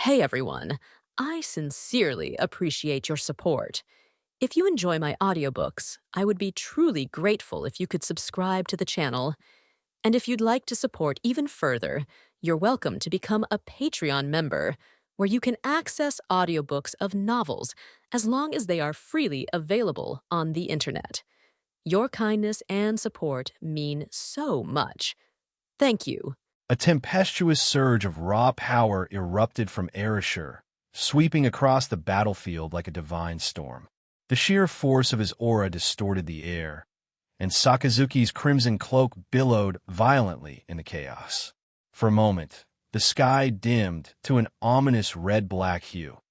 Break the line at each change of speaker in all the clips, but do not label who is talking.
Hey everyone, I sincerely appreciate your support. If you enjoy my audiobooks, I would be truly grateful if you could subscribe to the channel. And if you'd like to support even further, you're welcome to become a Patreon member, where you can access audiobooks of novels as long as they are freely available on the internet. Your kindness and support mean so much. Thank you.
A tempestuous surge of raw power erupted from Arashi, sweeping across the battlefield like a divine storm. The sheer force of his aura distorted the air, and Sakazuki's crimson cloak billowed violently in the chaos. For a moment, the sky dimmed to an ominous red-black hue,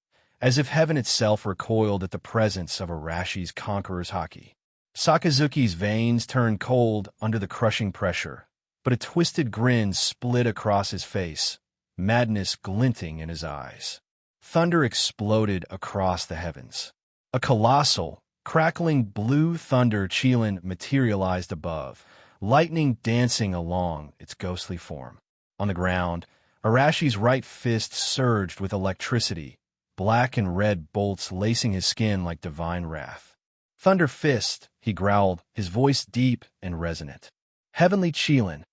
as if heaven itself recoiled at the presence of Arashi's conqueror's haki. Sakazuki's veins turned cold under the crushing pressure, but a twisted grin split across his face, madness glinting in his eyes. Thunder exploded across the heavens. A colossal, crackling blue thunder chilin materialized above, lightning dancing along its ghostly form. On the ground, Arashi's right fist surged with electricity, black and red bolts lacing his skin like divine wrath. "Thunder Fist," he growled, his voice deep and resonant. "Heavenly Chilin."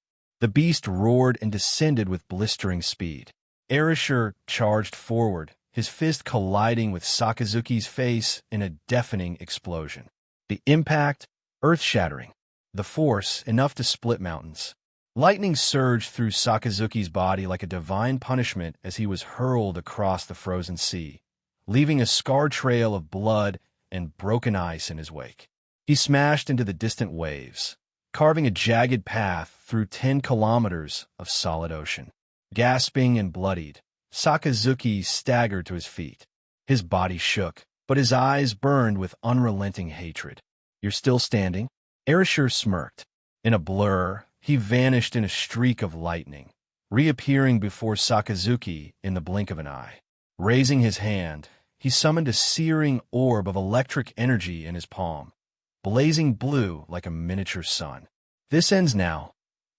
The beast roared and descended with blistering speed. Arashi charged forward, his fist colliding with Sakazuki's face in a deafening explosion. The impact, earth-shattering. The force, enough to split mountains. Lightning surged through Sakazuki's body like a divine punishment as he was hurled across the frozen sea, leaving a scarred trail of blood and broken ice in his wake. He smashed into the distant waves, carving a jagged path through 10 kilometers of solid ocean. Gasping and bloodied, Sakazuki staggered to his feet. His body shook, but his eyes burned with unrelenting hatred. "You're still standing?" Arashi smirked. In a blur, he vanished in a streak of lightning, reappearing before Sakazuki in the blink of an eye. Raising his hand, he summoned a searing orb of electric energy in his palm, blazing blue like a miniature sun. "This ends now,"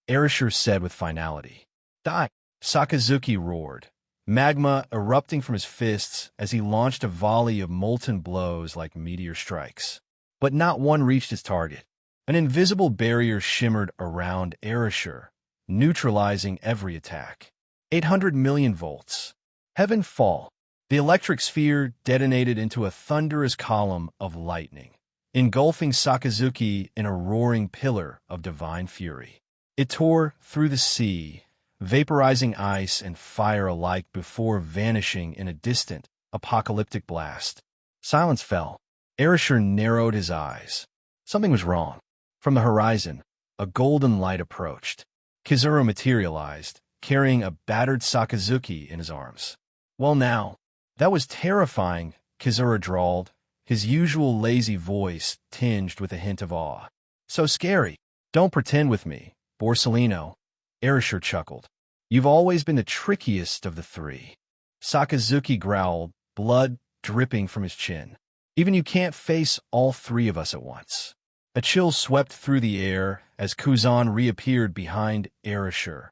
Arashi said with finality. "Die!" Sakazuki roared, magma erupting from his fists as he launched a volley of molten blows like meteor strikes. But not one reached his target. An invisible barrier shimmered around Arashi, neutralizing every attack. 800 million volts. Heaven fall. The electric sphere detonated into a thunderous column of lightning, engulfing Sakazuki in a roaring pillar of divine fury. It tore through the sea, vaporizing ice and fire alike before vanishing in a distant, apocalyptic blast. Silence fell. Arashi narrowed his eyes. Something was wrong. From the horizon, a golden light approached. Kizaru materialized, carrying a battered Sakazuki in his arms. "Well now, that was terrifying," Kizaru drawled, his usual lazy voice tinged with a hint of awe. "So scary. Don't pretend with me, Borsellino," Arashi chuckled. "You've always been the trickiest of the three." Sakazuki growled, blood dripping from his chin. "Even you can't face all three of us at once." A chill swept through the air as Kuzan reappeared behind Arashi,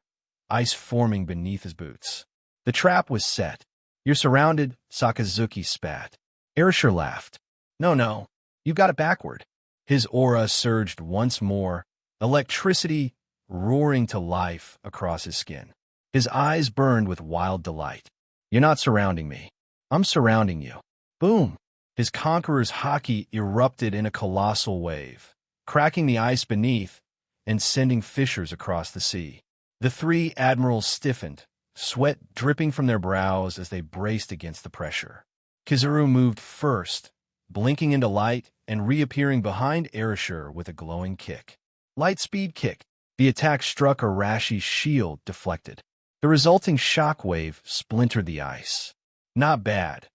ice forming beneath his boots. The trap was set. "You're surrounded," Sakazuki spat. Arashi laughed. No, you've got it backward." His aura surged once more, electricity roaring to life across his skin. His eyes burned with wild delight. "You're not surrounding me. I'm surrounding you." Boom! His conqueror's haki erupted in a colossal wave, cracking the ice beneath and sending fissures across the sea. The three admirals stiffened, sweat dripping from their brows as they braced against the pressure. Kizaru moved first, blinking into light and reappearing behind Arashi with a glowing kick. Light speed kick. The attack struck Arashi's shield, deflected. The resulting shockwave splintered the ice. "Not bad,"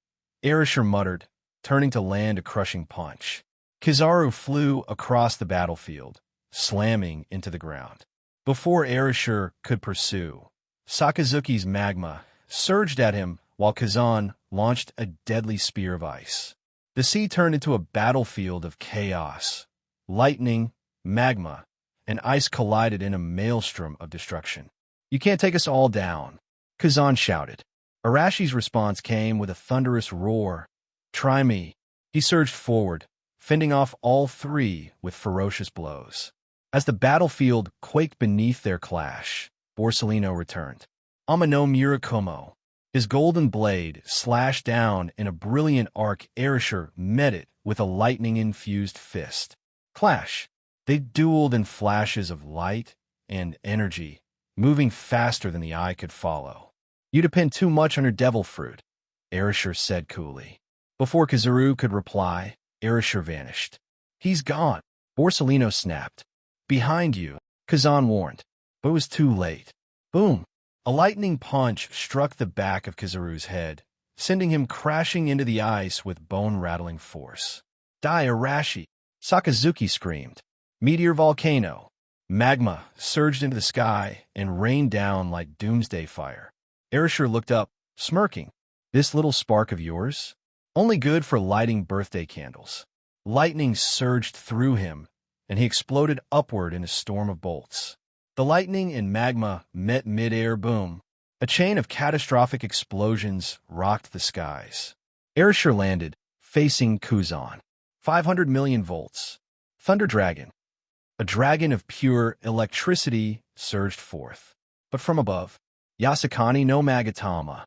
Arashi muttered, turning to land a crushing punch. Kizaru flew across the battlefield, slamming into the ground. Before Arashi could pursue, Sakazuki's magma surged at him while Kazan launched a deadly spear of ice. The sea turned into a battlefield of chaos. Lightning, magma, and ice collided in a maelstrom of destruction. "You can't take us all down," Kazan shouted. Arashi's response came with a thunderous roar. Try me. He surged forward, fending off all three with ferocious blows. As the battlefield quaked beneath their clash, Borsellino returned. Ama no Murakumo. His golden blade slashed down in a brilliant arc. Arashi met it with a lightning-infused fist. Clash! They dueled in flashes of light and energy, moving faster than the eye could follow. You depend too much on your devil fruit, Arashi said coolly. Before Kizaru could reply, Arashi vanished. He's gone, Borsellino snapped. Behind you, Kazan warned, but it was too late. Boom! A lightning punch struck the back of Kizaru's head, sending him crashing into the ice with bone-rattling force. Die, Arashi! Sakazuki screamed. Meteor volcano. Magma surged into the sky and rained down like doomsday fire. Arashi looked up, smirking. This little spark of yours? Only good for lighting birthday candles. Lightning surged through him, and he exploded upward in a storm of bolts. The lightning and magma met mid-air. Boom. A chain of catastrophic explosions rocked the skies. Arashi landed, facing Kuzan. 500 million volts. Thunder Dragon. A dragon of pure electricity surged forth. But from above, Yasukani no Magatama.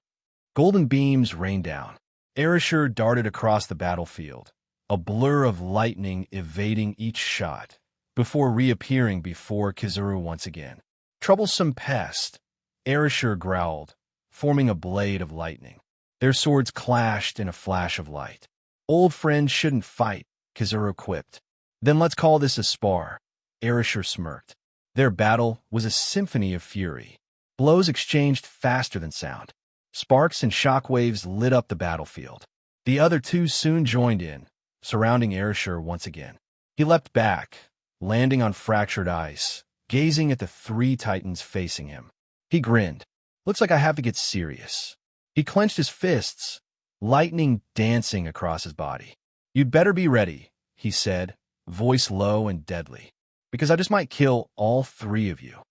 Golden beams rained down. Arashi darted across the battlefield, a blur of lightning evading each shot, before reappearing before Kizaru once again. Troublesome pest, Arashi growled, forming a blade of lightning. Their swords clashed in a flash of light. Old friends shouldn't fight, Kizaru quipped. Then let's call this a spar, Arashi smirked. Their battle was a symphony of fury. Blows exchanged faster than sound. Sparks and shockwaves lit up the battlefield. The other two soon joined in, surrounding Arashi once again. He leapt back, landing on fractured ice, gazing at the three titans facing him. He grinned. Looks like I have to get serious. He clenched his fists, lightning dancing across his body. You'd better be ready, he said, voice low and deadly, because I just might kill all three of you.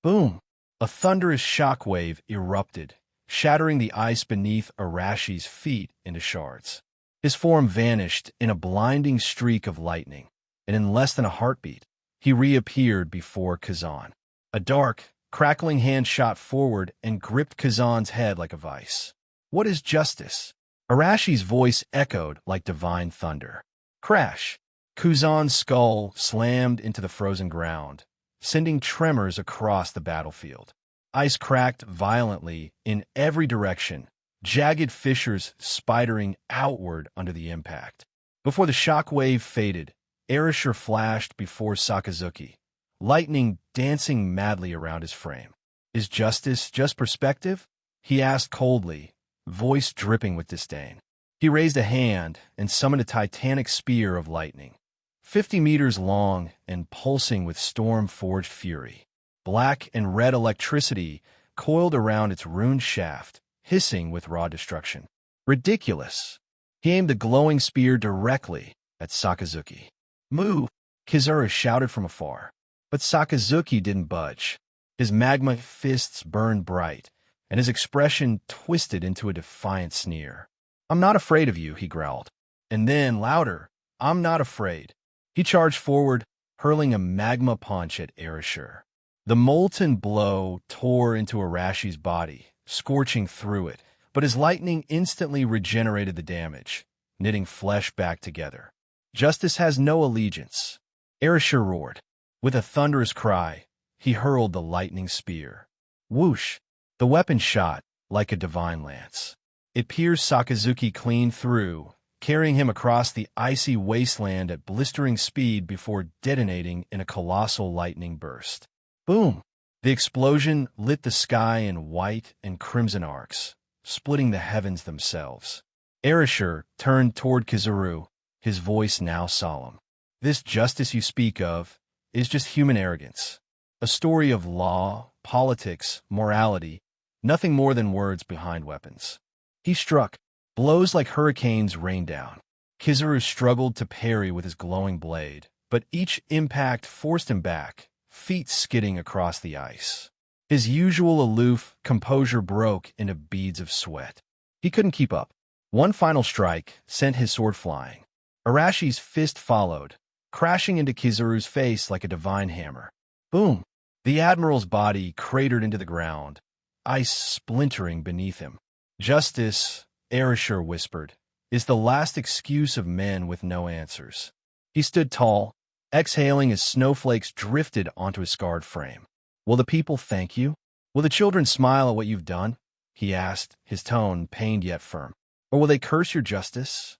Boom! A thunderous shockwave erupted, shattering the ice beneath Arashi's feet into shards. His form vanished in a blinding streak of lightning, and in less than a heartbeat, he reappeared before Kazan. A dark, crackling hand shot forward and gripped Kazan's head like a vice. What is justice? Arashi's voice echoed like divine thunder. Crash! Kazan's skull slammed into the frozen ground, sending tremors across the battlefield. Ice cracked violently in every direction, jagged fissures spidering outward under the impact. Before the shockwave faded, Arashi flashed before Sakazuki, lightning dancing madly around his frame. Is justice just perspective? He asked coldly, voice dripping with disdain. He raised a hand and summoned a titanic spear of lightning, 50 meters long and pulsing with storm-forged fury. Black and red electricity coiled around its runed shaft, hissing with raw destruction. Ridiculous! He aimed the glowing spear directly at Sakazuki. Move! Kizaru shouted from afar. But Sakazuki didn't budge. His magma fists burned bright, and his expression twisted into a defiant sneer. I'm not afraid of you, he growled. And then, louder, I'm not afraid. He charged forward, hurling a magma punch at Arashi. The molten blow tore into Arashi's body, scorching through it, but his lightning instantly regenerated the damage, knitting flesh back together. Justice has no allegiance. Arashi roared. With a thunderous cry, he hurled the lightning spear. Whoosh! The weapon shot like a divine lance. It pierced Sakazuki clean through, carrying him across the icy wasteland at blistering speed before detonating in a colossal lightning burst. Boom! The explosion lit the sky in white and crimson arcs, splitting the heavens themselves. Arashi turned toward Kizaru, his voice now solemn. This justice you speak of is just human arrogance. A story of law, politics, morality, nothing more than words behind weapons. He struck. Blows like hurricanes rained down. Kizaru struggled to parry with his glowing blade, but each impact forced him back, feet skidding across the ice. His usual aloof composure broke into beads of sweat. He couldn't keep up. One final strike sent his sword flying. Arashi's fist followed, crashing into Kizaru's face like a divine hammer. Boom! The admiral's body cratered into the ground, ice splintering beneath him. Justice, Arashi whispered, is the last excuse of men with no answers. He stood tall, exhaling as snowflakes drifted onto his scarred frame. Will the people thank you? Will the children smile at what you've done? He asked, his tone pained yet firm. Or will they curse your justice?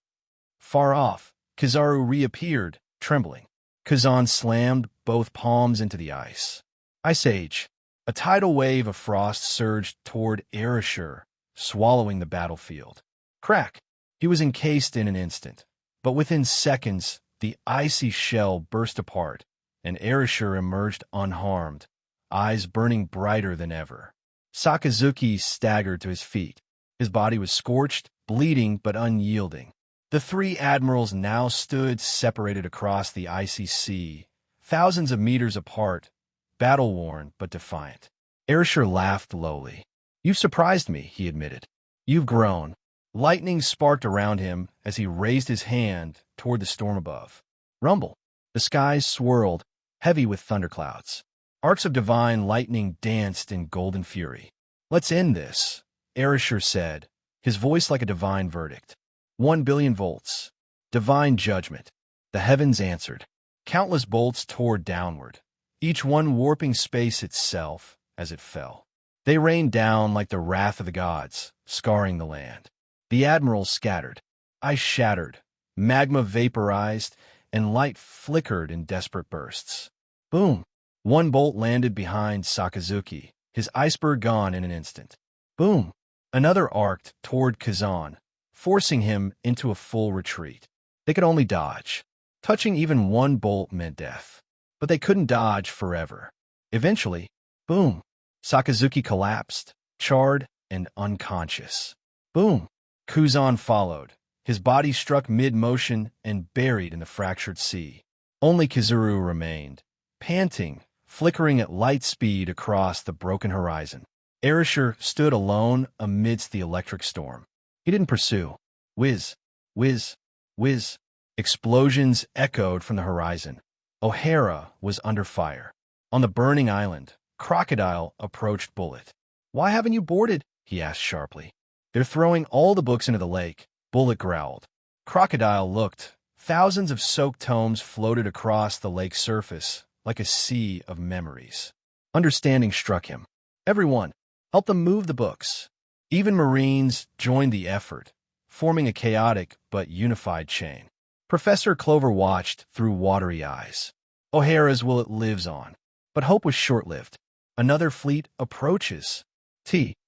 Far off, Kizaru reappeared, trembling. Kazan slammed both palms into the ice. Ice Age. A tidal wave of frost surged toward Arashi, swallowing the battlefield. Crack! He was encased in an instant, but within seconds, the icy shell burst apart, and Arashi emerged unharmed, eyes burning brighter than ever. Sakazuki staggered to his feet. His body was scorched, bleeding but unyielding. The three admirals now stood separated across the icy sea, thousands of meters apart, battle-worn but defiant. Arashi laughed lowly. You've surprised me, he admitted. You've grown. Lightning sparked around him as he raised his hand toward the storm above. Rumble. The skies swirled, heavy with thunderclouds. Arcs of divine lightning danced in golden fury. Let's end this, Arashi said, his voice like a divine verdict. 1 billion volts. Divine judgment. The heavens answered. Countless bolts tore downward, each one warping space itself as it fell. They rained down like the wrath of the gods, scarring the land. The admirals scattered. Ice shattered, magma vaporized, and light flickered in desperate bursts. Boom! One bolt landed behind Sakazuki, his iceberg gone in an instant. Boom! Another arced toward Kazan, forcing him into a full retreat. They could only dodge. Touching even one bolt meant death. But they couldn't dodge forever. Eventually, boom! Sakazuki collapsed, charred and unconscious. Boom! Kuzan followed. His body struck mid-motion and buried in the fractured sea. Only Kizaru remained, panting, flickering at light speed across the broken horizon. Arashi stood alone amidst the electric storm. He didn't pursue. Whiz, whiz, whiz. Explosions echoed from the horizon. O'Hara was under fire. On the burning island, Crocodile approached Bullet. Why haven't you boarded? He asked sharply. They're throwing all the books into the lake, Bullet growled. Crocodile looked. Thousands of soaked tomes floated across the lake's surface like a sea of memories. Understanding struck him. Everyone, help them move the books. Even Marines joined the effort, forming a chaotic but unified chain. Professor Clover watched through watery eyes. O'Hara's will it lives on. But hope was short-lived. Another fleet approaches.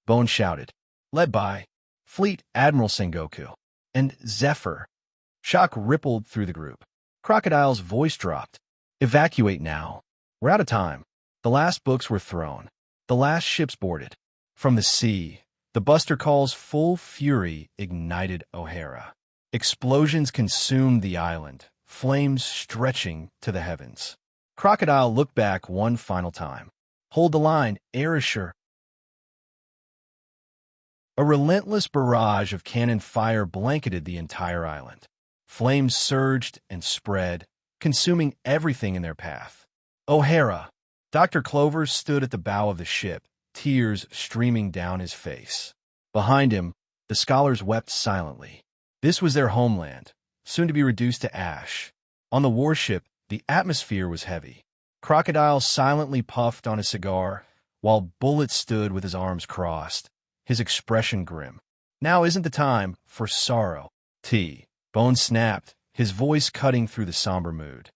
Bone shouted. Led by Fleet Admiral Sengoku and Zephyr. Shock rippled through the group. Crocodile's voice dropped. Evacuate now. We're out of time. The last books were thrown. The last ships boarded. From the sea, the Buster Call's full fury ignited O'Hara. Explosions consumed the island, flames stretching to the heavens. Crocodile looked back one final time. Hold the line, Arashi. A relentless barrage of cannon fire blanketed the entire island. Flames surged and spread, consuming everything in their path. O'Hara. Dr. Clover stood at the bow of the ship, tears streaming down his face. Behind him, the scholars wept silently. This was their homeland, soon to be reduced to ash. On the warship, the atmosphere was heavy. Crocodile silently puffed on a cigar, while Bullet stood with his arms crossed, his expression grim. Now isn't the time for sorrow. Bone snapped, his voice cutting through the somber mood.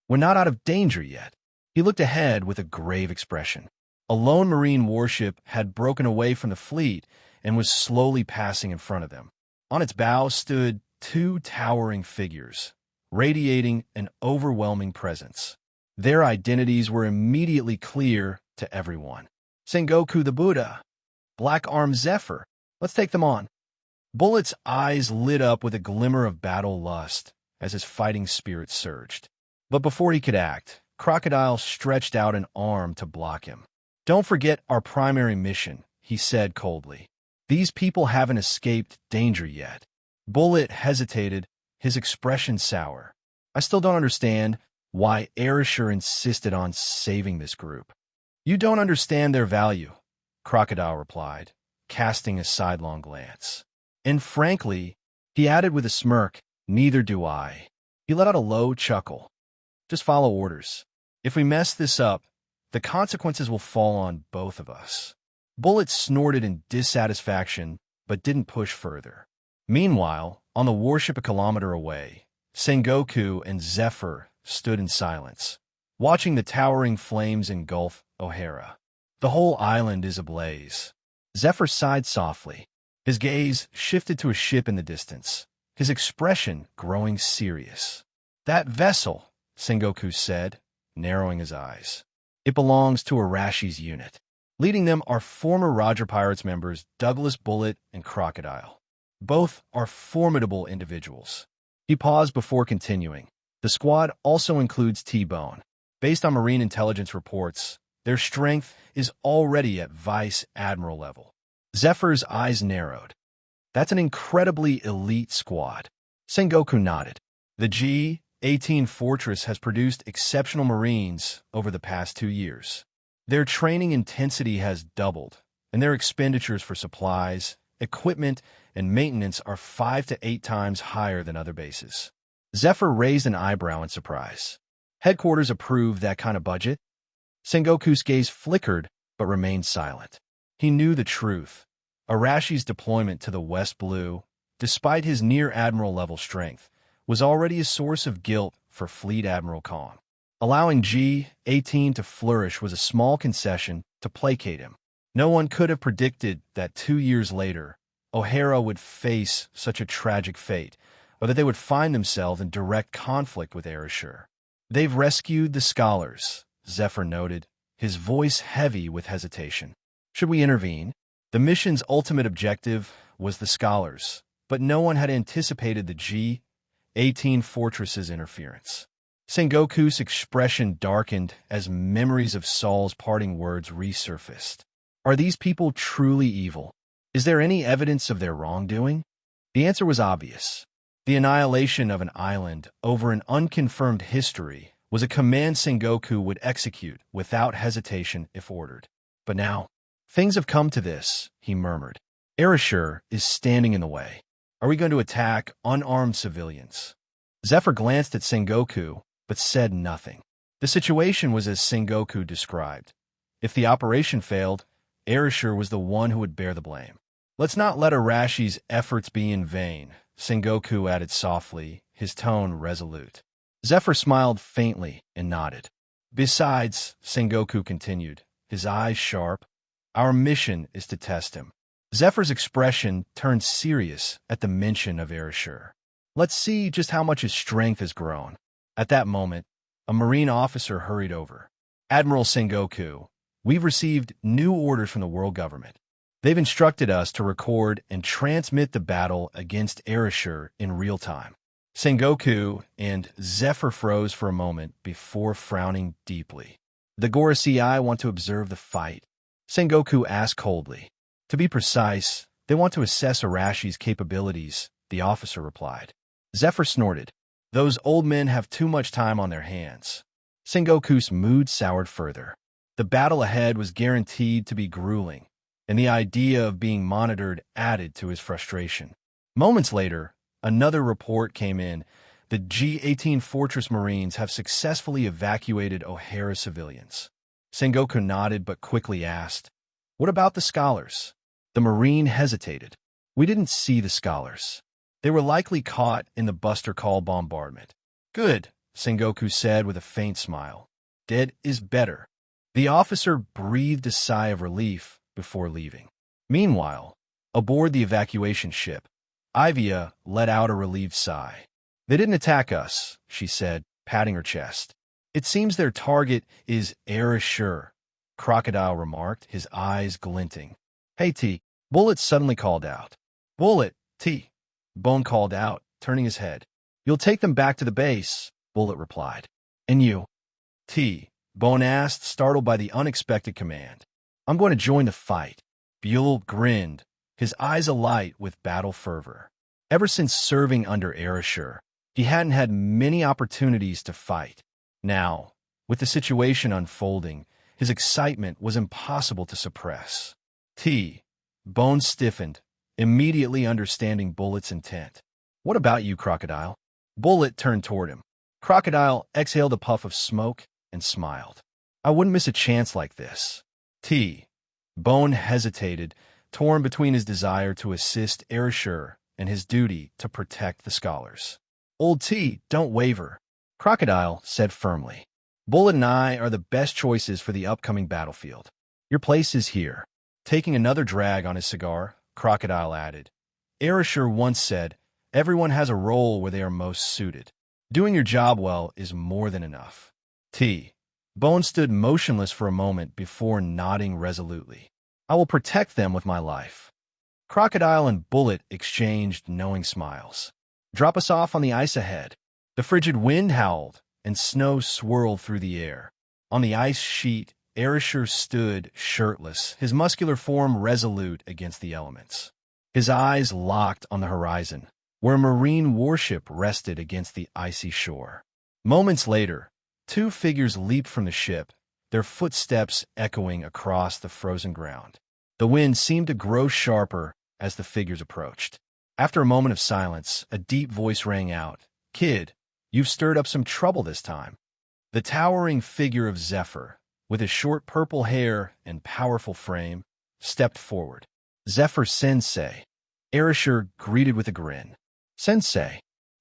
We're not out of danger yet. He looked ahead with a grave expression. A lone Marine warship had broken away from the fleet and was slowly passing in front of them. On its bow stood two towering figures, radiating an overwhelming presence. Their identities were immediately clear to everyone. Sengoku the Buddha, Black Arm Zephyr. Let's take them on. Bullet's eyes lit up with a glimmer of battle lust as his fighting spirit surged. But before he could act, Crocodile stretched out an arm to block him. Don't forget our primary mission, he said coldly. These people haven't escaped danger yet. Bullet hesitated, his expression sour. I still don't understand why Arashi insisted on saving this group. You don't understand their value, Crocodile replied, casting a sidelong glance. And frankly, he added with a smirk, neither do I. He let out a low chuckle. Just follow orders. If we mess this up, the consequences will fall on both of us. Bullet snorted in dissatisfaction, but didn't push further. Meanwhile, on the warship a kilometer away, Sengoku and Zephyr stood in silence, watching the towering flames engulf O'Hara. The whole island is ablaze. Zephyr sighed softly. His gaze shifted to a ship in the distance, his expression growing serious. That vessel, Sengoku said, narrowing his eyes. It belongs to Arashi's unit. Leading them are former Roger Pirates members Douglas Bullet and Crocodile. Both are formidable individuals. He paused before continuing. The squad also includes T-Bone. Based on Marine intelligence reports, their strength is already at Vice Admiral level. Zephyr's eyes narrowed. That's an incredibly elite squad. Sengoku nodded. The G-18 Fortress has produced exceptional Marines over the past 2 years. Their training intensity has doubled, and their expenditures for supplies, equipment, and maintenance are 5 to 8 times higher than other bases. Zephyr raised an eyebrow in surprise. Headquarters approved that kind of budget? Sengoku's gaze flickered, but remained silent. He knew the truth. Arashi's deployment to the West Blue, despite his near-admiral-level strength, was already a source of guilt for Fleet Admiral Kong. Allowing G-18 to flourish was a small concession to placate him. No one could have predicted that 2 years later, O'Hara would face such a tragic fate, or that they would find themselves in direct conflict with Arashi. They've rescued the scholars, Zephyr noted, his voice heavy with hesitation. Should we intervene? The mission's ultimate objective was the scholars, but no one had anticipated the G-18 Fortress's interference. Sengoku's expression darkened as memories of Saul's parting words resurfaced. Are these people truly evil? Is there any evidence of their wrongdoing? The answer was obvious. The annihilation of an island over an unconfirmed history was a command Sengoku would execute without hesitation if ordered. But now, things have come to this, he murmured. Arashi is standing in the way. Are we going to attack unarmed civilians? Zephyr glanced at Sengoku, but said nothing. The situation was as Sengoku described. If the operation failed, Arashi was the one who would bear the blame. Let's not let Arashi's efforts be in vain, Sengoku added softly, his tone resolute. Zephyr smiled faintly and nodded. Besides, Sengoku continued, his eyes sharp, our mission is to test him. Zephyr's expression turned serious at the mention of Arashi. Let's see just how much his strength has grown. At that moment, a Marine officer hurried over. Admiral Sengoku, we've received new orders from the world government. They've instructed us to record and transmit the battle against Arashi in real time. Sengoku and Zephyr froze for a moment before frowning deeply. The Gorosei want to observe the fight, Sengoku asked coldly. To be precise, they want to assess Arashi's capabilities, the officer replied. Zephyr snorted. Those old men have too much time on their hands. Sengoku's mood soured further. The battle ahead was guaranteed to be grueling, and the idea of being monitored added to his frustration. Moments later, another report came in. The G-18 Fortress Marines have successfully evacuated O'Hara civilians. Sengoku nodded but quickly asked, what about the scholars? The Marine hesitated. We didn't see the scholars. They were likely caught in the Buster Call bombardment. Good, Sengoku said with a faint smile. Dead is better. The officer breathed a sigh of relief before leaving. Meanwhile, aboard the evacuation ship, Ivia let out a relieved sigh. They didn't attack us, she said, patting her chest. It seems their target is Arashi, Crocodile remarked, his eyes glinting. Hey, T, Bullet suddenly called out. Bullet, T, Bone called out, turning his head. You'll take them back to the base, Bullet replied. And you? T, Bone asked, startled by the unexpected command. I'm going to join the fight. Buell grinned, his eyes alight with battle fervor. Ever since serving under Arashi, he hadn't had many opportunities to fight. Now, with the situation unfolding, his excitement was impossible to suppress. Bones stiffened, immediately understanding Bullet's intent. What about you, Crocodile? Bullet turned toward him. Crocodile exhaled a puff of smoke and smiled. I wouldn't miss a chance like this. Bone hesitated, torn between his desire to assist Arashi and his duty to protect the scholars. Old T, don't waver, Crocodile said firmly. Bullet and I are the best choices for the upcoming battlefield. Your place is here. Taking another drag on his cigar, Crocodile added. Arashi once said, everyone has a role where they are most suited. Doing your job well is more than enough. Bone stood motionless for a moment before nodding resolutely. I will protect them with my life. Crocodile and Bullet exchanged knowing smiles. Drop us off on the ice ahead. The frigid wind howled, and snow swirled through the air. On the ice sheet, Arashi stood shirtless, his muscular form resolute against the elements. His eyes locked on the horizon, where a marine warship rested against the icy shore. Moments later, two figures leaped from the ship, their footsteps echoing across the frozen ground. The wind seemed to grow sharper as the figures approached. After a moment of silence, a deep voice rang out. Kid, you've stirred up some trouble this time. The towering figure of Zephyr, with his short purple hair and powerful frame, stepped forward. Zephyr Sensei. Arashi greeted with a grin. Sensei.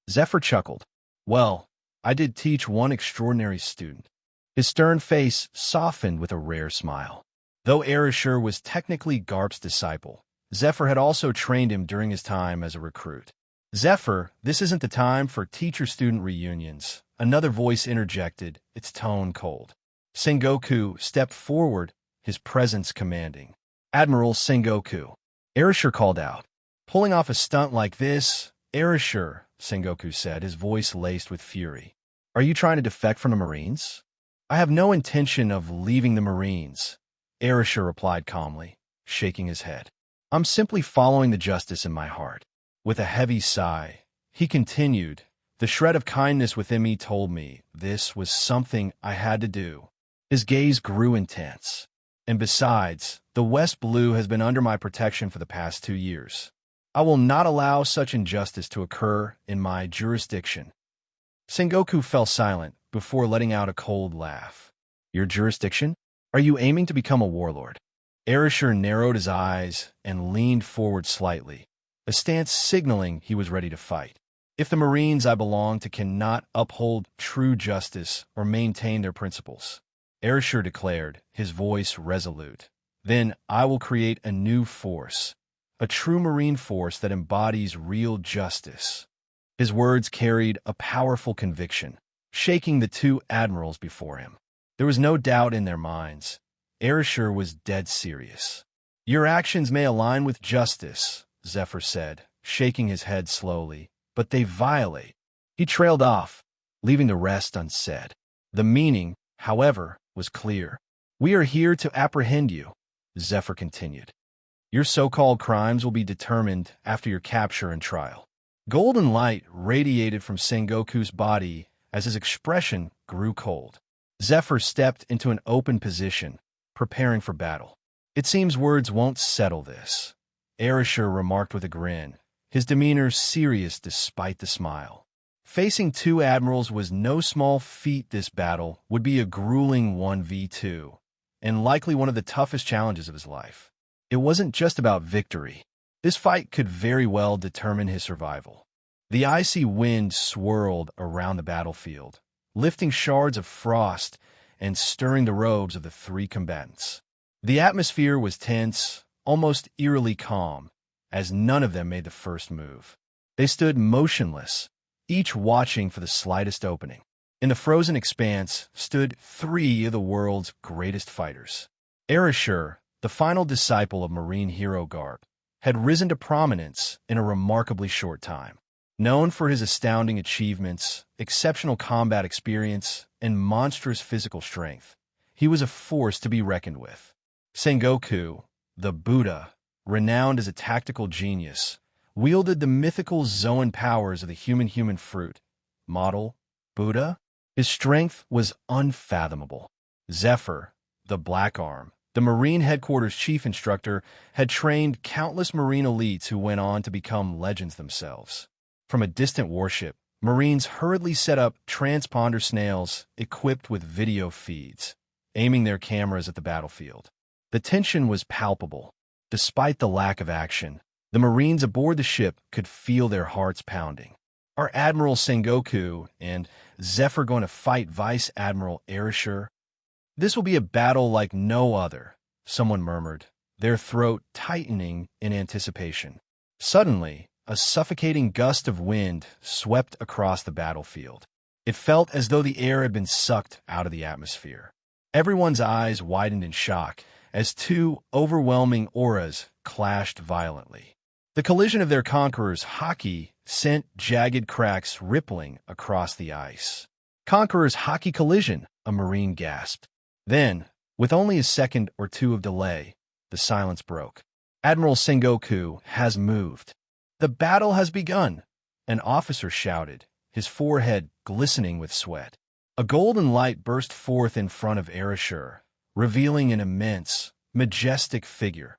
Zephyr chuckled. Well, I did teach one extraordinary student. His stern face softened with a rare smile. Though Arashi was technically Garp's disciple, Zephyr had also trained him during his time as a recruit. Zephyr, this isn't the time for teacher-student reunions. Another voice interjected, its tone cold. Sengoku stepped forward, his presence commanding. Admiral Sengoku. Arashi called out. Pulling off a stunt like this, Arashi, Sengoku said, his voice laced with fury. Are you trying to defect from the Marines? I have no intention of leaving the Marines, Arashi replied calmly, shaking his head. I'm simply following the justice in my heart. With a heavy sigh, he continued, the shred of kindness within me told me this was something I had to do. His gaze grew intense. And besides, the West Blue has been under my protection for the past 2 years. I will not allow such injustice to occur in my jurisdiction. Sengoku fell silent before letting out a cold laugh. Your jurisdiction? Are you aiming to become a warlord? Arashi narrowed his eyes and leaned forward slightly, a stance signaling he was ready to fight. If the Marines I belong to cannot uphold true justice or maintain their principles, Arashi declared, his voice resolute, then I will create a new force, a true Marine force that embodies real justice. His words carried a powerful conviction, shaking the two admirals before him. There was no doubt in their minds. Arashi was dead serious. Your actions may align with justice, Zephyr said, shaking his head slowly, but they violate. He trailed off, leaving the rest unsaid. The meaning, however, was clear. We are here to apprehend you, Zephyr continued. Your so-called crimes will be determined after your capture and trial. Golden light radiated from Sengoku's body as his expression grew cold. Zephyr stepped into an open position, preparing for battle. It seems words won't settle this, Arashi remarked with a grin, his demeanor serious despite the smile. Facing two admirals was no small feat. This battle would be a grueling 1v2, and likely one of the toughest challenges of his life. It wasn't just about victory. This fight could very well determine his survival. The icy wind swirled around the battlefield, lifting shards of frost and stirring the robes of the three combatants. The atmosphere was tense, almost eerily calm, as none of them made the first move. They stood motionless, each watching for the slightest opening. In the frozen expanse stood three of the world's greatest fighters. Arashi, the final disciple of Marine hero Garp, had risen to prominence in a remarkably short time. Known for his astounding achievements, exceptional combat experience, and monstrous physical strength, he was a force to be reckoned with. Sengoku, the Buddha, renowned as a tactical genius, wielded the mythical Zoan powers of the human fruit model, Buddha. His strength was unfathomable. Zephyr, the Black Arm, the Marine Headquarters chief instructor, had trained countless Marine elites who went on to become legends themselves. From a distant warship, Marines hurriedly set up transponder snails equipped with video feeds, aiming their cameras at the battlefield. The tension was palpable. Despite the lack of action, the Marines aboard the ship could feel their hearts pounding. Are Admiral Sengoku and Zephyr going to fight Vice Admiral Arashi? This will be a battle like no other, someone murmured, their throat tightening in anticipation. Suddenly, a suffocating gust of wind swept across the battlefield. It felt as though the air had been sucked out of the atmosphere. Everyone's eyes widened in shock as two overwhelming auras clashed violently. The collision of their conquerors' haki sent jagged cracks rippling across the ice. Conqueror's haki collision, a Marine gasped. Then, with only a second or two of delay, the silence broke. Admiral Sengoku has moved. The battle has begun, an officer shouted, his forehead glistening with sweat. A golden light burst forth in front of Arashi, revealing an immense, majestic figure,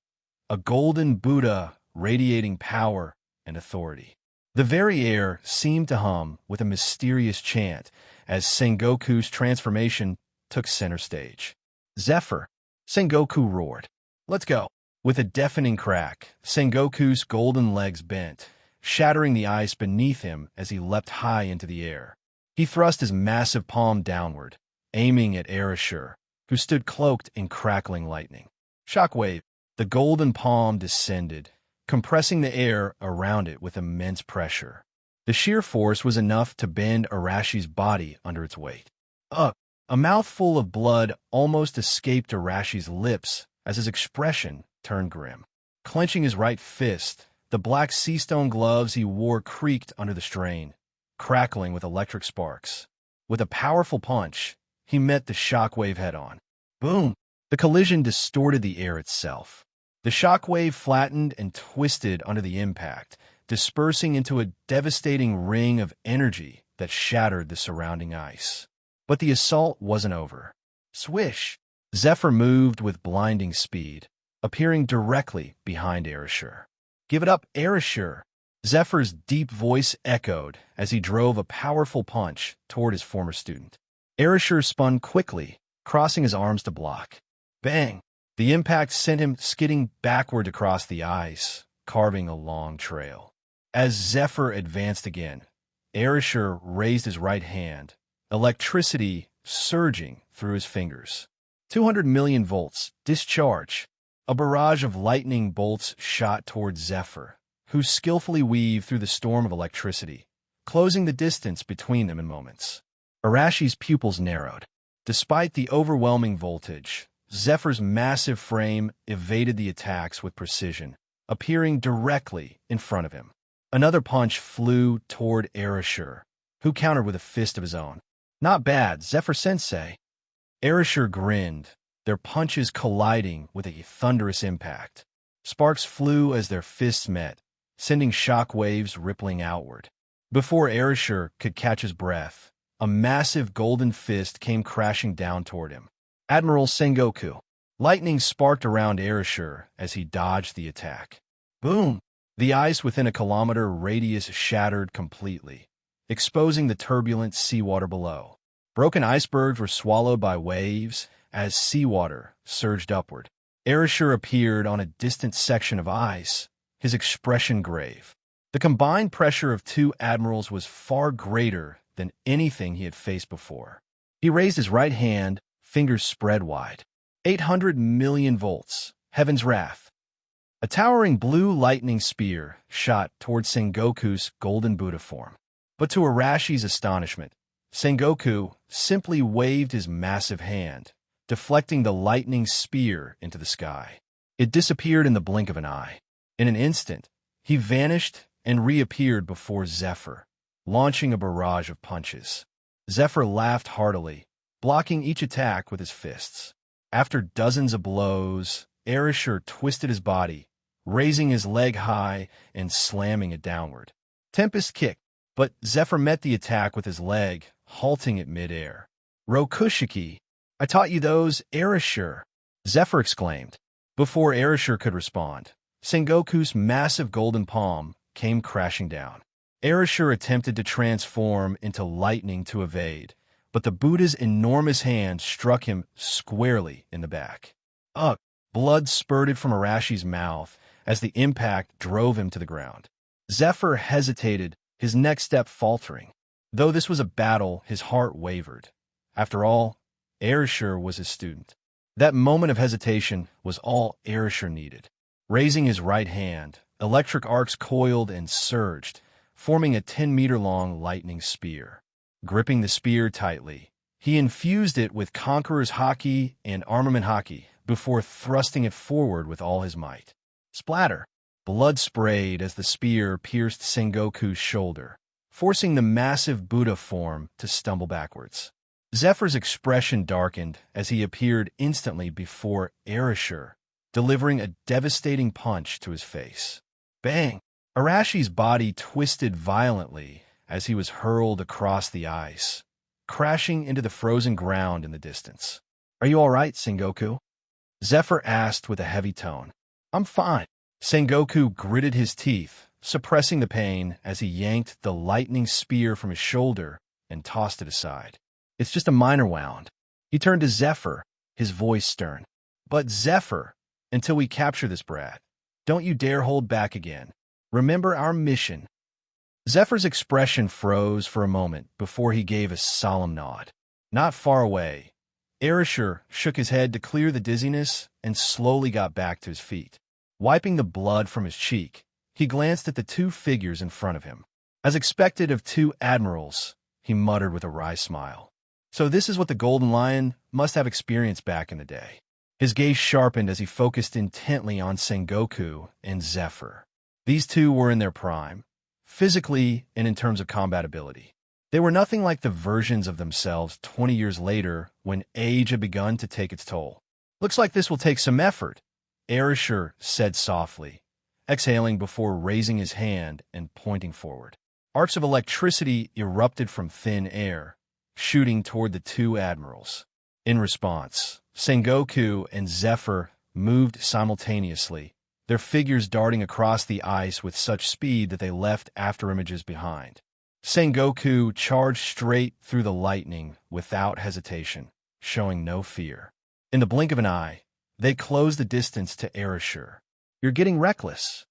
a golden Buddha radiating power and authority. The very air seemed to hum with a mysterious chant as Sengoku's transformation took center stage. Zephyr, Sengoku roared. Let's go. With a deafening crack, Sengoku's golden legs bent, shattering the ice beneath him as he leapt high into the air. He thrust his massive palm downward, aiming at Arashi, who stood cloaked in crackling lightning. Shockwave, the golden palm descended, compressing the air around it with immense pressure. The sheer force was enough to bend Arashi's body under its weight. A mouthful of blood almost escaped Arashi's lips as his expression turned grim. Clenching his right fist, the black sea-stone gloves he wore creaked under the strain, crackling with electric sparks. With a powerful punch, he met the shockwave head-on. Boom! The collision distorted the air itself. The shockwave flattened and twisted under the impact, dispersing into a devastating ring of energy that shattered the surrounding ice. But the assault wasn't over. Swish! Zephyr moved with blinding speed, appearing directly behind Arashi. Give it up, Arashi! Zephyr's deep voice echoed as he drove a powerful punch toward his former student. Arashi spun quickly, crossing his arms to block. Bang! The impact sent him skidding backward across the ice, carving a long trail. As Zephyr advanced again, Arashi raised his right hand, electricity surging through his fingers. 200 million volts, discharge. A barrage of lightning bolts shot toward Zephyr, who skillfully weaved through the storm of electricity, closing the distance between them in moments. Arashi's pupils narrowed. Despite the overwhelming voltage, Zephyr's massive frame evaded the attacks with precision, appearing directly in front of him. Another punch flew toward Arashi, who countered with a fist of his own. Not bad, Zephyr-sensei. Arashi grinned, their punches colliding with a thunderous impact. Sparks flew as their fists met, sending shock waves rippling outward. Before Arashi could catch his breath, a massive golden fist came crashing down toward him. Admiral Sengoku. Lightning sparked around Arashi as he dodged the attack. Boom! The ice within a kilometer radius shattered completely, exposing the turbulent seawater below. Broken icebergs were swallowed by waves as seawater surged upward. Arashi appeared on a distant section of ice, his expression grave. The combined pressure of two admirals was far greater than anything he had faced before. He raised his right hand, fingers spread wide. 800 million volts, heaven's wrath. A towering blue lightning spear shot toward Sengoku's golden Buddha form. But to Arashi's astonishment, Sengoku simply waved his massive hand, deflecting the lightning spear into the sky. It disappeared in the blink of an eye. In an instant, he vanished and reappeared before Zephyr, launching a barrage of punches. Zephyr laughed heartily, blocking each attack with his fists. After dozens of blows, Arashir twisted his body, raising his leg high and slamming it downward. Tempest kicked, but Zephyr met the attack with his leg, halting it midair. Rokushiki, I taught you those, Arashir, Zephyr exclaimed. Before Arashir could respond, Sengoku's massive golden palm came crashing down. Arashir attempted to transform into lightning to evade, but the Buddha's enormous hand struck him squarely in the back. Ugh! Blood spurted from Arashi's mouth as the impact drove him to the ground. Zephyr hesitated, his next step faltering. Though this was a battle, his heart wavered. After all, Arashir was his student. That moment of hesitation was all Arashir needed. Raising his right hand, electric arcs coiled and surged, forming a 10-meter-long lightning spear. Gripping the spear tightly, he infused it with Conqueror's Haki and Armament Haki before thrusting it forward with all his might. Splatter! Blood sprayed as the spear pierced Sengoku's shoulder, forcing the massive Buddha form to stumble backwards. Zephyr's expression darkened as he appeared instantly before Arashir, delivering a devastating punch to his face. Bang! Arashi's body twisted violently as he was hurled across the ice, crashing into the frozen ground in the distance. Are you all right, Sengoku? Zephyr asked with a heavy tone. I'm fine. Sengoku gritted his teeth, suppressing the pain as he yanked the lightning spear from his shoulder and tossed it aside. It's just a minor wound. He turned to Zephyr, his voice stern. But Zephyr, until we capture this brat, don't you dare hold back again. Remember our mission. Zephyr's expression froze for a moment before he gave a solemn nod. Not far away, Arashir shook his head to clear the dizziness and slowly got back to his feet. Wiping the blood from his cheek, he glanced at the two figures in front of him. As expected of two admirals, he muttered with a wry smile. So this is what the Golden Lion must have experienced back in the day. His gaze sharpened as he focused intently on Sengoku and Zephyr. These two were in their prime, physically and in terms of combat ability. They were nothing like the versions of themselves 20 years later when age had begun to take its toll. Looks like this will take some effort, Arashir said softly, exhaling before raising his hand and pointing forward. Arcs of electricity erupted from thin air, shooting toward the two admirals. In response, Sengoku and Zephyr moved simultaneously, their figures darting across the ice with such speed that they left afterimages behind. Sengoku charged straight through the lightning without hesitation, showing no fear. In the blink of an eye, they closed the distance to Arashir. You're getting reckless,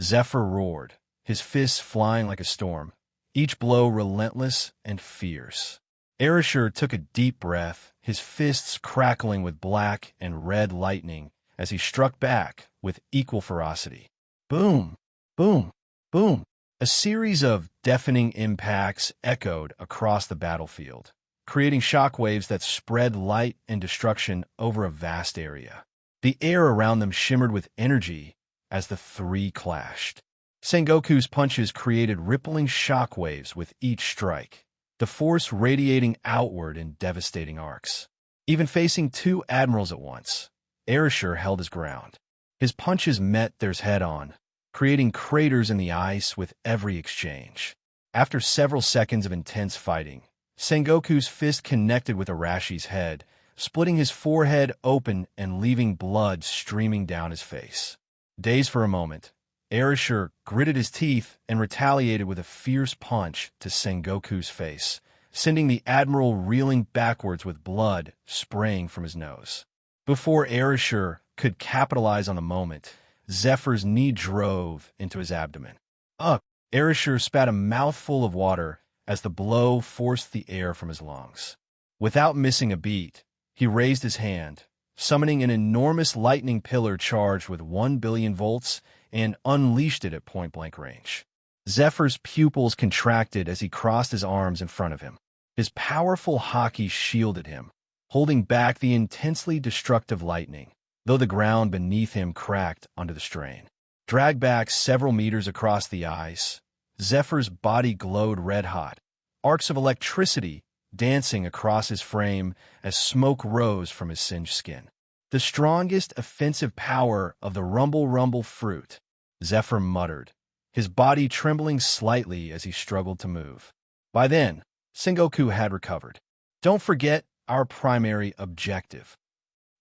Zephyr roared, his fists flying like a storm, each blow relentless and fierce. Arashir took a deep breath, his fists crackling with black and red lightning as he struck back with equal ferocity. Boom! Boom! Boom! A series of deafening impacts echoed across the battlefield, creating shockwaves that spread light and destruction over a vast area. The air around them shimmered with energy as the three clashed. Sengoku's punches created rippling shockwaves with each strike, the force radiating outward in devastating arcs. Even facing two admirals at once, Arashir held his ground. His punches met theirs head-on, creating craters in the ice with every exchange. After several seconds of intense fighting, Sengoku's fist connected with Arashi's head, splitting his forehead open and leaving blood streaming down his face. Dazed for a moment, Arashir gritted his teeth and retaliated with a fierce punch to Sengoku's face, sending the admiral reeling backwards with blood spraying from his nose. Before Arashir could capitalize on the moment, Zephyr's knee drove into his abdomen. Up, Arashir spat a mouthful of water as the blow forced the air from his lungs. Without missing a beat, he raised his hand, summoning an enormous lightning pillar charged with 1 billion volts and unleashed it at point-blank range. Zephyr's pupils contracted as he crossed his arms in front of him. His powerful haki shielded him, holding back the intensely destructive lightning, though the ground beneath him cracked under the strain. Dragged back several meters across the ice, Zephyr's body glowed red-hot, arcs of electricity dancing across his frame as smoke rose from his singed skin. The strongest offensive power of the Rumble Rumble fruit, Zephyr muttered, his body trembling slightly as he struggled to move. By then, Sengoku had recovered. Don't forget our primary objective,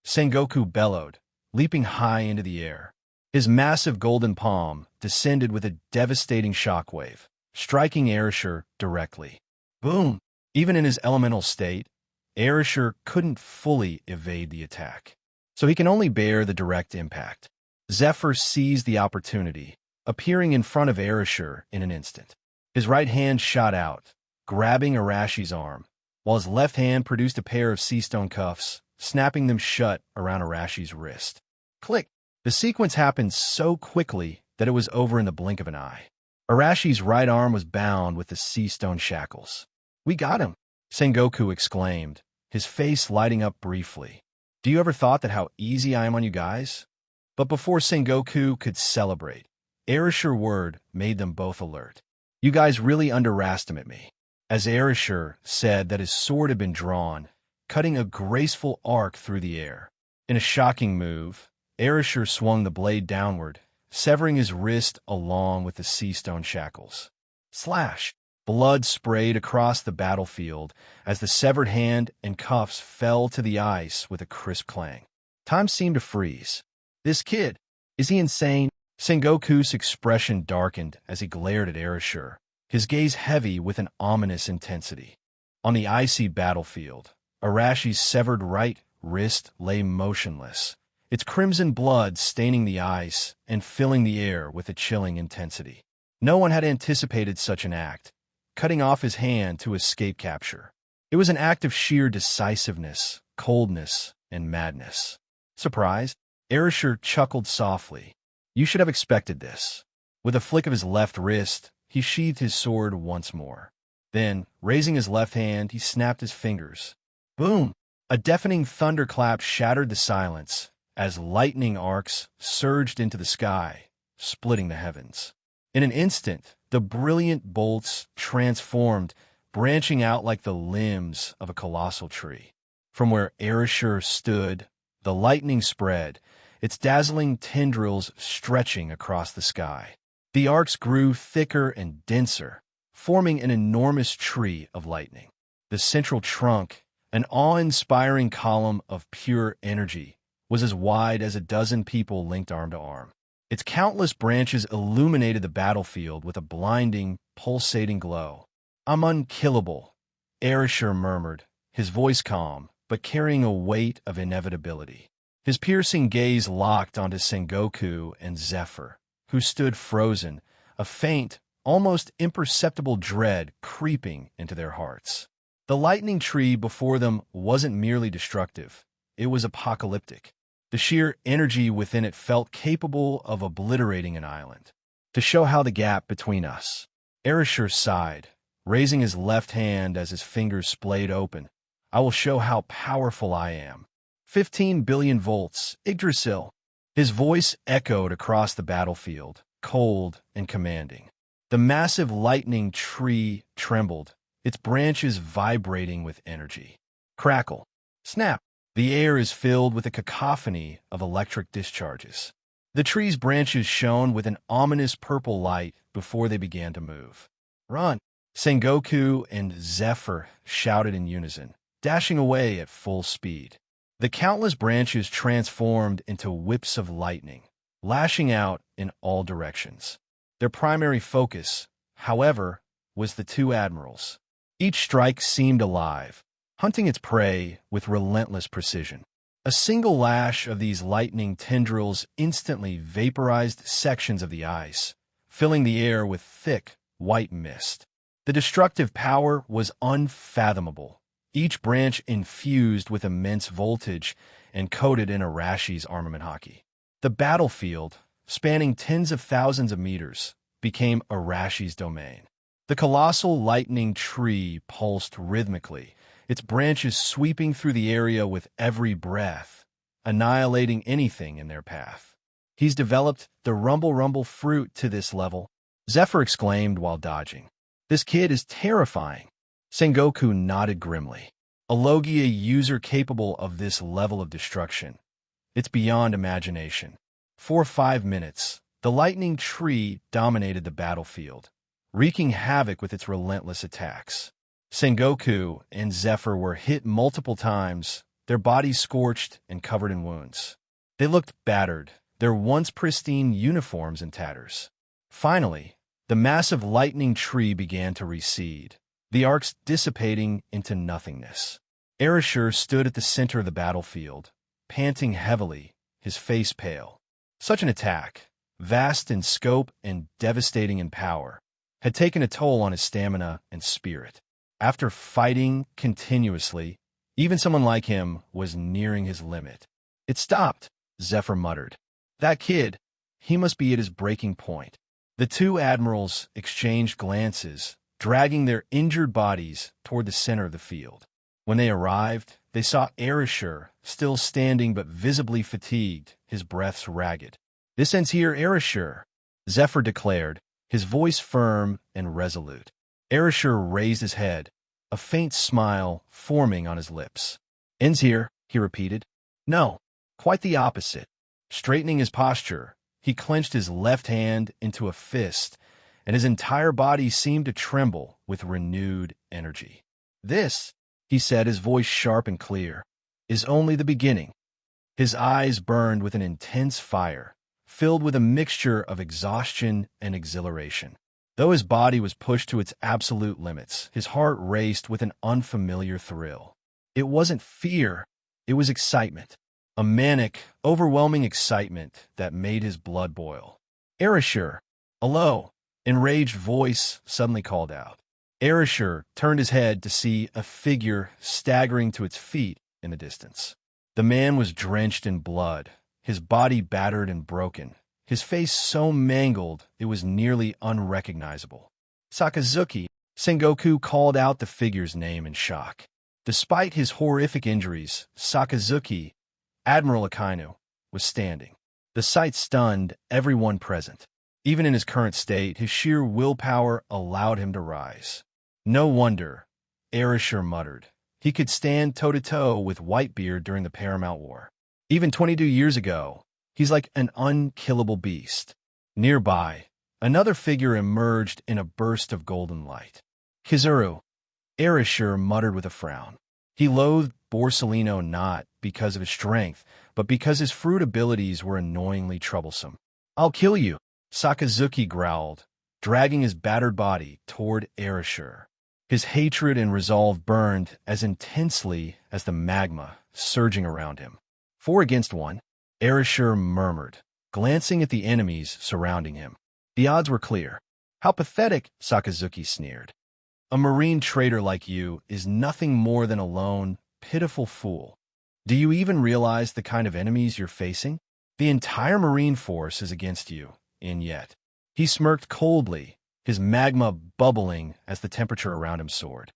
Sengoku bellowed, leaping high into the air. His massive golden palm descended with a devastating shockwave, striking Arashi directly. Boom! Even in his elemental state, Arashi couldn't fully evade the attack, so he can only bear the direct impact. Zephyr seized the opportunity, appearing in front of Arashi in an instant. His right hand shot out, grabbing Arashi's arm, while his left hand produced a pair of sea stone cuffs, snapping them shut around Arashi's wrist. Click! The sequence happened so quickly that it was over in the blink of an eye. Arashi's right arm was bound with the sea stone shackles. We got him, Sengoku exclaimed, his face lighting up briefly. Do you ever thought that how easy I am on you guys? But before Sengoku could celebrate, Arashi's word made them both alert. You guys really underestimate me. As Arashi said that his sword had been drawn, cutting a graceful arc through the air. In a shocking move, Arashi swung the blade downward, severing his wrist along with the sea stone shackles. Slash! Blood sprayed across the battlefield as the severed hand and cuffs fell to the ice with a crisp clang. Time seemed to freeze. This kid, is he insane? Sengoku's expression darkened as he glared at Arashi, his gaze heavy with an ominous intensity. On the icy battlefield, Arashi's severed right wrist lay motionless, its crimson blood staining the ice and filling the air with a chilling intensity. No one had anticipated such an act, cutting off his hand to escape capture. It was an act of sheer decisiveness, coldness, and madness. Surprised, Arashi chuckled softly. You should have expected this. With a flick of his left wrist, he sheathed his sword once more. Then, raising his left hand, he snapped his fingers. Boom! A deafening thunderclap shattered the silence as lightning arcs surged into the sky, splitting the heavens. In an instant, the brilliant bolts transformed, branching out like the limbs of a colossal tree. From where Arashi stood, the lightning spread, its dazzling tendrils stretching across the sky. The arcs grew thicker and denser, forming an enormous tree of lightning. The central trunk, an awe-inspiring column of pure energy, was as wide as a dozen people linked arm to arm. Its countless branches illuminated the battlefield with a blinding, pulsating glow. I'm unkillable, Arashi murmured, his voice calm, but carrying a weight of inevitability. His piercing gaze locked onto Sengoku and Zephyr, who stood frozen, a faint, almost imperceptible dread creeping into their hearts. The lightning tree before them wasn't merely destructive, it was apocalyptic. The sheer energy within it felt capable of obliterating an island. To show how the gap between us, Arashi sighed, raising his left hand as his fingers splayed open. I will show how powerful I am. 15 billion volts, Yggdrasil. His voice echoed across the battlefield, cold and commanding. The massive lightning tree trembled, its branches vibrating with energy. Crackle. Snap. The air is filled with a cacophony of electric discharges. The tree's branches shone with an ominous purple light before they began to move. Run! Sengoku and Zephyr shouted in unison, dashing away at full speed. The countless branches transformed into whips of lightning, lashing out in all directions. Their primary focus, however, was the two admirals. Each strike seemed alive, hunting its prey with relentless precision. A single lash of these lightning tendrils instantly vaporized sections of the ice, filling the air with thick, white mist. The destructive power was unfathomable, each branch infused with immense voltage and coated in Arashi's armament hockey. The battlefield, spanning tens of thousands of meters, became Arashi's domain. The colossal lightning tree pulsed rhythmically, its branches sweeping through the area with every breath, annihilating anything in their path. He's developed the Rumble Rumble fruit to this level, Zephyr exclaimed while dodging. This kid is terrifying. Sengoku nodded grimly. A Logia user capable of this level of destruction. It's beyond imagination. For 5 minutes, the lightning tree dominated the battlefield, wreaking havoc with its relentless attacks. Sengoku and Zephyr were hit multiple times, their bodies scorched and covered in wounds. They looked battered, their once pristine uniforms in tatters. Finally, the massive lightning tree began to recede, the arcs dissipating into nothingness. Arashi stood at the center of the battlefield, panting heavily, his face pale. Such an attack, vast in scope and devastating in power, had taken a toll on his stamina and spirit. After fighting continuously, even someone like him was nearing his limit. It stopped, Zephyr muttered. That kid, he must be at his breaking point. The two admirals exchanged glances, dragging their injured bodies toward the center of the field. When they arrived, they saw Arashi still standing but visibly fatigued, his breaths ragged. "This ends here, Arashi," Zephyr declared, his voice firm and resolute. Arashi raised his head, a faint smile forming on his lips. "Ends here," he repeated. "No, quite the opposite." Straightening his posture, he clenched his left hand into a fist, and his entire body seemed to tremble with renewed energy. "This," he said, his voice sharp and clear, "is only the beginning." His eyes burned with an intense fire, filled with a mixture of exhaustion and exhilaration. Though his body was pushed to its absolute limits, his heart raced with an unfamiliar thrill. It wasn't fear, it was excitement. A manic, overwhelming excitement that made his blood boil. "Arashi!" A low, enraged voice suddenly called out. Arashi turned his head to see a figure staggering to its feet in the distance. The man was drenched in blood, his body battered and broken, his face so mangled it was nearly unrecognizable. "Sakazuki!" Sengoku called out the figure's name in shock. Despite his horrific injuries, Sakazuki, Admiral Akainu, was standing. The sight stunned everyone present. Even in his current state, his sheer willpower allowed him to rise. "No wonder," Arashi muttered. He could stand toe-to-toe with Whitebeard during the Paramount War. Even 22 years ago, he's like an unkillable beast. Nearby, another figure emerged in a burst of golden light. "Kizuru," Arashi muttered with a frown. He loathed Borsellino not because of his strength, but because his fruit abilities were annoyingly troublesome. "I'll kill you," Sakazuki growled, dragging his battered body toward Arashi. His hatred and resolve burned as intensely as the magma surging around him. "4 against 1, Arashi murmured, glancing at the enemies surrounding him. The odds were clear. "How pathetic," Sakazuki sneered. "A marine traitor like you is nothing more than a lone, pitiful fool. Do you even realize the kind of enemies you're facing? The entire marine force is against you, and yet." He smirked coldly, his magma bubbling as the temperature around him soared.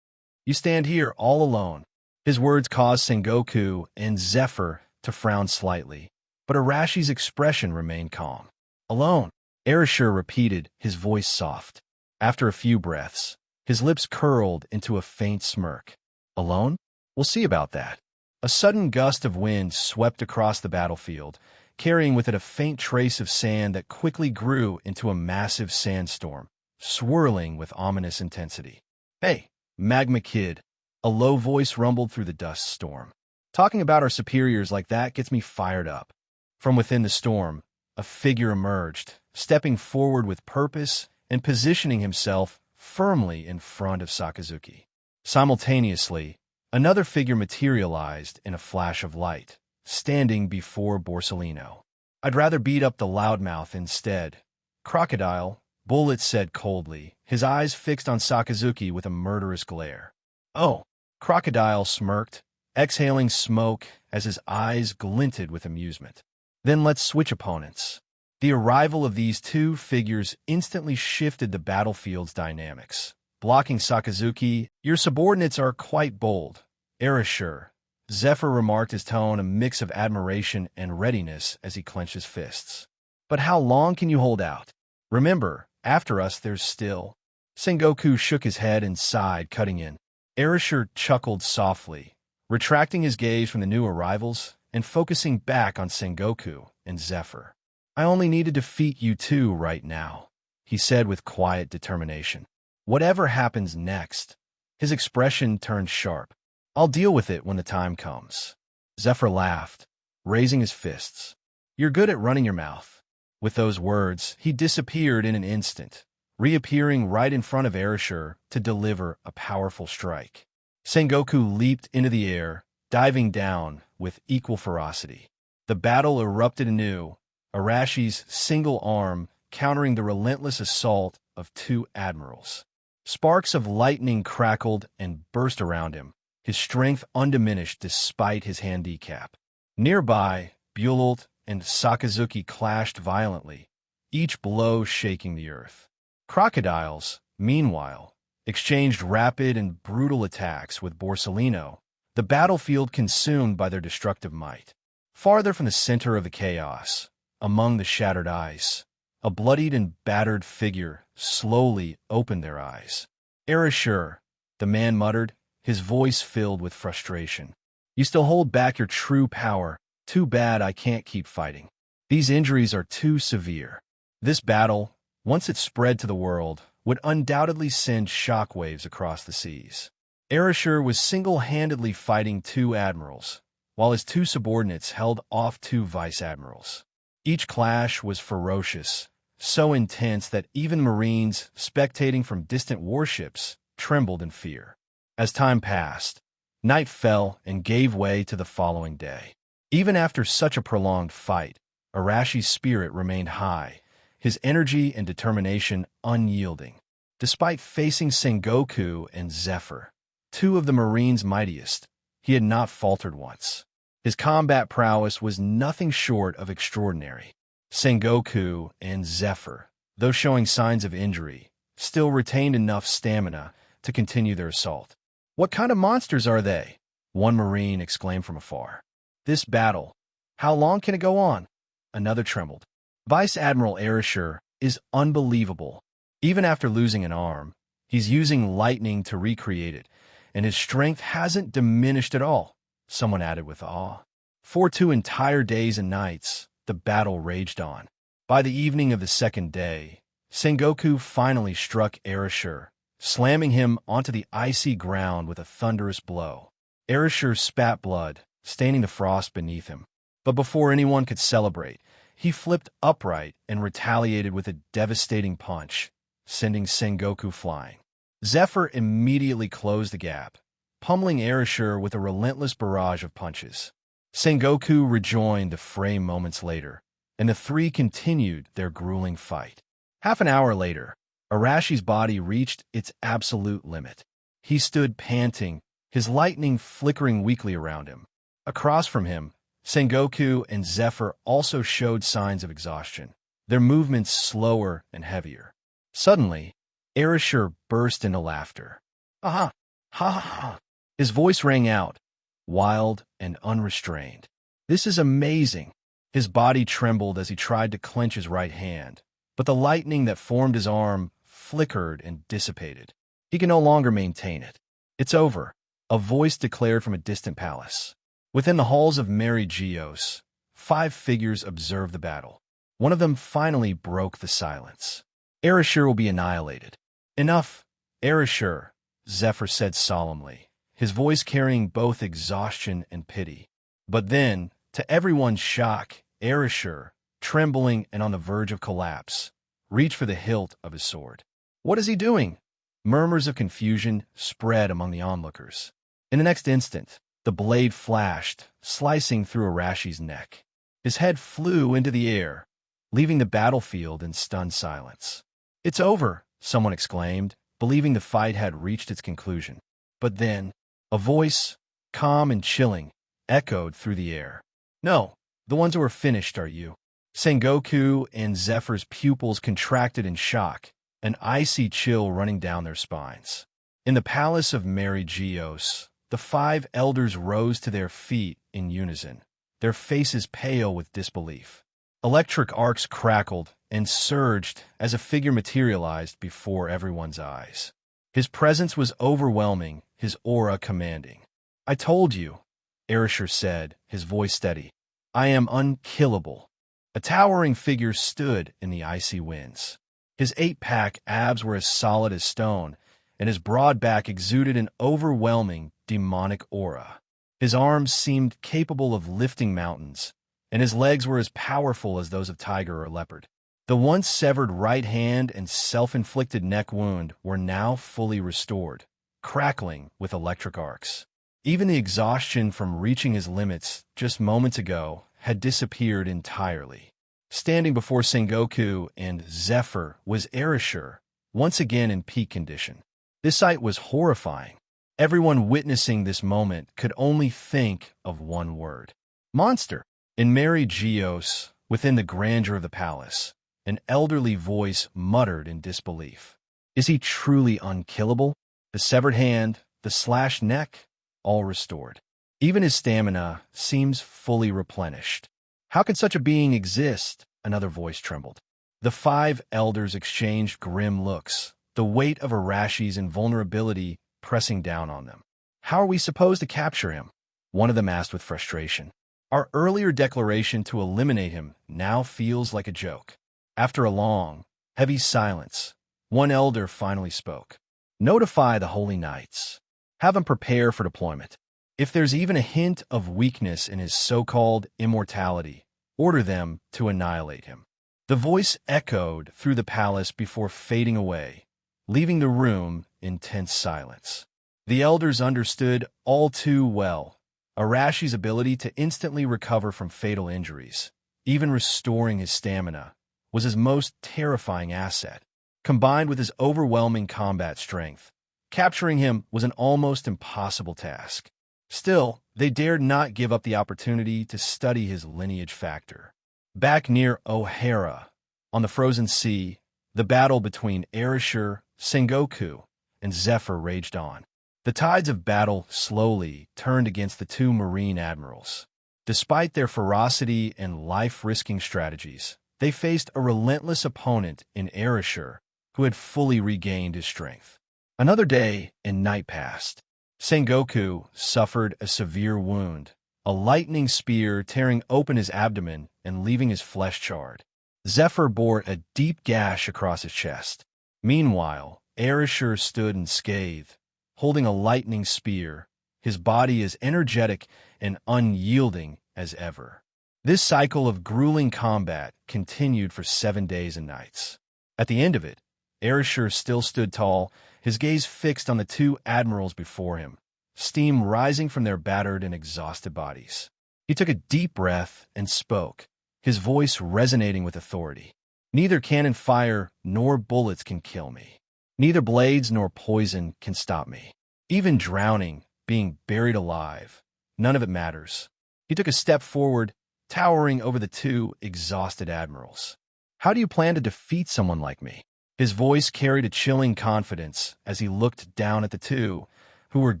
"You stand here all alone." His words caused Sengoku and Zephyr to frown slightly, but Arashi's expression remained calm. "Alone," Arashi repeated, his voice soft. After a few breaths, his lips curled into a faint smirk. "Alone? We'll see about that." A sudden gust of wind swept across the battlefield, carrying with it a faint trace of sand that quickly grew into a massive sandstorm, swirling with ominous intensity. "Hey, Magma Kid," a low voice rumbled through the dust storm. "Talking about our superiors like that gets me fired up." From within the storm, a figure emerged, stepping forward with purpose and positioning himself firmly in front of Sakazuki. Simultaneously, another figure materialized in a flash of light, standing before Borsellino. "I'd rather beat up the loudmouth instead." "Crocodile," Bullet said coldly, his eyes fixed on Sakazuki with a murderous glare. "Oh," Crocodile smirked, exhaling smoke as his eyes glinted with amusement. "Then let's switch opponents." The arrival of these two figures instantly shifted the battlefield's dynamics. Blocking Sakazuki, "Your subordinates are quite bold." "Arashi," Zephyr remarked, his tone a mix of admiration and readiness as he clenched his fists. "But how long can you hold out? Remember, after us there's still—" Sengoku shook his head and sighed, cutting in. Arashi chuckled softly, retracting his gaze from the new arrivals and focusing back on Sengoku and Zephyr. "I only need to defeat you two right now," he said with quiet determination. "Whatever happens next," his expression turned sharp, "I'll deal with it when the time comes." Zephyr laughed, raising his fists. "You're good at running your mouth." With those words, he disappeared in an instant, reappearing right in front of Arashi to deliver a powerful strike. Sengoku leaped into the air, diving down with equal ferocity. The battle erupted anew, Arashi's single arm countering the relentless assault of two admirals. Sparks of lightning crackled and burst around him, his strength undiminished despite his handicap. Nearby, Bulolt and Sakazuki clashed violently, each blow shaking the earth. Crocodiles, meanwhile, exchanged rapid and brutal attacks with Borsellino, the battlefield consumed by their destructive might. Farther from the center of the chaos, among the shattered ice, a bloodied and battered figure slowly opened their eyes. "Arashi," the man muttered, his voice filled with frustration. "You still hold back your true power. Too bad I can't keep fighting. These injuries are too severe." This battle, once it spread to the world, would undoubtedly send shockwaves across the seas. Arashi was single-handedly fighting two admirals, while his two subordinates held off two vice-admirals. Each clash was ferocious, so intense that even Marines spectating from distant warships trembled in fear. As time passed, night fell and gave way to the following day. Even after such a prolonged fight, Arashi's spirit remained high, his energy and determination unyielding. Despite facing Sengoku and Zephyr, two of the Marines' mightiest, he had not faltered once. His combat prowess was nothing short of extraordinary. Sengoku and Zephyr, though showing signs of injury, still retained enough stamina to continue their assault. "What kind of monsters are they?" one Marine exclaimed from afar. "This battle, how long can it go on?" Another trembled. "Vice Admiral Arashi is unbelievable. Even after losing an arm, he's using lightning to recreate it, and his strength hasn't diminished at all," someone added with awe. For 2 entire days and nights, the battle raged on. By the evening of the second day, Sengoku finally struck Arashi, slamming him onto the icy ground with a thunderous blow. Arashi spat blood, staining the frost beneath him. But before anyone could celebrate, he flipped upright and retaliated with a devastating punch, sending Sengoku flying. Zephyr immediately closed the gap, pummeling Arashi with a relentless barrage of punches. Sengoku rejoined the fray moments later, and the three continued their grueling fight. Half an hour later, Arashi's body reached its absolute limit. He stood panting, his lightning flickering weakly around him. Across from him, Sengoku and Zephyr also showed signs of exhaustion, their movements slower and heavier. Suddenly, Arashi burst into laughter. "Aha! Ha ha ha!" His voice rang out, wild and unrestrained. "This is amazing." His body trembled as he tried to clench his right hand, but the lightning that formed his arm flickered and dissipated. He could no longer maintain it. "It's over," a voice declared from a distant palace. Within the halls of Mary Geos, 5 figures observed the battle. One of them finally broke the silence. "Arashi will be annihilated." "Enough, Arashi," Zephyr said solemnly, his voice carrying both exhaustion and pity. But then, to everyone's shock, Arashi, trembling and on the verge of collapse, reached for the hilt of his sword. "What is he doing?" Murmurs of confusion spread among the onlookers. In the next instant, the blade flashed, slicing through Arashi's neck. His head flew into the air, leaving the battlefield in stunned silence. "It's over," someone exclaimed, believing the fight had reached its conclusion. But then, a voice, calm and chilling, echoed through the air. "No, the ones who are finished are you." Sengoku and Zephyr's pupils contracted in shock, an icy chill running down their spines. In the palace of Mary Geos, the 5 elders rose to their feet in unison, their faces pale with disbelief. Electric arcs crackled and surged as a figure materialized before everyone's eyes. His presence was overwhelming, his aura commanding. "I told you," Arashi said, his voice steady. I am unkillable. A towering figure stood in the icy winds. His eight-pack abs were as solid as stone, and his broad back exuded an overwhelming, demonic aura. His arms seemed capable of lifting mountains, and his legs were as powerful as those of tiger or leopard. The once severed right hand and self-inflicted neck wound were now fully restored, crackling with electric arcs. Even the exhaustion from reaching his limits just moments ago had disappeared entirely. Standing before Sengoku and Zephyr was Arashi, once again in peak condition. This sight was horrifying. Everyone witnessing this moment could only think of one word. Monster. In Mary Geos, within the grandeur of the palace, an elderly voice muttered in disbelief. Is he truly unkillable? The severed hand, the slashed neck, all restored. Even his stamina seems fully replenished. How could such a being exist? Another voice trembled. The five elders exchanged grim looks, the weight of Arashi's invulnerability pressing down on them. How are we supposed to capture him? One of them asked with frustration. Our earlier declaration to eliminate him now feels like a joke. After a long, heavy silence, one elder finally spoke. Notify the Holy Knights. Have them prepare for deployment. If there's even a hint of weakness in his so-called immortality, order them to annihilate him. The voice echoed through the palace before fading away, leaving the room in tense silence. The elders understood all too well Arashi's ability to instantly recover from fatal injuries, even restoring his stamina, was his most terrifying asset. Combined with his overwhelming combat strength, capturing him was an almost impossible task. Still, they dared not give up the opportunity to study his lineage factor. Back near O'Hara, on the frozen sea, the battle between Arashi, Sengoku, and Zephyr raged on. The tides of battle slowly turned against the two marine admirals. Despite their ferocity and life-risking strategies, they faced a relentless opponent in Arashi, who had fully regained his strength. Another day and night passed. Sengoku suffered a severe wound, a lightning spear tearing open his abdomen and leaving his flesh charred. Zephyr bore a deep gash across his chest. Meanwhile, Arashi stood unscathed, holding a lightning spear, his body as energetic and unyielding as ever. This cycle of grueling combat continued for 7 days and nights. At the end of it, Arashi still stood tall, his gaze fixed on the two admirals before him, steam rising from their battered and exhausted bodies. He took a deep breath and spoke, his voice resonating with authority. Neither cannon fire nor bullets can kill me. Neither blades nor poison can stop me. Even drowning, being buried alive, none of it matters. He took a step forward, towering over the two exhausted admirals. How do you plan to defeat someone like me? His voice carried a chilling confidence as he looked down at the two, who were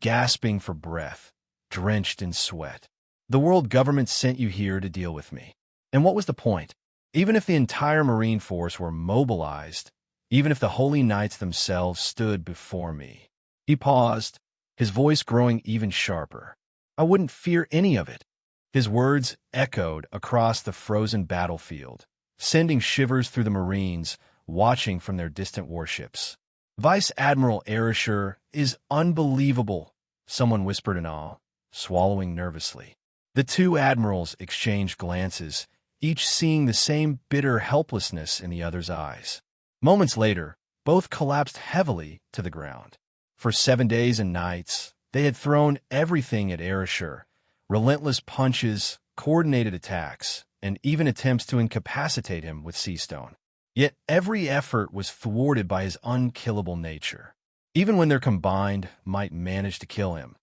gasping for breath, drenched in sweat. The world government sent you here to deal with me. And what was the point? Even if the entire Marine force were mobilized, even if the Holy Knights themselves stood before me. He paused, his voice growing even sharper. I wouldn't fear any of it. His words echoed across the frozen battlefield, sending shivers through the Marines watching from their distant warships. Vice Admiral Arashi is unbelievable, someone whispered in awe, swallowing nervously. The two admirals exchanged glances, each seeing the same bitter helplessness in the other's eyes. Moments later, both collapsed heavily to the ground. For 7 days and nights, they had thrown everything at Arashi, relentless punches, coordinated attacks, and even attempts to incapacitate him with sea stone. Yet every effort was thwarted by his unkillable nature. Even when their combined might manage to kill him,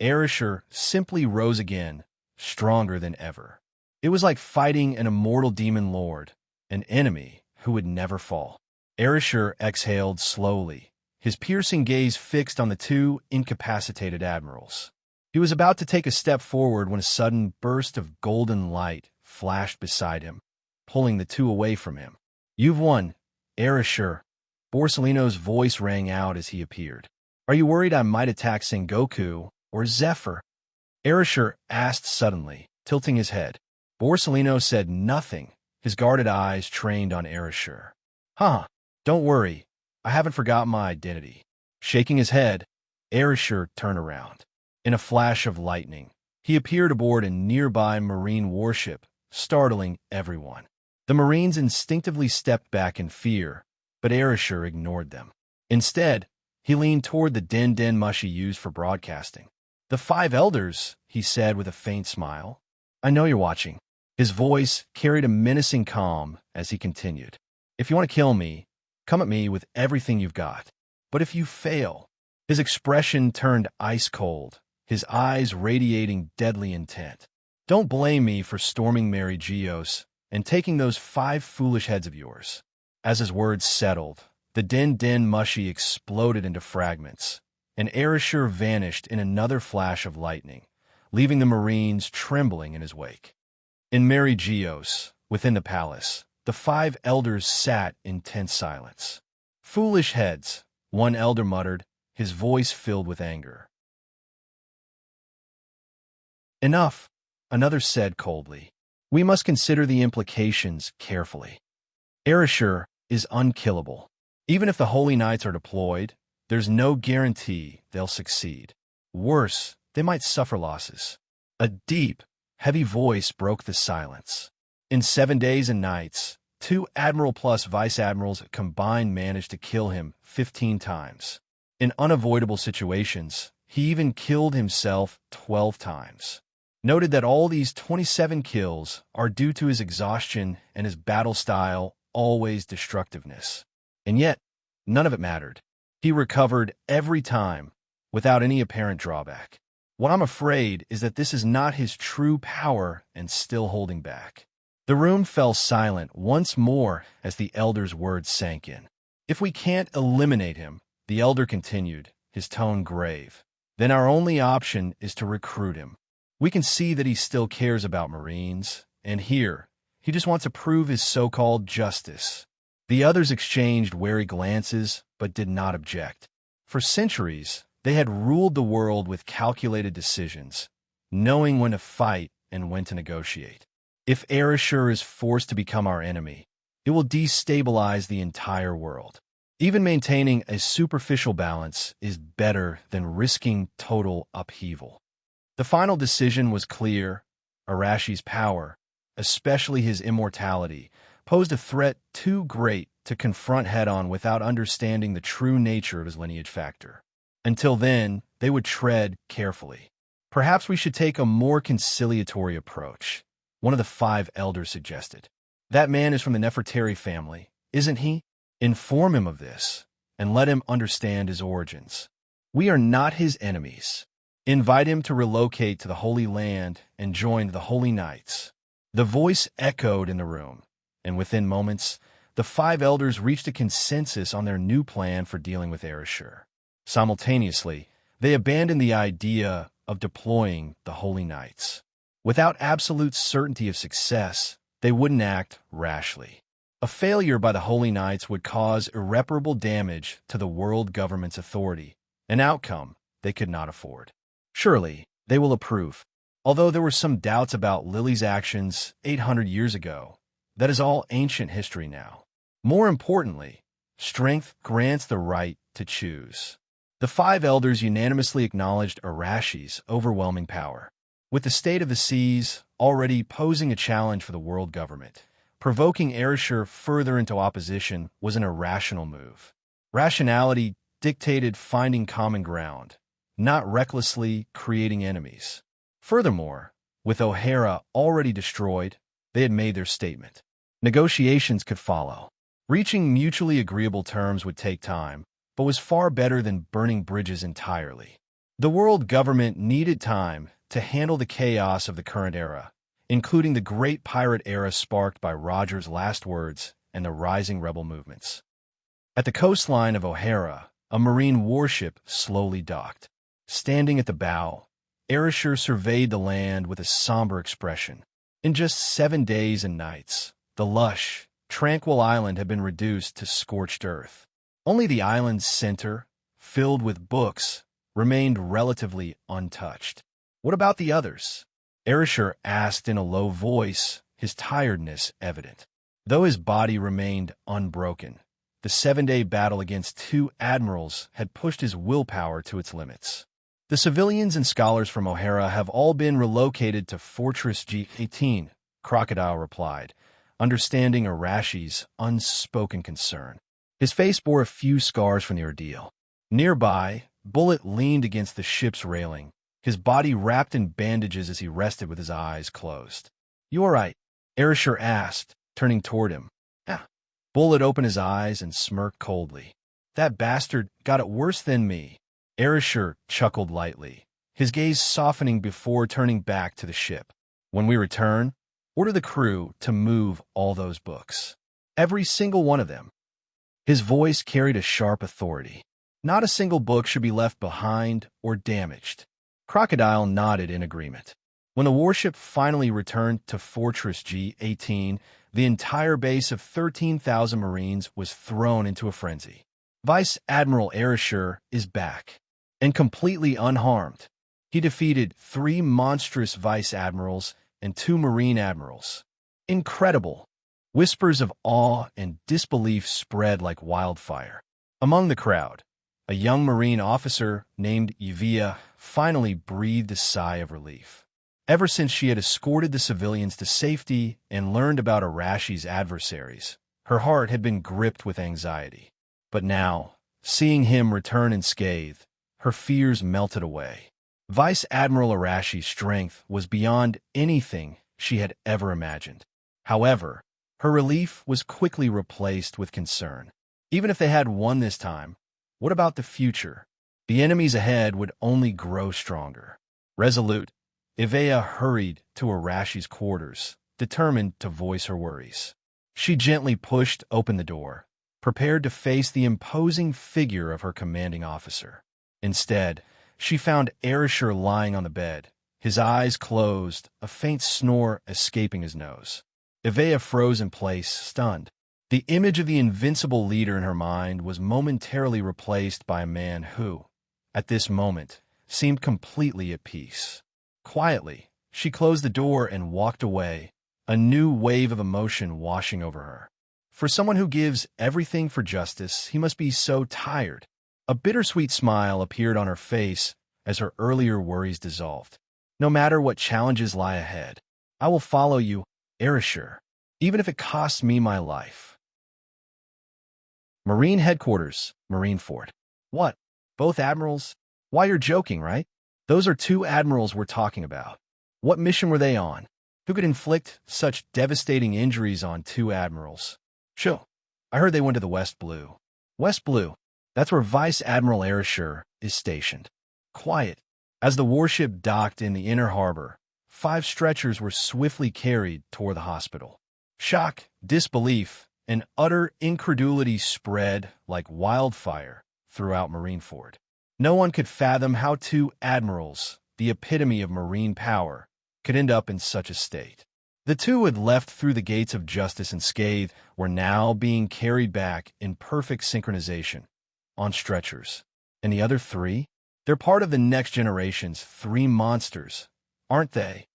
Arashi simply rose again, stronger than ever. It was like fighting an immortal demon lord, an enemy who would never fall. Arashi exhaled slowly, his piercing gaze fixed on the two incapacitated admirals. He was about to take a step forward when a sudden burst of golden light flashed beside him, pulling the two away from him. You've won, Arashi. Borsellino's voice rang out as he appeared. Are you worried I might attack Sengoku or Zephyr? Arashir asked suddenly, tilting his head. Borsellino said nothing, his guarded eyes trained on Arashir. Huh, don't worry, I haven't forgotten my identity. Shaking his head, Arashir turned around. In a flash of lightning, he appeared aboard a nearby marine warship, startling everyone. The Marines instinctively stepped back in fear, but Arashir ignored them. Instead, he leaned toward the den mushy used for broadcasting. "The five elders," he said with a faint smile. "I know you're watching." His voice carried a menacing calm as he continued. "If you want to kill me, come at me with everything you've got. But if you fail—" His expression turned ice-cold, his eyes radiating deadly intent. "Don't blame me for storming Mary Geos and taking those 5 foolish heads of yours." As his words settled, the den mushy exploded into fragments, and Arashir vanished in another flash of lightning, leaving the Marines trembling in his wake. In Mary Geos, within the palace, the 5 elders sat in tense silence. "Foolish heads," one elder muttered, his voice filled with anger. "Enough," another said coldly. "We must consider the implications carefully. Arashir is unkillable. Even if the Holy Knights are deployed, there's no guarantee they'll succeed. Worse, they might suffer losses." A deep, heavy voice broke the silence. In 7 days and nights, 2 admiral plus vice admirals combined managed to kill him 15 times. In unavoidable situations, he even killed himself 12 times. Noted that all these 27 kills are due to his exhaustion and his battle style, always destructiveness. And yet, none of it mattered. He recovered every time, without any apparent drawback. What I'm afraid is that this is not his true power and still holding back. The room fell silent once more as the elder's words sank in. "If we can't eliminate him," the elder continued, his tone grave, "then our only option is to recruit him. We can see that he still cares about Marines, and here, he just wants to prove his so-called justice." The others exchanged wary glances, but did not object. For centuries, they had ruled the world with calculated decisions, knowing when to fight and when to negotiate. If Arashir is forced to become our enemy, it will destabilize the entire world. Even maintaining a superficial balance is better than risking total upheaval. The final decision was clear. Arashi's power, especially his immortality, posed a threat too great to confront head-on without understanding the true nature of his lineage factor. Until then, they would tread carefully. "Perhaps we should take a more conciliatory approach," one of the 5 elders suggested. "That man is from the Nefertari family, isn't he? Inform him of this, and let him understand his origins. We are not his enemies. Invite him to relocate to the Holy Land and join the Holy Knights." The voice echoed in the room, and within moments, the 5 elders reached a consensus on their new plan for dealing with Arashir. Simultaneously, they abandoned the idea of deploying the Holy Knights. Without absolute certainty of success, they wouldn't act rashly. A failure by the Holy Knights would cause irreparable damage to the world government's authority, an outcome they could not afford. Surely, they will approve. Although there were some doubts about Lily's actions 800 years ago, that is all ancient history now. More importantly, strength grants the right to choose. The 5 elders unanimously acknowledged Arashi's overwhelming power. With the state of the seas already posing a challenge for the world government, provoking Arashir further into opposition was an irrational move. Rationality dictated finding common ground, not recklessly creating enemies. Furthermore, with O'Hara already destroyed, they had made their statement. Negotiations could follow. Reaching mutually agreeable terms would take time, but was far better than burning bridges entirely. The world government needed time to handle the chaos of the current era, including the great pirate era sparked by Roger's last words and the rising rebel movements. At the coastline of O'Hara, a marine warship slowly docked. Standing at the bow, Arashir surveyed the land with a somber expression. In just 7 days and nights, the lush, tranquil island had been reduced to scorched earth. Only the island's center, filled with books, remained relatively untouched. What about the others? Arashir asked in a low voice, his tiredness evident. Though his body remained unbroken, the 7-day battle against 2 admirals had pushed his willpower to its limits. The civilians and scholars from O'Hara have all been relocated to Fortress G-18, Crocodile replied, understanding Arashi's unspoken concern. His face bore a few scars from the ordeal. Nearby, Bullet leaned against the ship's railing, his body wrapped in bandages as he rested with his eyes closed. "You all right?" Arashir asked, turning toward him. "Yeah." Bullet opened his eyes and smirked coldly. "That bastard got it worse than me." Arashir chuckled lightly, his gaze softening before turning back to the ship. "When we return, order the crew to move all those books. Every single one of them." His voice carried a sharp authority. Not a single book should be left behind or damaged. Crocodile nodded in agreement. When the warship finally returned to Fortress G-18, the entire base of 13,000 Marines was thrown into a frenzy. Vice Admiral Arashir is back, and completely unharmed. He defeated 3 monstrous Vice Admirals and 2 Marine Admirals. Incredible! Whispers of awe and disbelief spread like wildfire. Among the crowd, a young Marine officer named Yvia finally breathed a sigh of relief. Ever since she had escorted the civilians to safety and learned about Arashi's adversaries, her heart had been gripped with anxiety. But now, seeing him return unscathed, her fears melted away. Vice Admiral Arashi's strength was beyond anything she had ever imagined. However, her relief was quickly replaced with concern. Even if they had won this time, what about the future? The enemies ahead would only grow stronger. Resolute, Ivea hurried to Arashi's quarters, determined to voice her worries. She gently pushed open the door, prepared to face the imposing figure of her commanding officer. Instead, she found Arashir lying on the bed, his eyes closed, a faint snore escaping his nose. Ivea froze in place, stunned. The image of the invincible leader in her mind was momentarily replaced by a man who, at this moment, seemed completely at peace. Quietly, she closed the door and walked away, a new wave of emotion washing over her. For someone who gives everything for justice, he must be so tired. A bittersweet smile appeared on her face as her earlier worries dissolved. "No matter what challenges lie ahead, I will follow you, Arashir, even if it costs me my life." Marine Headquarters, Marineford. "What? Both admirals? Why, you're joking, right? Those are 2 admirals we're talking about. What mission were they on? Who could inflict such devastating injuries on 2 admirals?" "Sure. I heard they went to the West Blue." "West Blue? That's where Vice Admiral Arashir is stationed." Quiet. As the warship docked in the inner harbor, 5 stretchers were swiftly carried toward the hospital. Shock, disbelief, and utter incredulity spread like wildfire throughout Marineford. No one could fathom how 2 admirals, the epitome of marine power, could end up in such a state. The 2 who had left through the gates of justice unscathed were now being carried back in perfect synchronization, on stretchers. And the other 3? They're part of the next generation's 3 monsters, aren't they?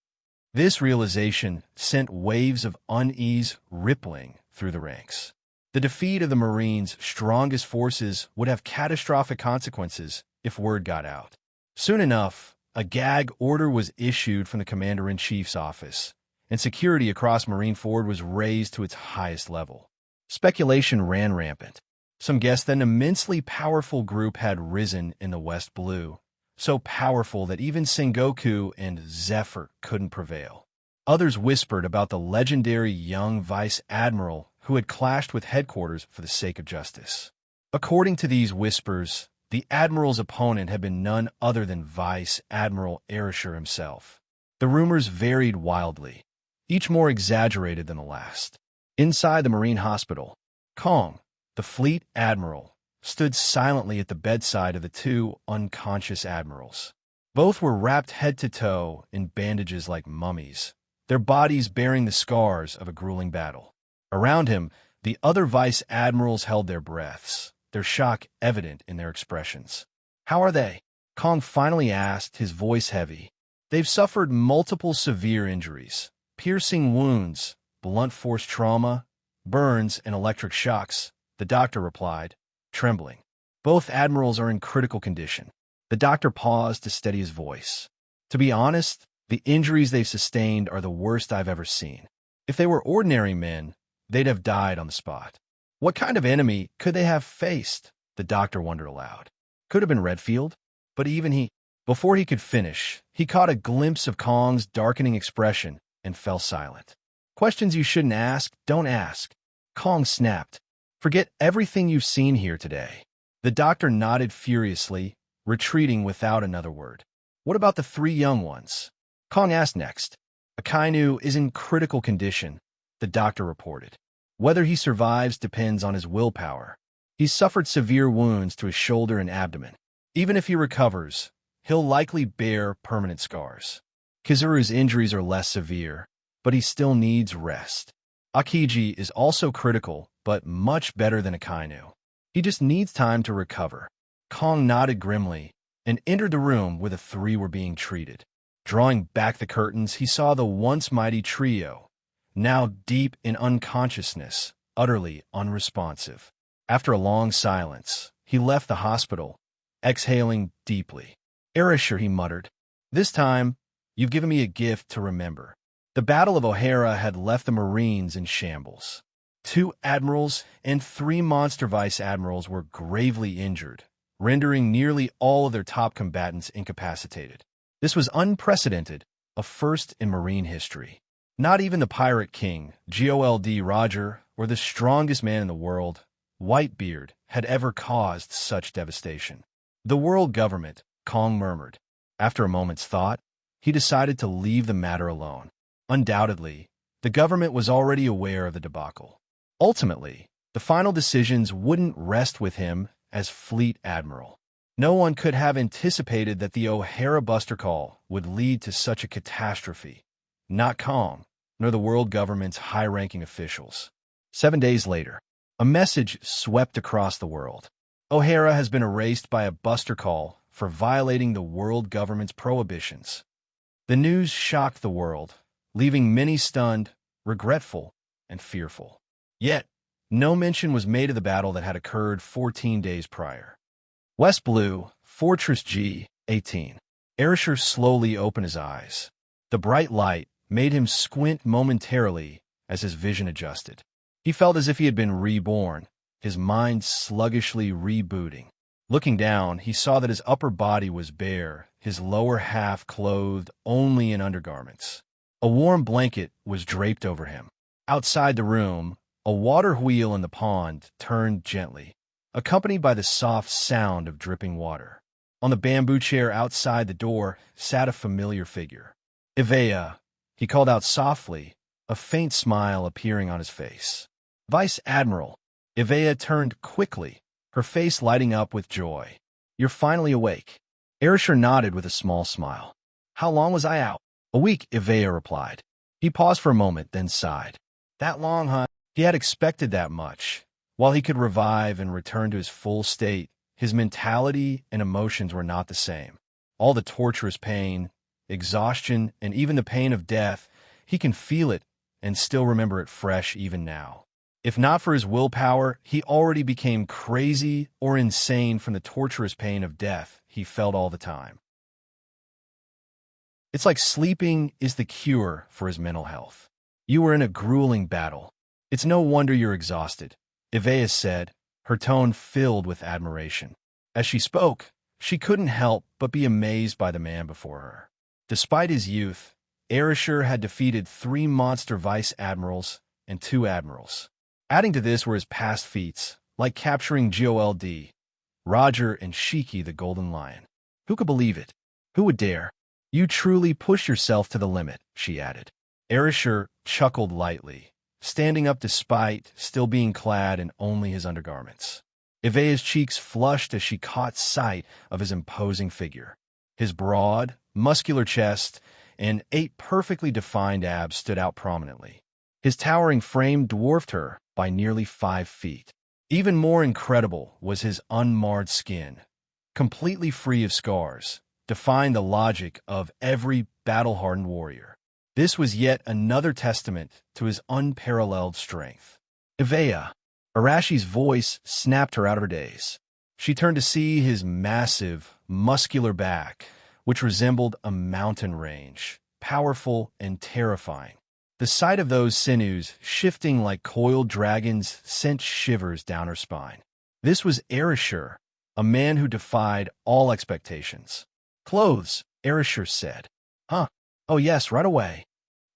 This realization sent waves of unease rippling through the ranks. The defeat of the Marines' strongest forces would have catastrophic consequences if word got out. Soon enough, a gag order was issued from the Commander-in-Chief's office, and security across Marineford was raised to its highest level. Speculation ran rampant. Some guessed that an immensely powerful group had risen in the West Blue, so powerful that even Sengoku and Zephyr couldn't prevail. Others whispered about the legendary young Vice Admiral who had clashed with headquarters for the sake of justice. According to these whispers, the Admiral's opponent had been none other than Vice Admiral Arashir himself. The rumors varied wildly, each more exaggerated than the last. Inside the Marine Hospital, Kong, the Fleet Admiral, stood silently at the bedside of the 2 unconscious admirals. Both were wrapped head to toe in bandages like mummies, their bodies bearing the scars of a grueling battle. Around him, the other vice admirals held their breaths, their shock evident in their expressions. "How are they?" Kong finally asked, his voice heavy. They've suffered multiple severe injuries, piercing wounds, blunt force trauma, burns, and electric shocks, the doctor replied, trembling. Both admirals are in critical condition. The doctor paused to steady his voice. To be honest, the injuries they've sustained are the worst I've ever seen. If they were ordinary men, they'd have died on the spot. What kind of enemy could they have faced? The doctor wondered aloud. Could have been Redfield, but before he could finish, he caught a glimpse of Kong's darkening expression and fell silent. Questions you shouldn't ask, don't ask. Kong snapped. Forget everything you've seen here today. The doctor nodded furiously, retreating without another word. What about the 3 young ones? Kong asked next. Akainu is in critical condition, the doctor reported. Whether he survives depends on his willpower. He's suffered severe wounds to his shoulder and abdomen. Even if he recovers, he'll likely bear permanent scars. Kizaru's injuries are less severe, but he still needs rest. Akiji is also critical, but much better than Akainu. He just needs time to recover. Kong nodded grimly and entered the room where the 3 were being treated. Drawing back the curtains, he saw the once mighty trio, now deep in unconsciousness, utterly unresponsive. After a long silence, he left the hospital, exhaling deeply. Arashi, he muttered. This time, you've given me a gift to remember. The Battle of O'Hara had left the Marines in shambles. 2 admirals and 3 monster vice admirals were gravely injured, rendering nearly all of their top combatants incapacitated. This was unprecedented, a first in Marine history. Not even the Pirate King, Gold Roger, or the strongest man in the world, Whitebeard, had ever caused such devastation. The world government, Kong murmured. After a moment's thought, he decided to leave the matter alone. Undoubtedly, the government was already aware of the debacle. Ultimately, the final decisions wouldn't rest with him as Fleet Admiral. No one could have anticipated that the O'Hara Buster Call would lead to such a catastrophe. Not Kong, nor the world government's high-ranking officials. 7 days later, a message swept across the world. O'Hara has been erased by a Buster Call for violating the world government's prohibitions. The news shocked the world, leaving many stunned, regretful, and fearful. Yet, no mention was made of the battle that had occurred 14 days prior. West Blue, Fortress G-18. Arashi slowly opened his eyes. The bright light made him squint momentarily as his vision adjusted. He felt as if he had been reborn, his mind sluggishly rebooting. Looking down, he saw that his upper body was bare, his lower half clothed only in undergarments. A warm blanket was draped over him. Outside the room, a water wheel in the pond turned gently, accompanied by the soft sound of dripping water. On the bamboo chair outside the door sat a familiar figure. Ivea, he called out softly, a faint smile appearing on his face. Vice Admiral. Ivea turned quickly, her face lighting up with joy. You're finally awake. Arashi nodded with a small smile. How long was I out? A week, Ivea replied. He paused for a moment, then sighed. That long, huh? He had expected that much. While he could revive and return to his full state, his mentality and emotions were not the same. All the torturous pain, exhaustion, and even the pain of death, he can feel it and still remember it fresh even now. If not for his willpower, he already became crazy or insane from the torturous pain of death he felt all the time. It's like sleeping is the cure for his mental health. You were in a grueling battle. It's no wonder you're exhausted, Ivea said, her tone filled with admiration. As she spoke, she couldn't help but be amazed by the man before her. Despite his youth, Arashi had defeated 3 monster vice admirals and 2 admirals. Adding to this were his past feats, like capturing Gold, Roger, and Shiki the Golden Lion. Who could believe it? Who would dare? You truly push yourself to the limit, she added. Arashi chuckled lightly, standing up despite still being clad in only his undergarments. Ivea's cheeks flushed as she caught sight of his imposing figure. His broad, muscular chest and 8 perfectly defined abs stood out prominently. His towering frame dwarfed her by nearly 5 feet. Even more incredible was his unmarred skin, completely free of scars, defying the logic of every battle-hardened warrior. This was yet another testament to his unparalleled strength. Ivea, Arashi's voice snapped her out of her daze. She turned to see his massive, muscular back, which resembled a mountain range, powerful and terrifying. The sight of those sinews shifting like coiled dragons sent shivers down her spine. This was Arashi, a man who defied all expectations. "Clothes," Arashi said. "Huh? Oh yes, right away."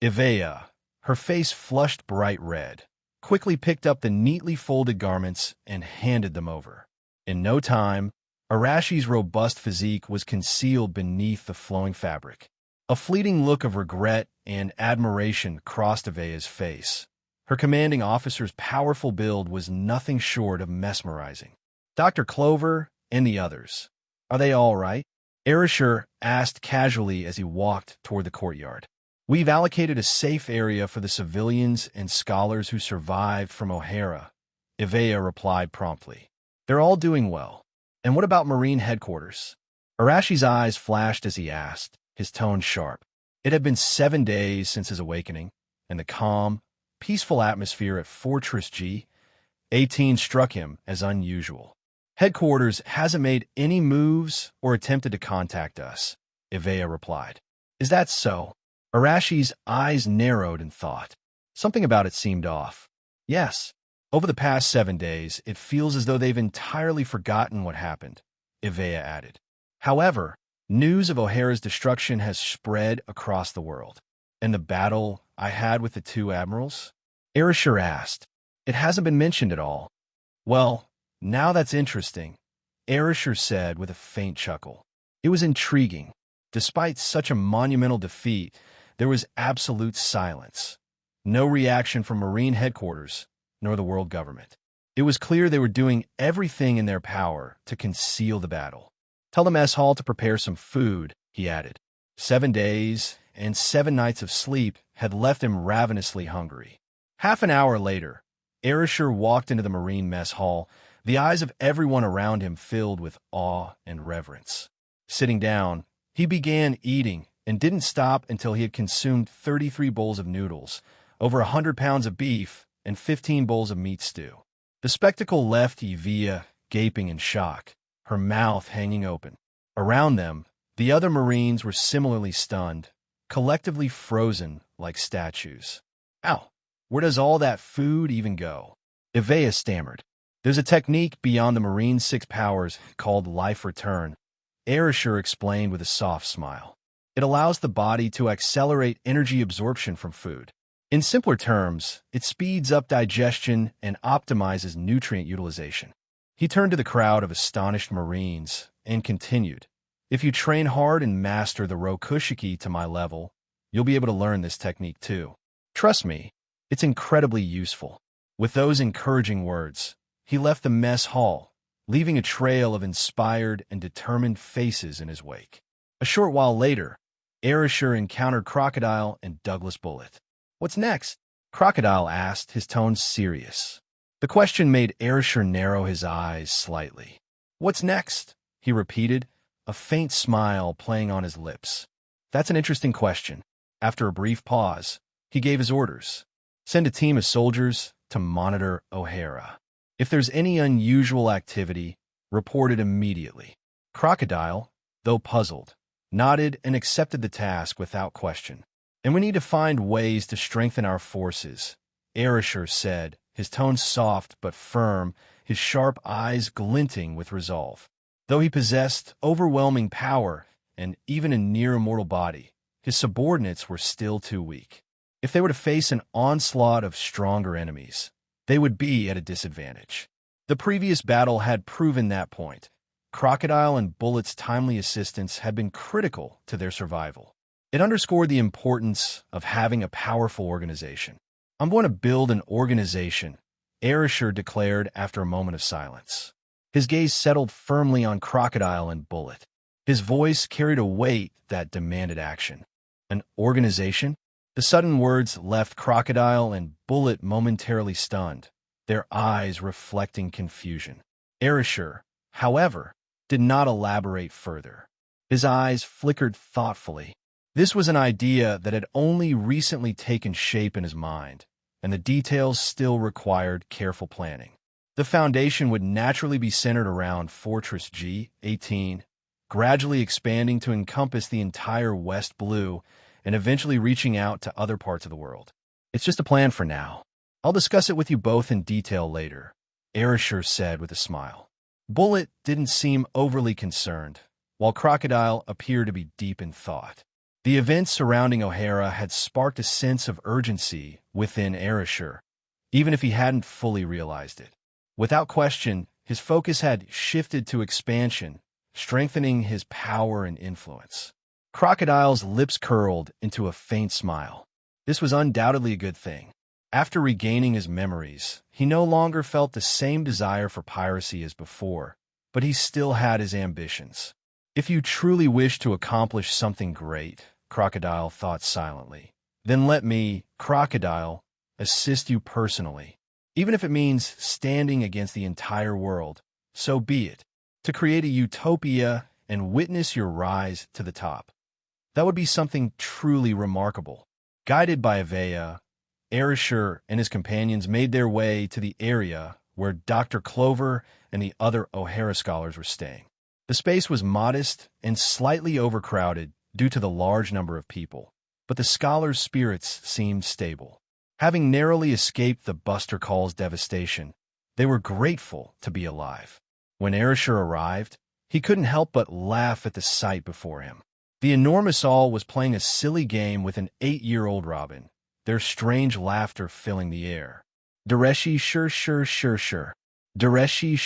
Ivea, her face flushed bright red, quickly picked up the neatly folded garments and handed them over. In no time, Arashi's robust physique was concealed beneath the flowing fabric. A fleeting look of regret and admiration crossed Ivea's face. Her commanding officer's powerful build was nothing short of mesmerizing. "Dr. Clover and the others, are they all right?" Arashi asked casually as he walked toward the courtyard. "We've allocated a safe area for the civilians and scholars who survived from O'Hara," Ivea replied promptly. "They're all doing well. And what about Marine headquarters?" Arashi's eyes flashed as he asked, his tone sharp. It had been 7 days since his awakening, and the calm, peaceful atmosphere at Fortress G18 struck him as unusual. "Headquarters hasn't made any moves or attempted to contact us," Ivea replied. "Is that so?" Arashi's eyes narrowed in thought. Something about it seemed off. "Yes. Over the past 7 days, it feels as though they've entirely forgotten what happened," Ivea added. "However, news of O'Hara's destruction has spread across the world. And the battle I had with the 2 admirals?" Arashi asked. "It hasn't been mentioned at all." "Well, now that's interesting," Arashi said with a faint chuckle. "It was intriguing. Despite such a monumental defeat, there was absolute silence. No reaction from Marine headquarters, nor the world government. It was clear they were doing everything in their power to conceal the battle. "Tell the mess hall to prepare some food," he added. 7 days and 7 nights of sleep had left him ravenously hungry. Half an hour later, Arashi walked into the Marine mess hall, the eyes of everyone around him filled with awe and reverence. Sitting down, he began eating and didn't stop until he had consumed 33 bowls of noodles, over 100 pounds of beef, and 15 bowls of meat stew. The spectacle left Ivea gaping in shock, her mouth hanging open. Around them, the other Marines were similarly stunned, collectively frozen like statues. "Ow, where does all that food even go?" Ivea stammered. "There's a technique beyond the Marine 6 powers called life return," Arashi explained with a soft smile. "It allows the body to accelerate energy absorption from food. In simpler terms, it speeds up digestion and optimizes nutrient utilization." He turned to the crowd of astonished Marines and continued, "If you train hard and master the Rokushiki to my level, you'll be able to learn this technique too. Trust me, it's incredibly useful." With those encouraging words, he left the mess hall, leaving a trail of inspired and determined faces in his wake. A short while later, Arashi encountered Crocodile and Douglas Bullet. "What's next?" Crocodile asked, his tone serious. The question made Arashi narrow his eyes slightly. "What's next?" he repeated, a faint smile playing on his lips. "That's an interesting question." After a brief pause, he gave his orders. "Send a team of soldiers to monitor O'Hara. If there's any unusual activity, report it immediately." Crocodile, though puzzled, nodded and accepted the task without question. "And we need to find ways to strengthen our forces," Arashi said, his tone soft but firm, his sharp eyes glinting with resolve. Though he possessed overwhelming power and even a near-immortal body, his subordinates were still too weak. If they were to face an onslaught of stronger enemies, they would be at a disadvantage. The previous battle had proven that point. Crocodile and Bullet's timely assistance had been critical to their survival. It underscored the importance of having a powerful organization. "I'm going to build an organization," Arashi declared after a moment of silence. His gaze settled firmly on Crocodile and Bullet. His voice carried a weight that demanded action. "An organization?" The sudden words left Crocodile and Bullet momentarily stunned, their eyes reflecting confusion. Arashi, however, did not elaborate further. His eyes flickered thoughtfully. This was an idea that had only recently taken shape in his mind, and the details still required careful planning. The foundation would naturally be centered around Fortress G-18, gradually expanding to encompass the entire West Blue and eventually reaching out to other parts of the world. It's just a plan for now. I'll discuss it with you both in detail later, Arashi said with a smile. Bullet didn't seem overly concerned, while Crocodile appeared to be deep in thought. The events surrounding O'Hara had sparked a sense of urgency within Arashi, even if he hadn't fully realized it. Without question, his focus had shifted to expansion, strengthening his power and influence. Crocodile's lips curled into a faint smile. This was undoubtedly a good thing. After regaining his memories, he no longer felt the same desire for piracy as before, but he still had his ambitions. If you truly wish to accomplish something great, Crocodile thought silently, then let me, Crocodile, assist you personally. Even if it means standing against the entire world, so be it. To create a utopia and witness your rise to the top. That would be something truly remarkable. Guided by Avea, Arashi and his companions made their way to the area where Dr. Clover and the other O'Hara scholars were staying. The space was modest and slightly overcrowded due to the large number of people, but the scholars' spirits seemed stable. Having narrowly escaped the Buster Call's devastation, they were grateful to be alive. When Arashi arrived, he couldn't help but laugh at the sight before him. The enormous owl was playing a silly game with an 8-year-old Robin, their strange laughter filling the air. Arashi sure. Arashi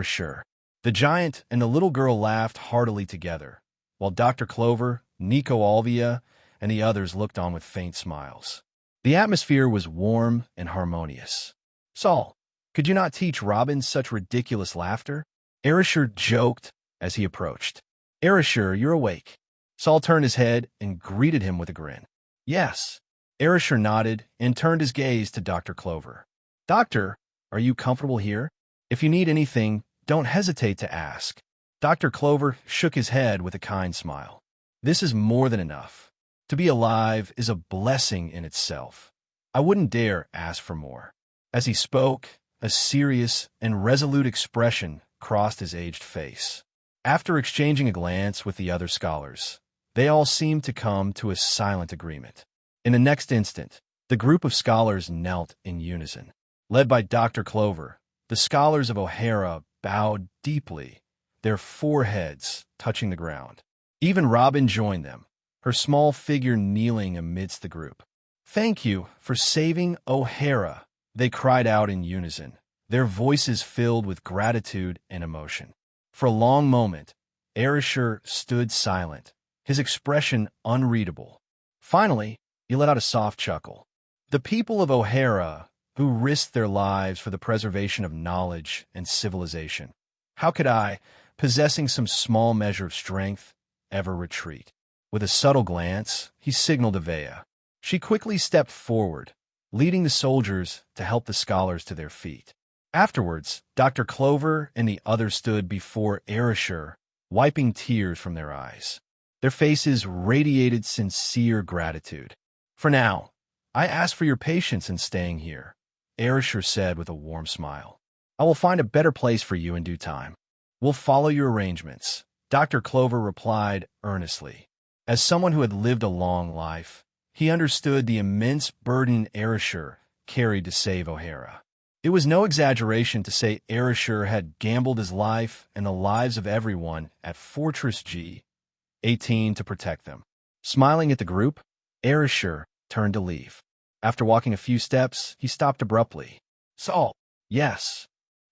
sure. The giant and the little girl laughed heartily together, while Dr. Clover, Nico Alvia, and the others looked on with faint smiles. The atmosphere was warm and harmonious. Saul, could you not teach Robin such ridiculous laughter? Arashi joked as he approached. Arashi, you're awake. Saul turned his head and greeted him with a grin. Yes. Arashi nodded and turned his gaze to Dr. Clover. Doctor, are you comfortable here? If you need anything, don't hesitate to ask. Dr. Clover shook his head with a kind smile. This is more than enough. To be alive is a blessing in itself. I wouldn't dare ask for more. As he spoke, a serious and resolute expression crossed his aged face. After exchanging a glance with the other scholars, they all seemed to come to a silent agreement. In the next instant, the group of scholars knelt in unison. Led by Dr. Clover, the scholars of O'Hara bowed deeply, their foreheads touching the ground. Even Robin joined them, her small figure kneeling amidst the group. Thank you for saving O'Hara, they cried out in unison, their voices filled with gratitude and emotion. For a long moment, Arashi stood silent, his expression unreadable. Finally, he let out a soft chuckle. The people of O'Hara, who risked their lives for the preservation of knowledge and civilization. How could I, possessing some small measure of strength, ever retreat? With a subtle glance, he signaled Avea. She quickly stepped forward, leading the soldiers to help the scholars to their feet. Afterwards, Dr. Clover and the others stood before Arashi, wiping tears from their eyes. Their faces radiated sincere gratitude. For now, I ask for your patience in staying here, Arashi said with a warm smile. I will find a better place for you in due time. We'll follow your arrangements, Dr. Clover replied earnestly. As someone who had lived a long life, he understood the immense burden Arashi carried to save O'Hara. It was no exaggeration to say Arashi had gambled his life and the lives of everyone at Fortress G-18 to protect them. Smiling at the group, Arashi turned to leave. After walking a few steps, he stopped abruptly. Saul. Yes.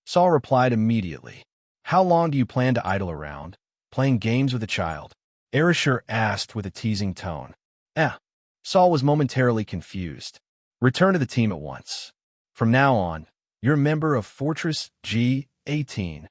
Saul replied immediately. How long do you plan to idle around, playing games with a child? Arashi asked with a teasing tone. Saul was momentarily confused. Return to the team at once. From now on, you're a member of Fortress G-18.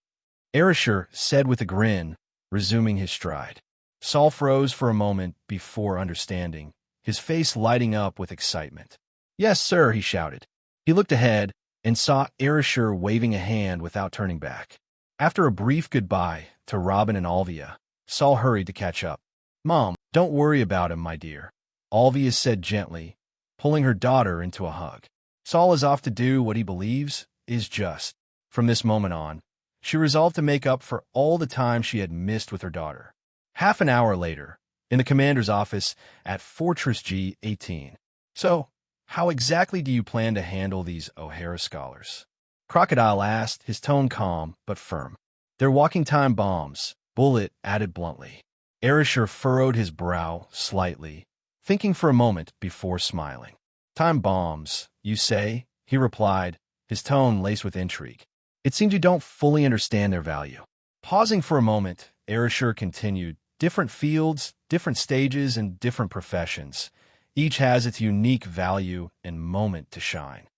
Arashi said with a grin, resuming his stride. Saul froze for a moment before understanding, his face lighting up with excitement. Yes, sir, he shouted. He looked ahead and saw Arashi waving a hand without turning back. After a brief goodbye to Robin and Alvia, Saul hurried to catch up. Mom, don't worry about him, my dear, Alvia said gently, pulling her daughter into a hug. Saul is off to do what he believes is just. From this moment on, she resolved to make up for all the time she had missed with her daughter. Half an hour later, in the commander's office at Fortress G-18. So, how exactly do you plan to handle these O'Hara scholars? Crocodile asked, his tone calm but firm. They're walking time bombs, Bullet added bluntly. Arashi furrowed his brow slightly, thinking for a moment before smiling. Time bombs, you say? He replied, his tone laced with intrigue. It seems you don't fully understand their value. Pausing for a moment, Arashi continued, different fields, different stages, and different professions. Each has its unique value and moment to shine.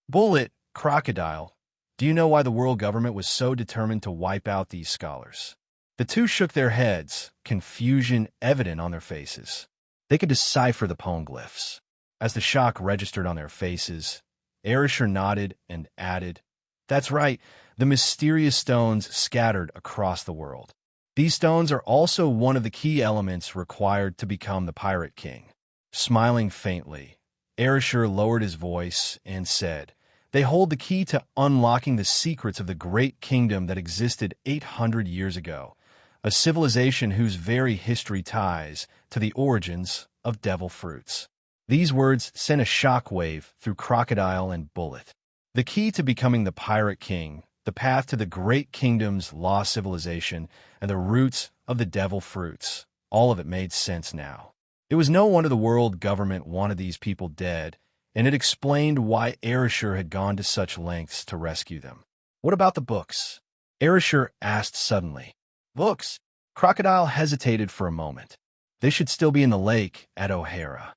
Bullet, Crocodile, do you know why the world government was so determined to wipe out these scholars? The two shook their heads, confusion evident on their faces. They could decipher the poem glyphs. As the shock registered on their faces, Arashi nodded and added, that's right, the mysterious stones scattered across the world. These stones are also one of the key elements required to become the Pirate King. Smiling faintly, Arashi lowered his voice and said, they hold the key to unlocking the secrets of the great kingdom that existed 800 years ago, a civilization whose very history ties to the origins of devil fruits. These words sent a shockwave through Crocodile and Bullet. The key to becoming the Pirate King, the path to the great kingdom's lost civilization, and the roots of the devil fruits, all of it made sense now. It was no wonder the world government wanted these people dead, and it explained why Arashi had gone to such lengths to rescue them. What about the books? Arashi asked suddenly. Books? Crocodile hesitated for a moment. They should still be in the lake at O'Hara.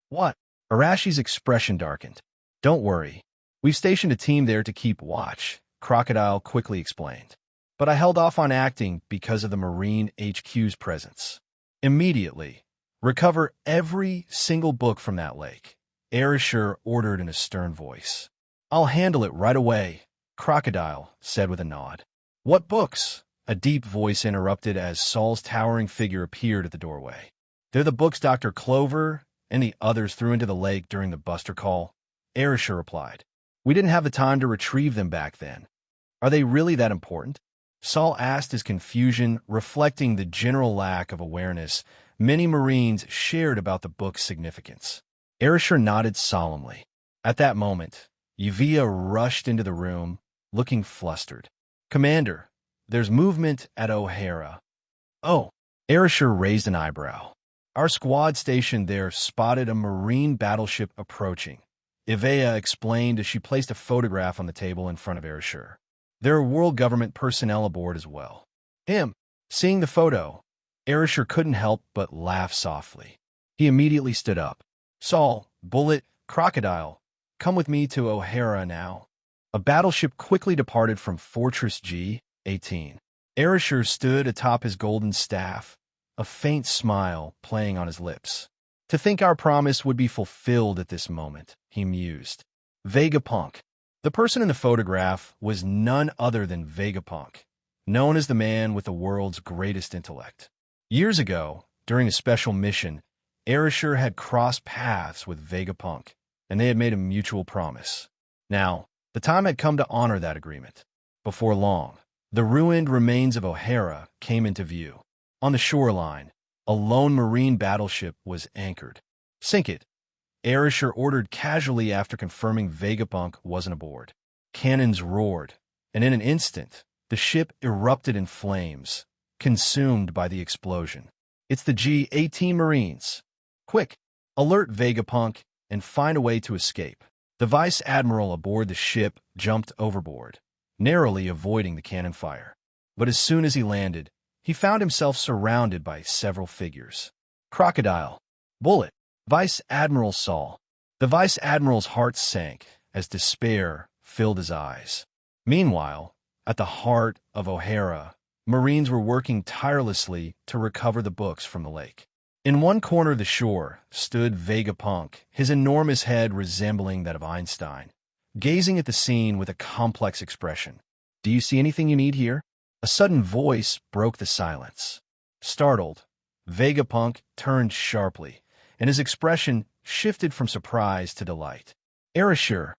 What? Arashi's expression darkened. Don't worry. We've stationed a team there to keep watch, Crocodile quickly explained. But I held off on acting because of the Marine HQ's presence. Immediately, recover every single book from that lake, Arashi ordered in a stern voice. I'll handle it right away, Crocodile said with a nod. What books? A deep voice interrupted as Saul's towering figure appeared at the doorway. They're the books Dr. Clover and the others threw into the lake during the Buster call, Arashi replied. We didn't have the time to retrieve them back then. Are they really that important? Saul asked, his confusion reflecting the general lack of awareness many Marines shared about the book's significance. Arashi nodded solemnly. At that moment, Yuvia rushed into the room, looking flustered. Commander, there's movement at O'Hara. Oh, Arashi raised an eyebrow. Our squad stationed there spotted a Marine battleship approaching. Yuvia explained as she placed a photograph on the table in front of Arashi. There are world government personnel aboard as well. Seeing the photo, Arashi couldn't help but laugh softly. He immediately stood up. Saul, Bullet, Crocodile, come with me to O'Hara now. A battleship quickly departed from Fortress G-18. Arashi stood atop his golden staff, a faint smile playing on his lips. To think our promise would be fulfilled at this moment, he mused. Vegapunk. The person in the photograph was none other than Vegapunk, known as the man with the world's greatest intellect. Years ago, during a special mission, Arashi had crossed paths with Vegapunk, and they had made a mutual promise. Now, the time had come to honor that agreement. Before long, the ruined remains of O'Hara came into view. On the shoreline, a lone Marine battleship was anchored. Sink it, Arashi ordered casually after confirming Vegapunk wasn't aboard. Cannons roared, and in an instant, the ship erupted in flames, consumed by the explosion. It's the G-18 Marines. Quick, alert Vegapunk and find a way to escape. The vice admiral aboard the ship jumped overboard, narrowly avoiding the cannon fire. But as soon as he landed, he found himself surrounded by several figures. Crocodile, Bullet, Vice Admiral Saul. The Vice Admiral's heart sank as despair filled his eyes. Meanwhile, at the heart of O'Hara, Marines were working tirelessly to recover the books from the lake. In one corner of the shore stood Vegapunk, his enormous head resembling that of Einstein, gazing at the scene with a complex expression. Do you see anything you need here? A sudden voice broke the silence. Startled, Vegapunk turned sharply, and his expression shifted from surprise to delight. Arashir,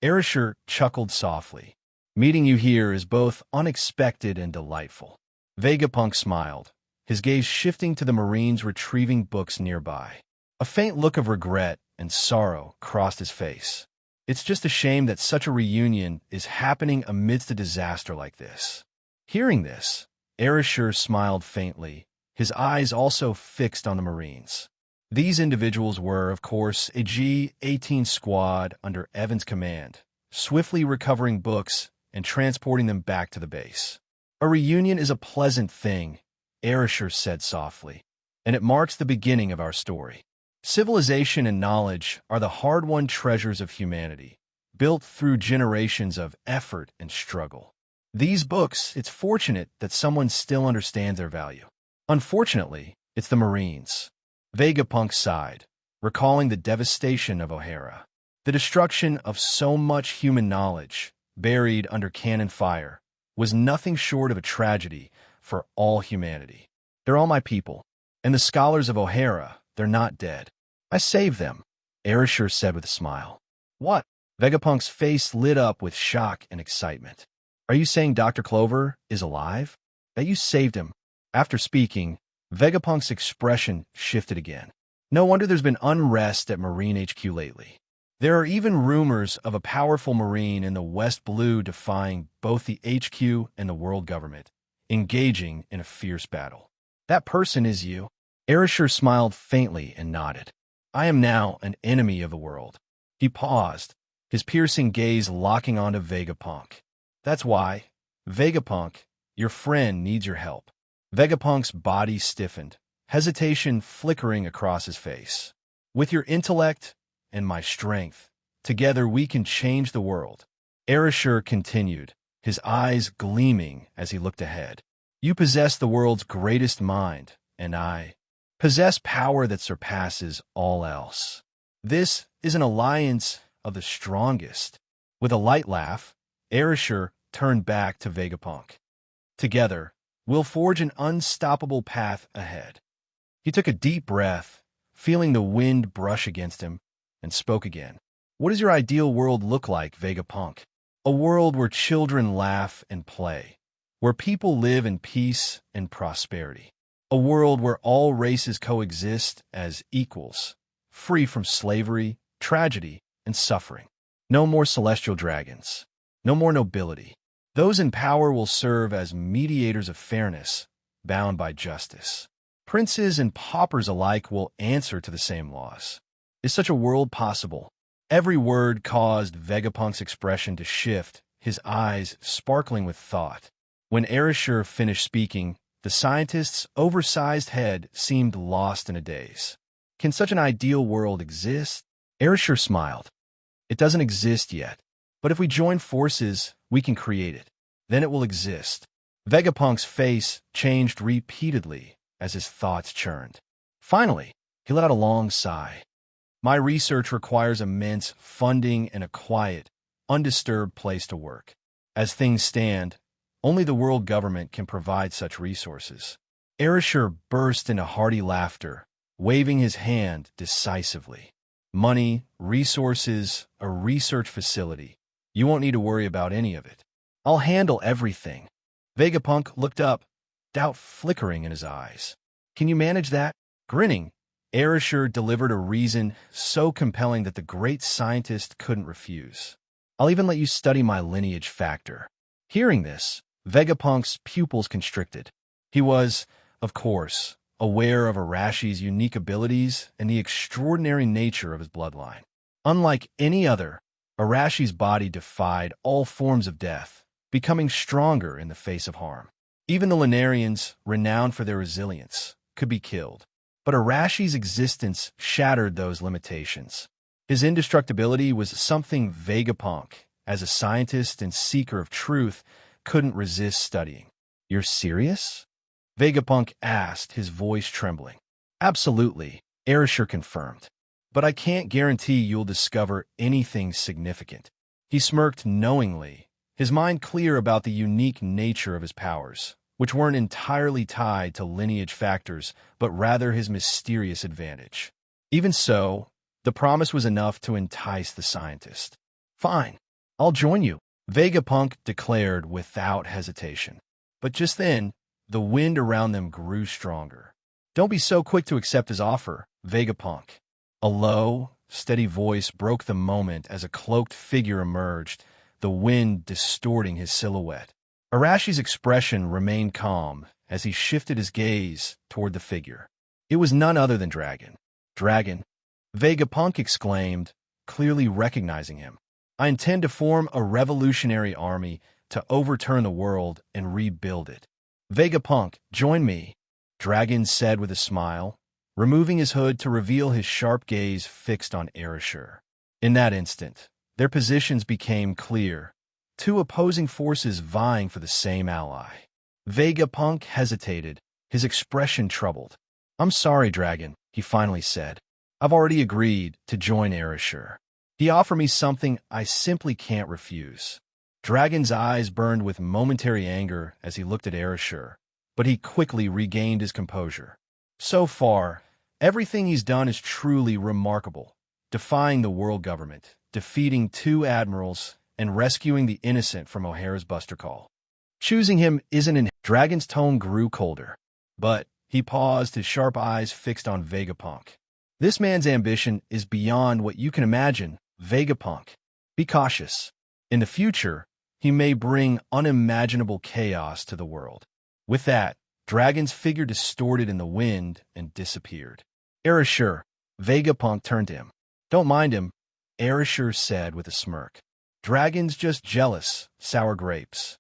Arashir chuckled softly. Meeting you here is both unexpected and delightful. Vegapunk smiled, his gaze shifting to the Marines retrieving books nearby. A faint look of regret and sorrow crossed his face. It's just a shame that such a reunion is happening amidst a disaster like this. Hearing this, Arashir smiled faintly, his eyes also fixed on the Marines. These individuals were, of course, a G-18 squad under Evan's command, swiftly recovering books and transporting them back to the base. A reunion is a pleasant thing, Arashir said softly, and it marks the beginning of our story. Civilization and knowledge are the hard-won treasures of humanity, built through generations of effort and struggle. These books, it's fortunate that someone still understands their value. Unfortunately, it's the Marines. Vegapunk sighed, recalling the devastation of O'Hara. The destruction of so much human knowledge, buried under cannon fire, was nothing short of a tragedy for all humanity. They're all my people, and the scholars of O'Hara, they're not dead. I saved them, Arashir said with a smile. What? Vegapunk's face lit up with shock and excitement. Are you saying Dr. Clover is alive? That you saved him? After speaking, Vegapunk's expression shifted again. No wonder there's been unrest at Marine HQ lately. There are even rumors of a powerful Marine in the West Blue defying both the HQ and the world government, engaging in a fierce battle. That person is you. Arashir smiled faintly and nodded. I am now an enemy of the world. He paused, his piercing gaze locking onto Vegapunk. That's why, Vegapunk, your friend needs your help. Vegapunk's body stiffened, hesitation flickering across his face. With your intellect and my strength, together we can change the world. Arashir continued, his eyes gleaming as he looked ahead. You possess the world's greatest mind, and I possess power that surpasses all else. This is an alliance of the strongest. With a light laugh, Arashir turned back to Vegapunk. Together, we'll forge an unstoppable path ahead. He took a deep breath, feeling the wind brush against him, and spoke again. What does your ideal world look like, Vegapunk? A world where children laugh and play, where people live in peace and prosperity. A world where all races coexist as equals, free from slavery, tragedy, and suffering. No more celestial dragons. No more nobility. Those in power will serve as mediators of fairness, bound by justice. Princes and paupers alike will answer to the same laws. Is such a world possible? Every word caused Vegapunk's expression to shift, his eyes sparkling with thought. When Arashir finished speaking, the scientist's oversized head seemed lost in a daze. Can such an ideal world exist? Arashir smiled. It doesn't exist yet, but if we join forces, we can create it. Then it will exist. Vegapunk's face changed repeatedly as his thoughts churned. Finally, he let out a long sigh. My research requires immense funding and a quiet, undisturbed place to work. As things stand, only the world government can provide such resources. Arashir burst into hearty laughter, waving his hand decisively. Money, resources, a research facility. You won't need to worry about any of it. I'll handle everything. Vegapunk looked up, doubt flickering in his eyes. Can you manage that? Grinning, Arashir delivered a reason so compelling that the great scientist couldn't refuse. I'll even let you study my lineage factor. Hearing this, Vegapunk's pupils constricted. He was, of course, aware of Arashi's unique abilities and the extraordinary nature of his bloodline. Unlike any other, Arashi's body defied all forms of death, becoming stronger in the face of harm. Even the Lunarians, renowned for their resilience, could be killed. But Arashi's existence shattered those limitations. His indestructibility was something Vegapunk, as a scientist and seeker of truth, couldn't resist studying. You're serious? Vegapunk asked, his voice trembling. Absolutely, Arashir confirmed. But I can't guarantee you'll discover anything significant. He smirked knowingly, his mind clear about the unique nature of his powers, which weren't entirely tied to lineage factors, but rather his mysterious advantage. Even so, the promise was enough to entice the scientist. "Fine, I'll join you," Vegapunk declared without hesitation. But just then, the wind around them grew stronger. "Don't be so quick to accept his offer, Vegapunk." A low, steady voice broke the moment as a cloaked figure emerged, the wind distorting his silhouette. Arashi's expression remained calm as he shifted his gaze toward the figure. It was none other than Dragon. "Dragon," Vegapunk exclaimed, clearly recognizing him. "I intend to form a revolutionary army to overturn the world and rebuild it." "Vegapunk, join me," Dragon said with a smile, removing his hood to reveal his sharp gaze fixed on Arashi. In that instant, their positions became clear, two opposing forces vying for the same ally. Vegapunk hesitated, his expression troubled. "I'm sorry, Dragon," he finally said. "I've already agreed to join Arashi. He offered me something I simply can't refuse." Dragon's eyes burned with momentary anger as he looked at Arashi, but he quickly regained his composure. "So far, everything he's done is truly remarkable, defying the world government, defeating 2 admirals, and rescuing the innocent from O'Hara's buster call. Choosing him isn't an—" Dragon's tone grew colder, but he paused, his sharp eyes fixed on Vegapunk. "This man's ambition is beyond what you can imagine, Vegapunk. Be cautious. In the future, he may bring unimaginable chaos to the world." With that, Dragon's figure distorted in the wind and disappeared. "Arashi," Vegapunk turned to him. "Don't mind him," Arashi said with a smirk. "Dragon's just jealous, sour grapes."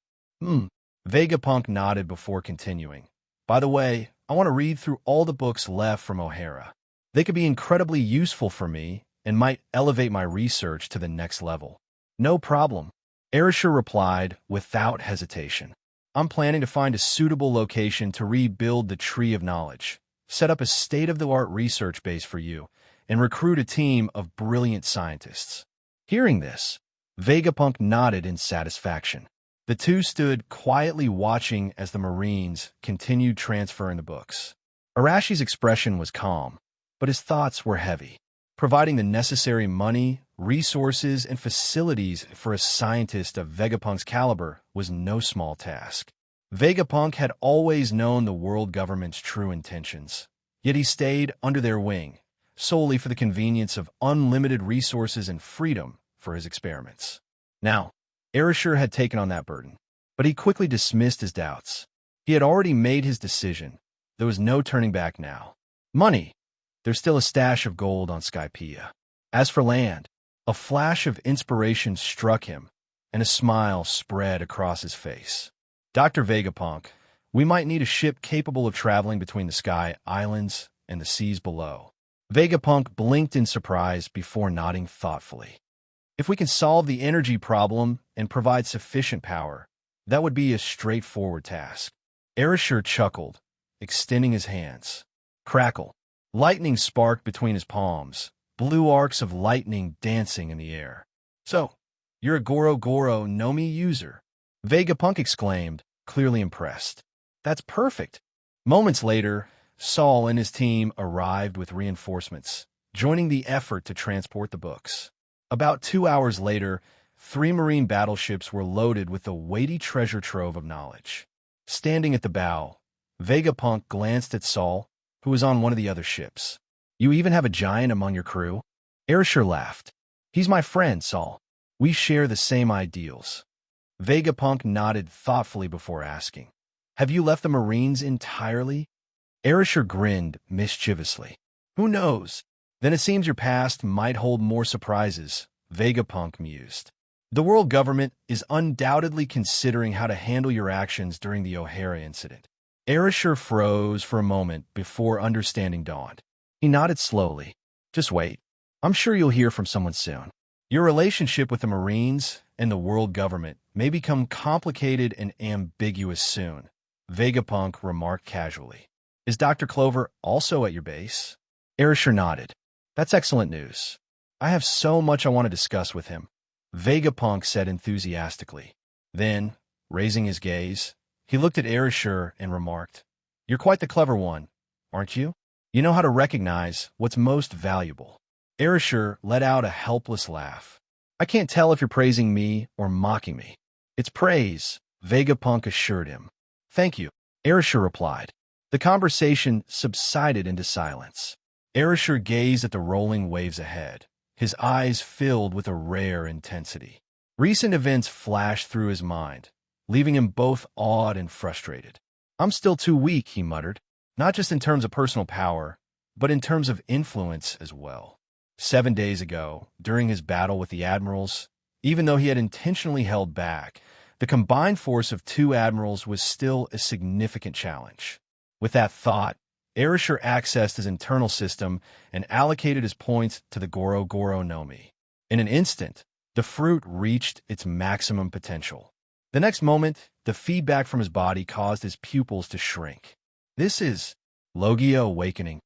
Vegapunk nodded before continuing. "By the way, I want to read through all the books left from O'Hara. They could be incredibly useful for me and might elevate my research to the next level." "No problem," Arashi replied without hesitation. "I'm planning to find a suitable location to rebuild the Tree of Knowledge, set up a state-of-the-art research base for you, and recruit a team of brilliant scientists." Hearing this, Vegapunk nodded in satisfaction. The two stood quietly watching as the Marines continued transferring the books. Arashi's expression was calm, but his thoughts were heavy. Providing the necessary money, resources, and facilities for a scientist of Vegapunk's caliber was no small task. Vegapunk had always known the world government's true intentions, yet he stayed under their wing, solely for the convenience of unlimited resources and freedom for his experiments. Now, Arashi had taken on that burden, but he quickly dismissed his doubts. He had already made his decision. There was no turning back now. Money. There's still a stash of gold on Skypiea. As for land, a flash of inspiration struck him, and a smile spread across his face. "Dr. Vegapunk, we might need a ship capable of traveling between the Sky Islands and the seas below." Vegapunk blinked in surprise before nodding thoughtfully. "If we can solve the energy problem and provide sufficient power, that would be a straightforward task." Arashi chuckled, extending his hands. Crackle. Lightning sparked between his palms, blue arcs of lightning dancing in the air. "So, you're a Goro Goro no Mi user?" Vegapunk exclaimed, clearly impressed. "That's perfect." Moments later, Saul and his team arrived with reinforcements, joining the effort to transport the books. About 2 hours later, 3 Marine battleships were loaded with the weighty treasure trove of knowledge. Standing at the bow, Vegapunk glanced at Saul, who was on one of the other ships. "You even have a giant among your crew?" Arashi laughed. "He's my friend, Saul. We share the same ideals." Vegapunk nodded thoughtfully before asking, "Have you left the Marines entirely?" Arashi grinned mischievously. "Who knows? Then it seems your past might hold more surprises," Vegapunk mused. "The world government is undoubtedly considering how to handle your actions during the O'Hara incident." Arashi froze for a moment before understanding dawned. He nodded slowly. "Just wait. I'm sure you'll hear from someone soon. Your relationship with the Marines and the world government may become complicated and ambiguous soon," Vegapunk remarked casually. "Is Dr. Clover also at your base?" Arashi nodded. "That's excellent news. I have so much I want to discuss with him," Vegapunk said enthusiastically. Then, raising his gaze, He looked at Arashir and remarked, "You're quite the clever one, aren't you? You know how to recognize what's most valuable." Arashir let out a helpless laugh. "I can't tell if you're praising me or mocking me." "It's praise," Vegapunk assured him. "Thank you," Arashir replied. The conversation subsided into silence. Arashir gazed at the rolling waves ahead, his eyes filled with a rare intensity. Recent events flashed through his mind, leaving him both awed and frustrated. "I'm still too weak," he muttered, "not just in terms of personal power, but in terms of influence as well." 7 days ago, during his battle with the admirals, even though he had intentionally held back, the combined force of 2 admirals was still a significant challenge. With that thought, Arashir accessed his internal system and allocated his points to the Goro Goro no Mi. In an instant, the fruit reached its maximum potential. The next moment, the feedback from his body caused his pupils to shrink. This is Logia awakening.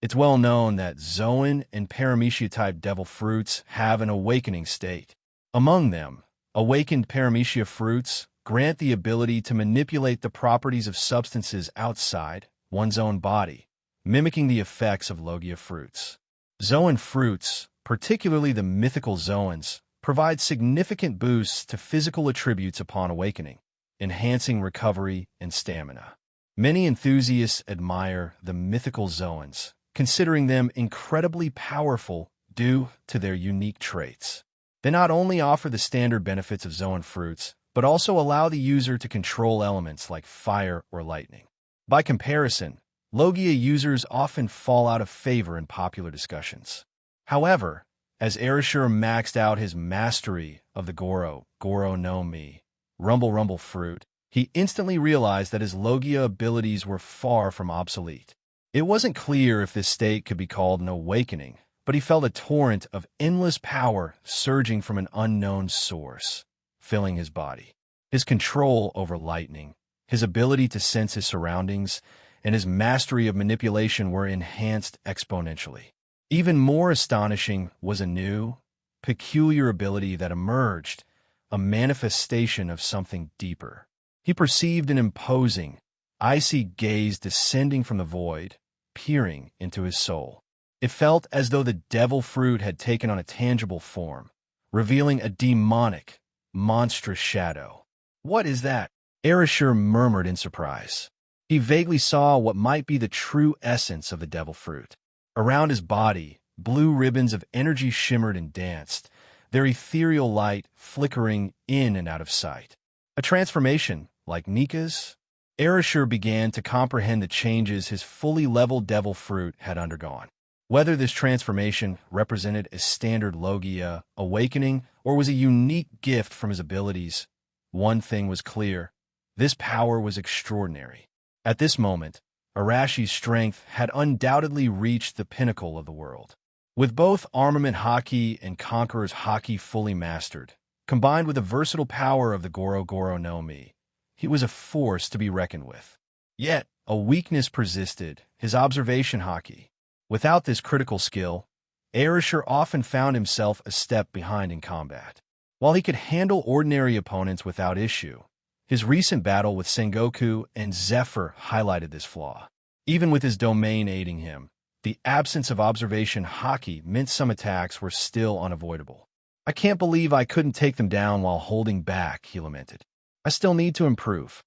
It's well known that Zoan and Paramecia-type devil fruits have an awakening state. Among them, awakened Paramecia fruits grant the ability to manipulate the properties of substances outside one's own body, mimicking the effects of Logia fruits. Zoan fruits, particularly the mythical Zoans, provide significant boosts to physical attributes upon awakening, enhancing recovery and stamina. Many enthusiasts admire the mythical Zoans, considering them incredibly powerful due to their unique traits. They not only offer the standard benefits of Zoan fruits, but also allow the user to control elements like fire or lightning. By comparison, Logia users often fall out of favor in popular discussions. However, as Arashir maxed out his mastery of the Goro Goro no Mi, Rumble Rumble fruit, he instantly realized that his Logia abilities were far from obsolete. It wasn't clear if this state could be called an awakening, but he felt a torrent of endless power surging from an unknown source, filling his body. His control over lightning, his ability to sense his surroundings, and his mastery of manipulation were enhanced exponentially. Even more astonishing was a new, peculiar ability that emerged, a manifestation of something deeper. He perceived an imposing, icy gaze descending from the void, peering into his soul. It felt as though the devil fruit had taken on a tangible form, revealing a demonic, monstrous shadow. "What is that?" Arashir murmured in surprise. He vaguely saw what might be the true essence of the devil fruit. Around his body, blue ribbons of energy shimmered and danced, their ethereal light flickering in and out of sight. A transformation, like Nika's? Arashir began to comprehend the changes his fully leveled devil fruit had undergone. Whether this transformation represented a standard Logia awakening or was a unique gift from his abilities, one thing was clear: this power was extraordinary. At this moment, Arashi's strength had undoubtedly reached the pinnacle of the world. With both armament haki and conqueror's haki fully mastered, combined with the versatile power of the Goro Goro no Mi, he was a force to be reckoned with. Yet, a weakness persisted: his observation haki. Without this critical skill, Arashir often found himself a step behind in combat. While he could handle ordinary opponents without issue, his recent battle with Sengoku and Zephyr highlighted this flaw. Even with his domain aiding him, the absence of observation haki meant some attacks were still unavoidable. "I can't believe I couldn't take them down while holding back," he lamented. "I still need to improve."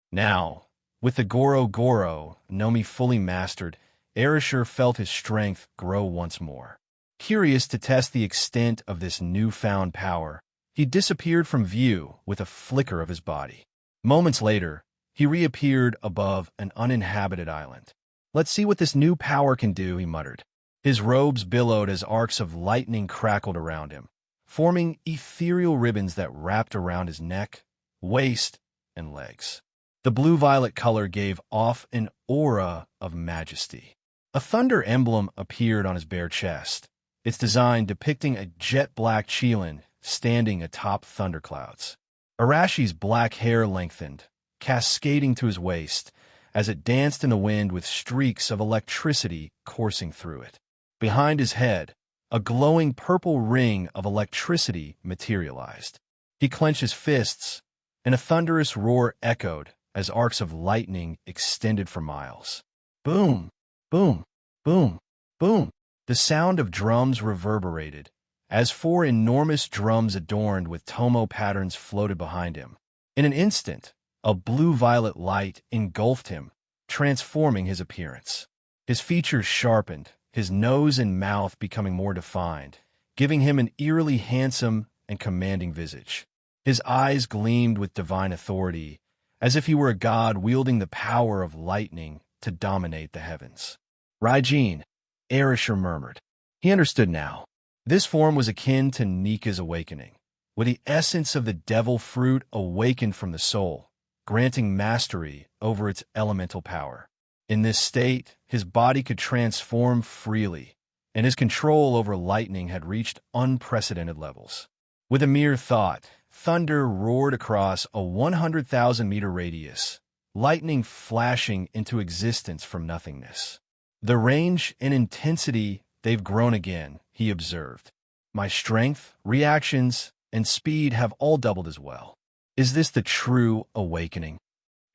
Now, with the Goro Goro no Mi fully mastered, Arashir felt his strength grow once more. Curious to test the extent of this newfound power, he disappeared from view with a flicker of his body. Moments later, he reappeared above an uninhabited island. "Let's see what this new power can do," he muttered. His robes billowed as arcs of lightning crackled around him, forming ethereal ribbons that wrapped around his neck, waist, and legs. The blue-violet color gave off an aura of majesty. A thunder emblem appeared on his bare chest, its design depicting a jet-black Qilin standing atop thunderclouds. Arashi's black hair lengthened, cascading to his waist, as it danced in the wind with streaks of electricity coursing through it. Behind his head, a glowing purple ring of electricity materialized. He clenched his fists, and a thunderous roar echoed as arcs of lightning extended for miles. Boom, boom, boom, boom. The sound of drums reverberated, as four enormous drums adorned with tomo patterns floated behind him. In an instant, a blue-violet light engulfed him, transforming his appearance. His features sharpened, his nose and mouth becoming more defined, giving him an eerily handsome and commanding visage. His eyes gleamed with divine authority, as if he were a god wielding the power of lightning to dominate the heavens. Raijin, Arashi murmured. He understood now. This form was akin to Nika's awakening, where the essence of the devil fruit awakened from the soul, granting mastery over its elemental power. In this state, his body could transform freely, and his control over lightning had reached unprecedented levels. With a mere thought, thunder roared across a 100,000-meter radius, lightning flashing into existence from nothingness. The range and intensity, they've grown again, he observed. My strength, reactions, and speed have all doubled as well. Is this the true awakening?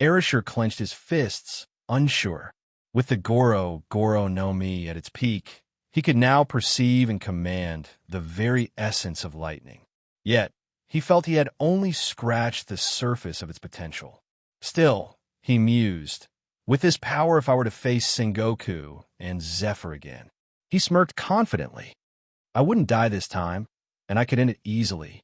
Arashi clenched his fists, unsure. With the Goro no Mi at its peak, he could now perceive and command the very essence of lightning. Yet, he felt he had only scratched the surface of its potential. Still, he mused, with this power if I were to face Sengoku and Zephyr again. He smirked confidently. I wouldn't die this time, and I could end it easily.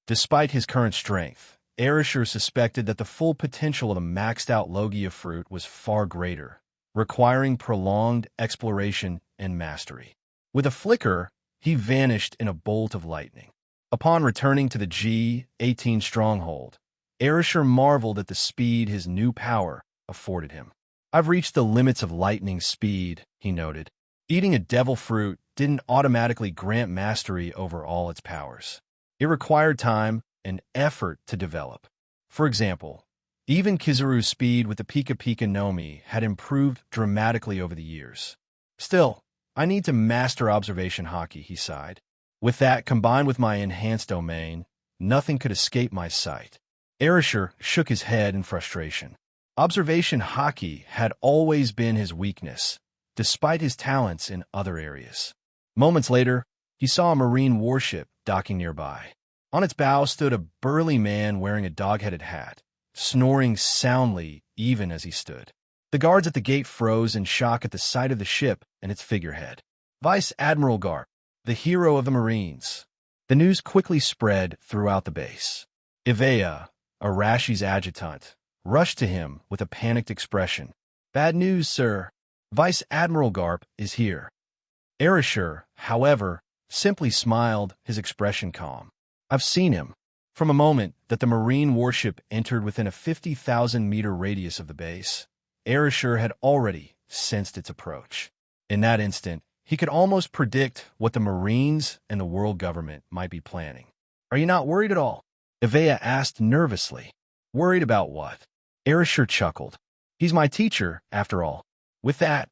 Despite his current strength, Arashi suspected that the full potential of the maxed-out Logia fruit was far greater, requiring prolonged exploration and mastery. With a flicker, he vanished in a bolt of lightning. Upon returning to the G-18 stronghold, Arashi marveled at the speed his new power afforded him. I've reached the limits of lightning speed, he noted. Eating a devil fruit didn't automatically grant mastery over all its powers. It required time and effort to develop. For example, even Kizaru's speed with the Pika Pika no Mi had improved dramatically over the years. Still, I need to master observation hockey, he sighed. With that, combined with my enhanced domain, nothing could escape my sight. Arashi shook his head in frustration. Observation hockey had always been his weakness, despite his talents in other areas. Moments later, he saw a marine warship docking nearby. On its bow stood a burly man wearing a dog-headed hat, snoring soundly even as he stood. The guards at the gate froze in shock at the sight of the ship and its figurehead. Vice Admiral Garp, the hero of the Marines. The news quickly spread throughout the base. Ivea, Arashi's adjutant, rushed to him with a panicked expression. Bad news, sir. Vice Admiral Garp is here. Arashi, however, simply smiled, his expression calm. I've seen him. From a moment that the Marine warship entered within a 50,000-meter radius of the base, Arashi had already sensed its approach. In that instant, he could almost predict what the Marines and the world government might be planning. Are you not worried at all? Ivea asked nervously. Worried about what? Arashi chuckled. He's my teacher, after all. With that,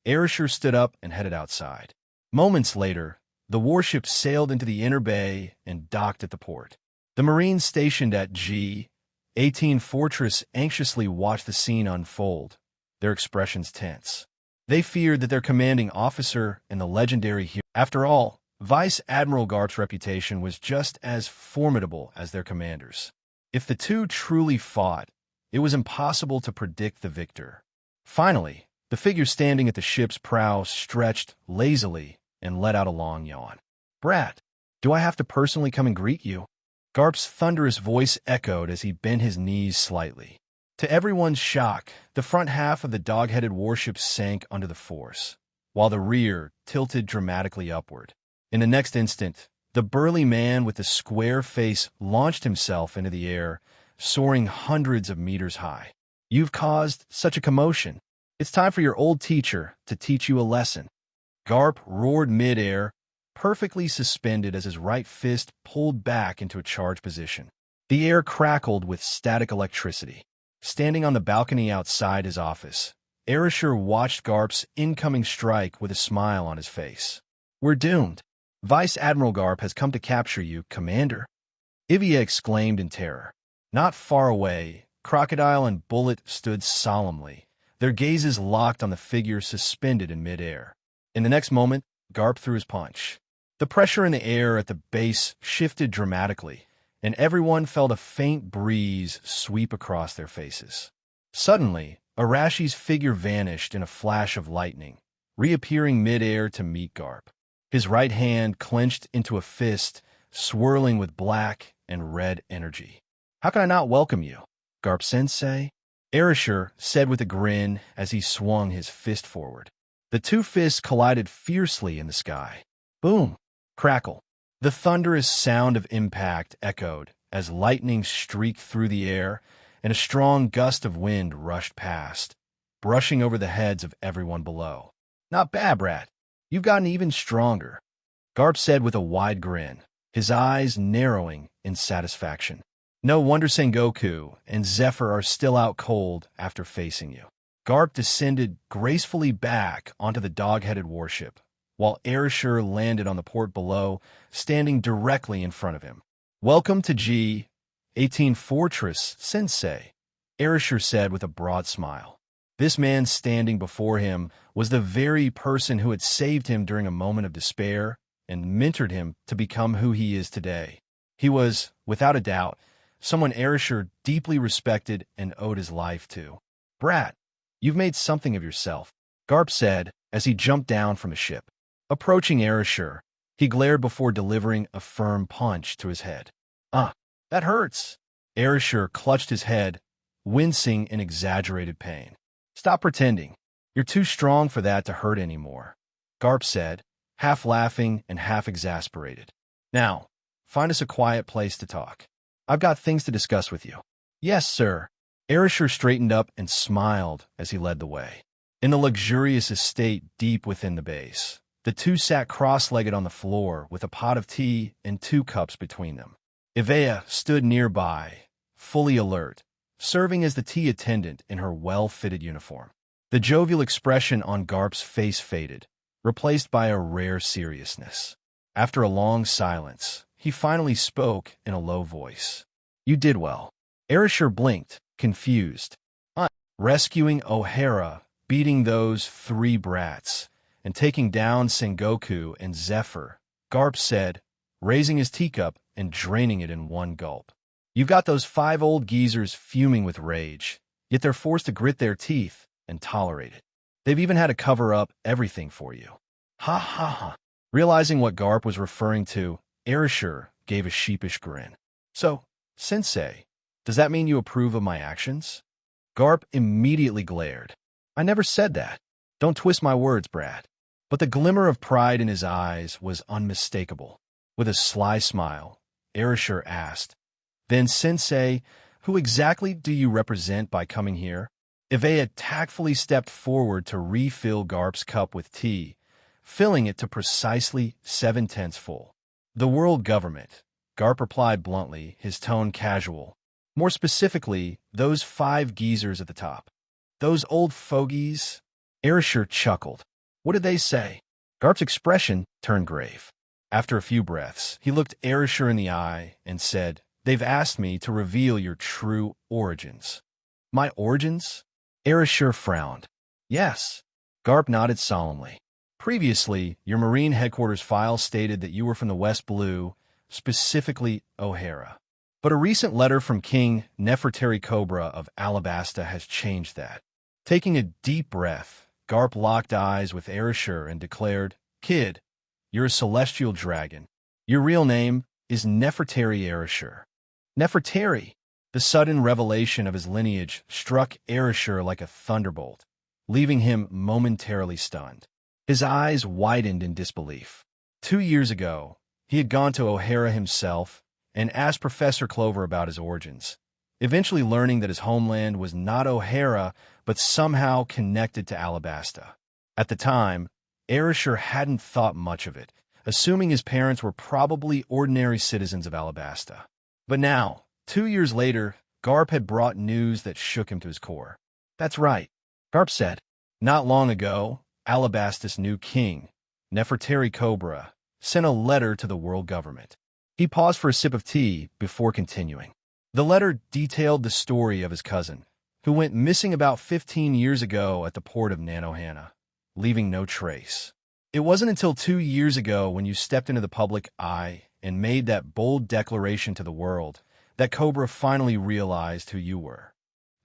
Arashi stood up and headed outside. Moments later, the warship sailed into the inner bay and docked at the port. The Marines stationed at G-18 Fortress anxiously watched the scene unfold, their expressions tense. They feared that their commanding officer and the legendary hero. After all, Vice Admiral Garp's reputation was just as formidable as their commander's. If the two truly fought, it was impossible to predict the victor. Finally, the figure standing at the ship's prow stretched lazily and let out a long yawn. Brat, do I have to personally come and greet you? Garp's thunderous voice echoed as he bent his knees slightly. To everyone's shock, the front half of the dog-headed warship sank under the force, while the rear tilted dramatically upward. In the next instant, the burly man with the square face launched himself into the air, soaring hundreds of meters high. You've caused such a commotion. It's time for your old teacher to teach you a lesson. Garp roared mid-air, perfectly suspended as his right fist pulled back into a charged position. The air crackled with static electricity. Standing on the balcony outside his office, Arashi watched Garp's incoming strike with a smile on his face. We're doomed. Vice Admiral Garp has come to capture you, Commander. Ivea exclaimed in terror. Not far away, Crocodile and Bullet stood solemnly, their gazes locked on the figure suspended in midair. In the next moment, Garp threw his punch. The pressure in the air at the base shifted dramatically, and everyone felt a faint breeze sweep across their faces. Suddenly, Arashi's figure vanished in a flash of lightning, reappearing midair to meet Garp. His right hand clenched into a fist, swirling with black and red energy. "How can I not welcome you, Garp-sensei?" Arashi said with a grin as he swung his fist forward. The two fists collided fiercely in the sky. Boom! Crackle! The thunderous sound of impact echoed as lightning streaked through the air and a strong gust of wind rushed past, brushing over the heads of everyone below. "Not bad, Brat. You've gotten even stronger," Garp said with a wide grin, his eyes narrowing in satisfaction. "No wonder Sengoku and Zephyr are still out cold after facing you." Garp descended gracefully back onto the dog-headed warship, while Arashi landed on the port below, standing directly in front of him. "Welcome to G-18 Fortress, Sensei," Arashi said with a broad smile. This man standing before him was the very person who had saved him during a moment of despair and mentored him to become who he is today. He was, without a doubt, someone Arashi deeply respected and owed his life to. "Brat, you've made something of yourself," Garp said as he jumped down from the ship. Approaching Arashi, he glared before delivering a firm punch to his head. That hurts." Arashi clutched his head, wincing in exaggerated pain. "Stop pretending. You're too strong for that to hurt anymore," Garp said, half laughing and half exasperated. "Now, find us a quiet place to talk. I've got things to discuss with you." "Yes, sir." Arashi straightened up and smiled as he led the way. In the luxurious estate deep within the base, the two sat cross-legged on the floor with a pot of tea and 2 cups between them. Ivea stood nearby, fully alert, serving as the tea attendant in her well-fitted uniform. The jovial expression on Garp's face faded, replaced by a rare seriousness. After a long silence, he finally spoke in a low voice. "You did well." Arashi blinked, confused. Rescuing O'Hara, beating those 3 brats, and taking down Sengoku and Zephyr," Garp said, raising his teacup and draining it in one gulp. "You've got those 5 old geezers fuming with rage, yet they're forced to grit their teeth and tolerate it. They've even had to cover up everything for you." Ha ha ha. Realizing what Garp was referring to, Arashi gave a sheepish grin. "So, Sensei, does that mean you approve of my actions?" Garp immediately glared. "I never said that. Don't twist my words, Brad." But the glimmer of pride in his eyes was unmistakable. With a sly smile, Arashi asked, "Then, Sensei, who exactly do you represent by coming here?" Ivea tactfully stepped forward to refill Garp's cup with tea, filling it to precisely 7/10 full. "The world government," Garp replied bluntly, his tone casual. "More specifically, those 5 geezers at the top. Those old fogies." Arashi chuckled. "What did they say?" Garp's expression turned grave. After a few breaths, he looked Arashi in the eye and said, "They've asked me to reveal your true origins." "My origins?" Arashi frowned. "Yes." Garp nodded solemnly. "Previously, your Marine headquarters file stated that you were from the West Blue, specifically O'Hara. But a recent letter from King Nefertari Cobra of Alabasta has changed that." Taking a deep breath, Garp locked eyes with Arashi and declared, "Kid, you're a celestial dragon. Your real name is Nefertari Arashi." Nefertari! The sudden revelation of his lineage struck Arashi like a thunderbolt, leaving him momentarily stunned. His eyes widened in disbelief. 2 years ago, he had gone to O'Hara himself and asked Professor Clover about his origins, eventually learning that his homeland was not O'Hara, but somehow connected to Alabasta. At the time, Arashi hadn't thought much of it, assuming his parents were probably ordinary citizens of Alabasta. But now, 2 years later, Garp had brought news that shook him to his core. "That's right," Garp said. "Not long ago, Alabasta's new king, Nefertari Cobra, sent a letter to the world government." He paused for a sip of tea before continuing. The letter detailed the story of his cousin, who went missing about 15 years ago at the port of Nanohana, leaving no trace. It wasn't until 2 years ago when you stepped into the public eye and made that bold declaration to the world that Cobra finally realized who you were.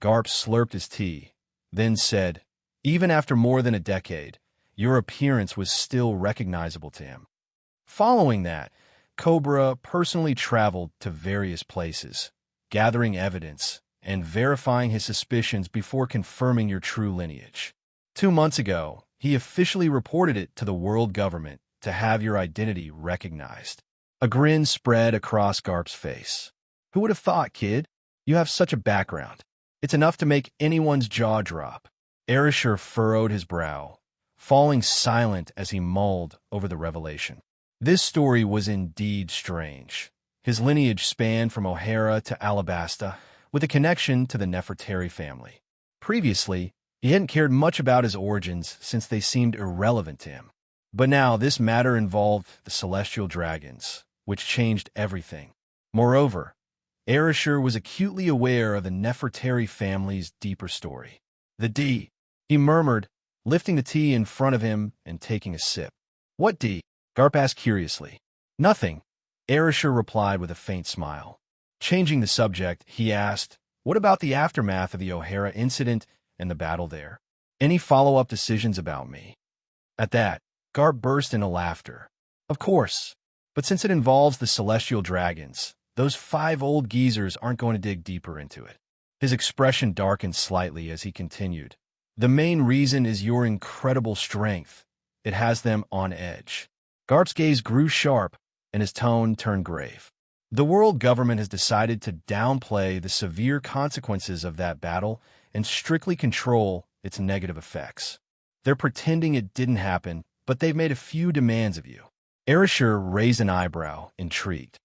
Garp slurped his tea, then said, even after more than a decade, your appearance was still recognizable to him. Following that, Cobra personally traveled to various places, gathering evidence and verifying his suspicions before confirming your true lineage. 2 months ago, he officially reported it to the world government to have your identity recognized. A grin spread across Garp's face. Who would have thought, kid? You have such a background. It's enough to make anyone's jaw drop. Arashi furrowed his brow, falling silent as he mulled over the revelation. This story was indeed strange. His lineage spanned from O'Hara to Alabasta, with a connection to the Nefertari family. Previously, he hadn't cared much about his origins since they seemed irrelevant to him. But now this matter involved the celestial dragons, which changed everything. Moreover, Arashi was acutely aware of the Nefertari family's deeper story. The D, he murmured, lifting the tea in front of him and taking a sip. What D? Garp asked curiously. Nothing, Arashi replied with a faint smile. Changing the subject, he asked, what about the aftermath of the O'Hara incident and the battle there? Any follow-up decisions about me? At that, Garp burst into laughter. Of course, but since it involves the celestial dragons, those 5 old geezers aren't going to dig deeper into it. His expression darkened slightly as he continued. The main reason is your incredible strength. It has them on edge. Garp's gaze grew sharp, and his tone turned grave. The world government has decided to downplay the severe consequences of that battle and strictly control its negative effects. They're pretending it didn't happen, but they've made a few demands of you. Arashi raised an eyebrow, intrigued.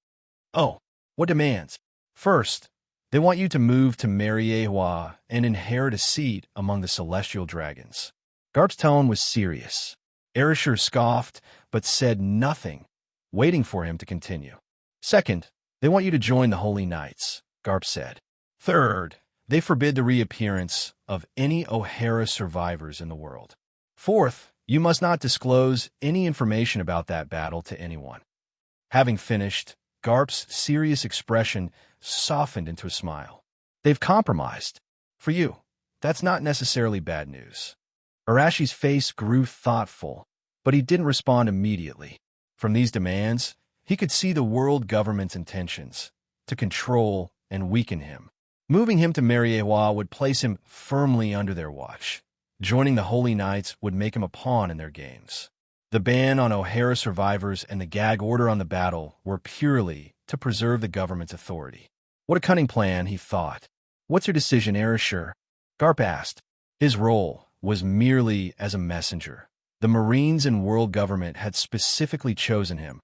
Oh, what demands? First, they want you to move to Mariewa and inherit a seat among the celestial dragons. Garp's tone was serious. Arashi scoffed, but said nothing, waiting for him to continue. Second, they want you to join the Holy Knights, Garp said. Third, they forbid the reappearance of any O'Hara survivors in the world. Fourth, you must not disclose any information about that battle to anyone. Having finished, Garp's serious expression softened into a smile. They've compromised. For you, that's not necessarily bad news. Arashi's face grew thoughtful, but he didn't respond immediately. From these demands, he could see the world government's intentions to control and weaken him. Moving him to Mariewa would place him firmly under their watch. Joining the Holy Knights would make him a pawn in their games. The ban on O'Hara survivors and the gag order on the battle were purely to preserve the government's authority. What a cunning plan, he thought. What's your decision, Arashi? Garp asked. His role was merely as a messenger. The Marines and world government had specifically chosen him,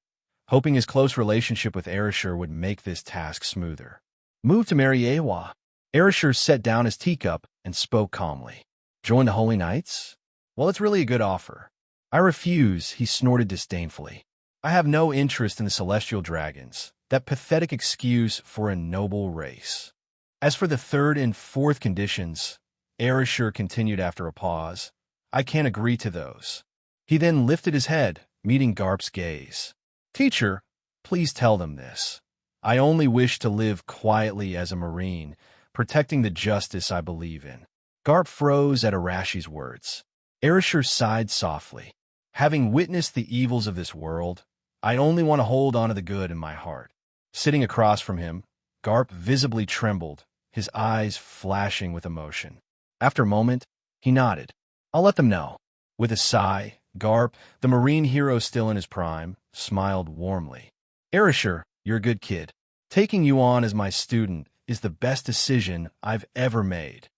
hoping his close relationship with Arashi would make this task smoother. Move to Mariewa. Arashi set down his teacup and spoke calmly. Join the Holy Knights? Well, it's really a good offer. I refuse, he snorted disdainfully. I have no interest in the celestial dragons, that pathetic excuse for a noble race. As for the third and fourth conditions, Arashi continued after a pause, I can't agree to those. He then lifted his head, meeting Garp's gaze. Teacher, please tell them this. I only wish to live quietly as a Marine, protecting the justice I believe in. Garp froze at Arashi's words. Arashi sighed softly. Having witnessed the evils of this world, I only want to hold on to the good in my heart. Sitting across from him, Garp visibly trembled, his eyes flashing with emotion. After a moment, he nodded. I'll let them know. With a sigh, Garp, the Marine hero still in his prime, smiled warmly. Arashi, you're a good kid. Taking you on as my student is the best decision I've ever made.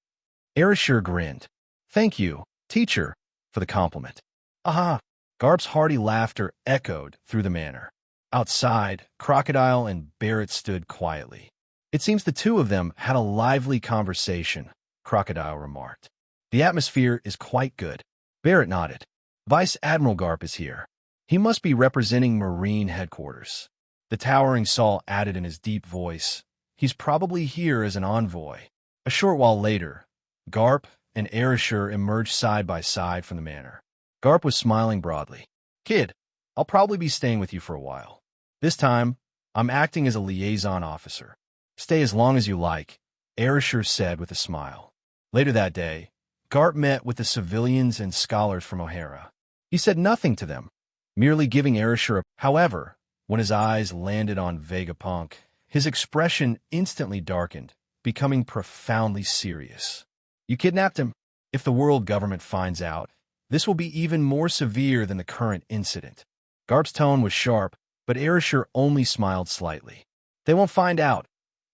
Arashi grinned. Thank you, teacher, for the compliment. Aha! Garp's hearty laughter echoed through the manor. Outside, Crocodile and Barrett stood quietly. It seems the two of them had a lively conversation, Crocodile remarked. The atmosphere is quite good. Barrett nodded. Vice Admiral Garp is here. He must be representing Marine headquarters. The towering Saul added in his deep voice, He's probably here as an envoy. A short while later, Garp and Arashi emerged side by side from the manor. Garp was smiling broadly. Kid, I'll probably be staying with you for a while. This time, I'm acting as a liaison officer. Stay as long as you like, Arashi said with a smile. Later that day, Garp met with the civilians and scholars from O'Hara. He said nothing to them, merely giving Arashi a... However, when his eyes landed on Vegapunk, his expression instantly darkened, becoming profoundly serious. You kidnapped him? If the world government finds out, this will be even more severe than the current incident. Garp's tone was sharp, but Arashi only smiled slightly. They won't find out,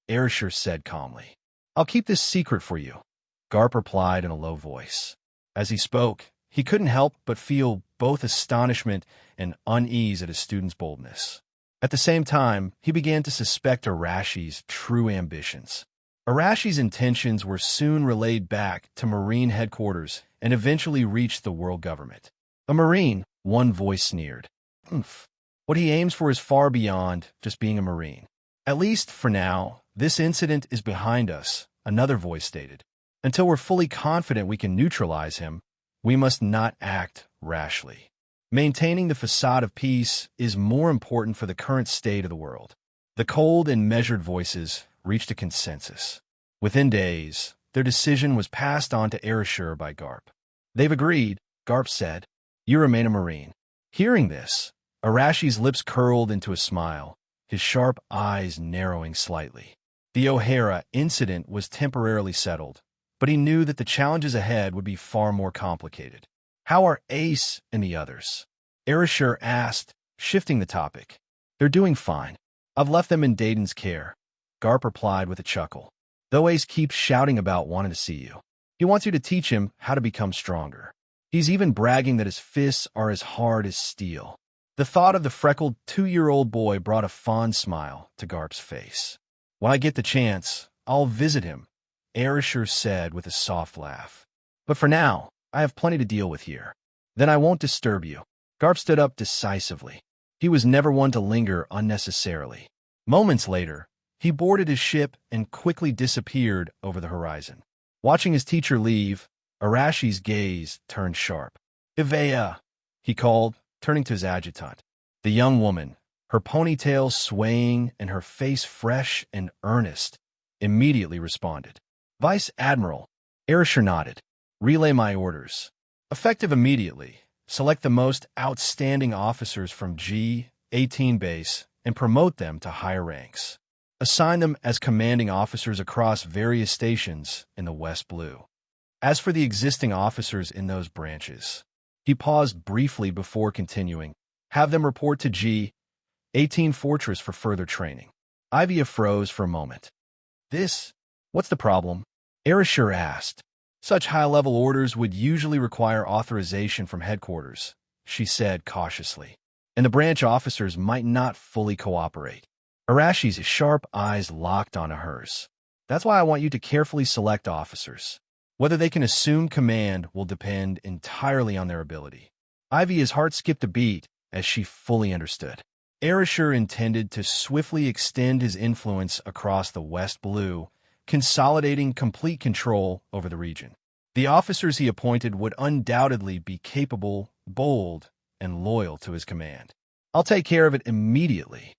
Arashi said calmly. I'll keep this secret for you, Garp replied in a low voice. As he spoke, he couldn't help but feel both astonishment and unease at his student's boldness. At the same time, he began to suspect Arashi's true ambitions. Arashi's intentions were soon relayed back to Marine headquarters and eventually reached the world government. A Marine, one voice sneered. What he aims for is far beyond just being a Marine. At least, for now, this incident is behind us, another voice stated. Until we're fully confident we can neutralize him, we must not act rashly. Maintaining the facade of peace is more important for the current state of the world. The cold and measured voices reached a consensus. Within days, their decision was passed on to Arashi by Garp. They've agreed, Garp said. You remain a Marine. Hearing this, Arashi's lips curled into a smile, his sharp eyes narrowing slightly. The O'Hara incident was temporarily settled, but he knew that the challenges ahead would be far more complicated. How are Ace and the others? Arashi asked, shifting the topic. They're doing fine. I've left them in Dayton's care, Garp replied with a chuckle. Though Ace keeps shouting about wanting to see you. He wants you to teach him how to become stronger. He's even bragging that his fists are as hard as steel. The thought of the freckled 2-year-old boy brought a fond smile to Garp's face. When I get the chance, I'll visit him, Arashi said with a soft laugh. But for now, I have plenty to deal with here. Then I won't disturb you. Garp stood up decisively. He was never one to linger unnecessarily. Moments later, he boarded his ship and quickly disappeared over the horizon. Watching his teacher leave, Arashi's gaze turned sharp. Ivea, he called, turning to his adjutant. The young woman, her ponytail swaying and her face fresh and earnest, immediately responded. Vice Admiral, Arashi nodded. Relay my orders. Effective immediately, select the most outstanding officers from G-18 base and promote them to higher ranks. Assign them as commanding officers across various stations in the West Blue. As for the existing officers in those branches, he paused briefly before continuing. Have them report to G-18 Fortress for further training. Ivy froze for a moment. What's the problem? Arashi asked. Such high-level orders would usually require authorization from headquarters, she said cautiously, and the branch officers might not fully cooperate. Arashi's sharp eyes locked onto hers. That's why I want you to carefully select officers. Whether they can assume command will depend entirely on their ability. Ivy's heart skipped a beat as she fully understood. Arashi intended to swiftly extend his influence across the West Blue, consolidating complete control over the region. The officers he appointed would undoubtedly be capable, bold, and loyal to his command. I'll take care of it immediately.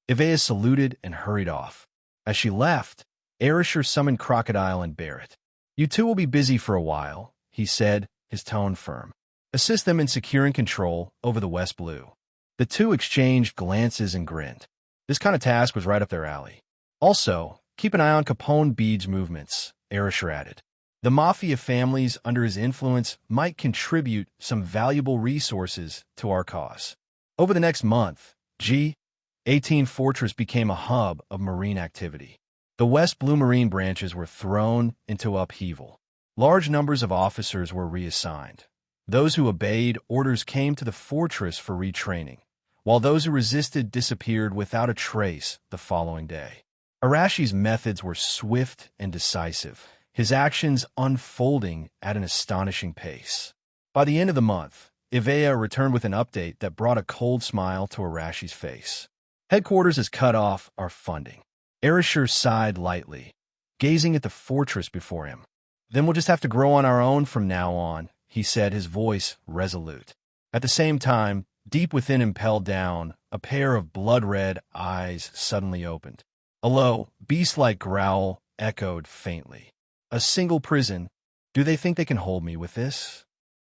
Ivea saluted and hurried off. As she left, Arashi summoned Crocodile and Barrett. You two will be busy for a while, he said, his tone firm. Assist them in securing control over the West Blue. The two exchanged glances and grinned. This kind of task was right up their alley. Also, keep an eye on Capone Bede's movements, Arashi added. The Mafia families under his influence might contribute some valuable resources to our cause. Over the next month, G-18 Fortress became a hub of Marine activity. The West Blue Marine branches were thrown into upheaval. Large numbers of officers were reassigned. Those who obeyed orders came to the fortress for retraining, while those who resisted disappeared without a trace the following day. Arashi's methods were swift and decisive, his actions unfolding at an astonishing pace. By the end of the month, Ivea returned with an update that brought a cold smile to Arashi's face. Headquarters has cut off our funding. Arashir sighed lightly, gazing at the fortress before him. Then we'll just have to grow on our own from now on, he said, his voice resolute. At the same time, deep within impelled down, a pair of blood-red eyes suddenly opened. A low, beast-like growl echoed faintly. A single prison? Do they think they can hold me with this?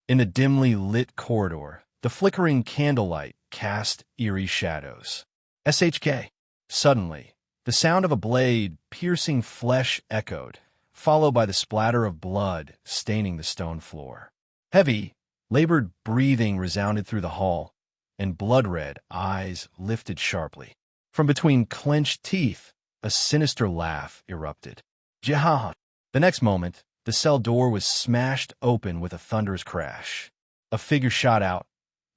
In the dimly lit corridor, the flickering candlelight cast eerie shadows. SHK. Suddenly, the sound of a blade piercing flesh echoed, followed by the splatter of blood staining the stone floor. Heavy, labored breathing resounded through the hall, and blood-red eyes lifted sharply. From between clenched teeth, a sinister laugh erupted. Jihaha! The next moment, the cell door was smashed open with a thunderous crash. A figure shot out,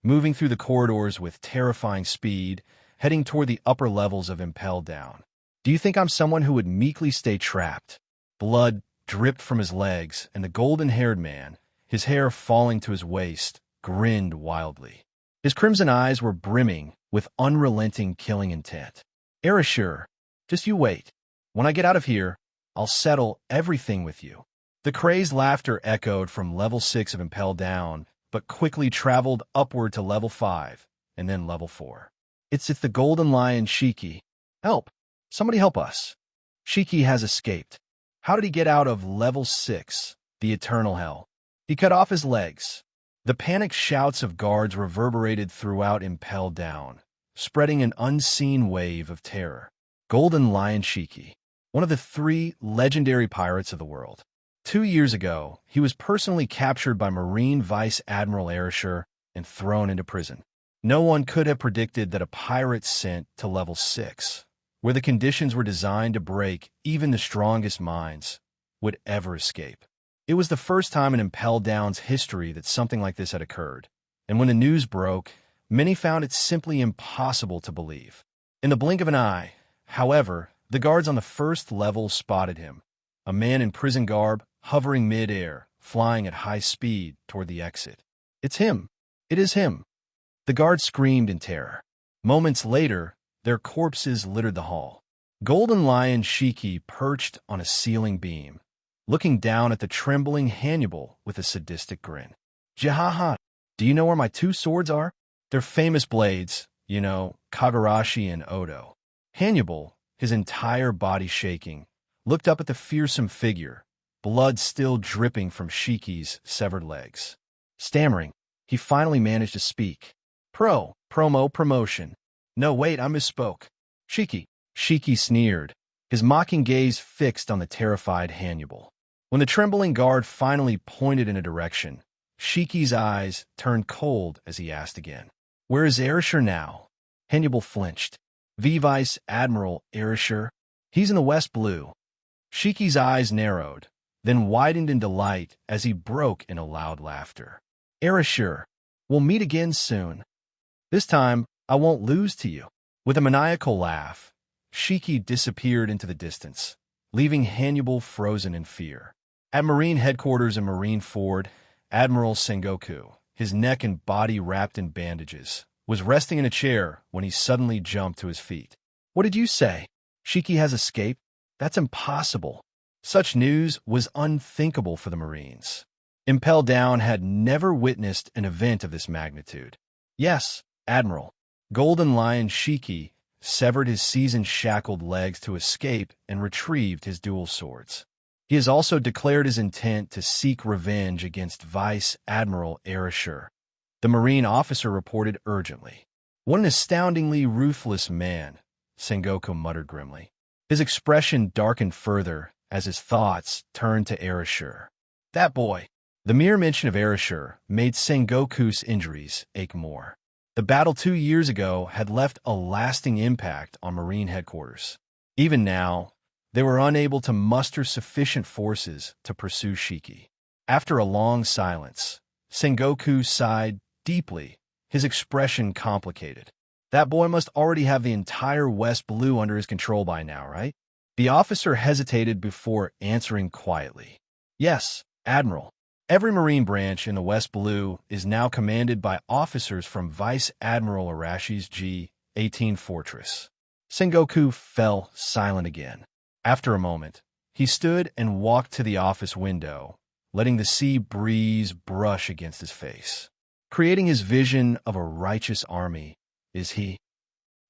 moving through the corridors with terrifying speed, heading toward the upper levels of Impelled Down. Do you think I'm someone who would meekly stay trapped? Blood dripped from his legs, and the golden-haired man, his hair falling to his waist, grinned wildly. His crimson eyes were brimming with unrelenting killing intent. Arashir, just you wait. When I get out of here, I'll settle everything with you. The crazed laughter echoed from level 6 of Impelled Down, but quickly traveled upward to level 5, and then level 4. It's the Golden Lion Shiki. Help! Somebody help us. Shiki has escaped. How did he get out of level 6, the eternal hell? He cut off his legs. The panicked shouts of guards reverberated throughout Impelled Down, spreading an unseen wave of terror. Golden Lion Shiki, one of the 3 legendary pirates of the world. 2 years ago, he was personally captured by Marine Vice Admiral Arashir and thrown into prison. No one could have predicted that a pirate sent to level 6, where the conditions were designed to break even the strongest minds, would ever escape. It was the first time in Impelled Down's history that something like this had occurred, and when the news broke, many found it simply impossible to believe. In the blink of an eye, however, the guards on the first level spotted him, a man in prison garb, hovering mid-air, flying at high speed toward the exit. It's him! It is him! The guards screamed in terror. Moments later, their corpses littered the hall. Golden Lion Shiki perched on a ceiling beam, looking down at the trembling Hannibal with a sadistic grin. Jihaha, do you know where my 2 swords are? They're famous blades, you know, Kagurashi and Odo. Hannibal, his entire body shaking, looked up at the fearsome figure, blood still dripping from Shiki's severed legs. Stammering, he finally managed to speak. Promotion. No, wait, I misspoke. Shiki sneered, his mocking gaze fixed on the terrified Hannibal. When the trembling guard finally pointed in a direction, Shiki's eyes turned cold as he asked again, "Where is Arashir now?" Hannibal flinched. Vice Admiral Arashir? He's in the West Blue. Shiki's eyes narrowed, then widened in delight as he broke in a loud laughter. Arashir, we'll meet again soon. This time, I won't lose to you. With a maniacal laugh, Shiki disappeared into the distance, leaving Hannibal frozen in fear. At Marine headquarters in Marineford, Admiral Sengoku, his neck and body wrapped in bandages, was resting in a chair when he suddenly jumped to his feet. What did you say? Shiki has escaped? That's impossible. Such news was unthinkable for the Marines. Impelled Down had never witnessed an event of this magnitude. Yes, Admiral. Golden Lion Shiki severed his season-shackled legs to escape and retrieved his dual swords. He has also declared his intent to seek revenge against Vice Admiral Arashir. The Marine officer reported urgently. What an astoundingly ruthless man, Sengoku muttered grimly. His expression darkened further as his thoughts turned to Arashir. That boy! The mere mention of Arashir made Sengoku's injuries ache more. The battle 2 years ago had left a lasting impact on Marine headquarters. Even now, they were unable to muster sufficient forces to pursue Shiki. After a long silence, Sengoku sighed deeply, his expression complicated. That boy must already have the entire West Blue under his control by now, right? The officer hesitated before answering quietly. Yes, Admiral. Every Marine branch in the West Blue is now commanded by officers from Vice Admiral Arashi's G-18 fortress. Sengoku fell silent again. After a moment, he stood and walked to the office window, letting the sea breeze brush against his face. Creating his vision of a righteous army, is he?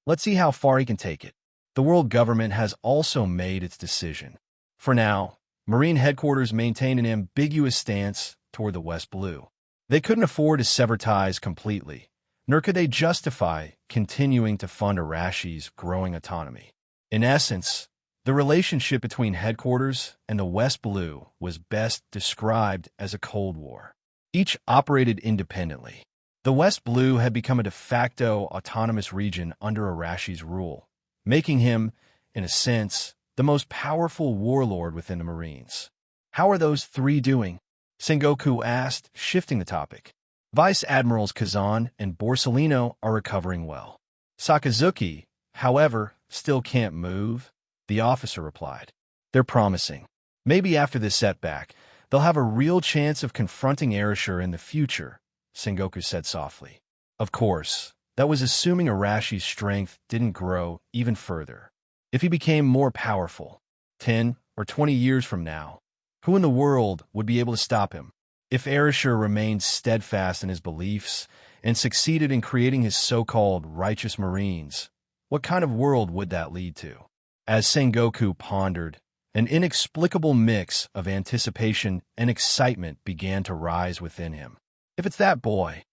Let's see how far he can take it. The world government has also made its decision. For now, Marine headquarters maintain an ambiguous stance toward the West Blue. They couldn't afford to sever ties completely, nor could they justify continuing to fund Arashi's growing autonomy. In essence, the relationship between headquarters and the West Blue was best described as a Cold War. Each operated independently. The West Blue had become a de facto autonomous region under Arashi's rule, making him, in a sense, the most powerful warlord within the Marines. How are those three doing? Sengoku asked, shifting the topic. Vice Admirals Kazan and Borsellino are recovering well. Sakazuki, however, still can't move, the officer replied. They're promising. Maybe after this setback, they'll have a real chance of confronting Arashi in the future, Sengoku said softly. Of course, that was assuming Arashi's strength didn't grow even further. If he became more powerful, 10 or 20 years from now, who in the world would be able to stop him? If Arashi remained steadfast in his beliefs and succeeded in creating his so-called righteous Marines, what kind of world would that lead to? As Sengoku pondered, an inexplicable mix of anticipation and excitement began to rise within him. If it's that boy,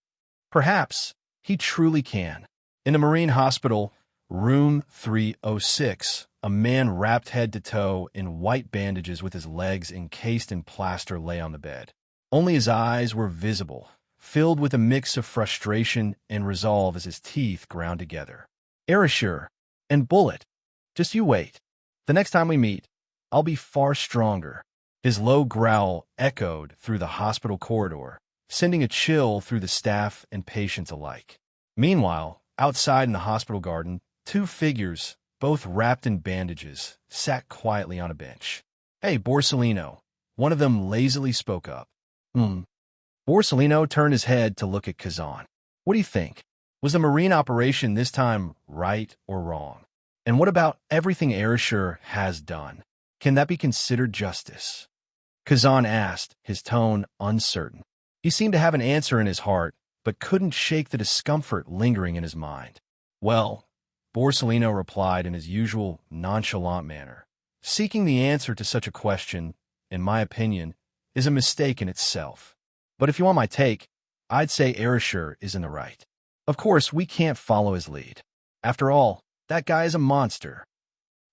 perhaps he truly can. In the Marine Hospital, room 306, a man wrapped head to toe in white bandages with his legs encased in plaster lay on the bed. Only his eyes were visible, filled with a mix of frustration and resolve as his teeth ground together. Arashi and Bullet, just you wait. The next time we meet, I'll be far stronger. His low growl echoed through the hospital corridor, sending a chill through the staff and patients alike. Meanwhile, outside in the hospital garden, two figures, both wrapped in bandages, sat quietly on a bench. Hey, Borsellino, one of them lazily spoke up. Borsellino turned his head to look at Kazan. What do you think? Was the Marine operation this time right or wrong? And what about everything Arashi has done? Can that be considered justice? Kazan asked, his tone uncertain. He seemed to have an answer in his heart, but couldn't shake the discomfort lingering in his mind. Well, Borsellino replied in his usual nonchalant manner. Seeking the answer to such a question, in my opinion, is a mistake in itself. But if you want my take, I'd say Arashi is in the right. Of course, we can't follow his lead. After all, that guy is a monster.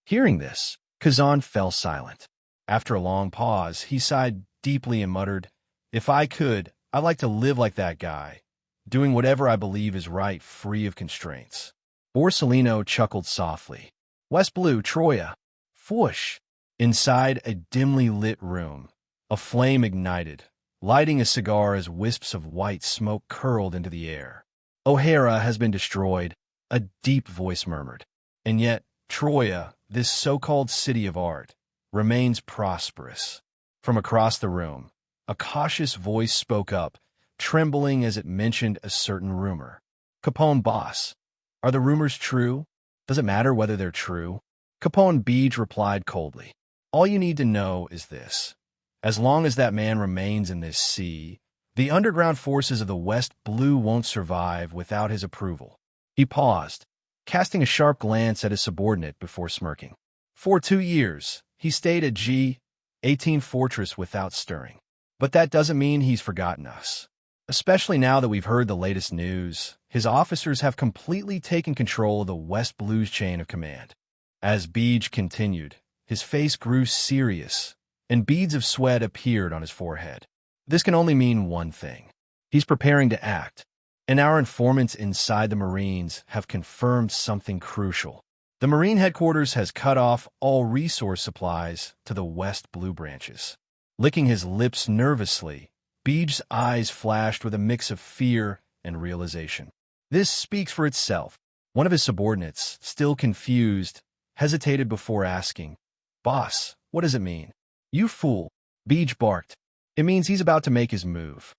Hearing this, Kazan fell silent. After a long pause, he sighed deeply and muttered, If I could, I'd like to live like that guy, doing whatever I believe is right, free of constraints. Borsellino chuckled softly. West Blue, Troya. Fwoosh. Inside a dimly lit room, a flame ignited, lighting a cigar as wisps of white smoke curled into the air. O'Hara has been destroyed, a deep voice murmured. And yet, Troya, this so-called city of art, remains prosperous. From across the room, a cautious voice spoke up, trembling as it mentioned a certain rumor. Capone boss, are the rumors true? Does it matter whether they're true? Capone Beej replied coldly. All you need to know is this. As long as that man remains in this sea, the underground forces of the West Blue won't survive without his approval. He paused, casting a sharp glance at his subordinate before smirking. For 2 years, he stayed at G-18 Fortress without stirring. But that doesn't mean he's forgotten us. Especially now that we've heard the latest news, his officers have completely taken control of the West Blue's chain of command. As Beej continued, his face grew serious, and beads of sweat appeared on his forehead. This can only mean one thing. He's preparing to act, and our informants inside the Marines have confirmed something crucial. The Marine headquarters has cut off all resource supplies to the West Blue branches. Licking his lips nervously, Beej's eyes flashed with a mix of fear and realization. This speaks for itself. One of his subordinates, still confused, hesitated before asking, Boss, what does it mean? You fool, Beej barked. It means he's about to make his move.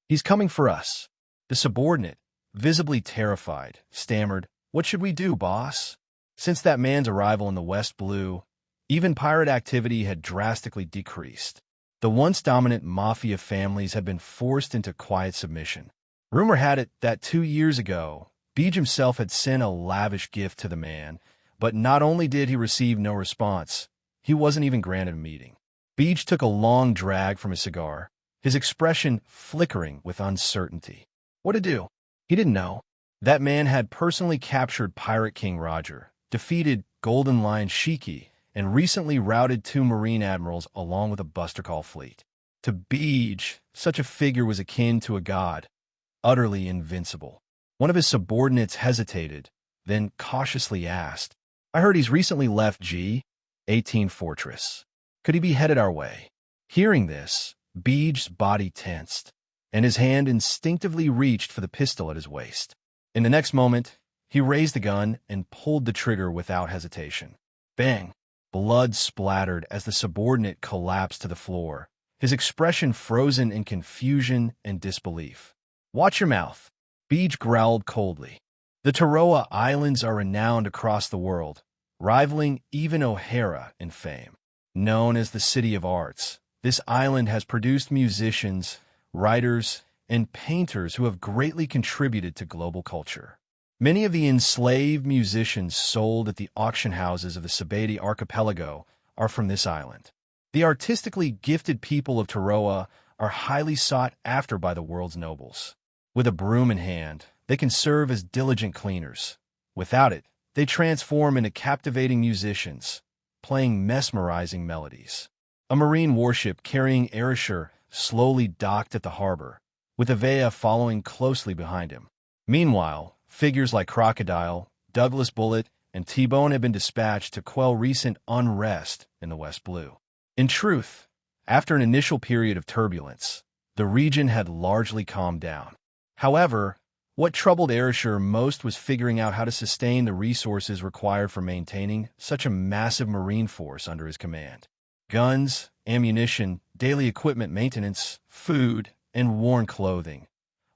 He's coming for us. The subordinate, visibly terrified, stammered, What should we do, boss? Since that man's arrival in the West Blue, even pirate activity had drastically decreased. The once dominant mafia families had been forced into quiet submission. Rumor had it that 2 years ago, Beej himself had sent a lavish gift to the man, but not only did he receive no response, he wasn't even granted a meeting. Beej took a long drag from his cigar, his expression flickering with uncertainty. What to do? He didn't know. That man had personally captured Pirate King Roger, defeated Golden Lion Shiki, and recently routed 2 Marine admirals along with a Buster Call fleet. To Beej, such a figure was akin to a god, utterly invincible. One of his subordinates hesitated, then cautiously asked, "I heard he's recently left G-18 Fortress. Could he be headed our way?" Hearing this, Beej's body tensed, and his hand instinctively reached for the pistol at his waist. In the next moment, he raised the gun and pulled the trigger without hesitation. Bang! Blood splattered as the subordinate collapsed to the floor, his expression frozen in confusion and disbelief. "Watch your mouth," Beej growled coldly. The Taroa Islands are renowned across the world, rivaling even O'Hara in fame. Known as the City of Arts, this island has produced musicians, writers, and painters who have greatly contributed to global culture. Many of the enslaved musicians sold at the auction houses of the Sabeti archipelago are from this island. The artistically gifted people of Taroa are highly sought after by the world's nobles. With a broom in hand, they can serve as diligent cleaners. Without it, they transform into captivating musicians, playing mesmerizing melodies. A marine warship carrying Arashi slowly docked at the harbor, with Avea following closely behind him. Meanwhile, figures like Crocodile, Douglas Bullet, and T-Bone have been dispatched to quell recent unrest in the West Blue. In truth, after an initial period of turbulence, the region had largely calmed down. However, what troubled Arashi most was figuring out how to sustain the resources required for maintaining such a massive marine force under his command. Guns, ammunition, daily equipment maintenance, food, and worn clothing,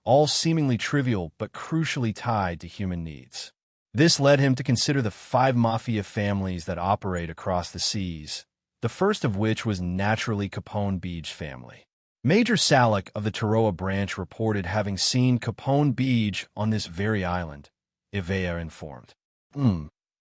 all seemingly trivial but crucially tied to human needs. This led him to consider the 5 mafia families that operate across the seas, the first of which was naturally Capone Beej's family. Major Salak of the Taroa branch reported having seen Capone Beej on this very island, Ivea informed.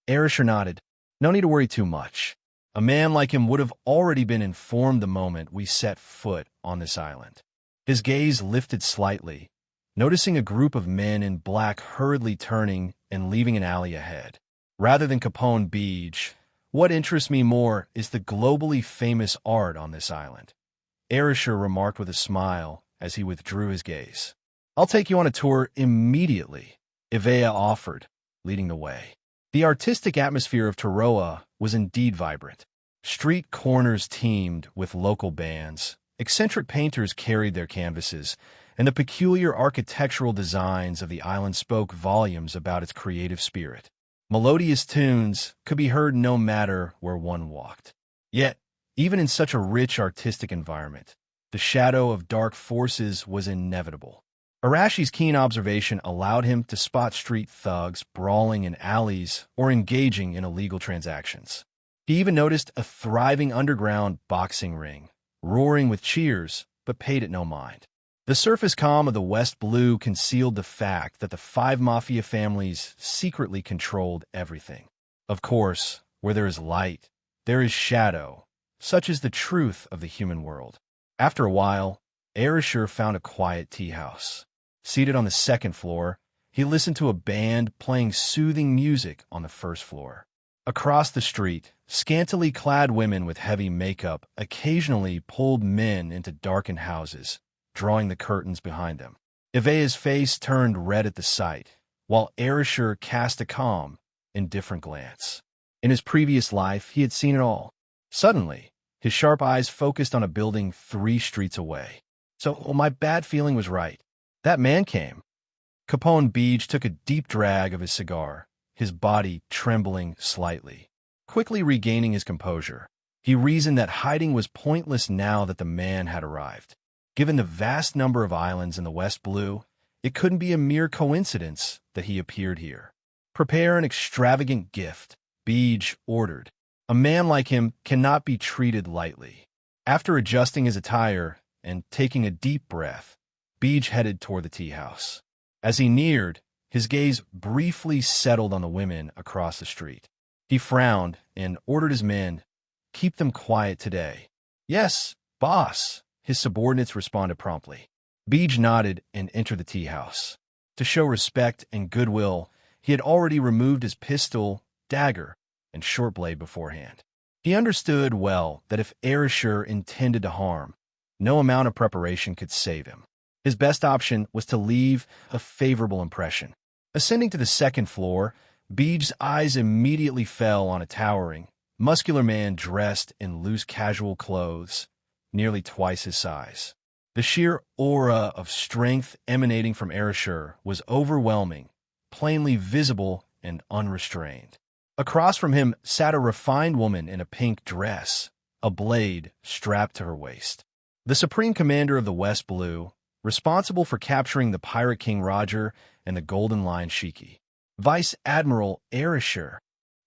Arashi nodded. "No need to worry too much. A man like him would have already been informed the moment we set foot on this island." His gaze lifted slightly, noticing a group of men in black hurriedly turning and leaving an alley ahead. "Rather than Capone Beej, what interests me more is the globally famous art on this island," Arashi remarked with a smile as he withdrew his gaze. "I'll take you on a tour immediately," Ivea offered, leading the way. The artistic atmosphere of Taroa was indeed vibrant. Street corners teemed with local bands, eccentric painters carried their canvases, and the peculiar architectural designs of the island spoke volumes about its creative spirit. Melodious tunes could be heard no matter where one walked. Yet, even in such a rich artistic environment, the shadow of dark forces was inevitable. Arashi's keen observation allowed him to spot street thugs brawling in alleys or engaging in illegal transactions. He even noticed a thriving underground boxing ring, roaring with cheers, but paid it no mind. The surface calm of the West Blue concealed the fact that the 5 mafia families secretly controlled everything. Of course, where there is light, there is shadow. Such is the truth of the human world. After a while, Arashi found a quiet tea house. Seated on the 2nd floor, he listened to a band playing soothing music on the 1st floor. Across the street, scantily clad women with heavy makeup occasionally pulled men into darkened houses, drawing the curtains behind them. Ivea's face turned red at the sight, while Arashi cast a calm, indifferent glance. In his previous life, he had seen it all. Suddenly, his sharp eyes focused on a building 3 streets away. So my bad feeling was right. That man came. Capone Beej took a deep drag of his cigar, his body trembling slightly. Quickly regaining his composure, he reasoned that hiding was pointless now that the man had arrived. Given the vast number of islands in the West Blue, it couldn't be a mere coincidence that he appeared here. "Prepare an extravagant gift," Beej ordered. A man like him cannot be treated lightly. After adjusting his attire and taking a deep breath, Beej headed toward the tea house. As he neared, his gaze briefly settled on the women across the street. He frowned and ordered his men, "Keep them quiet today." "Yes, boss," his subordinates responded promptly. Beej nodded and entered the tea house. To show respect and goodwill, he had already removed his pistol, dagger, and short blade beforehand. He understood well that if Arashi intended to harm, no amount of preparation could save him. His best option was to leave a favorable impression. Ascending to the second floor, Beej's eyes immediately fell on a towering, muscular man dressed in loose casual clothes, nearly twice his size. The sheer aura of strength emanating from Arashi was overwhelming, plainly visible and unrestrained. Across from him sat a refined woman in a pink dress, a blade strapped to her waist. The Supreme Commander of the West Blue, responsible for capturing the Pirate King Roger and the Golden Lion Shiki. Vice Admiral Arashi,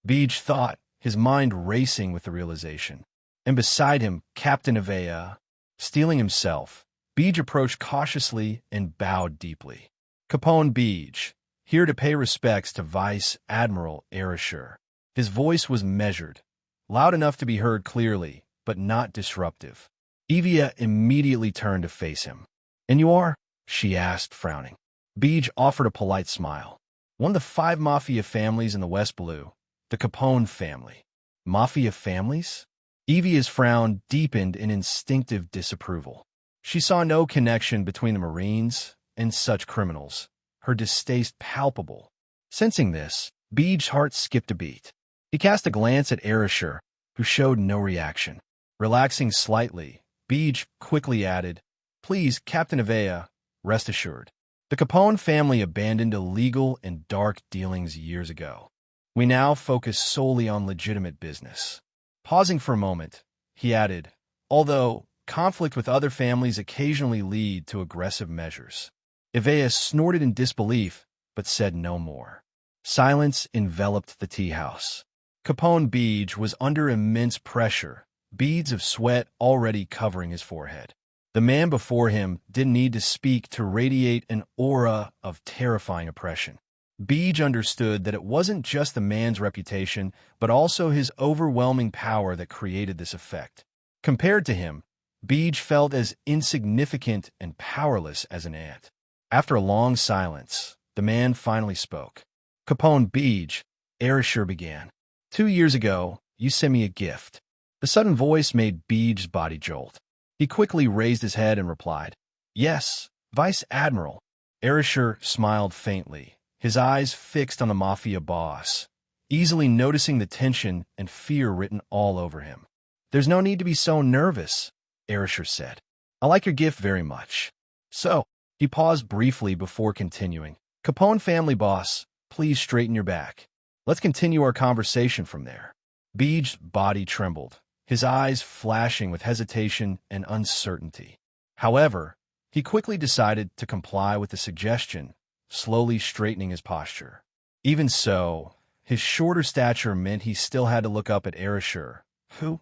Beej thought, his mind racing with the realization. And beside him, Captain Avea. Steeling himself, Beej approached cautiously and bowed deeply. Capone Beej, here to pay respects to Vice Admiral Arashi. His voice was measured, loud enough to be heard clearly, but not disruptive. Evia immediately turned to face him. "And you are?" she asked, frowning. Beej offered a polite smile. "One of the 5 mafia families in the West Blue, the Capone family." "Mafia families?" Evia's frown deepened in instinctive disapproval. She saw no connection between the Marines and such criminals, her distaste palpable. Sensing this, Beej's heart skipped a beat. He cast a glance at Arashi, who showed no reaction. Relaxing slightly, Beej quickly added, "Please, Captain Avea, rest assured. The Capone family abandoned illegal and dark dealings years ago. We now focus solely on legitimate business." Pausing for a moment, he added, "Although conflict with other families occasionally lead to aggressive measures." Avea snorted in disbelief, but said no more. Silence enveloped the tea house. Capone Beej was under immense pressure, beads of sweat already covering his forehead. The man before him didn't need to speak to radiate an aura of terrifying oppression. Beej understood that it wasn't just the man's reputation, but also his overwhelming power that created this effect. Compared to him, Beej felt as insignificant and powerless as an ant. After a long silence, the man finally spoke. "Capone Beej," Arashi began. "2 years ago, you sent me a gift." The sudden voice made Beej's body jolt. He quickly raised his head and replied, "Yes, Vice Admiral." Arashi smiled faintly, his eyes fixed on the mafia boss, easily noticing the tension and fear written all over him. "There's no need to be so nervous," Arashi said. "I like your gift very much." "So," he paused briefly before continuing, "Capone family boss, please straighten your back. Let's continue our conversation from there." Beej's body trembled, his eyes flashing with hesitation and uncertainty. However, he quickly decided to comply with the suggestion, slowly straightening his posture. Even so, his shorter stature meant he still had to look up at Arashi, who,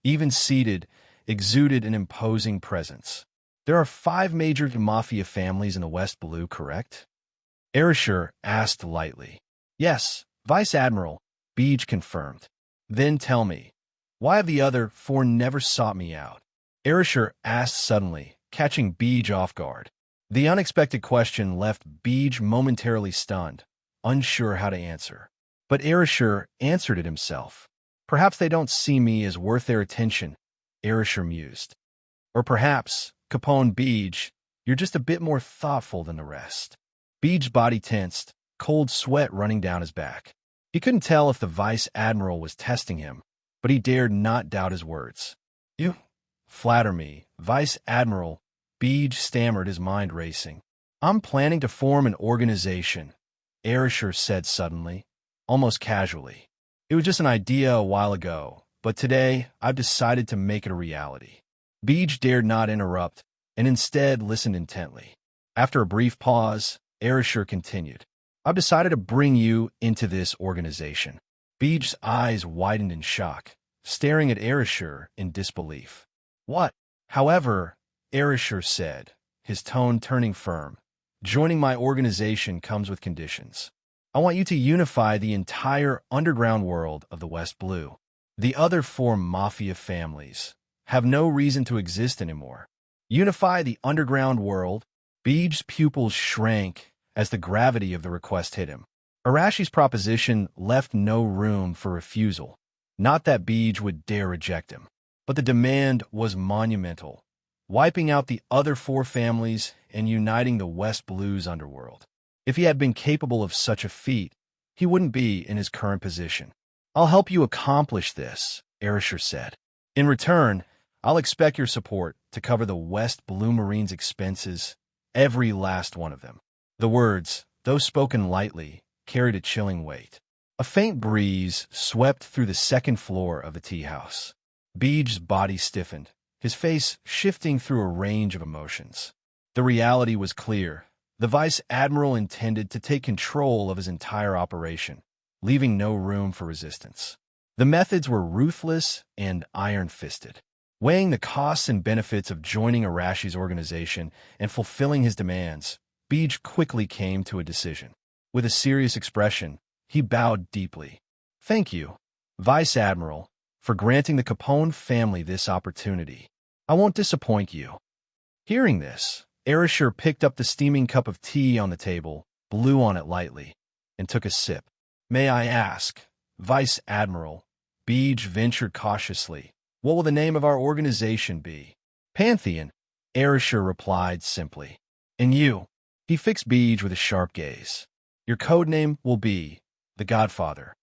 even seated, exuded an imposing presence. "There are 5 major mafia families in the West Blue, correct?" Arashi asked lightly. "Yes, Vice Admiral," Beej confirmed. "Then tell me, why have the other 4 never sought me out?" Arashi asked suddenly, catching Beej off guard. The unexpected question left Beej momentarily stunned, unsure how to answer. But Arashi answered it himself. "Perhaps they don't see me as worth their attention," Arashi mused. "Or perhaps, Capone Beej, you're just a bit more thoughtful than the rest." Beej's body tensed, cold sweat running down his back. He couldn't tell if the Vice Admiral was testing him, but he dared not doubt his words. "You flatter me, Vice Admiral," Beej stammered, his mind racing. "I'm planning to form an organization," Arashi said suddenly, almost casually. "It was just an idea a while ago, but today I've decided to make it a reality." Beej dared not interrupt, and instead listened intently. After a brief pause, Arashi continued, "I've decided to bring you into this organization." Beej's eyes widened in shock, staring at Arashir in disbelief. What? However, Arashir said, his tone turning firm, joining my organization comes with conditions. I want you to unify the entire underground world of the West Blue. The other four mafia families have no reason to exist anymore. Unify the underground world. Beej's pupils shrank as the gravity of the request hit him. Arashi's proposition left no room for refusal. Not that Beej would dare reject him, but the demand was monumental, wiping out the other four families and uniting the West Blue's underworld. If he had been capable of such a feat, he wouldn't be in his current position. I'll help you accomplish this, Arashir said. In return, I'll expect your support to cover the West Blue Marine's expenses, every last one of them. The words, though spoken lightly, carried a chilling weight. A faint breeze swept through the second floor of the tea house. Beej's body stiffened, his face shifting through a range of emotions. The reality was clear. The Vice Admiral intended to take control of his entire operation, leaving no room for resistance. The methods were ruthless and iron-fisted. Weighing the costs and benefits of joining Arashi's organization and fulfilling his demands, Beej quickly came to a decision. With a serious expression, he bowed deeply. Thank you, Vice Admiral, for granting the Capone family this opportunity. I won't disappoint you. Hearing this, Arashir picked up the steaming cup of tea on the table, blew on it lightly, and took a sip. May I ask, Vice Admiral, Beej ventured cautiously, what will the name of our organization be? Pantheon, Arashir replied simply. And you? He fixed Beej with a sharp gaze. Your code name will be The Godfather.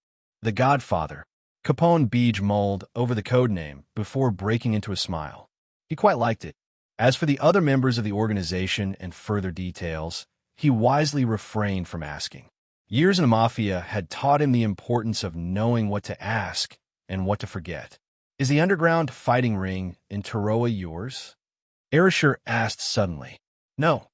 The Godfather. Capone Beej mulled over the code name before breaking into a smile. He quite liked it. As for the other members of the organization and further details, he wisely refrained from asking. Years in the Mafia had taught him the importance of knowing what to ask and what to forget. Is the underground fighting ring in Taroa yours? Arashir asked suddenly. No,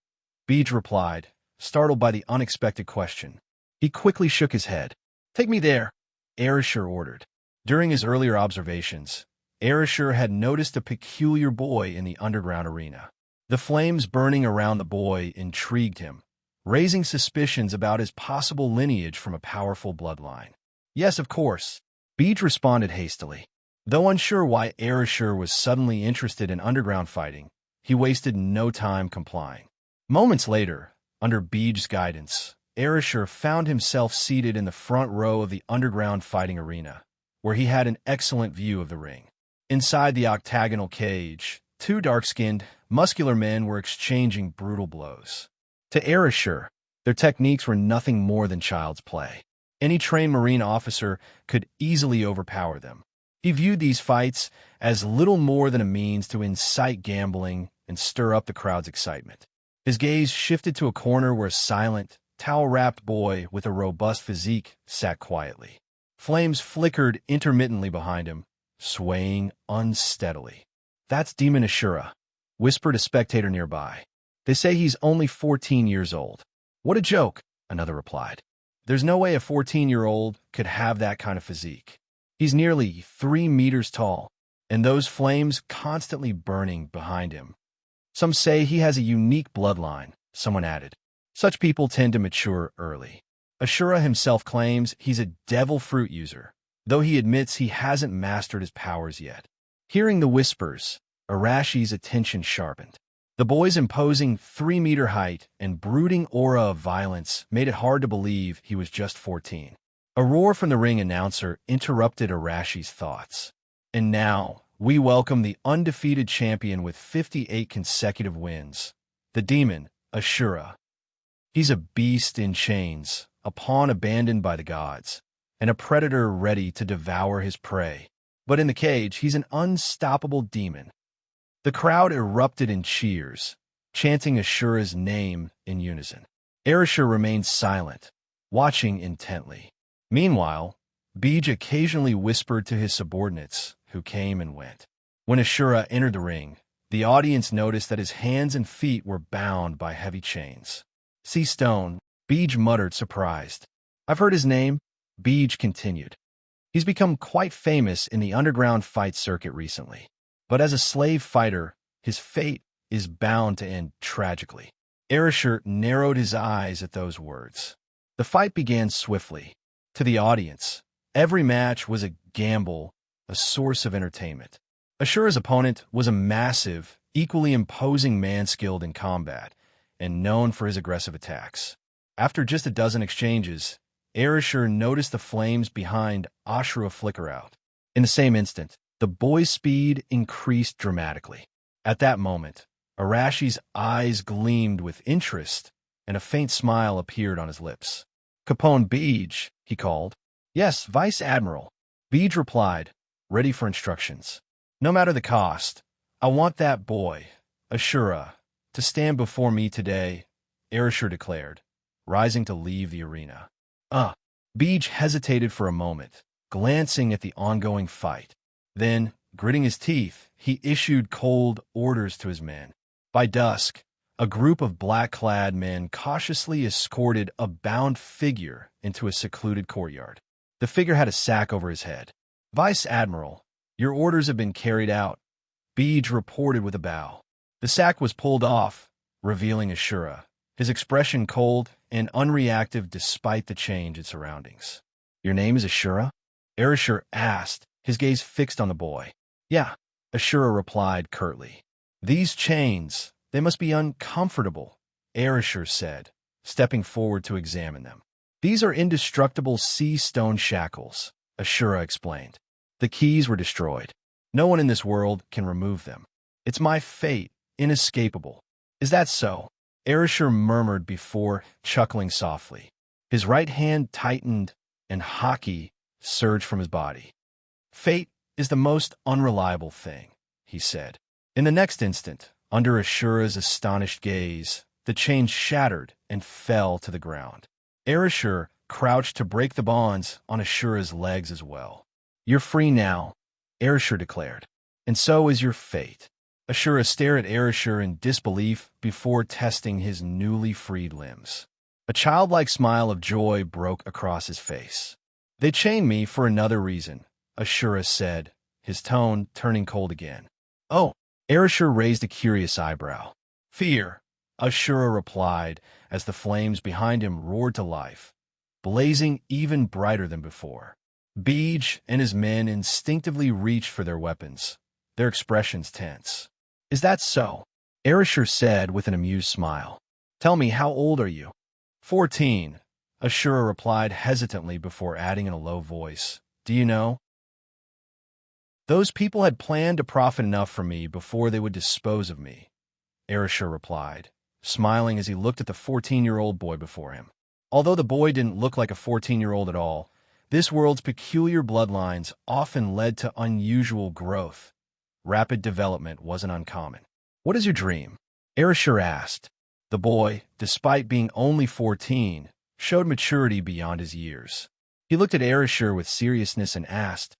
Beej replied, startled by the unexpected question. He quickly shook his head. Take me there, Arashir ordered. During his earlier observations, Arashir had noticed a peculiar boy in the underground arena. The flames burning around the boy intrigued him, raising suspicions about his possible lineage from a powerful bloodline. Yes, of course, Beej responded hastily. Though unsure why Arashir was suddenly interested in underground fighting, he wasted no time complying. Moments later, under Beej's guidance, Arashir found himself seated in the front row of the underground fighting arena, where he had an excellent view of the ring. Inside the octagonal cage, two dark-skinned, muscular men were exchanging brutal blows. To Arashir, their techniques were nothing more than child's play. Any trained Marine officer could easily overpower them. He viewed these fights as little more than a means to incite gambling and stir up the crowd's excitement. His gaze shifted to a corner where a silent, towel-wrapped boy with a robust physique sat quietly. Flames flickered intermittently behind him, swaying unsteadily. That's Demon Ashura, whispered a spectator nearby. They say he's only 14 years old. What a joke, another replied. There's no way a 14-year-old could have that kind of physique. He's nearly 3 meters tall, and those flames constantly burning behind him. Some say he has a unique bloodline, someone added. Such people tend to mature early. Ashura himself claims he's a devil fruit user, though he admits he hasn't mastered his powers yet. Hearing the whispers, Arashi's attention sharpened. The boy's imposing 3-meter height and brooding aura of violence made it hard to believe he was just 14. A roar from the ring announcer interrupted Arashi's thoughts. And now, we welcome the undefeated champion with 58 consecutive wins, the demon, Ashura. He's a beast in chains, a pawn abandoned by the gods, and a predator ready to devour his prey. But in the cage, he's an unstoppable demon. The crowd erupted in cheers, chanting Ashura's name in unison. Arashir remained silent, watching intently. Meanwhile, Beej occasionally whispered to his subordinates, who came and went. When Ashura entered the ring, the audience noticed that his hands and feet were bound by heavy chains. See stone, Beej muttered, surprised. I've heard his name, Beej continued. He's become quite famous in the underground fight circuit recently. But as a slave fighter, his fate is bound to end tragically. Arashi narrowed his eyes at those words. The fight began swiftly. To the audience, every match was a gamble, a source of entertainment. Ashura's opponent was a massive, equally imposing man skilled in combat, and known for his aggressive attacks. After just a dozen exchanges, Arashi noticed the flames behind Ashura flicker out. In the same instant, the boy's speed increased dramatically. At that moment, Arashi's eyes gleamed with interest, and a faint smile appeared on his lips. "Capone Beej," he called. "Yes, Vice Admiral." Beej replied, ready for instructions. "No matter the cost, I want that boy, Ashura, to stand before me today," Arashi declared, rising to leave the arena. Beej hesitated for a moment, glancing at the ongoing fight. Then, gritting his teeth, he issued cold orders to his men. By dusk, a group of black-clad men cautiously escorted a bound figure into a secluded courtyard. The figure had a sack over his head. "Vice Admiral, your orders have been carried out," Beej reported with a bow. The sack was pulled off, revealing Ashura, his expression cold and unreactive despite the change in surroundings. "Your name is Ashura?" Arashi asked, his gaze fixed on the boy. "Yeah," Ashura replied curtly. "These chains, they must be uncomfortable," Arashi said, stepping forward to examine them. "These are indestructible sea stone shackles," Ashura explained. "The keys were destroyed. No one in this world can remove them. It's my fate, inescapable." "Is that so?" Arashi murmured before chuckling softly. His right hand tightened, and haki surged from his body. "Fate is the most unreliable thing," he said. In the next instant, under Ashura's astonished gaze, the chain shattered and fell to the ground. Arashi crouched to break the bonds on Ashura's legs as well. "You're free now," Arashi declared. "And so is your fate." Ashura stared at Arashi in disbelief before testing his newly freed limbs. A childlike smile of joy broke across his face. "They chained me for another reason," Ashura said, his tone turning cold again. "Oh," Arashi raised a curious eyebrow. "Fear," Ashura replied as the flames behind him roared to life, blazing even brighter than before. Beej and his men instinctively reached for their weapons, their expressions tense. "Is that so?" Arashi said with an amused smile. "Tell me, how old are you?" 14, Ashura replied hesitantly before adding in a low voice. "Do you know? Those people had planned to profit enough from me before they would dispose of me," Arashi replied, smiling as he looked at the 14-year-old boy before him. Although the boy didn't look like a 14-year-old at all, this world's peculiar bloodlines often led to unusual growth. Rapid development wasn't uncommon. "What is your dream?" Arashi asked. The boy, despite being only 14, showed maturity beyond his years. He looked at Arashi with seriousness and asked,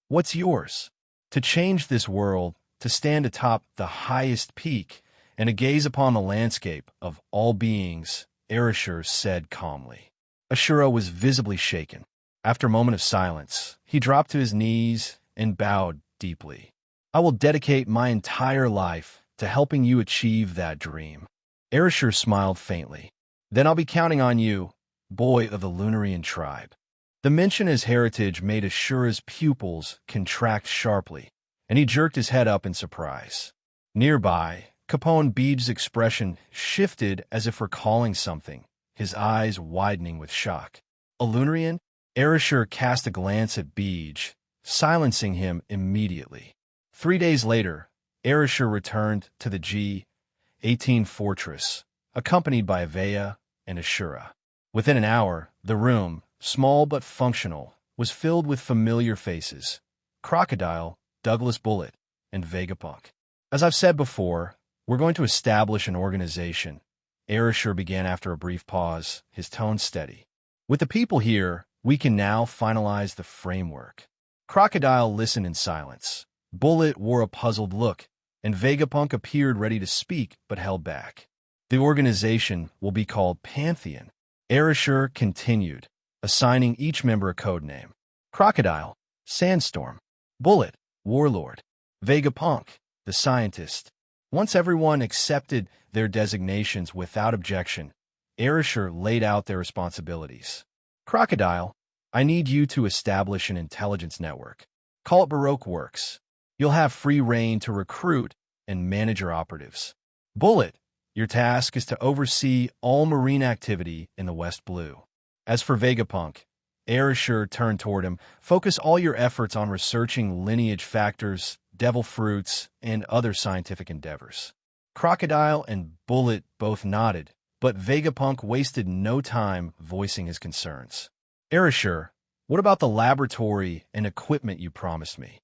"What's yours?" "To change this world, to stand atop the highest peak, and to gaze upon the landscape of all beings," Arashi said calmly. Ashura was visibly shaken. After a moment of silence, he dropped to his knees and bowed deeply. "I will dedicate my entire life to helping you achieve that dream." Arashi smiled faintly. "Then I'll be counting on you, boy of the Lunarian tribe." The mention of his heritage made Ashura's pupils contract sharply, and he jerked his head up in surprise. Nearby, Capone Beej's expression shifted as if recalling something, his eyes widening with shock. "A Lunarian?" Arashi cast a glance at Beej, silencing him immediately. 3 days later, Arashi returned to the G-18 fortress, accompanied by Avea and Ashura. Within an hour, the room, small but functional, was filled with familiar faces: Crocodile, Douglas Bullet, and Vegapunk. "As I've said before, we're going to establish an organization," Arashi began after a brief pause, his tone steady. "With the people here, we can now finalize the framework." Crocodile listened in silence. Bullet wore a puzzled look, and Vegapunk appeared ready to speak but held back. "The organization will be called Pantheon," Arashi continued, assigning each member a code name. Crocodile, Sandstorm, Bullet, Warlord, Vegapunk, the scientist. Once everyone accepted their designations without objection, Arashi laid out their responsibilities. Crocodile, I need you to establish an intelligence network. Call it Baroque Works. You'll have free reign to recruit and manage your operatives. Bullet, your task is to oversee all marine activity in the West Blue. As for Vegapunk, Arashi turned toward him. Focus all your efforts on researching lineage factors, devil fruits, and other scientific endeavors. Crocodile and Bullet both nodded, but Vegapunk wasted no time voicing his concerns. Arashi, what about the laboratory and equipment you promised me?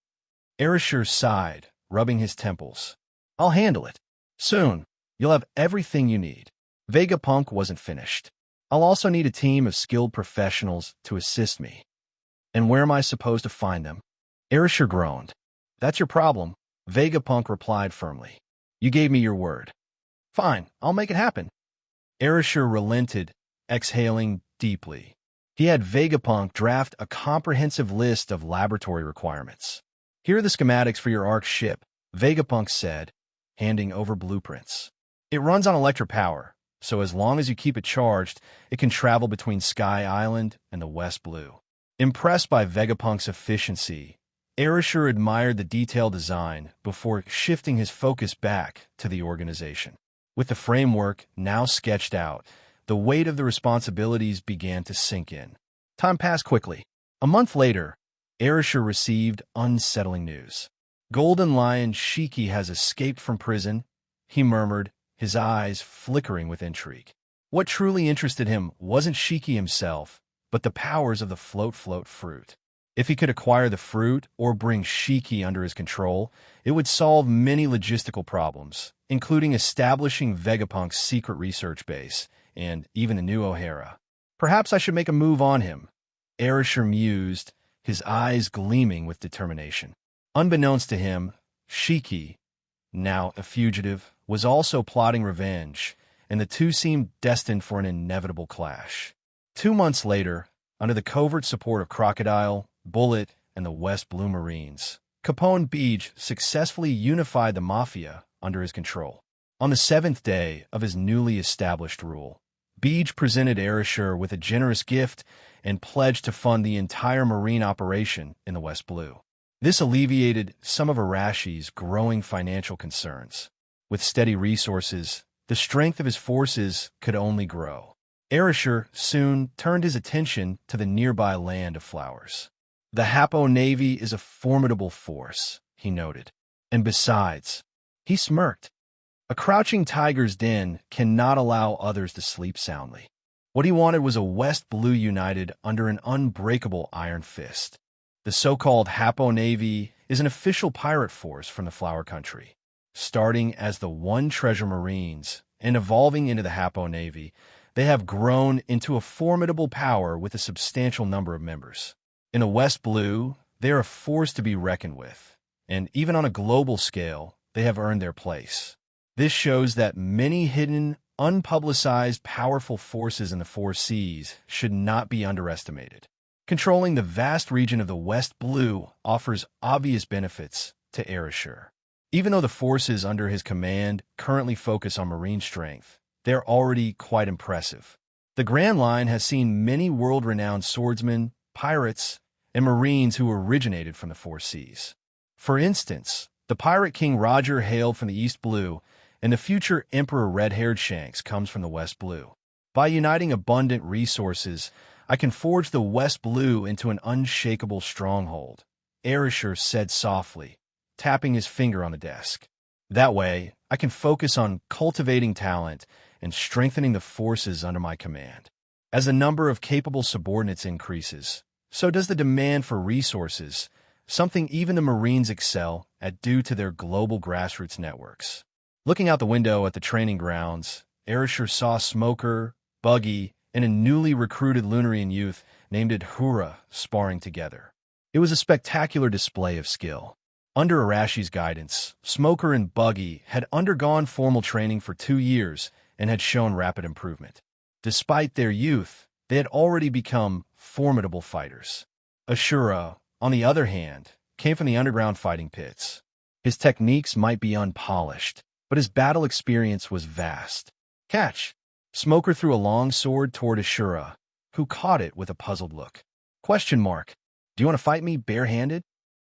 Arashi sighed, rubbing his temples. I'll handle it. Soon, you'll have everything you need. Vegapunk wasn't finished. I'll also need a team of skilled professionals to assist me. And where am I supposed to find them? Arashi groaned. That's your problem, Vegapunk replied firmly. You gave me your word. Fine, I'll make it happen. Arashi relented, exhaling deeply. He had Vegapunk draft a comprehensive list of laboratory requirements. Here are the schematics for your Ark ship, Vegapunk said, handing over blueprints. It runs on electric power, so as long as you keep it charged, it can travel between Sky Island and the West Blue. Impressed by Vegapunk's efficiency, Arashi admired the detailed design before shifting his focus back to the organization. With the framework now sketched out, the weight of the responsibilities began to sink in. Time passed quickly. A month later, Arashi received unsettling news. Golden Lion Shiki has escaped from prison, he murmured, his eyes flickering with intrigue. What truly interested him wasn't Shiki himself, but the powers of the float fruit. If he could acquire the fruit or bring Shiki under his control, it would solve many logistical problems, including establishing Vegapunk's secret research base and even a new O'Hara. Perhaps I should make a move on him, Arashi mused, his eyes gleaming with determination. Unbeknownst to him, Shiki, now a fugitive, was also plotting revenge, and the two seemed destined for an inevitable clash. 2 months later, under the covert support of Crocodile, Bullet, and the West Blue Marines, Capone Beach successfully unified the Mafia under his control. On the 7th day of his newly established rule, Beach presented Arashi with a generous gift and pledged to fund the entire marine operation in the West Blue. This alleviated some of Arashi's growing financial concerns. With steady resources, the strength of his forces could only grow. Arashi soon turned his attention to the nearby land of flowers. The Hapo Navy is a formidable force, he noted. And besides, he smirked. A crouching tiger's den cannot allow others to sleep soundly. What he wanted was a West Blue united under an unbreakable iron fist. The so-called Hapo Navy is an official pirate force from the Flower Country. Starting as the One Treasure Marines and evolving into the Hapo Navy, they have grown into a formidable power with a substantial number of members. In the West Blue, they are a force to be reckoned with, and even on a global scale, they have earned their place. This shows that many hidden, unpublicized, powerful forces in the Four Seas should not be underestimated. Controlling the vast region of the West Blue offers obvious benefits to Arashi. Even though the forces under his command currently focus on marine strength, they're already quite impressive. The Grand Line has seen many world-renowned swordsmen, pirates, and marines who originated from the Four Seas. For instance, the pirate king Roger hailed from the East Blue, and the future Emperor Red-Haired Shanks comes from the West Blue. By uniting abundant resources, I can forge the West Blue into an unshakable stronghold, Arashi said softly, tapping his finger on the desk. That way, I can focus on cultivating talent and strengthening the forces under my command. As the number of capable subordinates increases, so does the demand for resources, something even the Marines excel at due to their global grassroots networks. Looking out the window at the training grounds, Arashi saw Smoker, Buggy, and a newly recruited Lunarian youth named Hura sparring together. It was a spectacular display of skill. Under Arashi's guidance, Smoker and Buggy had undergone formal training for 2 years and had shown rapid improvement. Despite their youth, they had already become formidable fighters. Ashura, on the other hand, came from the underground fighting pits. His techniques might be unpolished, but his battle experience was vast. Catch! Smoker threw a long sword toward Ashura, who caught it with a puzzled look. Question mark. Do you want to fight me barehanded?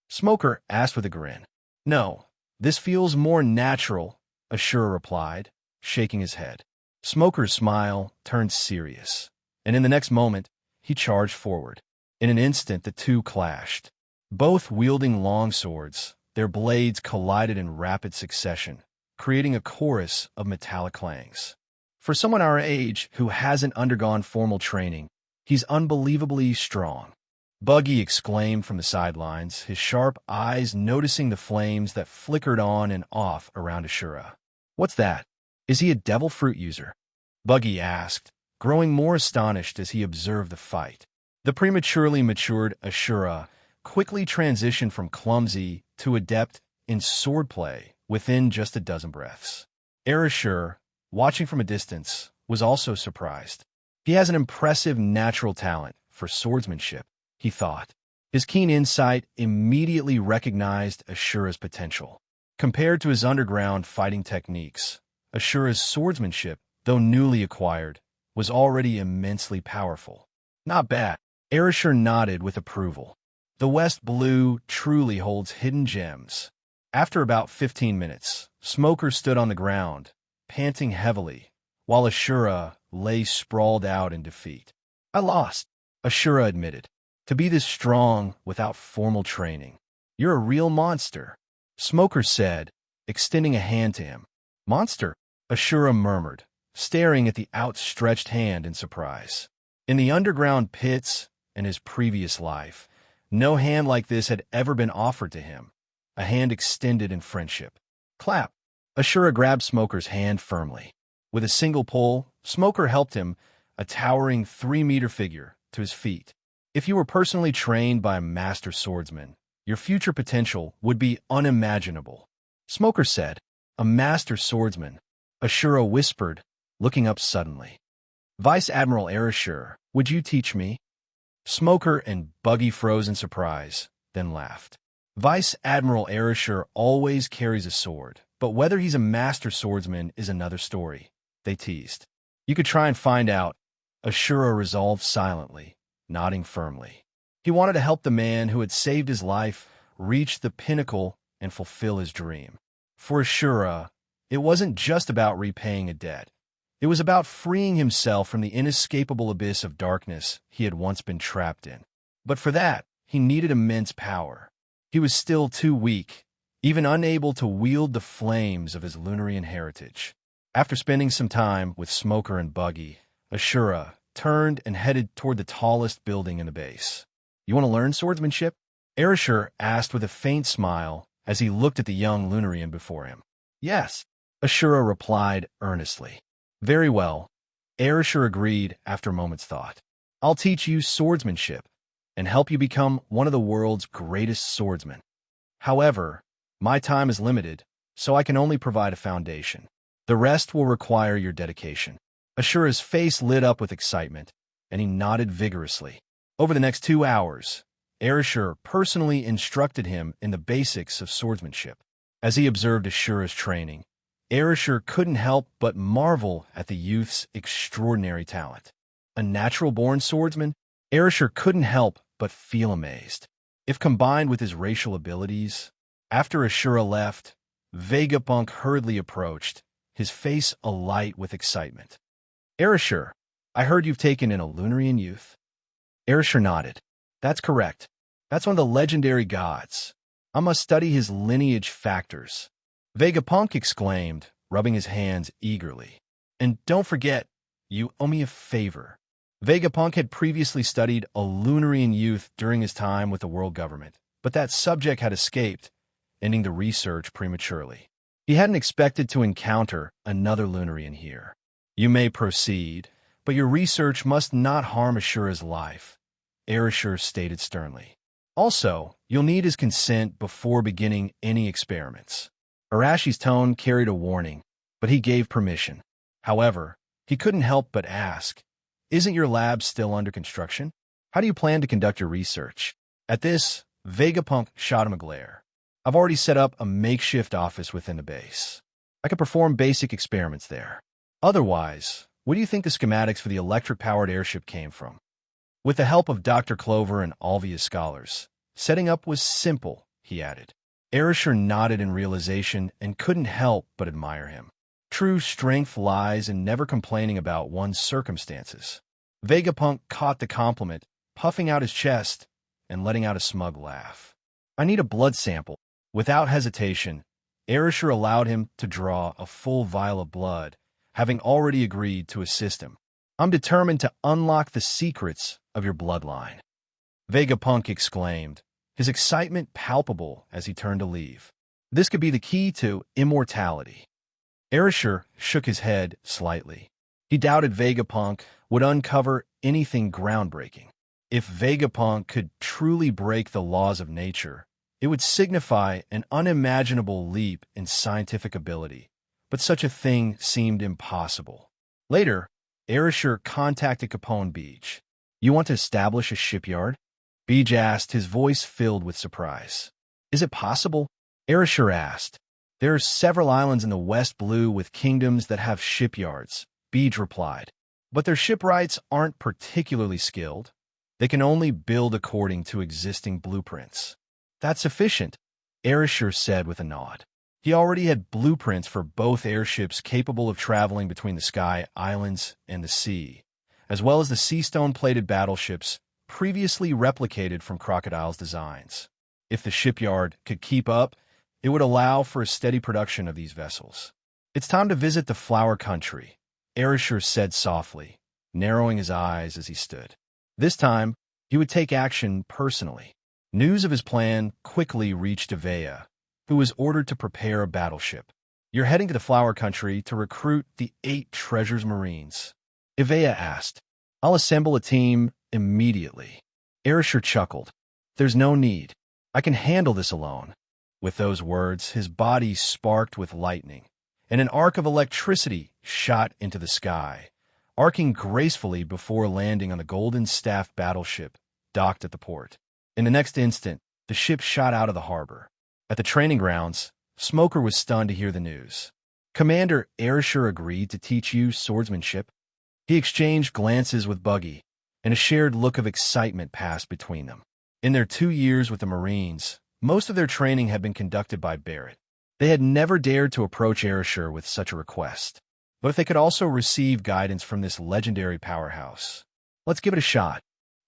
Smoker asked with a grin. No, this feels more natural, Ashura replied, shaking his head. Smoker's smile turned serious, and in the next moment, he charged forward. In an instant, the two clashed. Both wielding long swords, their blades collided in rapid succession, creating a chorus of metallic clangs. For someone our age who hasn't undergone formal training, he's unbelievably strong. Buggy exclaimed from the sidelines, his sharp eyes noticing the flames that flickered on and off around Ashura. What's that? Is he a devil fruit user? Buggy asked, growing more astonished as he observed the fight. The prematurely matured Ashura quickly transitioned from clumsy to adept in swordplay within just a dozen breaths. Arashi, watching from a distance, was also surprised. He has an impressive natural talent for swordsmanship, he thought. His keen insight immediately recognized Ashura's potential. Compared to his underground fighting techniques, Ashura's swordsmanship, though newly acquired, was already immensely powerful. Not bad. Arashi nodded with approval. The West Blue truly holds hidden gems. After about 15 minutes, Smoker stood on the ground, panting heavily, while Ashura lay sprawled out in defeat. I lost, Ashura admitted. To be this strong without formal training. You're a real monster, Smoker said, extending a hand to him. Monster, Ashura murmured, staring at the outstretched hand in surprise. In the underground pits and his previous life, no hand like this had ever been offered to him, a hand extended in friendship. Clap! Ashura grabbed Smoker's hand firmly. With a single pull, Smoker helped him, a towering 3-meter figure, to his feet. If you were personally trained by a master swordsman, your future potential would be unimaginable. Smoker said, a master swordsman, Ashura whispered, looking up suddenly. Vice Admiral Arashi, would you teach me? Smoker and Buggy froze in surprise, then laughed. Vice Admiral Arashi always carries a sword, but whether he's a master swordsman is another story, they teased. You could try and find out, Ashura resolved silently, nodding firmly. He wanted to help the man who had saved his life reach the pinnacle and fulfill his dream. For Ashura, it wasn't just about repaying a debt. It was about freeing himself from the inescapable abyss of darkness he had once been trapped in. But for that, he needed immense power. He was still too weak, even unable to wield the flames of his Lunarian heritage. After spending some time with Smoker and Buggy, Ashura turned and headed toward the tallest building in the base. You want to learn swordsmanship? Arashi asked with a faint smile as he looked at the young Lunarian before him. Yes, Ashura replied earnestly. Very well, Arashi agreed after a moment's thought. I'll teach you swordsmanship and help you become one of the world's greatest swordsmen. However, my time is limited, so I can only provide a foundation. The rest will require your dedication. Ashura's face lit up with excitement, and he nodded vigorously. Over the next 2 hours, Arashi personally instructed him in the basics of swordsmanship. As he observed Ashura's training, Arashi couldn't help but marvel at the youth's extraordinary talent. A natural-born swordsman, Arashi couldn't help but feel amazed. If combined with his racial abilities, after Ashura left, Vegapunk hurriedly approached, his face alight with excitement. Arashi, I heard you've taken in a Lunarian youth. Arashi nodded. That's correct. That's one of the legendary gods. I must study his lineage factors. Vegapunk exclaimed, rubbing his hands eagerly. And don't forget, you owe me a favor. Vegapunk had previously studied a Lunarian youth during his time with the world government, but that subject had escaped, ending the research prematurely. He hadn't expected to encounter another Lunarian here. You may proceed, but your research must not harm Ashura's life, Arashi stated sternly. Also, you'll need his consent before beginning any experiments. Arashi's tone carried a warning, but he gave permission. However, he couldn't help but ask, isn't your lab still under construction? How do you plan to conduct your research? At this, Vegapunk shot him a glare. I've already set up a makeshift office within the base. I could perform basic experiments there. Otherwise, where do you think the schematics for the electric-powered airship came from? With the help of Dr. Clover and Alvia's scholars, setting up was simple, he added. Arashi nodded in realization and couldn't help but admire him. True strength lies in never complaining about one's circumstances. Vegapunk caught the compliment, puffing out his chest and letting out a smug laugh. I need a blood sample. Without hesitation, Arashi allowed him to draw a full vial of blood, having already agreed to assist him. I'm determined to unlock the secrets of your bloodline, Vegapunk exclaimed, his excitement palpable as he turned to leave. This could be the key to immortality. Arashi shook his head slightly. He doubted Vegapunk would uncover anything groundbreaking. If Vegapunk could truly break the laws of nature, it would signify an unimaginable leap in scientific ability, but such a thing seemed impossible. Later, Arashi contacted Capone Beach. You want to establish a shipyard? Beach asked, his voice filled with surprise. Is it possible? Arashi asked. There are several islands in the West Blue with kingdoms that have shipyards, Beach replied. But their shipwrights aren't particularly skilled. They can only build according to existing blueprints. That's sufficient, Arashi said with a nod. He already had blueprints for both airships capable of traveling between the sky islands and the sea, as well as the sea-stone-plated battleships previously replicated from Crocodile's designs. If the shipyard could keep up, it would allow for a steady production of these vessels. It's time to visit the Flower Country, Arashi said softly, narrowing his eyes as he stood. This time, he would take action personally. News of his plan quickly reached Evea, who was ordered to prepare a battleship. You're heading to the Flower Country to recruit the 8 Treasures Marines, Evea asked. I'll assemble a team immediately. Arashi chuckled. There's no need. I can handle this alone. With those words, his body sparked with lightning, and an arc of electricity shot into the sky, arcing gracefully before landing on the Golden Staff battleship docked at the port. In the next instant, the ship shot out of the harbor. At the training grounds, Smoker was stunned to hear the news. Commander Arashi agreed to teach you swordsmanship. He exchanged glances with Buggy, and a shared look of excitement passed between them. In their 2 years with the Marines, most of their training had been conducted by Barrett. They had never dared to approach Arashi with such a request. But if they could also receive guidance from this legendary powerhouse, let's give it a shot.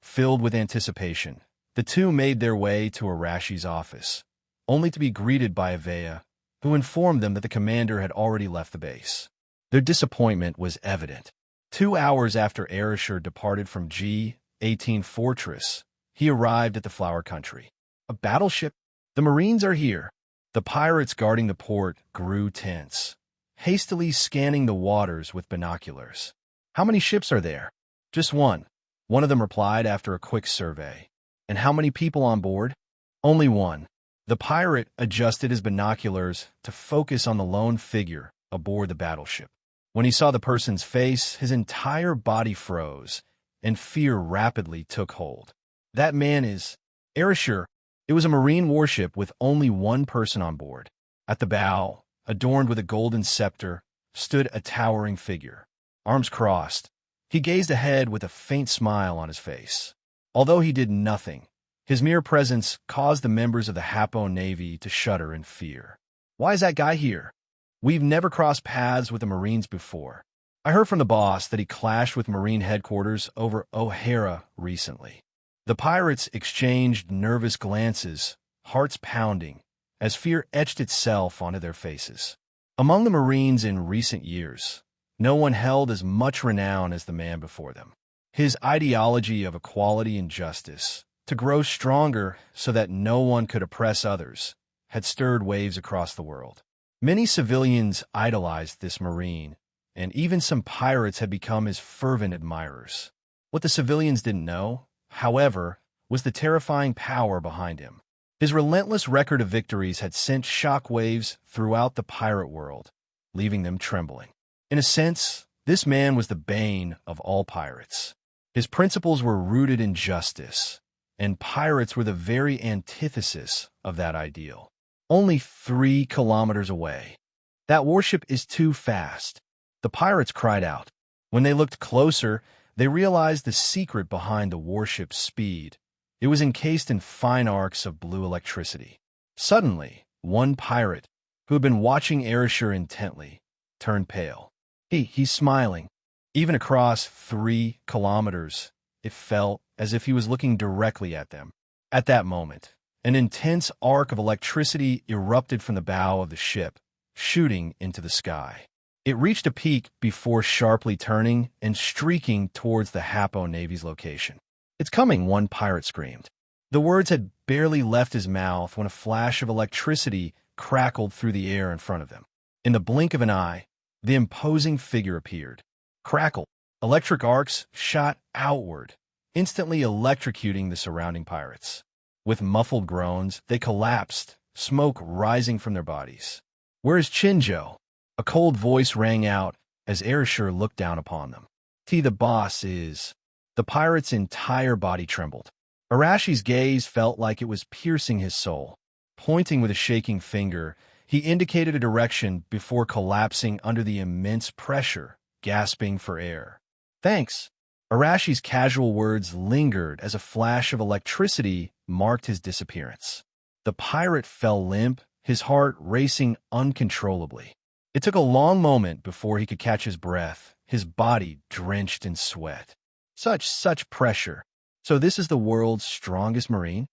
Filled with anticipation, the two made their way to Arashi's office, only to be greeted by Evea, who informed them that the commander had already left the base. Their disappointment was evident. 2 hours after Arashi departed from G-18 Fortress, he arrived at the Flower Country. A battleship? The Marines are here. The pirates guarding the port grew tense, hastily scanning the waters with binoculars. How many ships are there? Just one of them replied after a quick survey. And how many people on board? Only one. The pirate adjusted his binoculars to focus on the lone figure aboard the battleship. When he saw the person's face, his entire body froze, and fear rapidly took hold. That man is Arashi. It was a marine warship with only one person on board. At the bow, adorned with a golden scepter, stood a towering figure. Arms crossed, he gazed ahead with a faint smile on his face. Although he did nothing, his mere presence caused the members of the Hapo Navy to shudder in fear. Why is that guy here? We've never crossed paths with the Marines before. I heard from the boss that he clashed with Marine headquarters over O'Hara recently. The pirates exchanged nervous glances, hearts pounding, as fear etched itself onto their faces. Among the Marines in recent years, no one held as much renown as the man before them. His ideology of equality and justice, to grow stronger so that no one could oppress others, had stirred waves across the world. Many civilians idolized this Marine, and even some pirates had become his fervent admirers. What the civilians didn't know, however, was the terrifying power behind him. His relentless record of victories had sent shockwaves throughout the pirate world, leaving them trembling. In a sense, this man was the bane of all pirates. His principles were rooted in justice, and pirates were the very antithesis of that ideal. Only 3 kilometers away. That warship is too fast. The pirates cried out. When they looked closer, they realized the secret behind the warship's speed. It was encased in fine arcs of blue electricity. Suddenly, one pirate, who had been watching Arashi intently, turned pale. He's smiling. Even across 3 kilometers, it felt as if he was looking directly at them. At that moment, an intense arc of electricity erupted from the bow of the ship, shooting into the sky. It reached a peak before sharply turning and streaking towards the Hapo Navy's location. "It's coming," one pirate screamed. The words had barely left his mouth when a flash of electricity crackled through the air in front of them. In the blink of an eye, the imposing figure appeared. Crackle. Electric arcs shot outward, instantly electrocuting the surrounding pirates. With muffled groans, they collapsed, smoke rising from their bodies. "Where's Chinjo?" A cold voice rang out as Arashi looked down upon them. "The boss is." The pirate's entire body trembled. Arashi's gaze felt like it was piercing his soul. Pointing with a shaking finger, he indicated a direction before collapsing under the immense pressure, gasping for air. "Thanks." Arashi's casual words lingered as a flash of electricity marked his disappearance. The pirate fell limp, his heart racing uncontrollably. It took a long moment before he could catch his breath, his body drenched in sweat. Such pressure. So this is the world's strongest marine?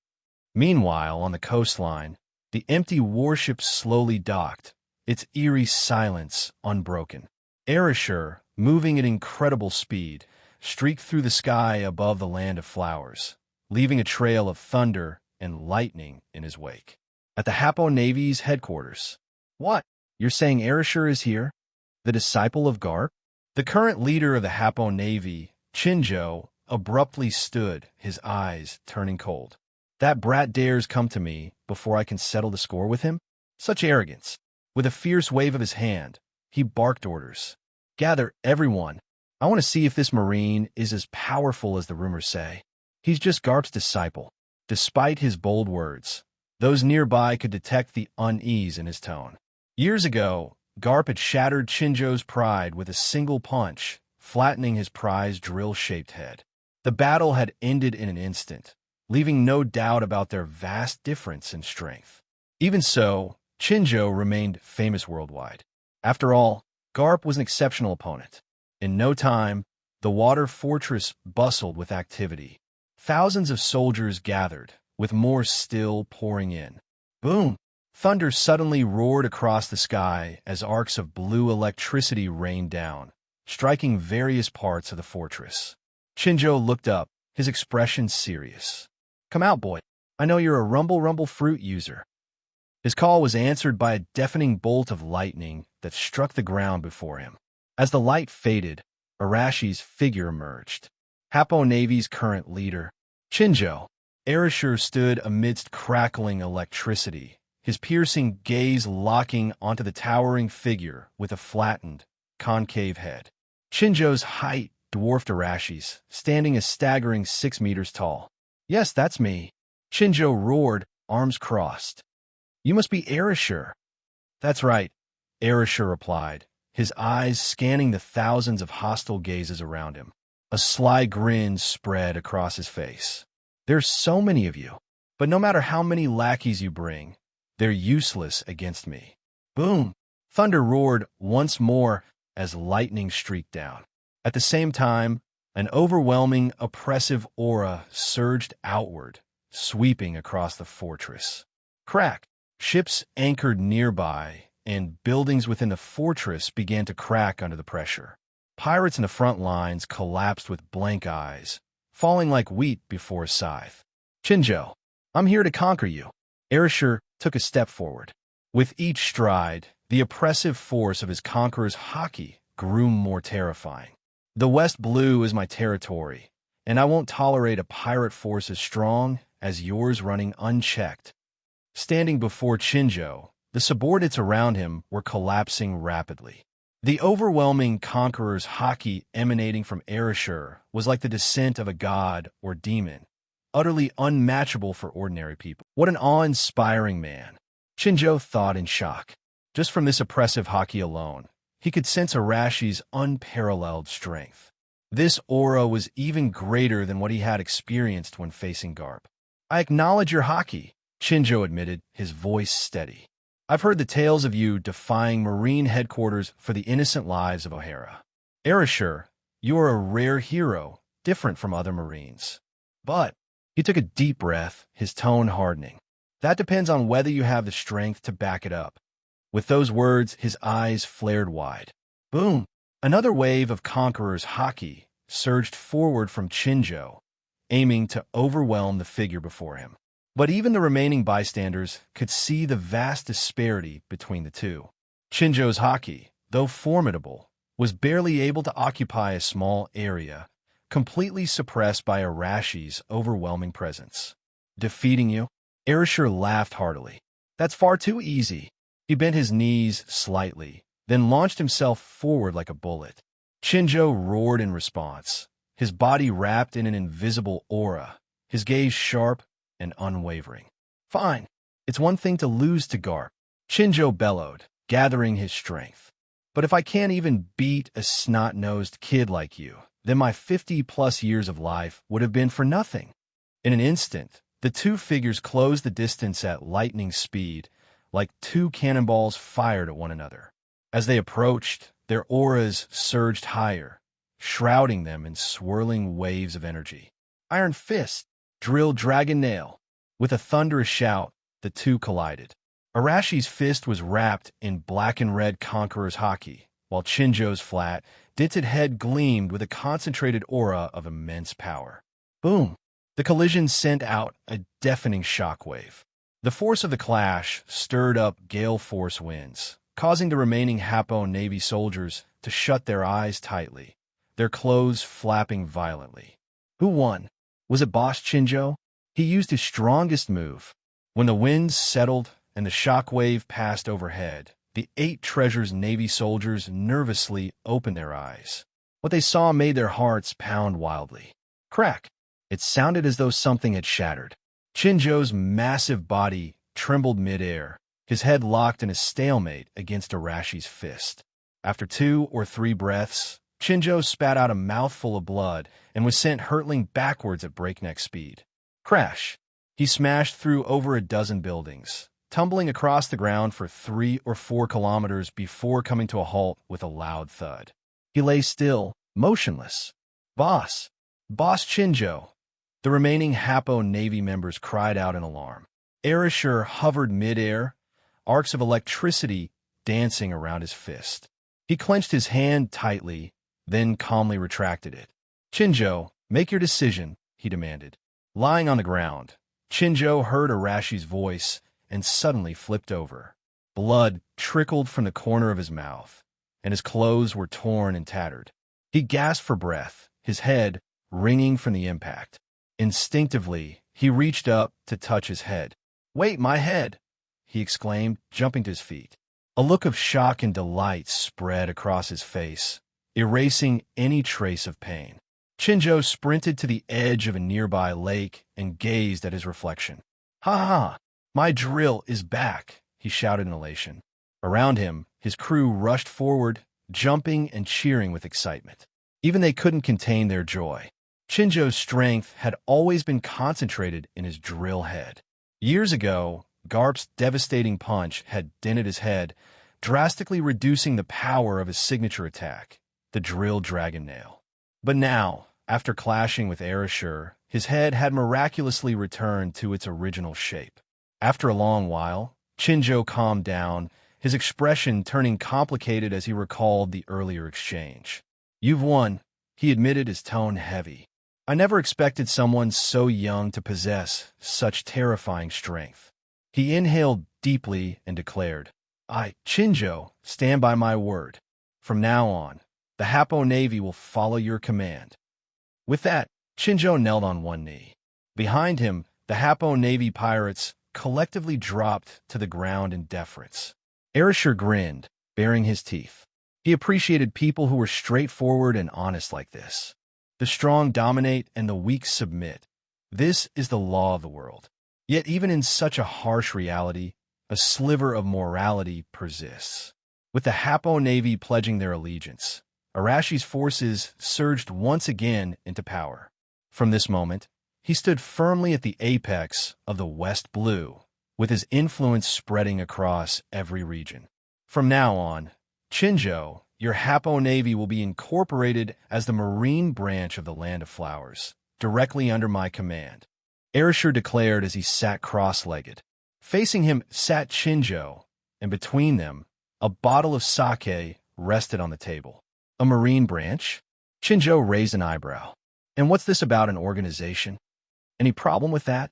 Meanwhile, on the coastline, the empty warship slowly docked, its eerie silence unbroken. Arashi, moving at incredible speed, streaked through the sky above the land of flowers, leaving a trail of thunder and lightning in his wake. At the Hapo Navy's headquarters. "What? You're saying Arashi is here? The disciple of Garp?" The current leader of the Hapo Navy, Chinjo, abruptly stood, his eyes turning cold. "That brat dares come to me before I can settle the score with him? Such arrogance." With a fierce wave of his hand, he barked orders. "Gather everyone. I want to see if this marine is as powerful as the rumors say." He's just Garp's disciple. Despite his bold words, those nearby could detect the unease in his tone. Years ago, Garp had shattered Chinjo's pride with a single punch, flattening his prized drill-shaped head. The battle had ended in an instant, leaving no doubt about their vast difference in strength. Even so, Chinjo remained famous worldwide. After all, Garp was an exceptional opponent. In no time, the water fortress bustled with activity. Thousands of soldiers gathered, with more still pouring in. Boom! Thunder suddenly roared across the sky as arcs of blue electricity rained down, striking various parts of the fortress. Chinjo looked up, his expression serious. "Come out, boy. I know you're a rumble fruit user." His call was answered by a deafening bolt of lightning that struck the ground before him. As the light faded, Arashi's figure emerged. Hapo Navy's current leader, Chinjo. Arashi stood amidst crackling electricity, his piercing gaze locking onto the towering figure with a flattened, concave head. Chinjo's height dwarfed Arashi's, standing a staggering 6 meters tall. "Yes, that's me." Chinjo roared, arms crossed. "You must be Arashi." "That's right," Arashi replied, his eyes scanning the thousands of hostile gazes around him. A sly grin spread across his face. "There's so many of you, but no matter how many lackeys you bring, they're useless against me." Boom! Thunder roared once more as lightning streaked down. At the same time, an overwhelming, oppressive aura surged outward, sweeping across the fortress. Crack! Ships anchored nearby, and buildings within the fortress began to crack under the pressure. Pirates in the front lines collapsed with blank eyes, falling like wheat before a scythe. "Chinjo, I'm here to conquer you." Arashi took a step forward. With each stride, the oppressive force of his conqueror's haki grew more terrifying. "The West Blue is my territory, and I won't tolerate a pirate force as strong as yours running unchecked." Standing before Chinjo, the subordinates around him were collapsing rapidly. The overwhelming conqueror's haki emanating from Arashi was like the descent of a god or demon, utterly unmatchable for ordinary people. What an awe-inspiring man. Shinjo thought in shock. Just from this oppressive haki alone, he could sense Arashi's unparalleled strength. This aura was even greater than what he had experienced when facing Garp. I acknowledge your haki, Shinjo admitted, his voice steady. I've heard the tales of you defying Marine headquarters for the innocent lives of O'Hara. Arashi, you are a rare hero, different from other Marines. But he took a deep breath, his tone hardening. That depends on whether you have the strength to back it up. With those words, his eyes flared wide. Boom! Another wave of Conqueror's haki surged forward from Shinjo, aiming to overwhelm the figure before him. But even the remaining bystanders could see the vast disparity between the two. Shinjo's haki, though formidable, was barely able to occupy a small area, completely suppressed by Arashi's overwhelming presence. Defeating you? Arashi laughed heartily. That's far too easy. He bent his knees slightly, then launched himself forward like a bullet. Shinjo roared in response, his body wrapped in an invisible aura, his gaze sharp and unwavering. Fine. It's one thing to lose to Garp, Shinjo bellowed, gathering his strength. But if I can't even beat a snot-nosed kid like you, then my 50-plus years of life would have been for nothing. In an instant, the two figures closed the distance at lightning speed, like two cannonballs fired at one another. As they approached, their auras surged higher, shrouding them in swirling waves of energy. Iron Fist, Drill Dragon Nail. With a thunderous shout, the two collided. Arashi's fist was wrapped in black and red Conqueror's haki, while Shinjo's flat, dented head gleamed with a concentrated aura of immense power. Boom! The collision sent out a deafening shockwave. The force of the clash stirred up gale-force winds, causing the remaining Happo Navy soldiers to shut their eyes tightly, their clothes flapping violently. Who won? Was it Boss Shinjo? He used his strongest move. When the winds settled and the shockwave passed overhead, the 8 Treasure's Navy soldiers nervously opened their eyes. What they saw made their hearts pound wildly. Crack! It sounded as though something had shattered. Shinjo's massive body trembled midair, his head locked in a stalemate against Arashi's fist. After 2 or 3 breaths, Shinjo spat out a mouthful of blood and was sent hurtling backwards at breakneck speed. Crash! He smashed through over a dozen buildings, tumbling across the ground for 3 or 4 kilometers before coming to a halt with a loud thud. He lay still, motionless. Boss! Boss Shinjo! The remaining Happo Navy members cried out in alarm. Arashi hovered midair, arcs of electricity dancing around his fist. He clenched his hand tightly, then calmly retracted it. Shinjo, make your decision, he demanded. Lying on the ground, Shinjo heard Arashi's voice and suddenly flipped over. Blood trickled from the corner of his mouth, and his clothes were torn and tattered. He gasped for breath, his head ringing from the impact. Instinctively, he reached up to touch his head. Wait, my head! He exclaimed, jumping to his feet. A look of shock and delight spread across his face, erasing any trace of pain. Shinjo sprinted to the edge of a nearby lake and gazed at his reflection. Ha ha! My drill is back, he shouted in elation. Around him, his crew rushed forward, jumping and cheering with excitement. Even they couldn't contain their joy. Shinjo's strength had always been concentrated in his drill head. Years ago, Garp's devastating punch had dented his head, drastically reducing the power of his signature attack, the Drill Dragon Nail. But now, after clashing with Arashi, his head had miraculously returned to its original shape. After a long while, Shinjo calmed down, his expression turning complicated as he recalled the earlier exchange. You've won, he admitted, his tone heavy. I never expected someone so young to possess such terrifying strength. He inhaled deeply and declared, I, Shinjo, stand by my word. From now on, the Happo Navy will follow your command. With that, Shinjo knelt on one knee. Behind him, the Happo Navy pirates collectively dropped to the ground in deference. Arashi grinned, baring his teeth. He appreciated people who were straightforward and honest like this. The strong dominate and the weak submit. This is the law of the world. Yet even in such a harsh reality, a sliver of morality persists. With the Hapo Navy pledging their allegiance, Arashi's forces surged once again into power. From this moment, he stood firmly at the apex of the West Blue, with his influence spreading across every region. From now on, Chinjo, your Hapo Navy will be incorporated as the marine branch of the Land of Flowers, directly under my command, Arashi declared as he sat cross-legged. Facing him sat Chinjo, and between them, a bottle of sake rested on the table. A marine branch? Chinjo raised an eyebrow. And what's this about an organization? Any problem with that?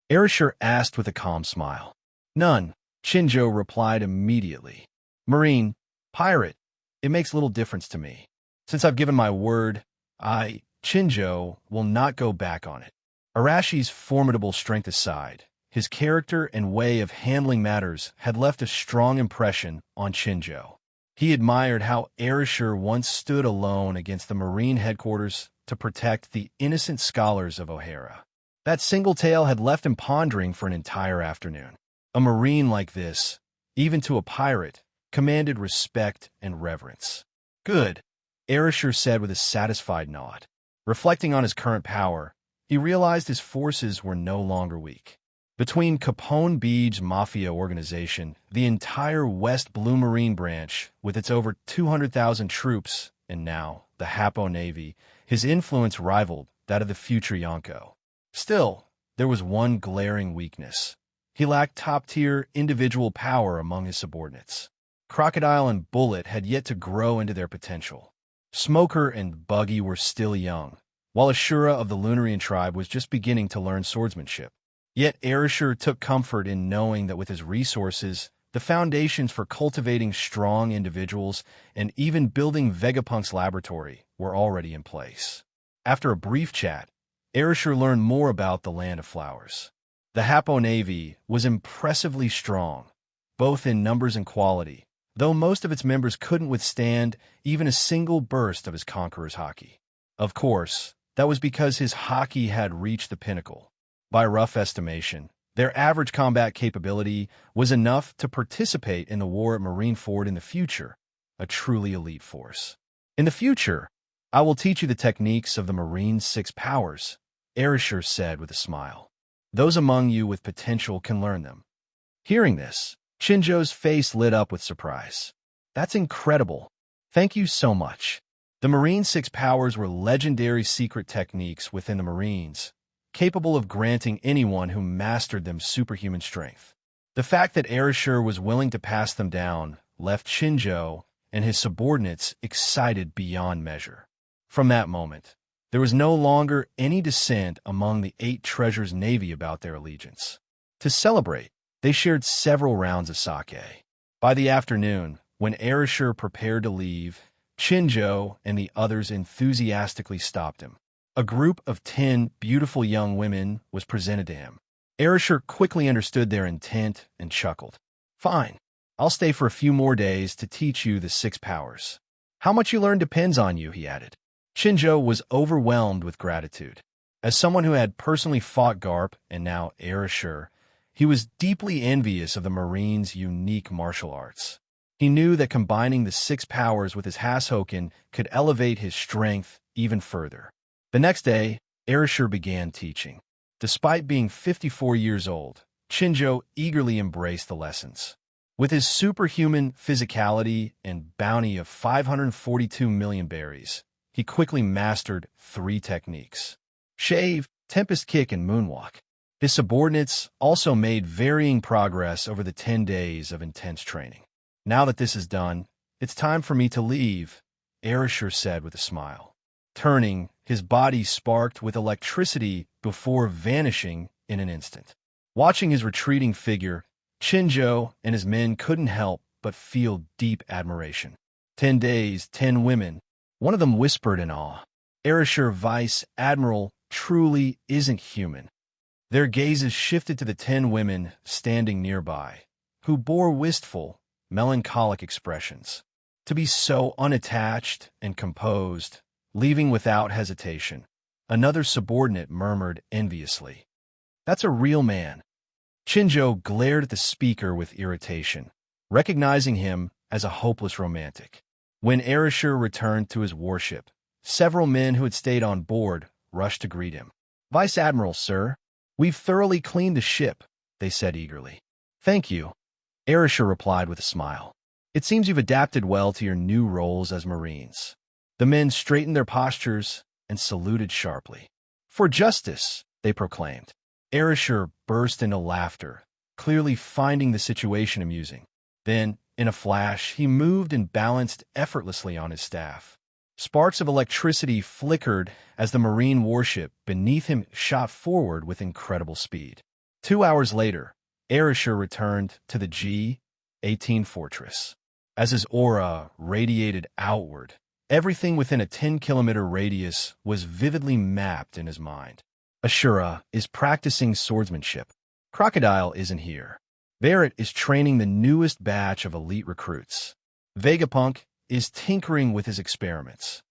Arashi asked with a calm smile. None, Chinjo replied immediately. Marine, pirate, it makes little difference to me. Since I've given my word, Chinjo, will not go back on it. Arashi's formidable strength aside, his character and way of handling matters had left a strong impression on Chinjo. He admired how Arashi once stood alone against the Marine headquarters to protect the innocent scholars of O'Hara. That single tale had left him pondering for an entire afternoon. A Marine like this, even to a pirate, commanded respect and reverence. Good, Arashi said with a satisfied nod. Reflecting on his current power, he realized his forces were no longer weak. Between Capone Beach's mafia organization, the entire West Blue Marine branch, with its over 200,000 troops, and now the Hapo Navy, his influence rivaled that of the future Yonko. Still, there was one glaring weakness. He lacked top-tier individual power among his subordinates. Crocodile and Bullet had yet to grow into their potential. Smoker and Buggy were still young, while Ashura of the Lunarian tribe was just beginning to learn swordsmanship. Yet Arashi took comfort in knowing that with his resources, the foundations for cultivating strong individuals and even building Vegapunk's laboratory were already in place. After a brief chat, Arashi learned more about the Land of Flowers. The Hapo Navy was impressively strong, both in numbers and quality, though most of its members couldn't withstand even a single burst of his conqueror's haki. Of course, that was because his haki had reached the pinnacle. By rough estimation, their average combat capability was enough to participate in the war at Marineford in the future, a truly elite force. In the future, I will teach you the techniques of the Marine's 6 powers, Arashi said with a smile. Those among you with potential can learn them. Hearing this, Chinjo's face lit up with surprise. That's incredible. Thank you so much. The Marine's 6 powers were legendary secret techniques within the Marines, capable of granting anyone who mastered them superhuman strength. The fact that Arashi was willing to pass them down left Chinjo and his subordinates excited beyond measure. From that moment, there was no longer any dissent among the 8 Treasures Navy about their allegiance. To celebrate, they shared several rounds of sake. By the afternoon, when Arashi prepared to leave, Chinjo and the others enthusiastically stopped him. A group of 10 beautiful young women was presented to him. Arashi quickly understood their intent and chuckled. Fine, I'll stay for a few more days to teach you the 6 powers. How much you learn depends on you, he added. Chinjo was overwhelmed with gratitude. As someone who had personally fought Garp and now Arashi, he was deeply envious of the Marines' unique martial arts. He knew that combining the 6 powers with his Hashoken could elevate his strength even further. The next day, Arashi began teaching. Despite being 54 years old, Chinjo eagerly embraced the lessons. With his superhuman physicality and bounty of 542 million berries, he quickly mastered 3 techniques: Shave, Tempest Kick, and Moonwalk. His subordinates also made varying progress over the 10 days of intense training. Now that this is done, it's time for me to leave, Arashi said with a smile. Turning, his body sparked with electricity before vanishing in an instant. Watching his retreating figure, Chinjo and his men couldn't help but feel deep admiration. 10 days, 10 women. One of them whispered in awe. Arashi Vice Admiral truly isn't human. Their gazes shifted to the 10 women standing nearby, who bore wistful, melancholic expressions. To be so unattached and composed, leaving without hesitation, Another subordinate murmured enviously. That's a real man. Chinjo glared at the speaker with irritation, recognizing him as a hopeless romantic. When Arashir returned to his warship, several men who had stayed on board rushed to greet him. "Vice Admiral, sir, we've thoroughly cleaned the ship," they said eagerly. "Thank you," Arashir replied with a smile. "It seems you've adapted well to your new roles as Marines." The men straightened their postures and saluted sharply. "For justice," they proclaimed. Arashir burst into laughter, clearly finding the situation amusing. Then, in a flash, he moved and balanced effortlessly on his staff. Sparks of electricity flickered as the Marine warship beneath him shot forward with incredible speed. 2 hours later, Arashir returned to the G-18 fortress. As his aura radiated outward, everything within a 10-kilometer radius was vividly mapped in his mind. Ashura is practicing swordsmanship. Crocodile isn't here. Barrett is training the newest batch of elite recruits. Vegapunk is tinkering with his experiments.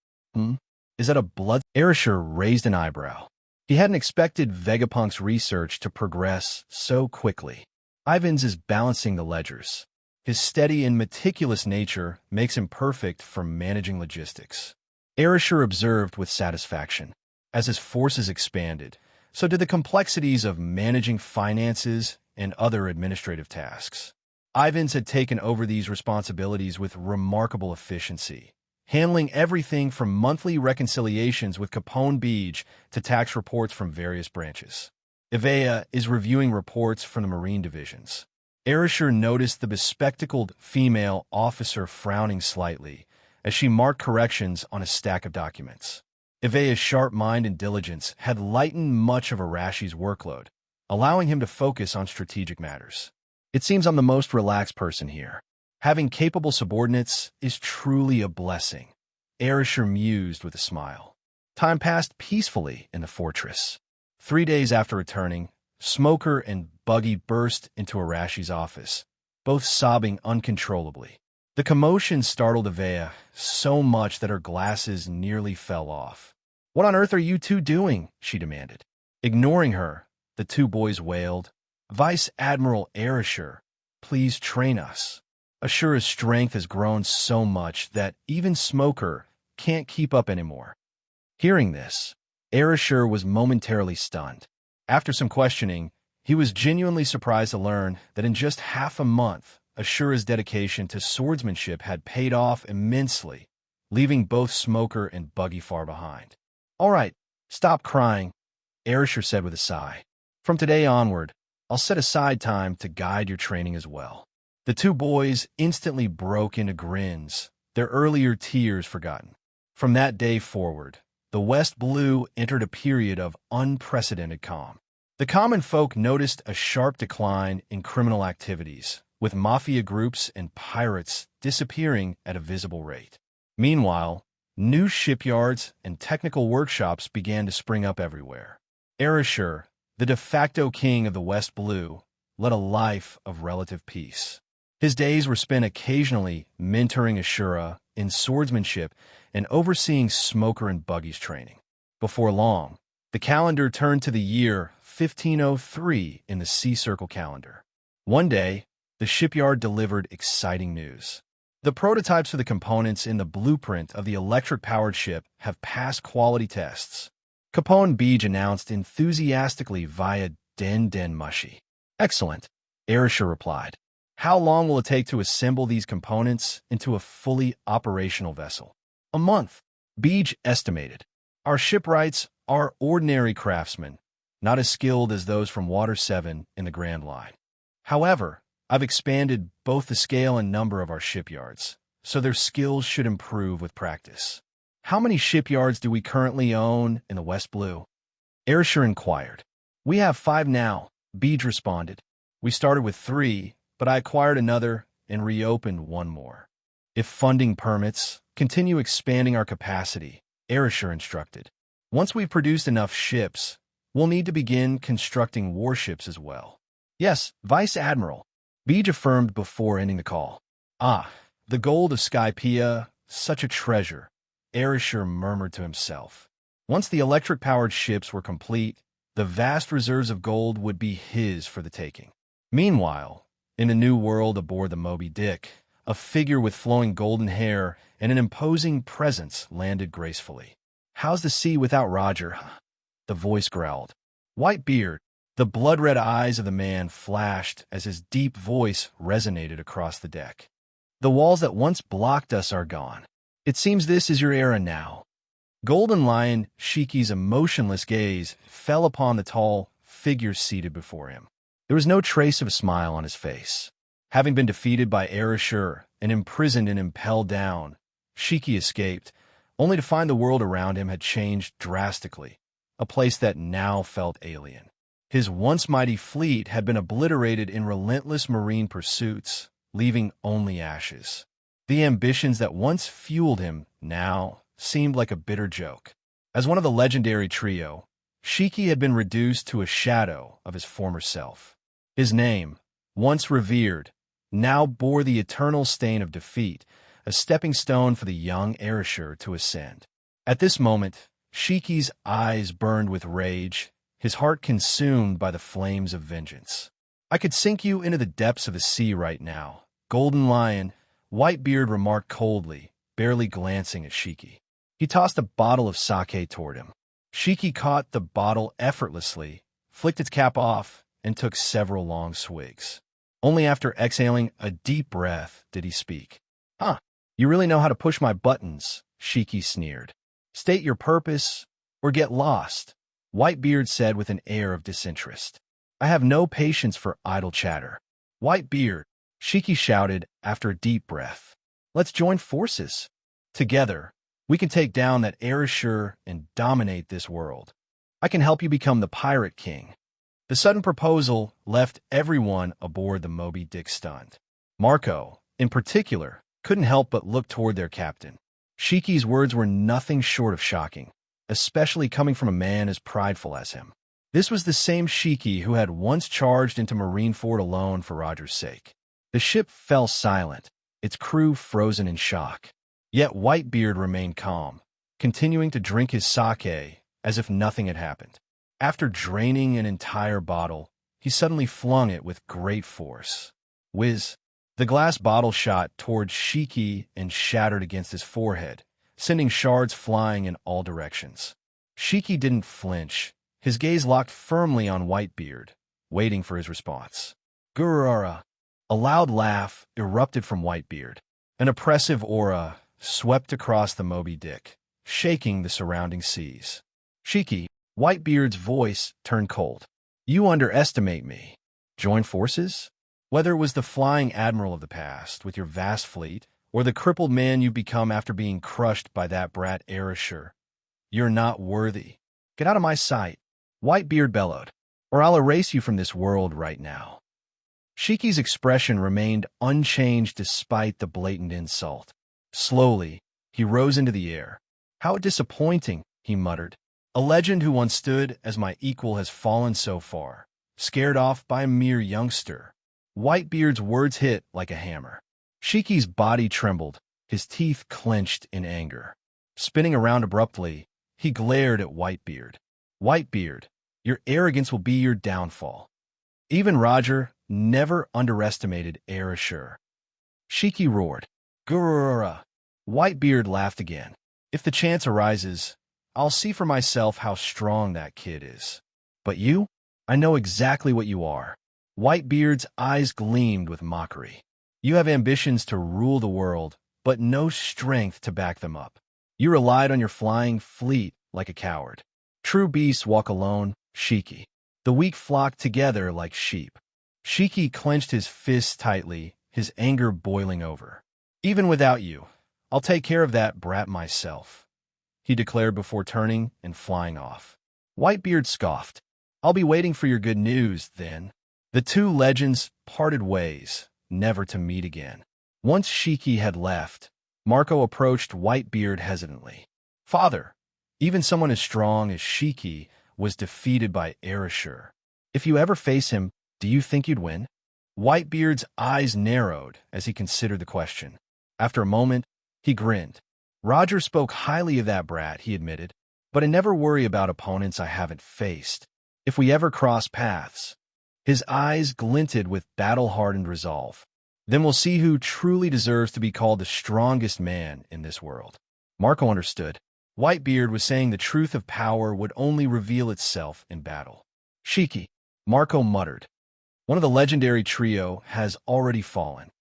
Is that a blood? Arashir raised an eyebrow. He hadn't expected Vegapunk's research to progress so quickly. Ivan's is balancing the ledgers. His steady and meticulous nature makes him perfect for managing logistics. Arashir observed with satisfaction. As his forces expanded, so did the complexities of managing finances and other administrative tasks. Ivan's had taken over these responsibilities with remarkable efficiency, handling everything from monthly reconciliations with Capone Beach to tax reports from various branches. Ivea is reviewing reports from the Marine divisions. Arashir noticed the bespectacled female officer frowning slightly as she marked corrections on a stack of documents. Ivea's sharp mind and diligence had lightened much of Arashi's workload, allowing him to focus on strategic matters. "It seems I'm the most relaxed person here. Having capable subordinates is truly a blessing," Arashir mused with a smile. Time passed peacefully in the fortress. 3 days after returning, Smoker and Buggy burst into Arashi's office, both sobbing uncontrollably. The commotion startled Ivea so much that her glasses nearly fell off. "What on earth are you two doing?" she demanded. Ignoring her, the two boys wailed, "Vice Admiral Arashir, please train us." Ashura's strength has grown so much that even Smoker can't keep up anymore. Hearing this, Arashir was momentarily stunned. After some questioning, he was genuinely surprised to learn that in just half a month, Ashura's dedication to swordsmanship had paid off immensely, leaving both Smoker and Buggy far behind. "All right, stop crying," Arashir said with a sigh. "From today onward, I'll set aside time to guide your training as well." The two boys instantly broke into grins, their earlier tears forgotten. From that day forward, the West Blue entered a period of unprecedented calm. The common folk noticed a sharp decline in criminal activities, with mafia groups and pirates disappearing at a visible rate. Meanwhile, new shipyards and technical workshops began to spring up everywhere. Arashir, the de facto king of the West Blue, led a life of relative peace. His days were spent occasionally mentoring Ashura in swordsmanship and overseeing Smoker and Buggy's training. Before long, the calendar turned to the year 1503 in the Sea Circle calendar. One day, the shipyard delivered exciting news. The prototypes for the components in the blueprint of the electric-powered ship have passed quality tests. Capone Beach announced enthusiastically via Den Mushi. "Excellent," Arashir replied. "How long will it take to assemble these components into a fully operational vessel?" "A month," Beach estimated. "Our shipwrights are ordinary craftsmen, not as skilled as those from Water 7 in the Grand Line. However, I've expanded both the scale and number of our shipyards, so their skills should improve with practice." "How many shipyards do we currently own in the West Blue?" Arashir inquired. "We have 5 now," Beach responded. "We started with 3, but I acquired another and reopened one more. If funding permits, continue expanding our capacity," Arashir instructed. "Once we've produced enough ships, we'll need to begin constructing warships as well." "Yes, Vice Admiral," Beach affirmed before ending the call. "Ah, the gold of Skypiea, such a treasure," Arashir murmured to himself. Once the electric-powered ships were complete, the vast reserves of gold would be his for the taking. Meanwhile, in a new world aboard the Moby Dick, a figure with flowing golden hair and an imposing presence landed gracefully. "How's the sea without Roger?" the voice growled. White beard, the blood-red eyes of the man flashed as his deep voice resonated across the deck. "The walls that once blocked us are gone. It seems this is your era now." Golden Lion Shiki's emotionless gaze fell upon the tall figure seated before him. There was no trace of a smile on his face. Having been defeated by Arashi and imprisoned and impelled down, Shiki escaped, only to find the world around him had changed drastically, a place that now felt alien. His once mighty fleet had been obliterated in relentless marine pursuits, leaving only ashes. The ambitions that once fueled him now seemed like a bitter joke. As one of the legendary trio, Shiki had been reduced to a shadow of his former self. His name, once revered, now bore the eternal stain of defeat, a stepping stone for the young Arashi to ascend. At this moment, Shiki's eyes burned with rage, his heart consumed by the flames of vengeance. "I could sink you into the depths of the sea right now," Golden Lion, Whitebeard remarked coldly, barely glancing at Shiki. He tossed a bottle of sake toward him. Shiki caught the bottle effortlessly, flicked its cap off, and took several long swigs. Only after exhaling a deep breath did he speak. "Huh, you really know how to push my buttons," Shiki sneered. "State your purpose, or get lost," Whitebeard said with an air of disinterest. "I have no patience for idle chatter." "Whitebeard," Shiki shouted after a deep breath. "Let's join forces. Together, we can take down that Arashi and dominate this world. I can help you become the Pirate King." The sudden proposal left everyone aboard the Moby Dick stunned. Marco, in particular, couldn't help but look toward their captain. Shiki's words were nothing short of shocking, especially coming from a man as prideful as him. This was the same Shiki who had once charged into Marineford alone for Roger's sake. The ship fell silent, its crew frozen in shock. Yet Whitebeard remained calm, continuing to drink his sake as if nothing had happened. After draining an entire bottle, he suddenly flung it with great force. Whiz! The glass bottle shot towards Shiki and shattered against his forehead, sending shards flying in all directions. Shiki didn't flinch, his gaze locked firmly on Whitebeard, waiting for his response. "Gurura!" A loud laugh erupted from Whitebeard. An oppressive aura swept across the Moby Dick, shaking the surrounding seas. "Shiki," Whitebeard's voice turned cold. "You underestimate me. Join forces?" Whether it was the flying admiral of the past with your vast fleet, or the crippled man you've become after being crushed by that brat Arashi, you're not worthy. "Get out of my sight," Whitebeard bellowed, "or I'll erase you from this world right now." Shiki's expression remained unchanged despite the blatant insult. Slowly, he rose into the air. "How disappointing," he muttered. "A legend who once stood as my equal has fallen so far, scared off by a mere youngster." Whitebeard's words hit like a hammer. Shiki's body trembled, his teeth clenched in anger. Spinning around abruptly, he glared at Whitebeard. "Whitebeard, your arrogance will be your downfall." Even Roger never underestimated Arashi. Shiki roared. "Gurura!" Whitebeard laughed again. "If the chance arises, I'll see for myself how strong that kid is. But you? I know exactly what you are." Whitebeard's eyes gleamed with mockery. "You have ambitions to rule the world, but no strength to back them up. You relied on your flying fleet like a coward. True beasts walk alone, Shiki. The weak flock together like sheep." Shiki clenched his fists tightly, his anger boiling over. "Even without you, I'll take care of that brat myself," he declared before turning and flying off. Whitebeard scoffed. "I'll be waiting for your good news, then." The two legends parted ways, never to meet again. Once Shiki had left, Marco approached Whitebeard hesitantly. "Father, even someone as strong as Shiki was defeated by Arashi. If you ever face him, do you think you'd win?" Whitebeard's eyes narrowed as he considered the question. After a moment, he grinned. "Roger spoke highly of that brat," he admitted, but I never worry about opponents I haven't faced. If we ever cross paths." His eyes glinted with battle-hardened resolve. "Then we'll see who truly deserves to be called the strongest man in this world." Marco understood. Whitebeard was saying the truth of power would only reveal itself in battle. "Shiki," Marco muttered. "One of the legendary trio has already fallen."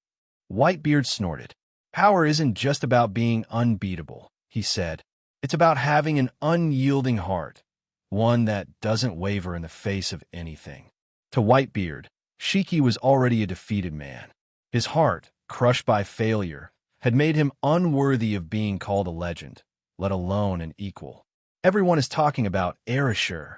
Whitebeard snorted. "Power isn't just about being unbeatable," he said. "It's about having an unyielding heart, one that doesn't waver in the face of anything." To Whitebeard, Shiki was already a defeated man. His heart, crushed by failure, had made him unworthy of being called a legend, let alone an equal. "Everyone is talking about Arashi,"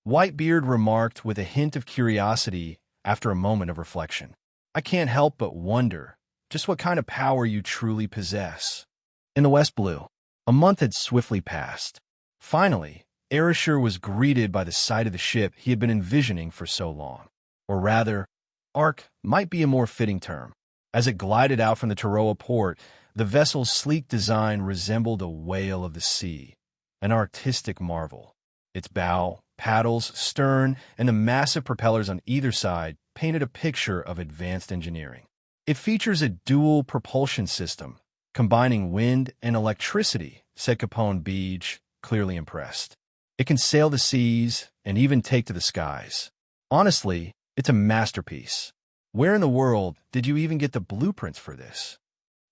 Whitebeard remarked with a hint of curiosity after a moment of reflection. "I can't help but wonder just what kind of power you truly possess." In the West Blue, a month had swiftly passed. Finally, Arashi was greeted by the sight of the ship he had been envisioning for so long. Or rather, Ark might be a more fitting term. As it glided out from the Taroa port, the vessel's sleek design resembled a whale of the sea, an artistic marvel. Its bow, paddles, stern, and the massive propellers on either side painted a picture of advanced engineering. "It features a dual propulsion system, combining wind and electricity," said Capone Beej, clearly impressed. "It can sail the seas and even take to the skies. Honestly, it's a masterpiece. Where in the world did you even get the blueprints for this?"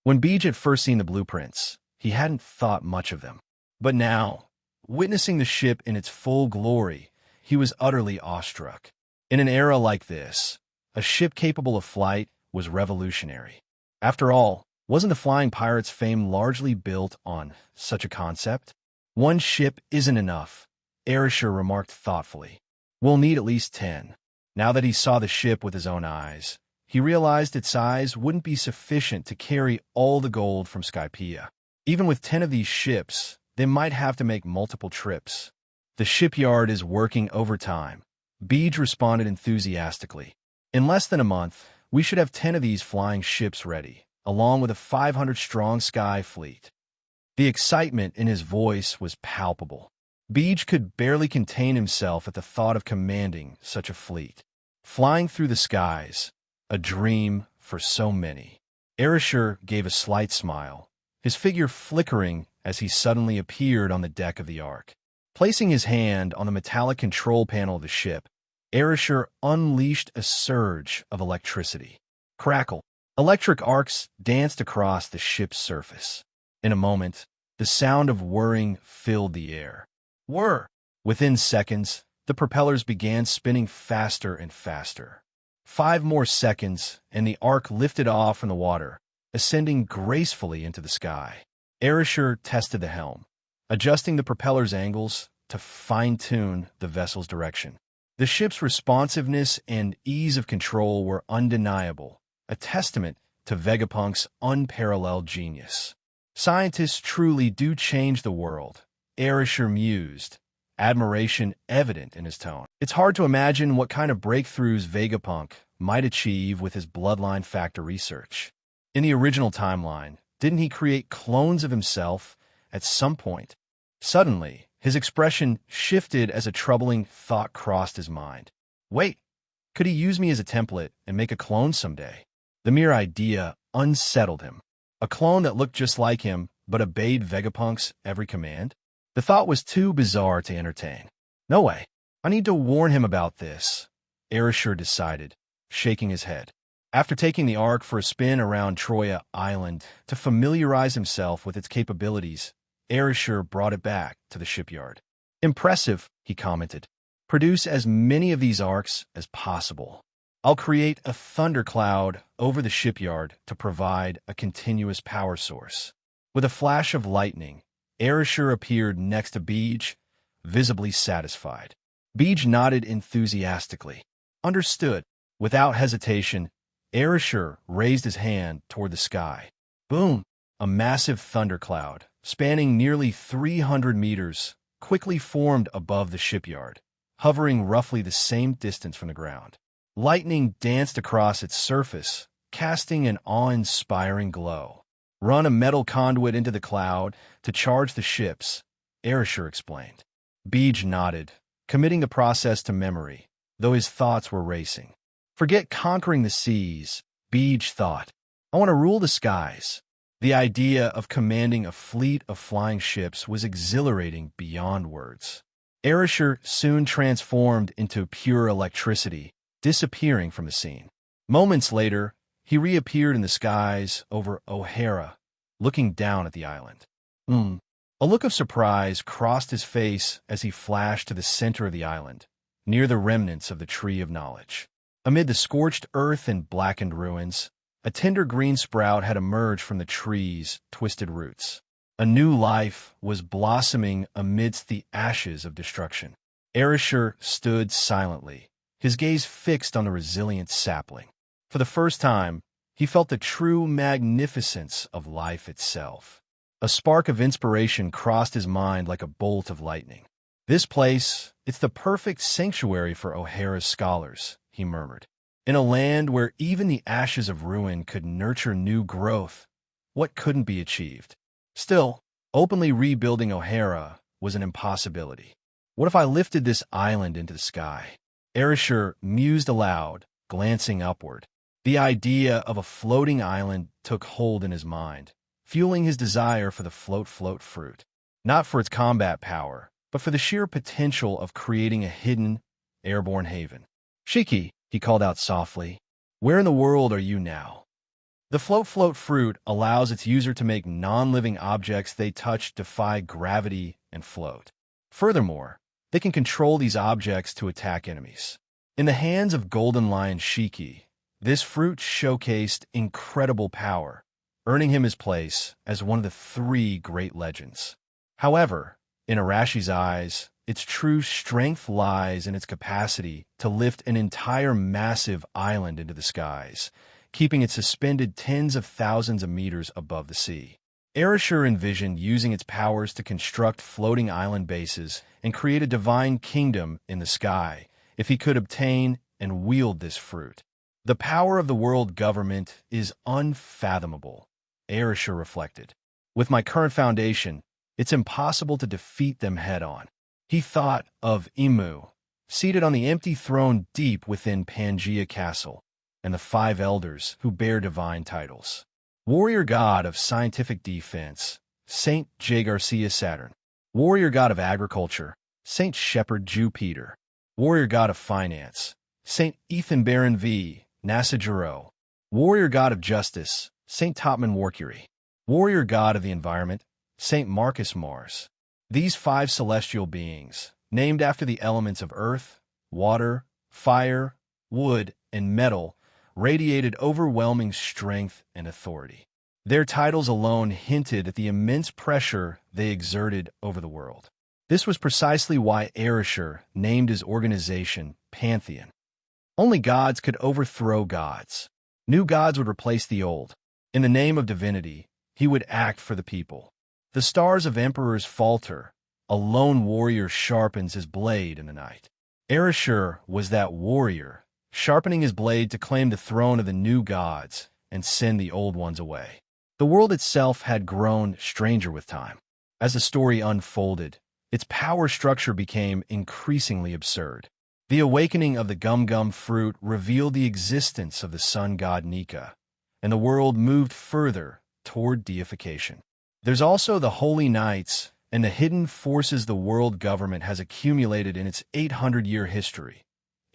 When Beej had first seen the blueprints, he hadn't thought much of them. But now, witnessing the ship in its full glory, he was utterly awestruck. In an era like this, a ship capable of flight was revolutionary. After all, wasn't the Flying Pirates' fame largely built on such a concept? "One ship isn't enough," Arashi remarked thoughtfully. "We'll need at least 10. Now that he saw the ship with his own eyes, he realized its size wouldn't be sufficient to carry all the gold from Skypiea. Even with 10 of these ships, they might have to make multiple trips. "The shipyard is working overtime," Beej responded enthusiastically. "In less than a month, we should have 10 of these flying ships ready, along with a 500-strong sky fleet." The excitement in his voice was palpable. Beej could barely contain himself at the thought of commanding such a fleet. Flying through the skies, a dream for so many. Arashi gave a slight smile, his figure flickering as he suddenly appeared on the deck of the Ark. Placing his hand on the metallic control panel of the ship, Arashi unleashed a surge of electricity. Crackle. Electric arcs danced across the ship's surface. In a moment, the sound of whirring filled the air. Whir! Within seconds, the propellers began spinning faster and faster. 5 more seconds, and the Ark lifted off from the water, ascending gracefully into the sky. Arashi tested the helm, adjusting the propeller's angles to fine-tune the vessel's direction. The ship's responsiveness and ease of control were undeniable, a testament to Vegapunk's unparalleled genius. "Scientists truly do change the world," Arashi mused, admiration evident in his tone. "It's hard to imagine what kind of breakthroughs Vegapunk might achieve with his bloodline factor research. In the original timeline, didn't he create clones of himself at some point?" Suddenly, his expression shifted as a troubling thought crossed his mind. Wait, could he use me as a template and make a clone someday? The mere idea unsettled him. A clone that looked just like him, but obeyed Vegapunk's every command? The thought was too bizarre to entertain. "No way. I need to warn him about this," Arashi decided, shaking his head. After taking the Ark for a spin around Troya Island to familiarize himself with its capabilities, Arashi brought it back to the shipyard. "Impressive," he commented. "Produce as many of these Arks as possible. I'll create a thundercloud over the shipyard to provide a continuous power source." With a flash of lightning, Arashi appeared next to Beej, visibly satisfied. Beej nodded enthusiastically. "Understood." Without hesitation, Arashi raised his hand toward the sky. Boom! A massive thundercloud, spanning nearly 300 meters, quickly formed above the shipyard, hovering roughly the same distance from the ground. Lightning danced across its surface, casting an awe-inspiring glow. "Run a metal conduit into the cloud to charge the ships," Arashir explained. Beej nodded, committing the process to memory, though his thoughts were racing. Forget conquering the seas, Beej thought. I want to rule the skies. The idea of commanding a fleet of flying ships was exhilarating beyond words. Arashir soon transformed into pure electricity, disappearing from the scene. Moments later, he reappeared in the skies over O'Hara, looking down at the island. A look of surprise crossed his face as he flashed to the center of the island, near the remnants of the Tree of Knowledge. Amid the scorched earth and blackened ruins, a tender green sprout had emerged from the tree's twisted roots. A new life was blossoming amidst the ashes of destruction. Arashir stood silently, his gaze fixed on the resilient sapling. For the first time, he felt the true magnificence of life itself. A spark of inspiration crossed his mind like a bolt of lightning. This place, it's the perfect sanctuary for O'Hara's scholars, he murmured. In a land where even the ashes of ruin could nurture new growth, what couldn't be achieved? Still, openly rebuilding O'Hara was an impossibility. What if I lifted this island into the sky? Arashir mused aloud, glancing upward. The idea of a floating island took hold in his mind, fueling his desire for the float fruit. Not for its combat power, but for the sheer potential of creating a hidden, airborne haven. Shiki, he called out softly, where in the world are you now? The float fruit allows its user to make non-living objects they touch defy gravity and float. Furthermore, they can control these objects to attack enemies. In the hands of Golden Lion Shiki, this fruit showcased incredible power, earning him his place as one of the 3 great legends. However, in Arashi's eyes, its true strength lies in its capacity to lift an entire massive island into the skies, keeping it suspended tens of thousands of meters above the sea. Arashir envisioned using its powers to construct floating island bases and create a divine kingdom in the sky if he could obtain and wield this fruit. The power of the world government is unfathomable, Arashir reflected. With my current foundation, it's impossible to defeat them head-on. He thought of Imu, seated on the empty throne deep within Pangaea Castle, and the 5 elders who bear divine titles. Warrior god of scientific defense, Saint J. Garcia Saturn. Warrior god of agriculture, Saint Shepherd Jupiter. Warrior god of finance, Saint Ethan Baron V. NASA Giroux. Warrior god of justice, Saint Topman Mercury. Warrior god of the environment, Saint Marcus Mars. These 5 celestial beings, named after the elements of earth, water, fire, wood, and metal, radiated overwhelming strength and authority. Their titles alone hinted at the immense pressure they exerted over the world. This was precisely why Arashir named his organization Pantheon. Only gods could overthrow gods. New gods would replace the old. In the name of divinity, he would act for the people. The stars of emperors falter. A lone warrior sharpens his blade in the night. Arashir was that warrior, sharpening his blade to claim the throne of the new gods and send the old ones away. The world itself had grown stranger with time. As the story unfolded, its power structure became increasingly absurd. The awakening of the gum fruit revealed the existence of the sun god Nika, and the world moved further toward deification. There's also the holy nights and the hidden forces the world government has accumulated in its 800-year history,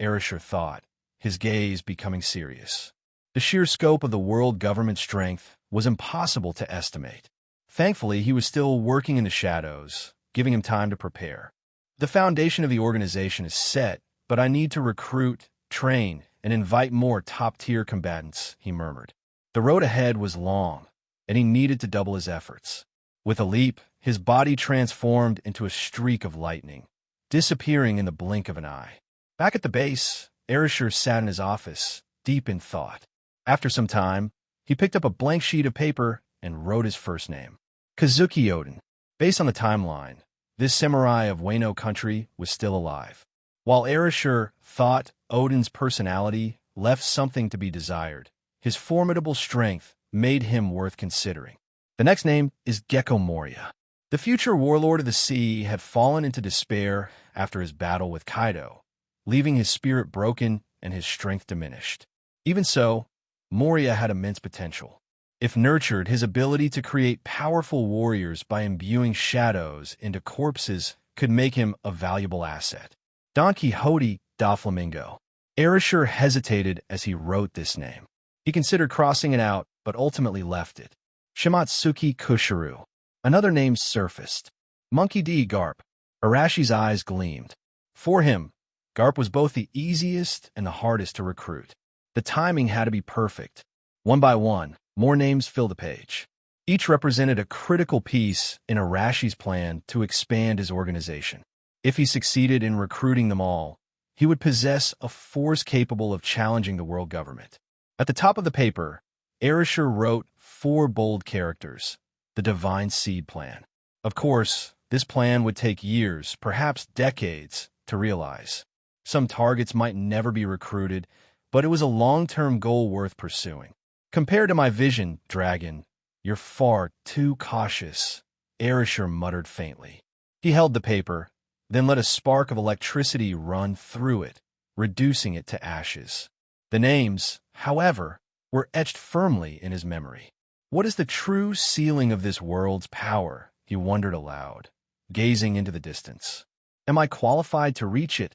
Arashir thought, his gaze becoming serious. The sheer scope of the world government strength was impossible to estimate. Thankfully, he was still working in the shadows, giving him time to prepare. The foundation of the organization is set, but I need to recruit, train, and invite more top-tier combatants, he murmured. The road ahead was long, and he needed to double his efforts. With a leap, his body transformed into a streak of lightning, disappearing in the blink of an eye. Back at the base, Arashir sat in his office, deep in thought. After some time, he picked up a blank sheet of paper and wrote his first name. Kazuki Odin. Based on the timeline, this samurai of Wano country was still alive. While Arashir thought Odin's personality left something to be desired, his formidable strength made him worth considering. The next name is Gecko Moria. The future warlord of the sea had fallen into despair after his battle with Kaido, leaving his spirit broken and his strength diminished. Even so, Moria had immense potential. If nurtured, his ability to create powerful warriors by imbuing shadows into corpses could make him a valuable asset. Don Quixote da Flamingo. Arashi hesitated as he wrote this name. He considered crossing it out, but ultimately left it. Shimatsuki Kushiru. Another name surfaced. Monkey D. Garp. Arashi's eyes gleamed. For him, Garp was both the easiest and the hardest to recruit. The timing had to be perfect. One by one, more names filled the page. Each represented a critical piece in Arashi's plan to expand his organization. If he succeeded in recruiting them all, he would possess a force capable of challenging the world government. At the top of the paper, Arashi wrote 4 bold characters: the Divine Seed Plan. Of course, this plan would take years, perhaps decades, to realize. Some targets might never be recruited, but it was a long-term goal worth pursuing. Compared to my vision, Dragon, you're far too cautious, Arashi muttered faintly. He held the paper, then let a spark of electricity run through it, reducing it to ashes. The names, however, were etched firmly in his memory. What is the true ceiling of this world's power? He wondered aloud, gazing into the distance. Am I qualified to reach it?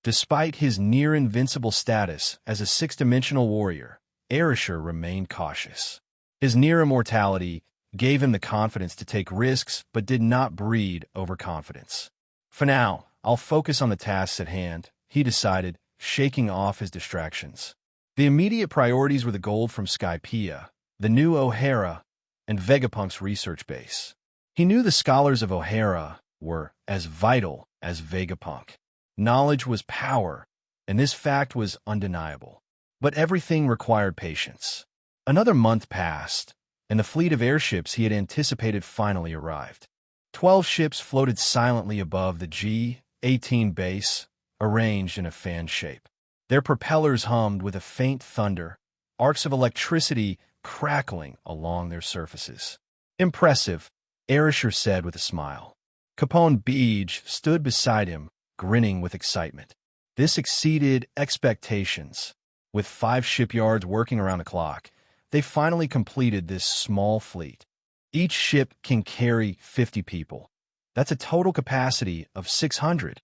Despite his near-invincible status as a 6-dimensional warrior, Arashi remained cautious. His near immortality gave him the confidence to take risks but did not breed overconfidence. For now, I'll focus on the tasks at hand, he decided, shaking off his distractions. The immediate priorities were the gold from Skypiea, the new O'Hara, and Vegapunk's research base. He knew the scholars of O'Hara were as vital as Vegapunk. Knowledge was power, and this fact was undeniable. But everything required patience. Another month passed, and the fleet of airships he had anticipated finally arrived. 12 ships floated silently above the G-18 base, arranged in a fan shape. Their propellers hummed with a faint thunder, arcs of electricity crackling along their surfaces. Impressive, Arashi said with a smile. Capone Beej stood beside him, grinning with excitement. This exceeded expectations. With 5 shipyards working around the clock, they finally completed this small fleet. Each ship can carry 50 people. That's a total capacity of 600.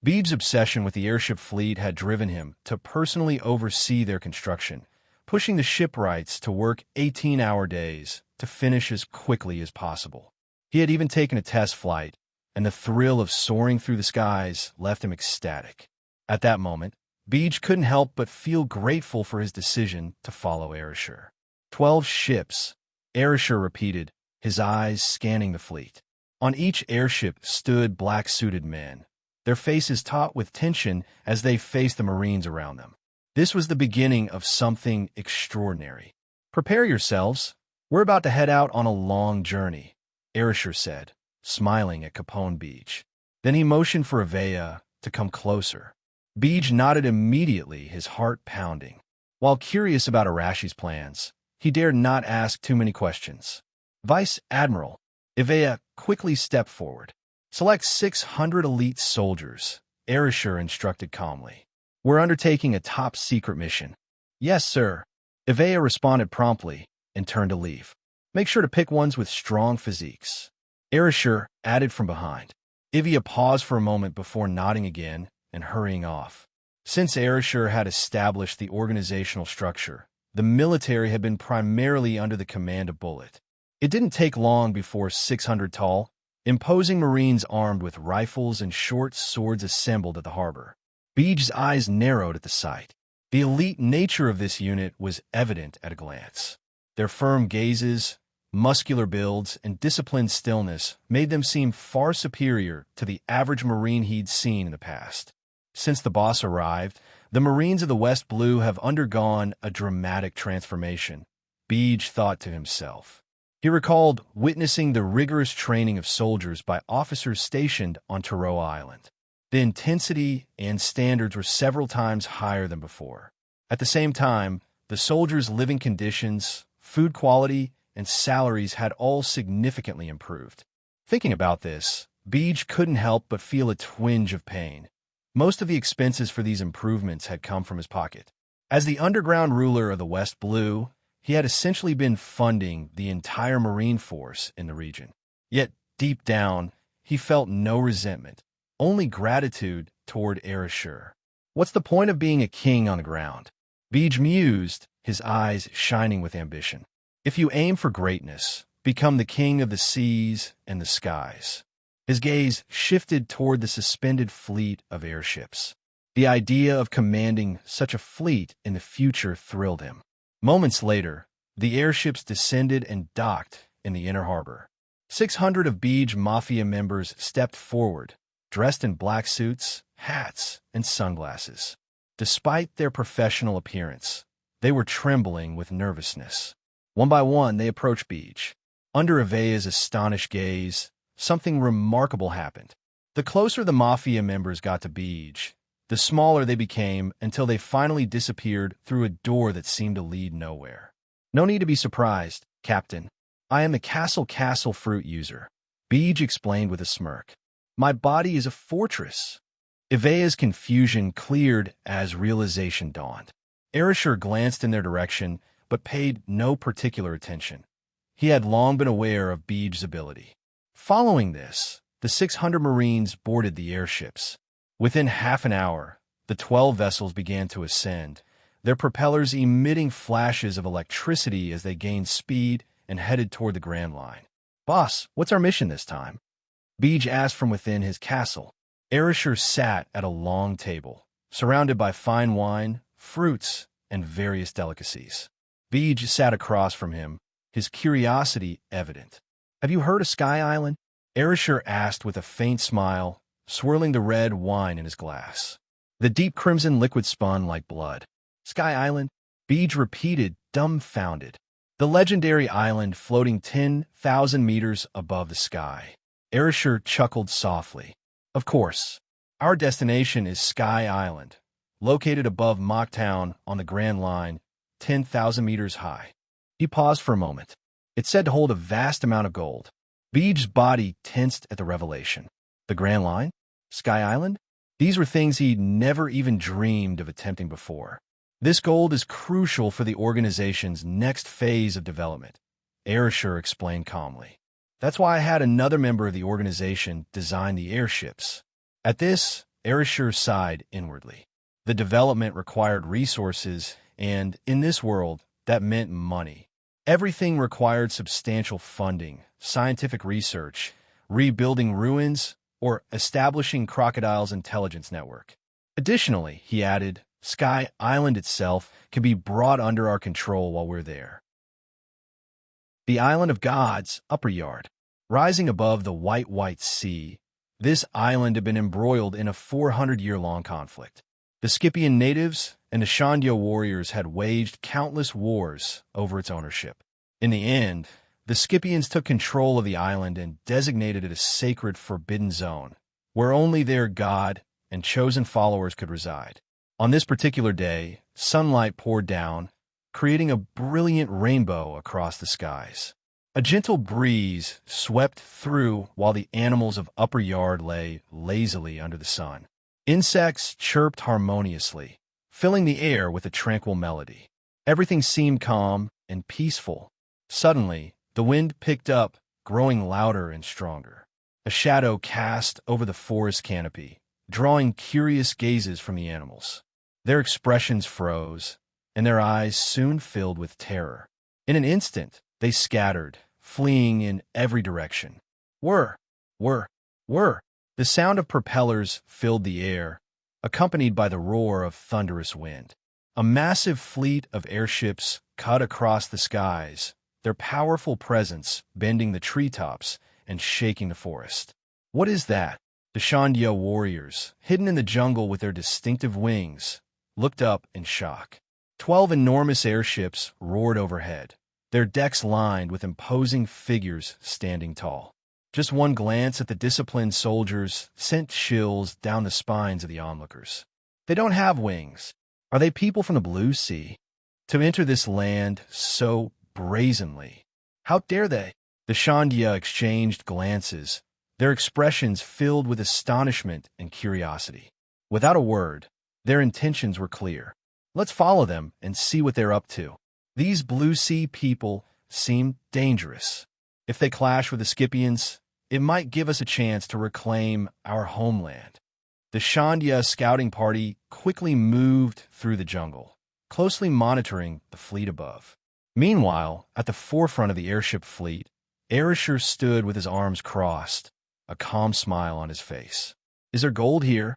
Beeb's obsession with the airship fleet had driven him to personally oversee their construction, pushing the shipwrights to work 18-hour days to finish as quickly as possible. He had even taken a test flight, and the thrill of soaring through the skies left him ecstatic. At that moment, Beej couldn't help but feel grateful for his decision to follow Arashi. 12 ships, Arashi repeated, his eyes scanning the fleet. On each airship stood black-suited men, their faces taut with tension as they faced the Marines around them. This was the beginning of something extraordinary. Prepare yourselves. We're about to head out on a long journey, Arashi said, smiling at Capone Beej. Then he motioned for Avea to come closer. Beej nodded immediately, his heart pounding. While curious about Arashi's plans, he dared not ask too many questions. Vice Admiral, Avea quickly stepped forward. Select 600 elite soldiers, Arashi instructed calmly. We're undertaking a top-secret mission. Yes, sir. Avea responded promptly and turned to leave. Make sure to pick ones with strong physiques. Arashi added from behind. Ivia paused for a moment before nodding again and hurrying off. Since Arashi had established the organizational structure, the military had been primarily under the command of Bullet. It didn't take long before 600 tall, imposing Marines armed with rifles and short swords assembled at the harbor. Beej's eyes narrowed at the sight. The elite nature of this unit was evident at a glance. Their firm gazes, muscular builds, and disciplined stillness made them seem far superior to the average Marine he'd seen in the past. Since the boss arrived, the Marines of the West Blue have undergone a dramatic transformation, Beej thought to himself. He recalled witnessing the rigorous training of soldiers by officers stationed on Taro Island. The intensity and standards were several times higher than before. At the same time, the soldiers' living conditions, food quality, and salaries had all significantly improved. Thinking about this, Beej couldn't help but feel a twinge of pain. Most of the expenses for these improvements had come from his pocket. As the underground ruler of the West Blue, he had essentially been funding the entire Marine force in the region. Yet, deep down, he felt no resentment, only gratitude toward Arashi. What's the point of being a king on the ground? Beej mused, his eyes shining with ambition. If you aim for greatness, become the king of the seas and the skies. His gaze shifted toward the suspended fleet of airships. The idea of commanding such a fleet in the future thrilled him. Moments later, the airships descended and docked in the inner harbor. 600 of Beej Mafia members stepped forward, dressed in black suits, hats, and sunglasses. Despite their professional appearance, they were trembling with nervousness. One by one, they approached Beej. Under Avea's astonished gaze, something remarkable happened. The closer the Mafia members got to Beej, the smaller they became until they finally disappeared through a door that seemed to lead nowhere. No need to be surprised, Captain. I am the Castle fruit user, Beej explained with a smirk. My body is a fortress. Avea's confusion cleared as realization dawned. Arashi glanced in their direction, but paid no particular attention. He had long been aware of Beej's ability. Following this, the 600 Marines boarded the airships. Within half an hour, the 12 vessels began to ascend, their propellers emitting flashes of electricity as they gained speed and headed toward the Grand Line. Boss, what's our mission this time? Beej asked from within his castle. Arashi sat at a long table, surrounded by fine wine, fruits, and various delicacies. Beej sat across from him, his curiosity evident. Have you heard of Sky Island? Arashi asked with a faint smile, swirling the red wine in his glass. The deep crimson liquid spun like blood. Sky Island? Beej repeated, dumbfounded. The legendary island floating 10,000 meters above the sky. Arashi chuckled softly. Of course. Our destination is Sky Island, located above Mocktown on the Grand Line, 10,000 meters high. He paused for a moment. It's said to hold a vast amount of gold. Beej's body tensed at the revelation. The Grand Line? Sky Island? These were things he'd never even dreamed of attempting before. This gold is crucial for the organization's next phase of development, Arashi explained calmly. That's why I had another member of the organization design the airships. At this, Arashi sighed inwardly. The development required resources, and in this world, that meant money. Everything required substantial funding, scientific research, rebuilding ruins, or establishing Crocodile's intelligence network. Additionally, he added, Sky Island itself can be brought under our control while we're there. The Island of Gods, Upper Yard. Rising above the white sea, this island had been embroiled in a 400-year-long conflict. The Scypian natives and the Shandyo warriors had waged countless wars over its ownership. In the end, the Scypians took control of the island and designated it a sacred forbidden zone, where only their god and chosen followers could reside. On this particular day, sunlight poured down, creating a brilliant rainbow across the skies. A gentle breeze swept through while the animals of Upper Yard lay lazily under the sun. Insects chirped harmoniously, filling the air with a tranquil melody. Everything seemed calm and peaceful. Suddenly, the wind picked up, growing louder and stronger. A shadow cast over the forest canopy, drawing curious gazes from the animals. Their expressions froze, and their eyes soon filled with terror. In an instant, they scattered, fleeing in every direction. Whir, whir, whir. The sound of propellers filled the air, accompanied by the roar of thunderous wind. A massive fleet of airships cut across the skies, their powerful presence bending the treetops and shaking the forest. What is that? The Shandyo warriors, hidden in the jungle with their distinctive wings, looked up in shock. 12 enormous airships roared overhead, their decks lined with imposing figures standing tall. Just one glance at the disciplined soldiers sent chills down the spines of the onlookers. They don't have wings. Are they people from the Blue Sea? To enter this land so brazenly? How dare they? The Shandya exchanged glances, their expressions filled with astonishment and curiosity. Without a word, their intentions were clear. Let's follow them and see what they're up to. These Blue Sea people seem dangerous. If they clash with the Scipians, it might give us a chance to reclaim our homeland. The Shandya scouting party quickly moved through the jungle, closely monitoring the fleet above. Meanwhile, at the forefront of the airship fleet, Arashi stood with his arms crossed, a calm smile on his face. Is there gold here?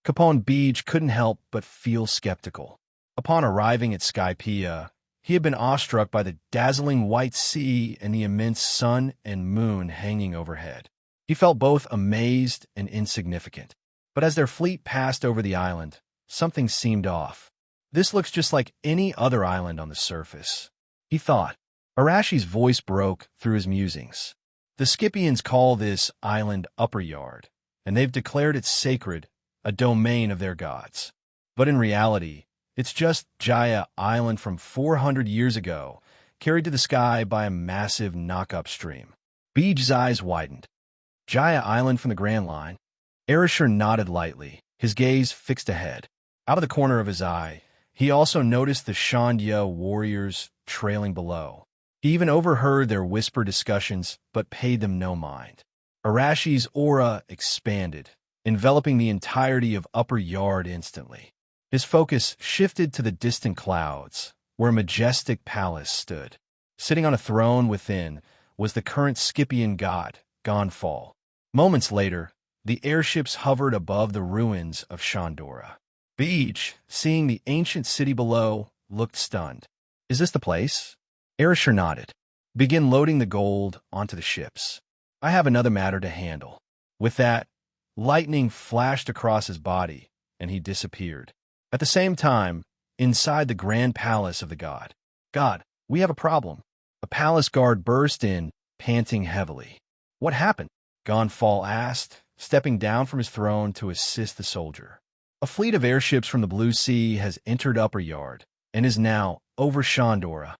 Capone Beach couldn't help but feel skeptical. Upon arriving at Skypiea, he had been awestruck by the dazzling white sea and the immense sun and moon hanging overhead. He felt both amazed and insignificant. But as their fleet passed over the island, something seemed off. This looks just like any other island on the surface, he thought. Arashi's voice broke through his musings. The Scipians call this island Upper Yard, and they've declared it sacred, a domain of their gods. But in reality, it's just Jaya Island from 400 years ago, carried to the sky by a massive knock-up stream. Beej's eyes widened. Jaya Island from the Grand Line? Arashi nodded lightly, his gaze fixed ahead. Out of the corner of his eye, he also noticed the Shandya warriors trailing below. He even overheard their whispered discussions, but paid them no mind. Arashi's aura expanded, enveloping the entirety of Upper Yard instantly. His focus shifted to the distant clouds, where a majestic palace stood. Sitting on a throne within was the current Scipian god, Gonfall. Moments later, the airships hovered above the ruins of Shandora. Beej, seeing the ancient city below, looked stunned. Is this the place? Arashi nodded. Begin loading the gold onto the ships. I have another matter to handle. With that, lightning flashed across his body, and he disappeared. At the same time, inside the grand palace of the god. God, we have a problem. A palace guard burst in, panting heavily. What happened? Gonfall asked, stepping down from his throne to assist the soldier. A fleet of airships from the Blue Sea has entered Upper Yard and is now over Shandora.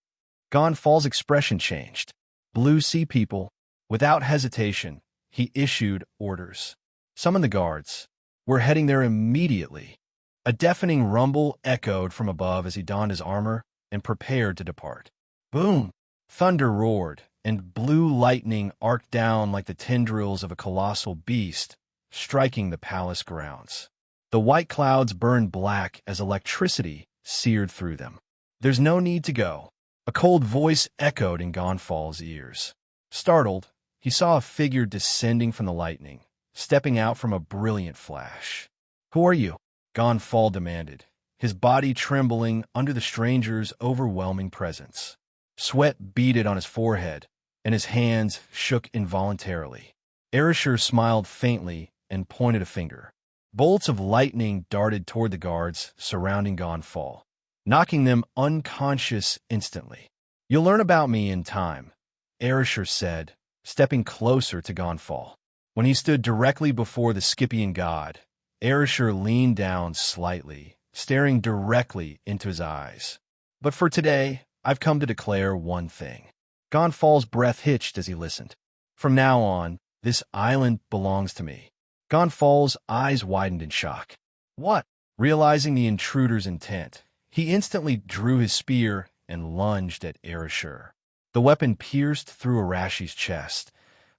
Gonfall's expression changed. Blue Sea people, without hesitation, he issued orders. Summon the guards. We're heading there immediately. A deafening rumble echoed from above as he donned his armor and prepared to depart. Boom! Thunder roared, and blue lightning arced down like the tendrils of a colossal beast, striking the palace grounds. The white clouds burned black as electricity seared through them. There's no need to go. A cold voice echoed in Gonfall's ears. Startled, he saw a figure descending from the lightning, stepping out from a brilliant flash. Who are you? Gonfall demanded, his body trembling under the stranger's overwhelming presence. Sweat beaded on his forehead, and his hands shook involuntarily. Arashi smiled faintly and pointed a finger. Bolts of lightning darted toward the guards surrounding Gonfall, knocking them unconscious instantly. You'll learn about me in time, Arashi said, stepping closer to Gonfall. When he stood directly before the Scipian god, Arashi leaned down slightly, staring directly into his eyes. But for today, I've come to declare one thing. Gonfall's breath hitched as he listened. From now on, this island belongs to me. Gonfall's eyes widened in shock. What? Realizing the intruder's intent, he instantly drew his spear and lunged at Arashi. The weapon pierced through Arashi's chest,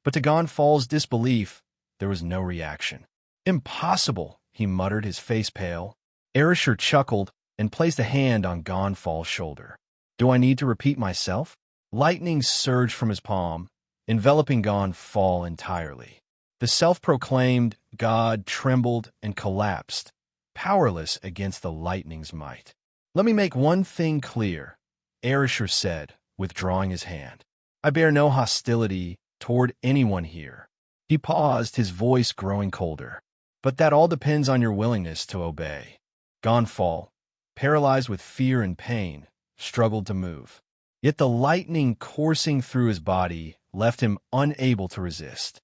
but to Gonfall's disbelief, there was no reaction. Impossible, he muttered, his face pale. Arashi chuckled and placed a hand on Gonfall's shoulder. Do I need to repeat myself? Lightning surged from his palm, enveloping Gonfall entirely. The self-proclaimed god trembled and collapsed, powerless against the lightning's might. Let me make one thing clear, Arashi said, withdrawing his hand. I bear no hostility toward anyone here. He paused, his voice growing colder. But that all depends on your willingness to obey. Gonfall, paralyzed with fear and pain, struggled to move. Yet the lightning coursing through his body left him unable to resist.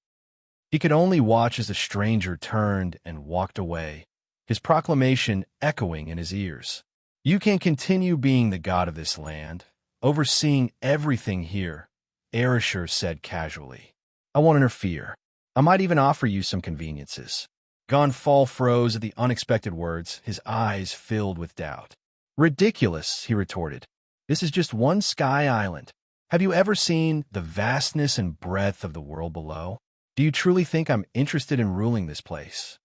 He could only watch as the stranger turned and walked away, his proclamation echoing in his ears. You can continue being the god of this land, overseeing everything here, Arashi said casually. "I won't interfere. I might even offer you some conveniences." Gonfal froze at the unexpected words, his eyes filled with doubt. "Ridiculous," he retorted. "This is just one sky island. Have you ever seen the vastness and breadth of the world below? Do you truly think I'm interested in ruling this place?"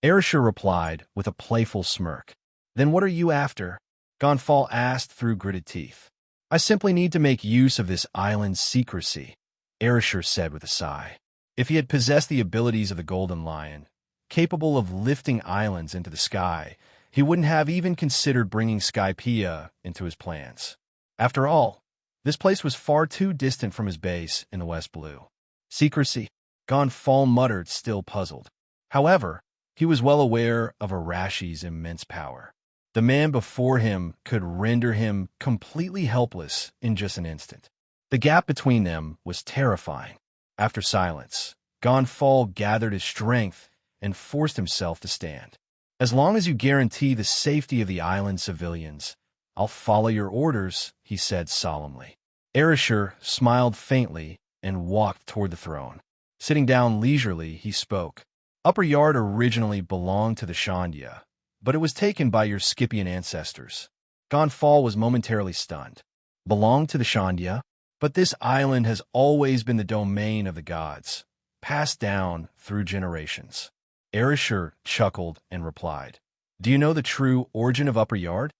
Arashi replied with a playful smirk. "Then what are you after?" Gonfal asked through gritted teeth. "I simply need to make use of this island's secrecy," Arashi said with a sigh. If he had possessed the abilities of the Golden Lion, capable of lifting islands into the sky, he wouldn't have even considered bringing Skypiea into his plans. After all, this place was far too distant from his base in the West Blue. Secrecy, Gonfal muttered, still puzzled. However, he was well aware of Arashi's immense power. The man before him could render him completely helpless in just an instant. The gap between them was terrifying. After silence, Gonfal gathered his strength and forced himself to stand. "As long as you guarantee the safety of the island's civilians, I'll follow your orders," he said solemnly. Arashi smiled faintly and walked toward the throne. Sitting down leisurely, he spoke. "Upper Yard originally belonged to the Shandia, but it was taken by your Scypian ancestors." Gonfal was momentarily stunned. "Belonged to the Shandia? But this island has always been the domain of the gods, passed down through generations." Arashi chuckled and replied, "Do you know the true origin of Upper Yard?"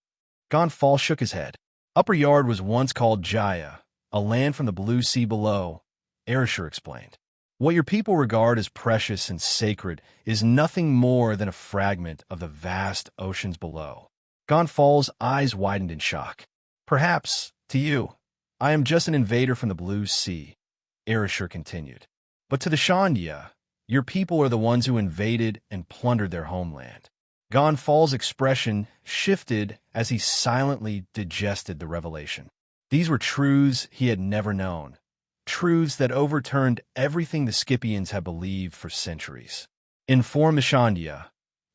Gonfal shook his head. "Upper Yard was once called Jaya, a land from the blue sea below," Arashi explained. "What your people regard as precious and sacred is nothing more than a fragment of the vast oceans below." Gonfal's eyes widened in shock. "Perhaps, to you, I am just an invader from the blue sea," Arashi continued. "But to the Shandia, your people are the ones who invaded and plundered their homeland." Gonfal's expression shifted as he silently digested the revelation. These were truths he had never known, truths that overturned everything the Scypians had believed for centuries. "Inform the Shandia,"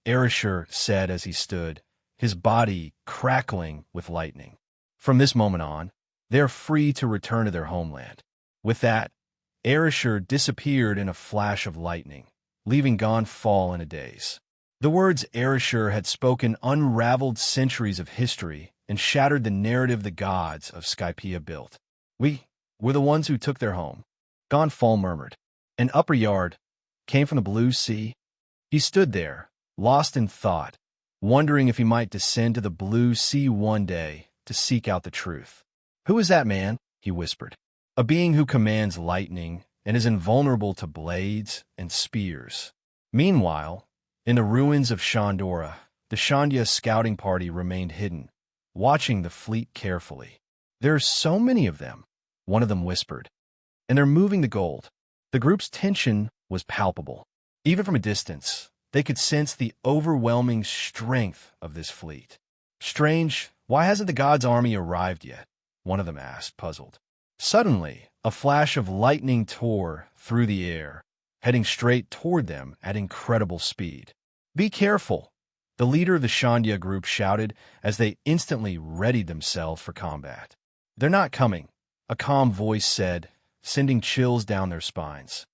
Arashi said as he stood, his body crackling with lightning. "From this moment on, they are free to return to their homeland." With that, Arashi disappeared in a flash of lightning, leaving Gonfal in a daze. The words Arashi had spoken unraveled centuries of history and shattered the narrative the gods of Skypiea built. "We were the ones who took their home," Gonfal murmured. "An Upper Yard came from the blue sea." He stood there, lost in thought, wondering if he might descend to the blue sea one day to seek out the truth. "Who is that man?" he whispered. "A being who commands lightning and is invulnerable to blades and spears." Meanwhile, in the ruins of Shandora, the Shandia scouting party remained hidden, watching the fleet carefully. "There are so many of them," one of them whispered, "and they're moving the gold." The group's tension was palpable. Even from a distance, they could sense the overwhelming strength of this fleet. "Strange, why hasn't the god's army arrived yet?" one of them asked, puzzled. Suddenly, a flash of lightning tore through the air, heading straight toward them at incredible speed. "Be careful," the leader of the Shandia group shouted as they instantly readied themselves for combat. "They're not coming," a calm voice said, sending chills down their spines.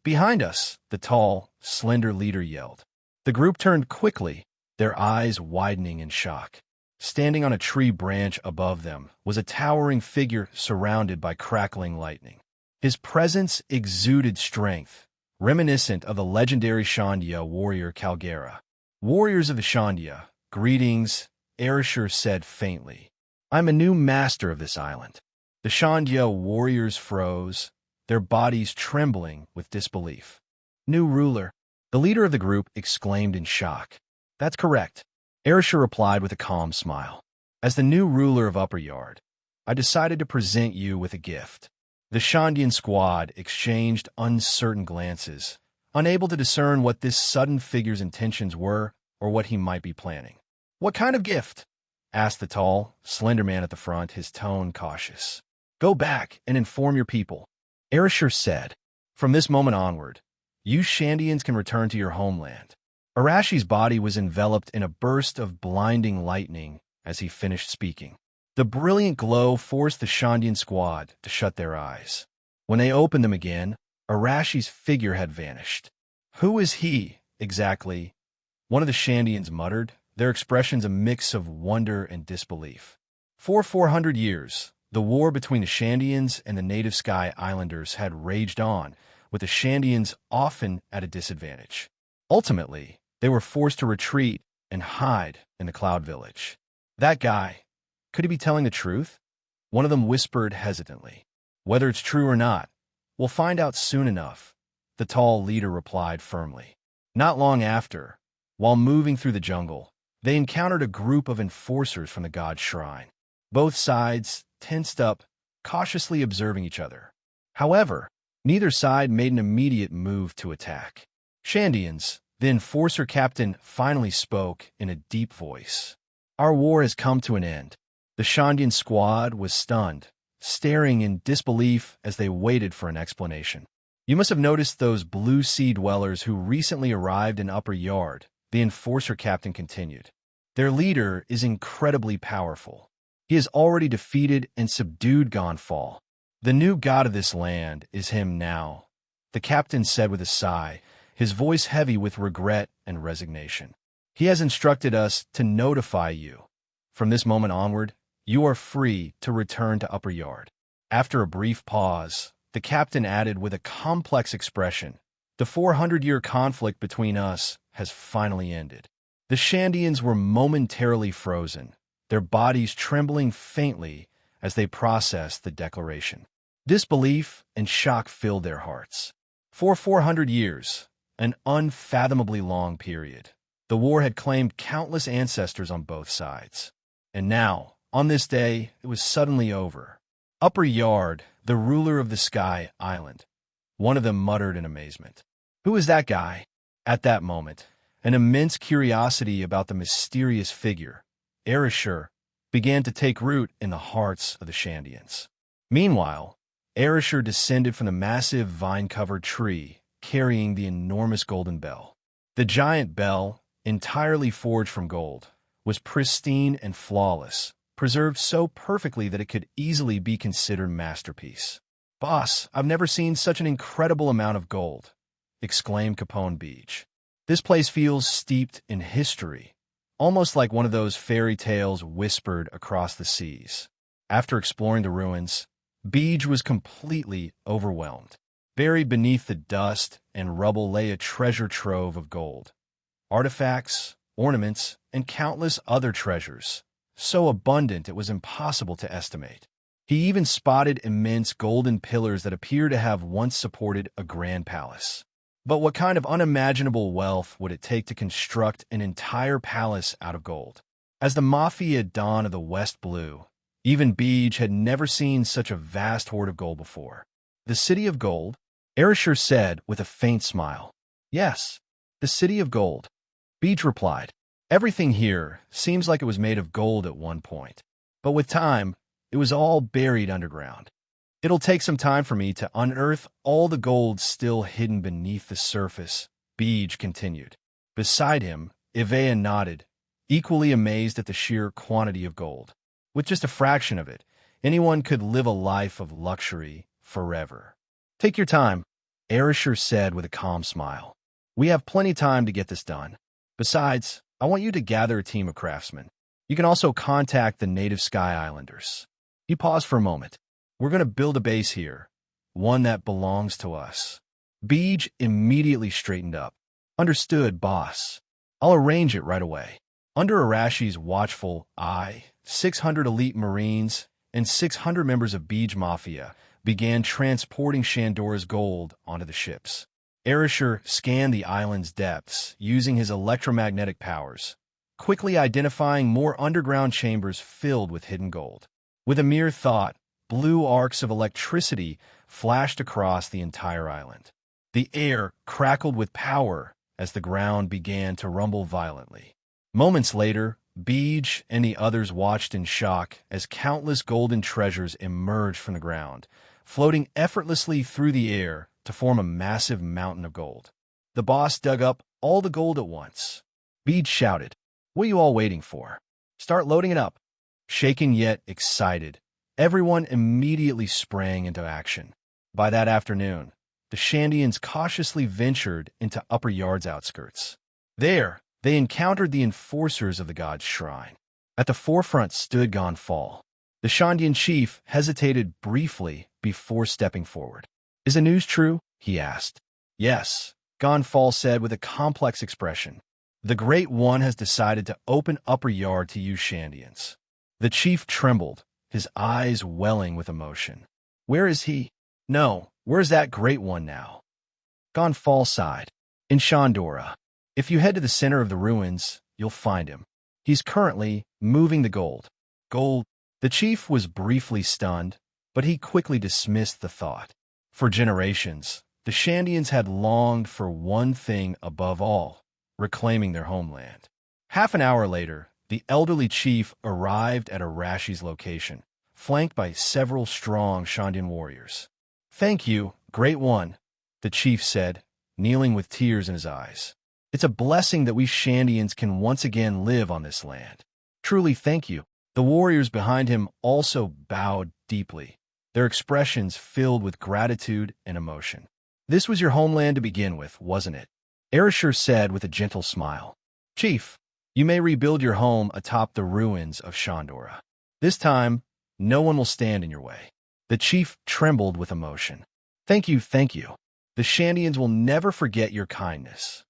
"Behind us," the tall, slender leader yelled. The group turned quickly, their eyes widening in shock. Standing on a tree branch above them was a towering figure surrounded by crackling lightning. His presence exuded strength, reminiscent of the legendary Shandia warrior Calgera. "Warriors of the Shandia, greetings," Arashi said faintly. "I'm a new master of this island." The Shandia warriors froze, their bodies trembling with disbelief. "New ruler," the leader of the group exclaimed in shock. "That's correct," Arashi replied with a calm smile. "As the new ruler of Upper Yard, I decided to present you with a gift." The Shandian squad exchanged uncertain glances, unable to discern what this sudden figure's intentions were or what he might be planning. "What kind of gift?" asked the tall, slender man at the front, his tone cautious. "Go back and inform your people," Arashi said. "From this moment onward, you Shandians can return to your homeland." Arashi's body was enveloped in a burst of blinding lightning as he finished speaking. The brilliant glow forced the Shandian squad to shut their eyes. When they opened them again, Arashi's figure had vanished. "Who is he, exactly?" one of the Shandians muttered, their expressions a mix of wonder and disbelief. For 400 years, the war between the Shandians and the native Sky Islanders had raged on, with the Shandians often at a disadvantage. Ultimately, they were forced to retreat and hide in the Cloud Village. "That guy, could he be telling the truth?" one of them whispered hesitantly. "Whether it's true or not, we'll find out soon enough," the tall leader replied firmly. Not long after, while moving through the jungle, they encountered a group of enforcers from the god's shrine. Both sides tensed up, cautiously observing each other. However, neither side made an immediate move to attack. "Shandians," the enforcer captain finally spoke in a deep voice. "Our war has come to an end." The Shandian squad was stunned, staring in disbelief as they waited for an explanation. "You must have noticed those blue sea dwellers who recently arrived in Upper Yard," the enforcer captain continued. "Their leader is incredibly powerful. He has already defeated and subdued Gonfall. The new god of this land is him now," the captain said with a sigh, his voice heavy with regret and resignation. "He has instructed us to notify you. From this moment onward, you are free to return to Upper Yard." After a brief pause, the captain added with a complex expression, "The 400-year conflict between us has finally ended." The Shandians were momentarily frozen, their bodies trembling faintly as they processed the declaration. Disbelief and shock filled their hearts. For 400 years, an unfathomably long period, the war had claimed countless ancestors on both sides. And now, on this day, it was suddenly over. "Upper Yard, the ruler of the Sky Island," one of them muttered in amazement. "Who is that guy?" At that moment, an immense curiosity about the mysterious figure, Arashi, began to take root in the hearts of the Shandians. Meanwhile, Arashi descended from the massive vine-covered tree, carrying the enormous golden bell. The giant bell, entirely forged from gold, was pristine and flawless, preserved so perfectly that it could easily be considered masterpiece. "Boss, I've never seen such an incredible amount of gold," exclaimed Capone Beach. "This place feels steeped in history, almost like one of those fairy tales whispered across the seas." After exploring the ruins, Beach was completely overwhelmed. Buried beneath the dust and rubble lay a treasure trove of gold, artifacts, ornaments, and countless other treasures, so abundant it was impossible to estimate. He even spotted immense golden pillars that appeared to have once supported a grand palace. But what kind of unimaginable wealth would it take to construct an entire palace out of gold? As the mafia dawn of the West blew, even Beej had never seen such a vast hoard of gold before. "The City of Gold?" Arashi said with a faint smile. "Yes, the City of Gold," Beej replied. "Everything here seems like it was made of gold at one point, but with time, it was all buried underground. It'll take some time for me to unearth all the gold still hidden beneath the surface," Beej continued. Beside him, Ivea nodded, equally amazed at the sheer quantity of gold. With just a fraction of it, anyone could live a life of luxury forever. "Take your time," Arashi said with a calm smile. "We have plenty time to get this done. Besides, I want you to gather a team of craftsmen. You can also contact the native Sky Islanders." He paused for a moment. "We're going to build a base here, one that belongs to us." Beej immediately straightened up. "Understood, boss. I'll arrange it right away." Under Arashi's watchful eye, 600 elite Marines and 600 members of Beej Mafia began transporting Shandora's gold onto the ships. Arashi scanned the island's depths using his electromagnetic powers, quickly identifying more underground chambers filled with hidden gold. With a mere thought, blue arcs of electricity flashed across the entire island. The air crackled with power as the ground began to rumble violently. Moments later, Beej and the others watched in shock as countless golden treasures emerged from the ground, floating effortlessly through the air to form a massive mountain of gold. The boss dug up all the gold at once. Beej shouted, "What are you all waiting for? Start loading it up." Shaken yet excited, everyone immediately sprang into action. By that afternoon, the Shandians cautiously ventured into Upper Yard's outskirts. There, they encountered the enforcers of the god's shrine. At the forefront stood Gonfall. The Shandian chief hesitated briefly before stepping forward. "Is the news true?" he asked. "Yes," Gonfall said with a complex expression. "The Great One has decided to open Upper Yard to you Shandians." The chief trembled, his eyes welling with emotion. "Where is he? No, where's that Great One now?" Gonfall sighed. "In Shandora. If you head to the center of the ruins, you'll find him. He's currently moving the gold." Gold? The chief was briefly stunned, but he quickly dismissed the thought. For generations, the Shandians had longed for one thing above all: reclaiming their homeland. Half an hour later, the elderly chief arrived at Arashi's location, flanked by several strong Shandian warriors. "Thank you, Great One," the chief said, kneeling with tears in his eyes. "It's a blessing that we Shandians can once again live on this land. Truly thank you." The warriors behind him also bowed deeply, their expressions filled with gratitude and emotion. "This was your homeland to begin with, wasn't it?" Arashi said with a gentle smile. "Chief, you may rebuild your home atop the ruins of Shandora. This time, no one will stand in your way." The chief trembled with emotion. Thank you. The Shandians will never forget your kindness."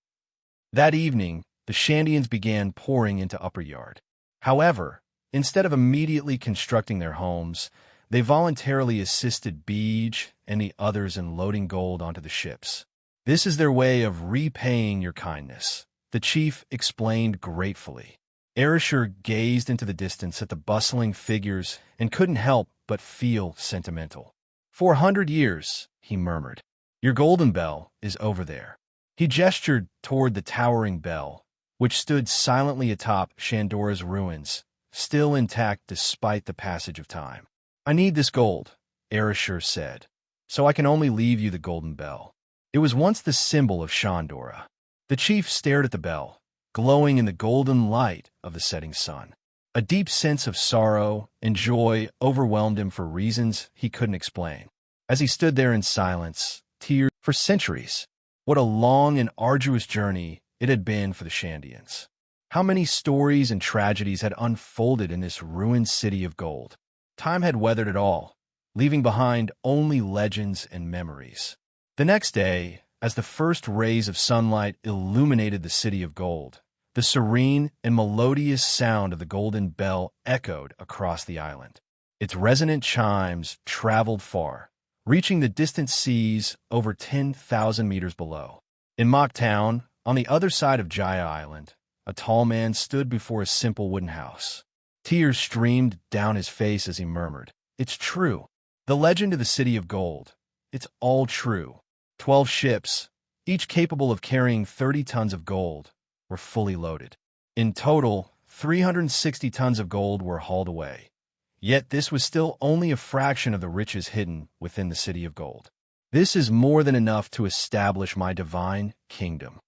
That evening, the Shandians began pouring into Upper Yard. However, instead of immediately constructing their homes, they voluntarily assisted Beej and the others in loading gold onto the ships. "This is their way of repaying your kindness," the chief explained gratefully. Arashi gazed into the distance at the bustling figures and couldn't help but feel sentimental. 400 years, he murmured. "Your golden bell is over there." He gestured toward the towering bell, which stood silently atop Shandora's ruins, still intact despite the passage of time. "I need this gold," Arashi said, "so I can only leave you the golden bell. It was once the symbol of Shandora." The chief stared at the bell, glowing in the golden light of the setting sun. A deep sense of sorrow and joy overwhelmed him for reasons he couldn't explain. As he stood there in silence, tears for centuries. What a long and arduous journey it had been for the Shandians. How many stories and tragedies had unfolded in this ruined city of gold. Time had weathered it all, leaving behind only legends and memories. The next day, as the first rays of sunlight illuminated the city of gold, the serene and melodious sound of the golden bell echoed across the island. Its resonant chimes traveled far, reaching the distant seas over 10,000 meters below. In Mock Town, on the other side of Jaya Island, a tall man stood before a simple wooden house. Tears streamed down his face as he murmured, "It's true. The legend of the City of Gold. It's all true." 12 ships, each capable of carrying 30 tons of gold, were fully loaded. In total, 360 tons of gold were hauled away. Yet this was still only a fraction of the riches hidden within the City of Gold. "This is more than enough to establish my divine kingdom,"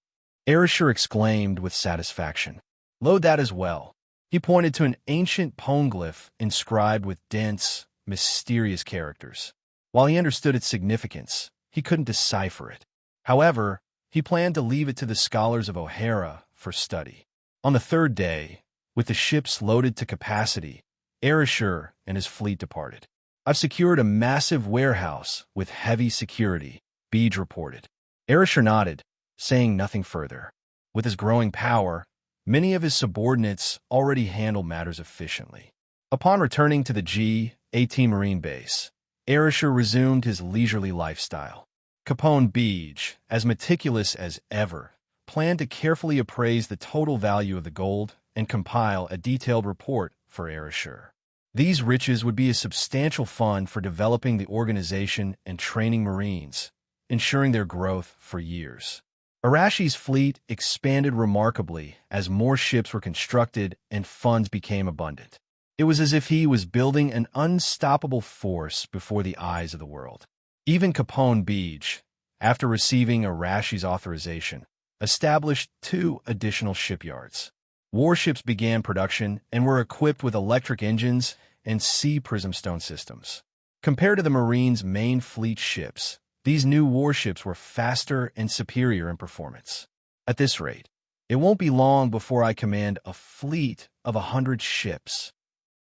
Arashi exclaimed with satisfaction. "Load that as well." He pointed to an ancient poneglyph inscribed with dense, mysterious characters. While he understood its significance, he couldn't decipher it. However, he planned to leave it to the scholars of O'Hara for study. On the third day, with the ships loaded to capacity, Arashi and his fleet departed. "I've secured a massive warehouse with heavy security," Beej reported. Arashi nodded, saying nothing further. With his growing power, many of his subordinates already handled matters efficiently. Upon returning to the G-18 Marine Base, Arashi resumed his leisurely lifestyle. Capone Beej, as meticulous as ever, planned to carefully appraise the total value of the gold and compile a detailed report for Arashi. These riches would be a substantial fund for developing the organization and training Marines, ensuring their growth for years. Arashi's fleet expanded remarkably as more ships were constructed and funds became abundant. It was as if he was building an unstoppable force before the eyes of the world. Even Capone Beej, after receiving Arashi's authorization, established 2 additional shipyards. Warships began production and were equipped with electric engines and sea prism stone systems. Compared to the Marines' main fleet ships, these new warships were faster and superior in performance. At this rate, it won't be long before I command a fleet of 100 ships.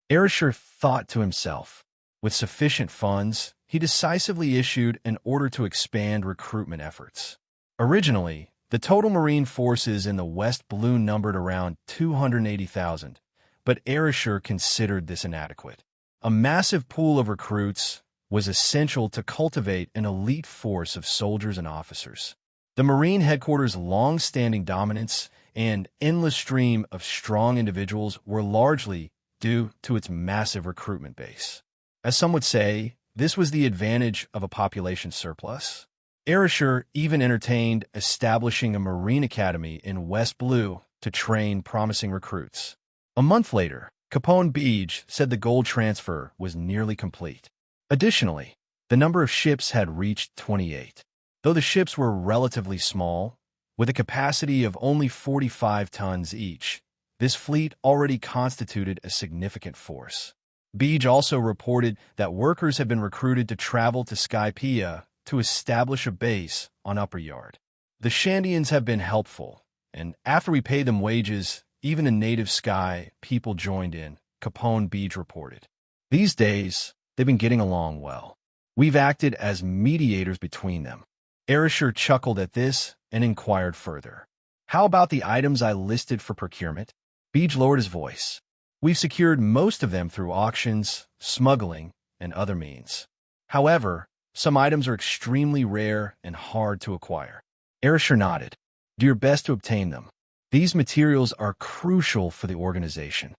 Arashi thought to himself. With sufficient funds, he decisively issued an order to expand recruitment efforts. Originally, the total Marine forces in the West Blue numbered around 280,000, but Arashi considered this inadequate. A massive pool of recruits was essential to cultivate an elite force of soldiers and officers. The Marine headquarters' long-standing dominance and endless stream of strong individuals were largely due to its massive recruitment base. As some would say, this was the advantage of a population surplus. Arashi even entertained establishing a Marine Academy in West Blue to train promising recruits. A month later, Capone Beej said the gold transfer was nearly complete. Additionally, the number of ships had reached 28. Though the ships were relatively small, with a capacity of only 45 tons each, this fleet already constituted a significant force. Beej also reported that workers had been recruited to travel to Skypiea to establish a base on Upper Yard. The Shandians have been helpful, and after we paid them wages, even the native Sky people joined in, Capone Beej reported. These days, they've been getting along well. We've acted as mediators between them. Arashi chuckled at this and inquired further. How about the items I listed for procurement? Beej lowered his voice. We've secured most of them through auctions, smuggling, and other means. However, some items are extremely rare and hard to acquire. Arashi nodded. Do your best to obtain them. These materials are crucial for the organization.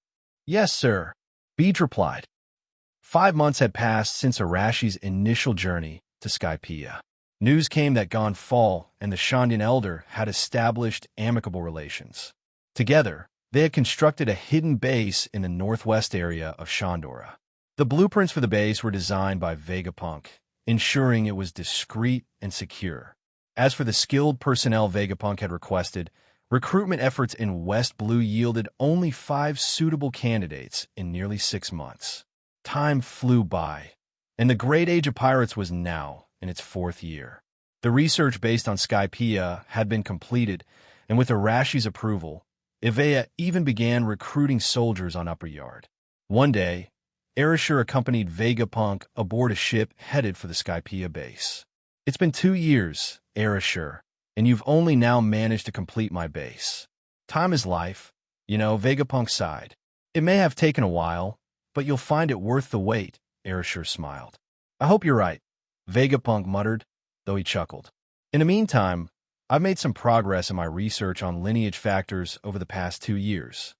Yes, sir, Beej replied. 5 months had passed since Arashi's initial journey to Skypiea. News came that Gonfal and the Shandian elder had established amicable relations. Together, they had constructed a hidden base in the northwest area of Shandora. The blueprints for the base were designed by Vegapunk, ensuring it was discreet and secure. As for the skilled personnel Vegapunk had requested, recruitment efforts in West Blue yielded only 5 suitable candidates in nearly 6 months. Time flew by, and the Great Age of Pirates was now in its 4th year. The research based on Skypiea had been completed, and with Arashi's approval, Ivea even began recruiting soldiers on Upper Yard. One day, Arashi accompanied Vegapunk aboard a ship headed for the Skypiea base. It's been 2 years, Arashi, and you've only now managed to complete my base. Time is life, Vegapunk sighed. It may have taken a while, but you'll find it worth the wait, Arashi smiled. I hope you're right, Vegapunk muttered, though he chuckled. In the meantime, I've made some progress in my research on lineage factors over the past 2 years.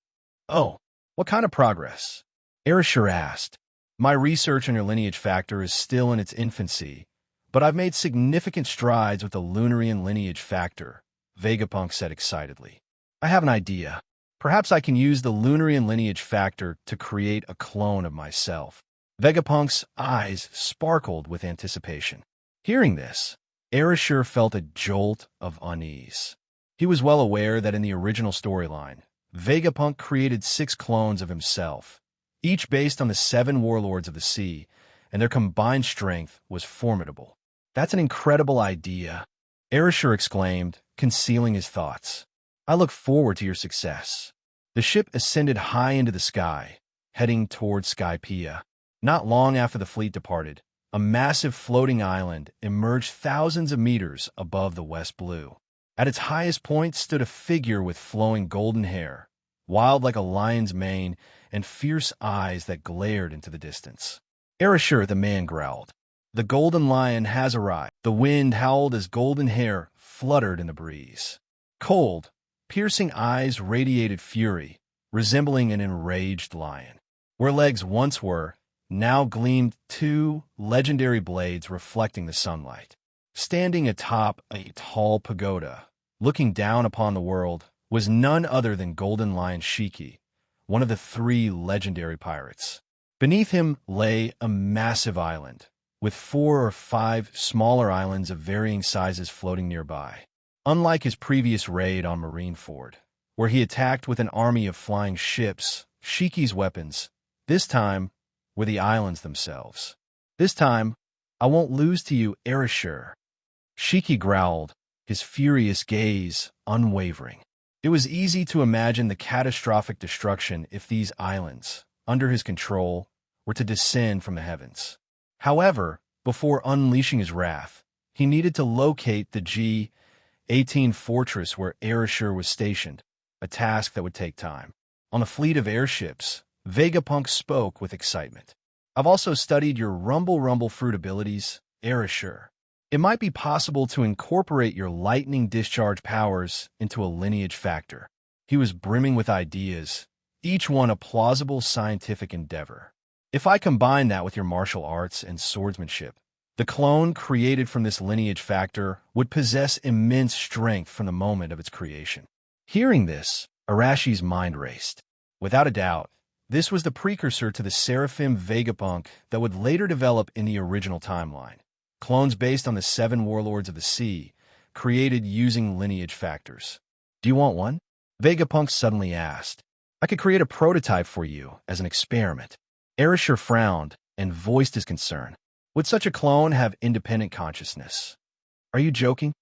Oh, what kind of progress? Arashi asked. My research on your lineage factor is still in its infancy, but I've made significant strides with the Lunarian lineage factor, Vegapunk said excitedly. I have an idea. Perhaps I can use the Lunarian lineage factor to create a clone of myself. Vegapunk's eyes sparkled with anticipation. Hearing this, Arashi felt a jolt of unease. He was well aware that in the original storyline, Vegapunk created 6 clones of himself, each based on the 7 warlords of the sea, and their combined strength was formidable. That's an incredible idea, Arashi exclaimed, concealing his thoughts. I look forward to your success. The ship ascended high into the sky, heading towards Skypiea. Not long after the fleet departed, a massive floating island emerged thousands of meters above the West Blue. At its highest point stood a figure with flowing golden hair, wild like a lion's mane, and fierce eyes that glared into the distance. Arashi, the man growled. The golden lion has arrived. The wind howled as golden hair fluttered in the breeze. Cold, piercing eyes radiated fury, resembling an enraged lion. Where legs once were, now gleamed 2 legendary blades reflecting the sunlight. Standing atop a tall pagoda, looking down upon the world, was none other than Golden Lion Shiki, one of the 3 legendary pirates. Beneath him lay a massive island, with 4 or 5 smaller islands of varying sizes floating nearby. Unlike his previous raid on Marineford, where he attacked with an army of flying ships, Shiki's weapons, this time, were the islands themselves. This time, I won't lose to you, Arashi. Shiki growled, his furious gaze unwavering. It was easy to imagine the catastrophic destruction if these islands, under his control, were to descend from the heavens. However, before unleashing his wrath, he needed to locate the G-18 fortress where Arashi was stationed, a task that would take time. On a fleet of airships, Vegapunk spoke with excitement. I've also studied your rumble fruit abilities, Arashi. It might be possible to incorporate your lightning discharge powers into a lineage factor. He was brimming with ideas, each one a plausible scientific endeavor. If I combine that with your martial arts and swordsmanship, the clone created from this lineage factor would possess immense strength from the moment of its creation. Hearing this, Arashi's mind raced. Without a doubt, this was the precursor to the Seraphim Vegapunk that would later develop in the original timeline. Clones based on the 7 warlords of the sea, created using lineage factors. Do you want one? Vegapunk suddenly asked. I could create a prototype for you as an experiment. Arashi frowned and voiced his concern. Would such a clone have independent consciousness? Are you joking?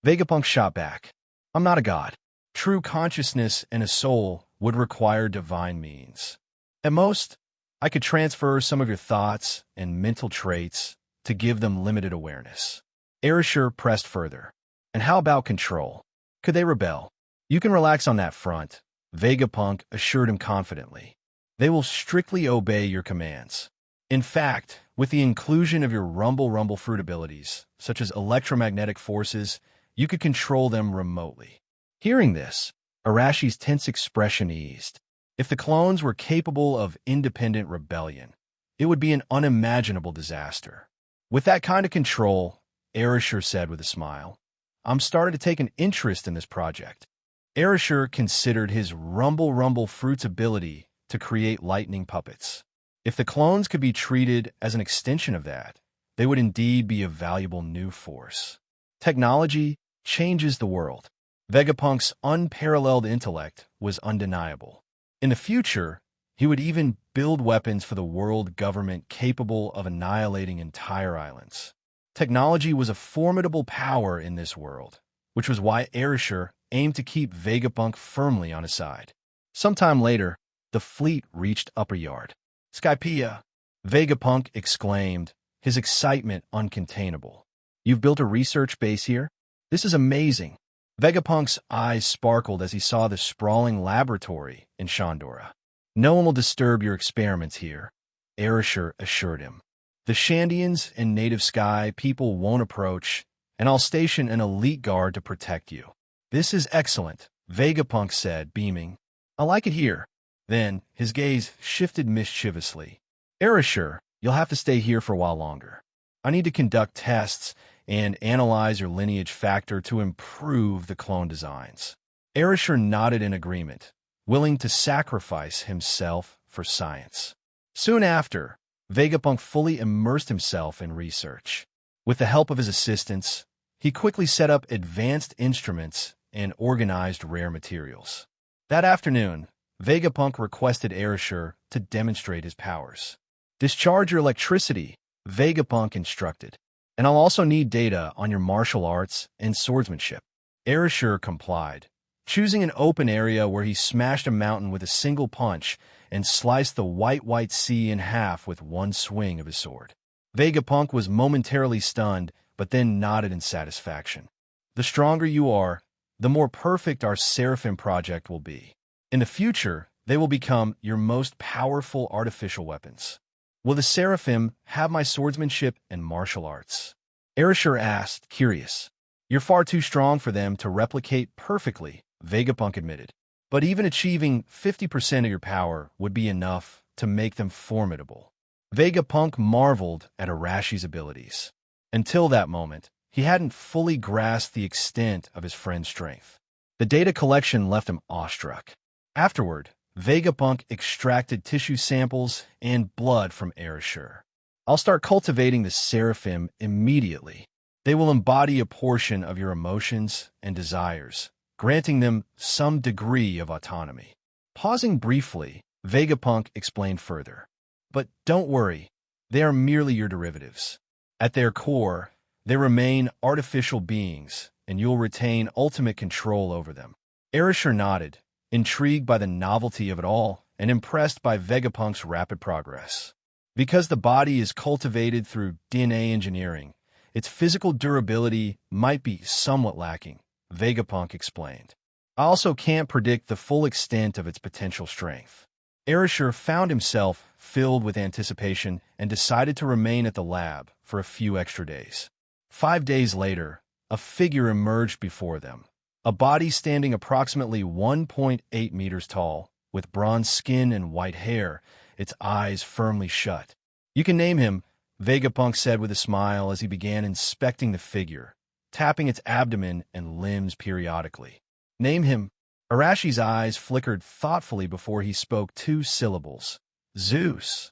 Vegapunk shot back. I'm not a god. True consciousness and a soul would require divine means. At most, I could transfer some of your thoughts and mental traits to give them limited awareness. Arashi pressed further. And how about control? Could they rebel? You can relax on that front, Vegapunk assured him confidently. They will strictly obey your commands. In fact, with the inclusion of your rumble fruit abilities, such as electromagnetic forces, you could control them remotely. Hearing this, Arashi's tense expression eased. If the clones were capable of independent rebellion, it would be an unimaginable disaster. With that kind of control, Arashi said with a smile, I'm starting to take an interest in this project. Arashi considered his rumble fruit's ability to create lightning puppets. If the clones could be treated as an extension of that, they would indeed be a valuable new force. Technology changes the world. Vegapunk's unparalleled intellect was undeniable. In the future, he would even build weapons for the world government capable of annihilating entire islands. Technology was a formidable power in this world, which was why Arashi aimed to keep Vegapunk firmly on his side. Sometime later, the fleet reached Upper Yard. Skypea! Vegapunk exclaimed, his excitement uncontainable. You've built a research base here? This is amazing. Vegapunk's eyes sparkled as he saw the sprawling laboratory in Shandora. No one will disturb your experiments here, Arashi assured him. The Shandians and native sky people won't approach, and I'll station an elite guard to protect you. This is excellent, Vegapunk said, beaming. I like it here. Then, his gaze shifted mischievously. Arashi, you'll have to stay here for a while longer. I need to conduct tests and analyze your lineage factor to improve the clone designs. Arashi nodded in agreement, willing to sacrifice himself for science. Soon after, Vegapunk fully immersed himself in research. With the help of his assistants, he quickly set up advanced instruments and organized rare materials. That afternoon, Vegapunk requested Arashi to demonstrate his powers. Discharge your electricity, Vegapunk instructed. And I'll also need data on your martial arts and swordsmanship. Arashi complied, choosing an open area where he smashed a mountain with a single punch and sliced the white sea in half with one swing of his sword. Vegapunk was momentarily stunned, but then nodded in satisfaction. The stronger you are, the more perfect our Seraphim project will be. In the future, they will become your most powerful artificial weapons. Will the Seraphim have my swordsmanship and martial arts? Arashi asked, curious. You're far too strong for them to replicate perfectly, Vegapunk admitted. But even achieving 50% of your power would be enough to make them formidable. Vegapunk marveled at Arashi's abilities. Until that moment, he hadn't fully grasped the extent of his friend's strength. The data collection left him awestruck. Afterward, Vegapunk extracted tissue samples and blood from Arashi. I'll start cultivating the Seraphim immediately. They will embody a portion of your emotions and desires, granting them some degree of autonomy. Pausing briefly, Vegapunk explained further. But don't worry, They are merely your derivatives. At their core, they remain artificial beings, and you'll retain ultimate control over them. Arashi nodded, intrigued by the novelty of it all and impressed by Vegapunk's rapid progress. Because the body is cultivated through DNA engineering, its physical durability might be somewhat lacking, Vegapunk explained. I also can't predict the full extent of its potential strength. Arashi found himself filled with anticipation and decided to remain at the lab for a few extra days. 5 days later, a figure emerged before them, a body standing approximately 1.8 meters tall, with bronze skin and white hair, its eyes firmly shut. "You can name him," Vegapunk said with a smile as he began inspecting the figure, tapping its abdomen and limbs periodically. "Name him." Arashi's eyes flickered thoughtfully before he spoke 2 syllables. "Zeus."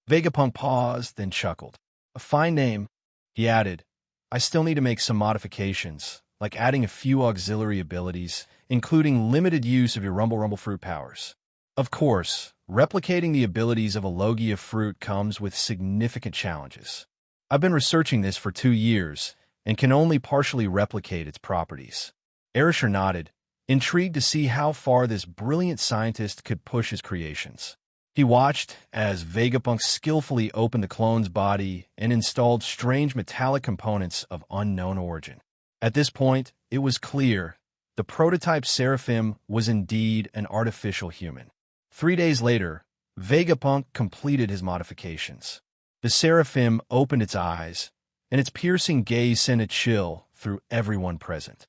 Vegapunk paused, then chuckled. "A fine name," he added. "I still need to make some modifications, like adding a few auxiliary abilities, including limited use of your Rumble fruit powers. Of course, replicating the abilities of a Logia fruit comes with significant challenges. I've been researching this for 2 years and can only partially replicate its properties." Arashi nodded, intrigued to see how far this brilliant scientist could push his creations. He watched as Vegapunk skillfully opened the clone's body and installed strange metallic components of unknown origin. At this point, it was clear the prototype Seraphim was indeed an artificial human. 3 days later, Vegapunk completed his modifications. The Seraphim opened its eyes, and its piercing gaze sent a chill through everyone present.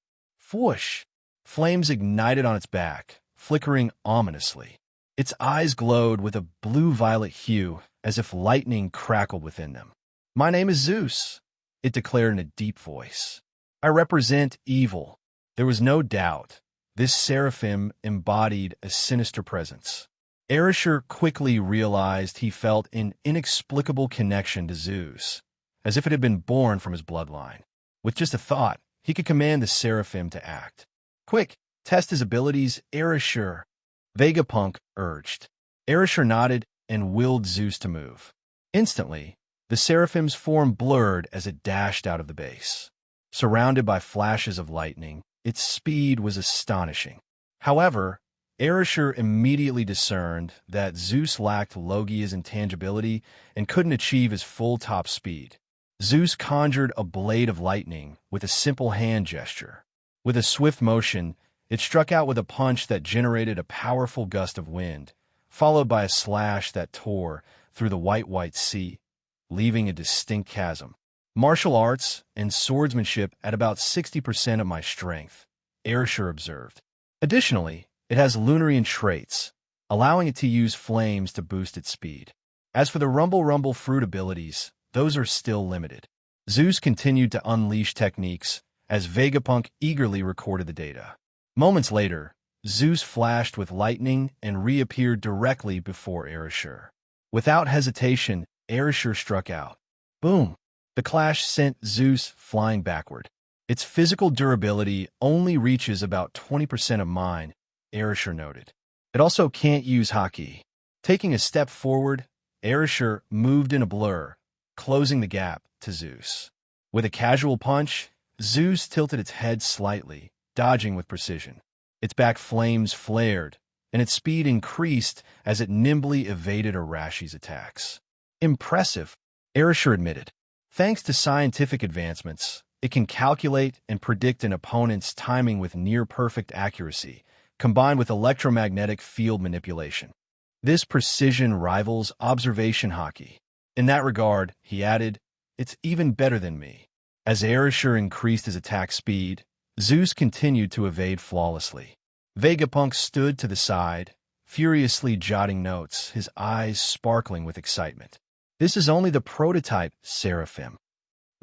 Whoosh! Flames ignited on its back, flickering ominously. Its eyes glowed with a blue-violet hue, as if lightning crackled within them. "My name is Zeus," it declared in a deep voice. "I represent evil." There was no doubt. This seraphim embodied a sinister presence. Arashi quickly realized he felt an inexplicable connection to Zeus, as if it had been born from his bloodline. With just a thought, he could command the seraphim to act. "Quick, test his abilities, Arashi," Vegapunk urged. Arashi nodded and willed Zeus to move. Instantly, the seraphim's form blurred as it dashed out of the base. Surrounded by flashes of lightning, its speed was astonishing. However, Arashi immediately discerned that Zeus lacked Logia's intangibility and couldn't achieve his full top speed. Zeus conjured a blade of lightning with a simple hand gesture. With a swift motion, it struck out with a punch that generated a powerful gust of wind, followed by a slash that tore through the white sea, leaving a distinct chasm. "Martial arts and swordsmanship at about 60% of my strength," Arashi observed. Additionally, it has Lunarian traits, allowing it to use flames to boost its speed. As for the Rumble fruit abilities, those are still limited. Zeus continued to unleash techniques as Vegapunk eagerly recorded the data. Moments later, Zeus flashed with lightning and reappeared directly before Arashi. Without hesitation, Arashi struck out. Boom! The clash sent Zeus flying backward. "Its physical durability only reaches about 20% of mine," Arashi noted. "It also can't use haki." Taking a step forward, Arashi moved in a blur, closing the gap to Zeus. With a casual punch, Zeus tilted its head slightly, dodging with precision. Its back flames flared, and its speed increased as it nimbly evaded Arashi's attacks. "Impressive," Arashi admitted. "Thanks to scientific advancements, it can calculate and predict an opponent's timing with near-perfect accuracy, combined with electromagnetic field manipulation. This precision rivals observation haki. In that regard," he added, "it's even better than me." As Arashi increased his attack speed, Zeus continued to evade flawlessly. Vegapunk stood to the side, furiously jotting notes, his eyes sparkling with excitement. "This is only the prototype Seraphim,"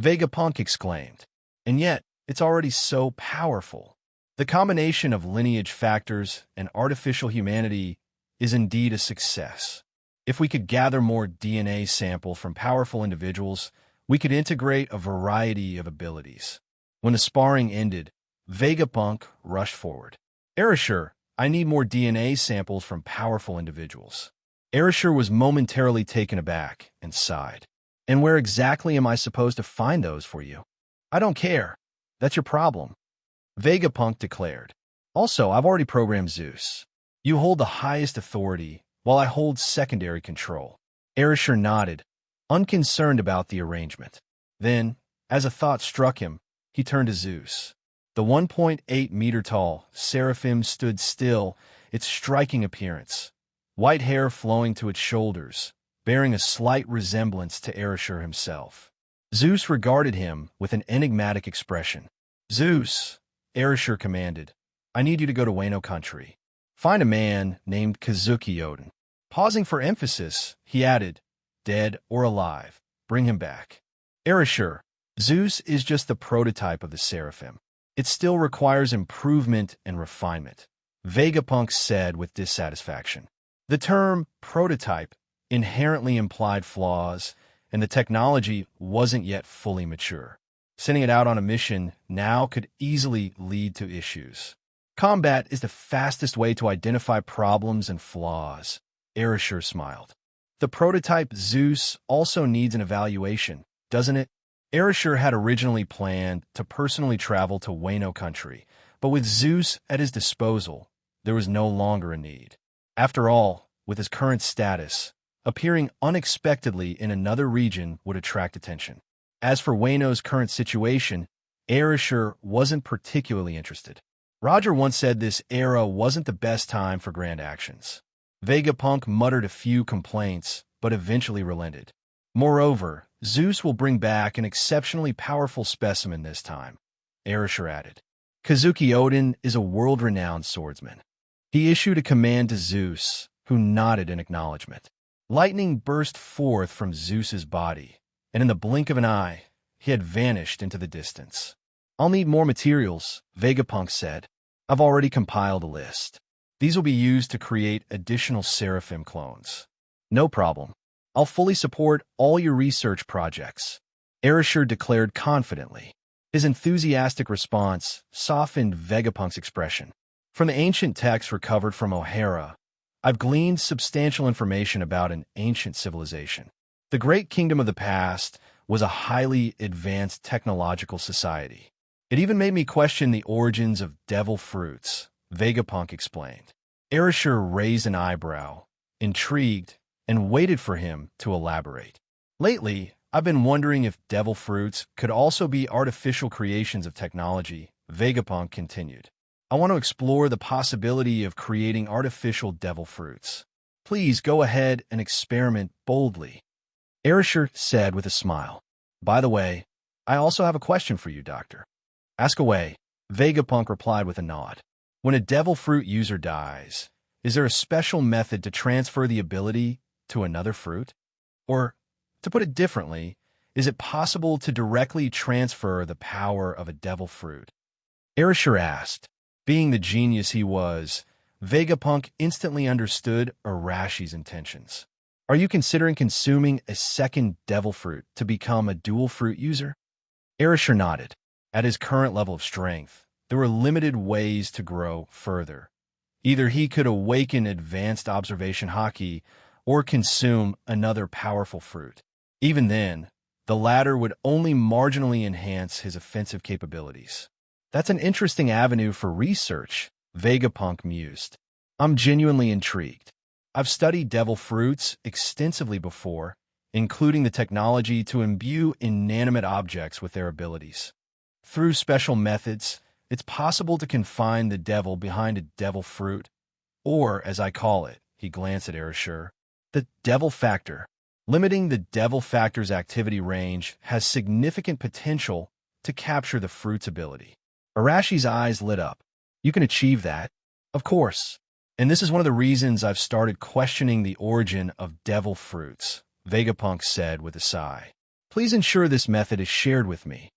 Vegapunk exclaimed. "And yet, it's already so powerful. The combination of lineage factors and artificial humanity is indeed a success. If we could gather more DNA sample from powerful individuals, we could integrate a variety of abilities." When the sparring ended, Vegapunk rushed forward. "Arashi, I need more DNA samples from powerful individuals." Arashir was momentarily taken aback and sighed. And where exactly am I supposed to find those for you? I don't care. That's your problem, Vegapunk declared. Also, I've already programmed Zeus. You hold the highest authority, while I hold secondary control. Arashir nodded, unconcerned about the arrangement. Then, as a thought struck him, he turned to Zeus. The 1.8-meter-tall seraphim stood still, its striking appearance, white hair flowing to its shoulders, bearing a slight resemblance to Arashir himself. Zeus regarded him with an enigmatic expression. Zeus, Arashir commanded, I need you to go to Wano country. Find a man named Kazuki Oden. Pausing for emphasis, he added, dead or alive, bring him back. Arashir, Zeus is just the prototype of the seraphim. It still requires improvement and refinement, Vegapunk said with dissatisfaction. The term prototype inherently implied flaws, and the technology wasn't yet fully mature. Sending it out on a mission now could easily lead to issues. Combat is the fastest way to identify problems and flaws, Arashir smiled. The prototype Zeus also needs an evaluation, doesn't it? Arashir had originally planned to personally travel to Wano country, but with Zeus at his disposal, there was no longer a need. After all, with his current status, appearing unexpectedly in another region would attract attention. As for Wano's current situation, Arashir wasn't particularly interested. Roger once said this era wasn't the best time for grand actions. Vegapunk muttered a few complaints, but eventually relented. Moreover, Zeus will bring back an exceptionally powerful specimen this time, Arashir added. Kazuki Oden is a world-renowned swordsman. He issued a command to Zeus, who nodded in acknowledgement. Lightning burst forth from Zeus's body, and in the blink of an eye, he had vanished into the distance. I'll need more materials, Vegapunk said. I've already compiled a list. These will be used to create additional seraphim clones. No problem. I'll fully support all your research projects, Arashir declared confidently. His enthusiastic response softened Vegapunk's expression. From the ancient texts recovered from O'Hara, I've gleaned substantial information about an ancient civilization. The great kingdom of the past was a highly advanced technological society. It even made me question the origins of devil fruits, Vegapunk explained. Arashir raised an eyebrow, intrigued, and waited for him to elaborate. Lately, I've been wondering if devil fruits could also be artificial creations of technology, Vegapunk continued. I want to explore the possibility of creating artificial devil fruits. Please go ahead and experiment boldly, Arashir said with a smile. By the way, I also have a question for you, Doctor. Ask away, Vegapunk replied with a nod. When a devil fruit user dies, is there a special method to transfer the ability to another fruit? Or, to put it differently, is it possible to directly transfer the power of a devil fruit? Arashir asked. Being the genius he was, Vegapunk instantly understood Arashi's intentions. Are you considering consuming a second devil fruit to become a dual fruit user? Arashir nodded. At his current level of strength, there were limited ways to grow further. Either he could awaken advanced observation haki or consume another powerful fruit. Even then, the latter would only marginally enhance his offensive capabilities. That's an interesting avenue for research, Vegapunk mused. I'm genuinely intrigued. I've studied devil fruits extensively before, including the technology to imbue inanimate objects with their abilities. Through special methods, it's possible to confine the devil behind a devil fruit, or, as I call it, he glanced at Arashir, the devil factor. Limiting the devil factor's activity range has significant potential to capture the fruit's ability. Arashi's eyes lit up. You can achieve that, of course. And this is one of the reasons I've started questioning the origin of devil fruits, Vegapunk said with a sigh. Please ensure this method is shared with me,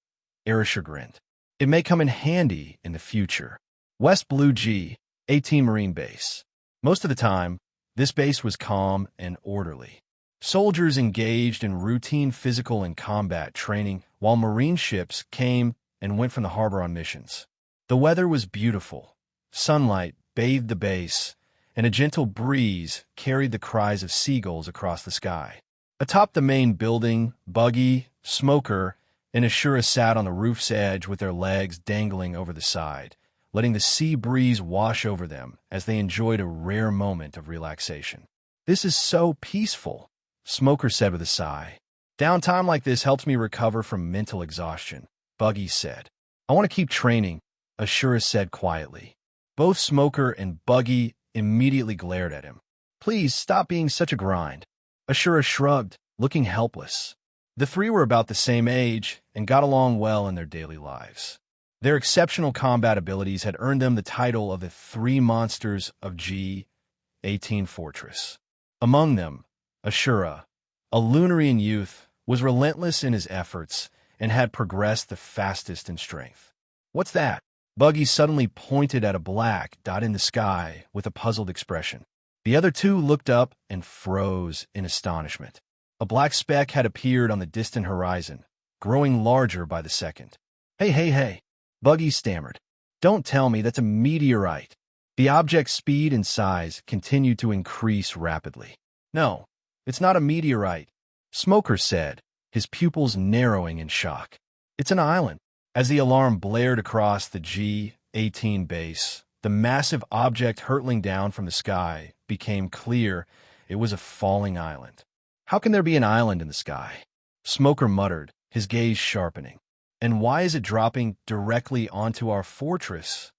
Arashir grinned. It may come in handy in the future. West Blue G, 18 Marine Base. Most of the time, this base was calm and orderly. Soldiers engaged in routine physical and combat training, while Marine ships came and went from the harbor on missions. The weather was beautiful. Sunlight bathed the base, and a gentle breeze carried the cries of seagulls across the sky. Atop the main building, Buggy, Smoker, and Ashura sat on the roof's edge with their legs dangling over the side, letting the sea breeze wash over them as they enjoyed a rare moment of relaxation. "This is so peaceful," Smoker said with a sigh. "Downtime like this helps me recover from mental exhaustion," Buggy said. "I want to keep training," Ashura said quietly. Both Smoker and Buggy immediately glared at him. "Please stop being such a grind." Ashura shrugged, looking helpless. The three were about the same age and got along well in their daily lives. Their exceptional combat abilities had earned them the title of the Three Monsters of G-18 Fortress. Among them, Ashura, a Lunarian youth, was relentless in his efforts and had progressed the fastest in strength. "What's that?" Buggy suddenly pointed at a black dot in the sky with a puzzled expression. The other two looked up and froze in astonishment. A black speck had appeared on the distant horizon, growing larger by the second. Hey, Buggy stammered. "Don't tell me that's a meteorite." The object's speed and size continued to increase rapidly. "No, it's not a meteorite," Smoker said, his pupils narrowing in shock. "It's an island." As the alarm blared across the G-18 base, the massive object hurtling down from the sky became clear. It was a falling island. "How can there be an island in the sky?" Smoker muttered, his gaze sharpening. "And why is it dropping directly onto our fortress?"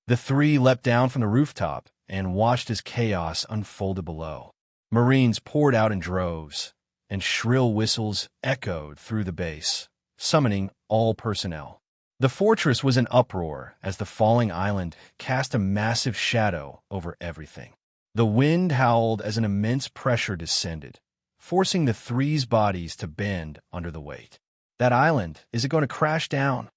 The three leapt down from the rooftop and watched as chaos unfolded below. Marines poured out in droves, and shrill whistles echoed through the base, summoning all personnel. The fortress was in uproar as the falling island cast a massive shadow over everything. The wind howled as an immense pressure descended, forcing the three's bodies to bend under the weight. "That island, is it going to crash down?"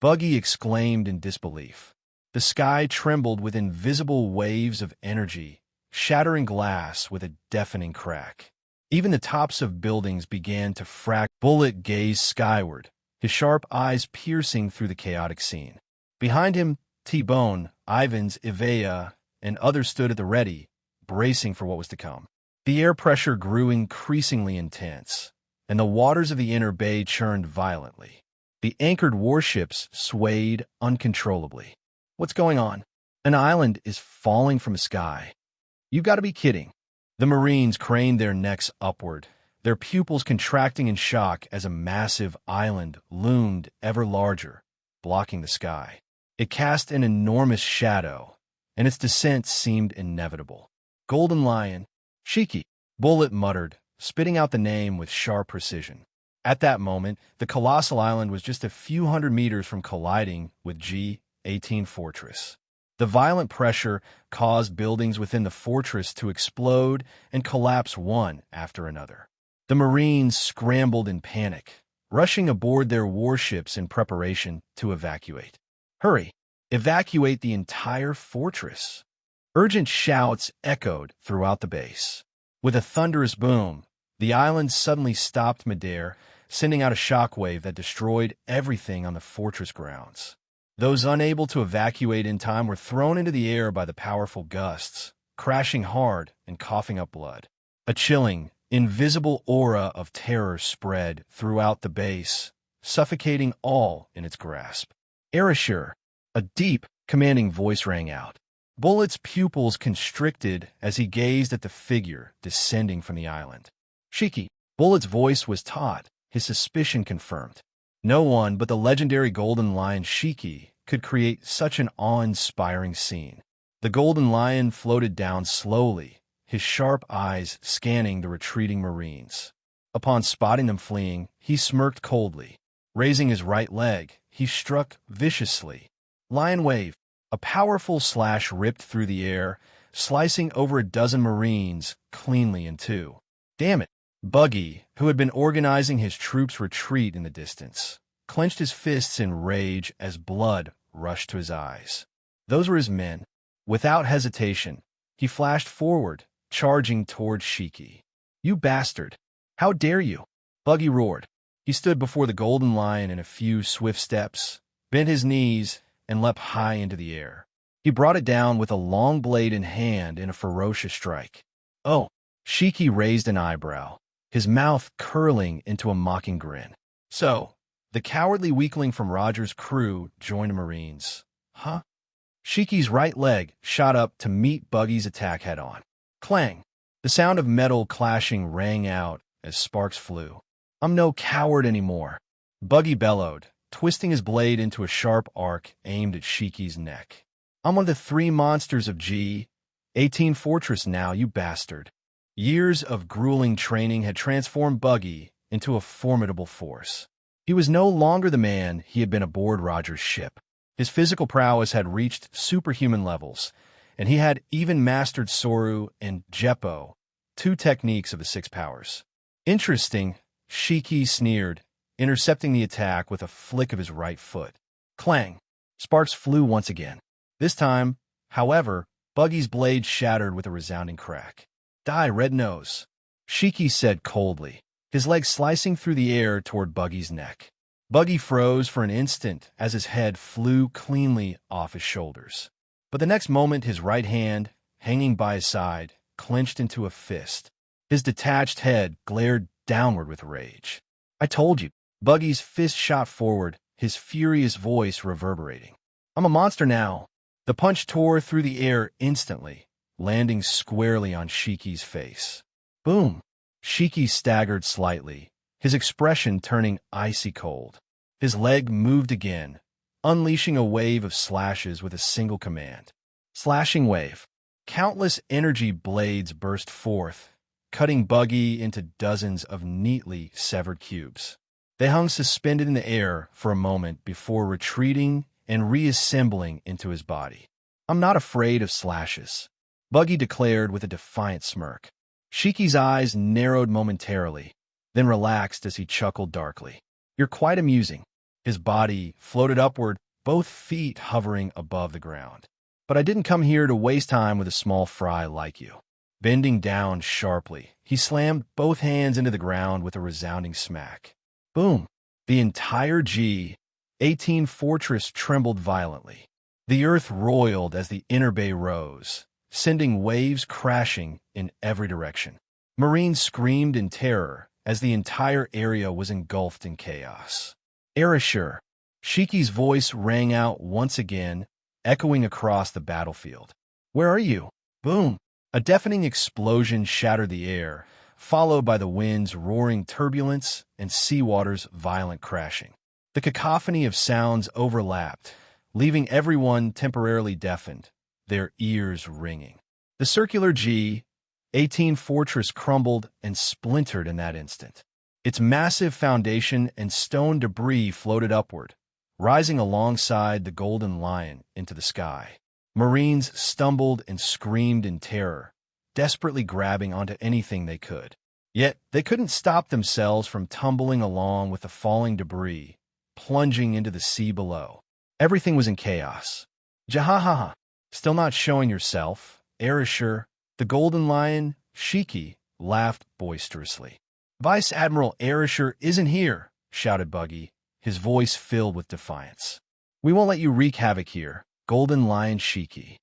Buggy exclaimed in disbelief. The sky trembled with invisible waves of energy, shattering glass with a deafening crack. Even the tops of buildings began to frack. Bullet gazed skyward, his sharp eyes piercing through the chaotic scene. Behind him, T-Bone, Ivans, Ivea, and others stood at the ready, bracing for what was to come. The air pressure grew increasingly intense, and the waters of the inner bay churned violently. The anchored warships swayed uncontrollably. "What's going on?" "An island is falling from the sky." "You've got to be kidding." The Marines craned their necks upward, their pupils contracting in shock as a massive island loomed ever larger, blocking the sky. It cast an enormous shadow, and its descent seemed inevitable. "Golden Lion, Shiki," Bullet muttered, spitting out the name with sharp precision. At that moment, the colossal island was just a few hundred meters from colliding with G-18 Fortress. The violent pressure caused buildings within the fortress to explode and collapse one after another. The Marines scrambled in panic, rushing aboard their warships in preparation to evacuate. "Hurry! Evacuate the entire fortress!" Urgent shouts echoed throughout the base. With a thunderous boom, the island suddenly stopped midair, sending out a shockwave that destroyed everything on the fortress grounds. Those unable to evacuate in time were thrown into the air by the powerful gusts, crashing hard and coughing up blood. A chilling, invisible aura of terror spread throughout the base, suffocating all in its grasp. "Arashi," a deep, commanding voice rang out. Bullet's pupils constricted as he gazed at the figure descending from the island. "Shiki." Bullet's voice was taut, his suspicion confirmed. No one but the legendary Golden Lion Shiki could create such an awe-inspiring scene. The Golden Lion floated down slowly, his sharp eyes scanning the retreating Marines. Upon spotting them fleeing, he smirked coldly. Raising his right leg, he struck viciously. Lion Wave. A powerful slash ripped through the air, slicing over a dozen Marines cleanly in two. "Damn it!" Buggy, who had been organizing his troops' retreat in the distance, clenched his fists in rage as blood rushed to his eyes. Those were his men. Without hesitation, he flashed forward, charging toward Shiki. "You bastard! How dare you!" Buggy roared. He stood before the Golden Lion in a few swift steps, bent his knees, and leapt high into the air. He brought it down with a long blade in hand in a ferocious strike. Oh! Shiki raised an eyebrow, his mouth curling into a mocking grin. So, the cowardly weakling from Roger's crew joined the Marines. Huh? Shiki's right leg shot up to meet Buggy's attack head-on. Clang! The sound of metal clashing rang out as sparks flew. I'm no coward anymore. Buggy bellowed, twisting his blade into a sharp arc aimed at Shiki's neck. I'm one of the 3 monsters of G-18 Fortress now, you bastard. Years of grueling training had transformed Buggy into a formidable force. He was no longer the man he had been aboard Roger's ship. His physical prowess had reached superhuman levels, and he had even mastered Soru and Jeppo, 2 techniques of the 6 powers. Interesting, Shiki sneered, intercepting the attack with a flick of his right foot. Clang! Sparks flew once again. This time, however, Buggy's blade shattered with a resounding crack. Die, Red Nose, Shiki said coldly, his leg slicing through the air toward Buggy's neck. Buggy froze for an instant as his head flew cleanly off his shoulders. But the next moment his right hand, hanging by his side, clenched into a fist. His detached head glared downward with rage. I told you. Buggy's fist shot forward, his furious voice reverberating. I'm a monster now. The punch tore through the air instantly, landing squarely on Shiki's face. Boom! Shiki staggered slightly, his expression turning icy cold. His leg moved again, unleashing a wave of slashes with a single command. Slashing wave. Countless energy blades burst forth, cutting Buggy into dozens of neatly severed cubes. They hung suspended in the air for a moment before retreating and reassembling into his body. I'm not afraid of slashes, Buggy declared with a defiant smirk. Shiki's eyes narrowed momentarily, then relaxed as he chuckled darkly. You're quite amusing. His body floated upward, both feet hovering above the ground. But I didn't come here to waste time with a small fry like you. Bending down sharply, he slammed both hands into the ground with a resounding smack. Boom! The entire G-18 fortress trembled violently. The earth roiled as the inner bay rose, sending waves crashing in every direction. Marines screamed in terror as the entire area was engulfed in chaos. Arashi, Shiki's voice rang out once again, echoing across the battlefield. Where are you? Boom! A deafening explosion shattered the air, followed by the wind's roaring turbulence and seawater's violent crashing. The cacophony of sounds overlapped, leaving everyone temporarily deafened, their ears ringing. The circular G-18 fortress crumbled and splintered in that instant. Its massive foundation and stone debris floated upward, rising alongside the Golden Lion into the sky. Marines stumbled and screamed in terror, desperately grabbing onto anything they could. Yet they couldn't stop themselves from tumbling along with the falling debris, plunging into the sea below. Everything was in chaos. Jahahaha! Still not showing yourself, Arashi, the Golden Lion, Shiki, laughed boisterously. Vice Admiral Arashi isn't here, shouted Buggy, his voice filled with defiance. We won't let you wreak havoc here, Golden Lion Shiki.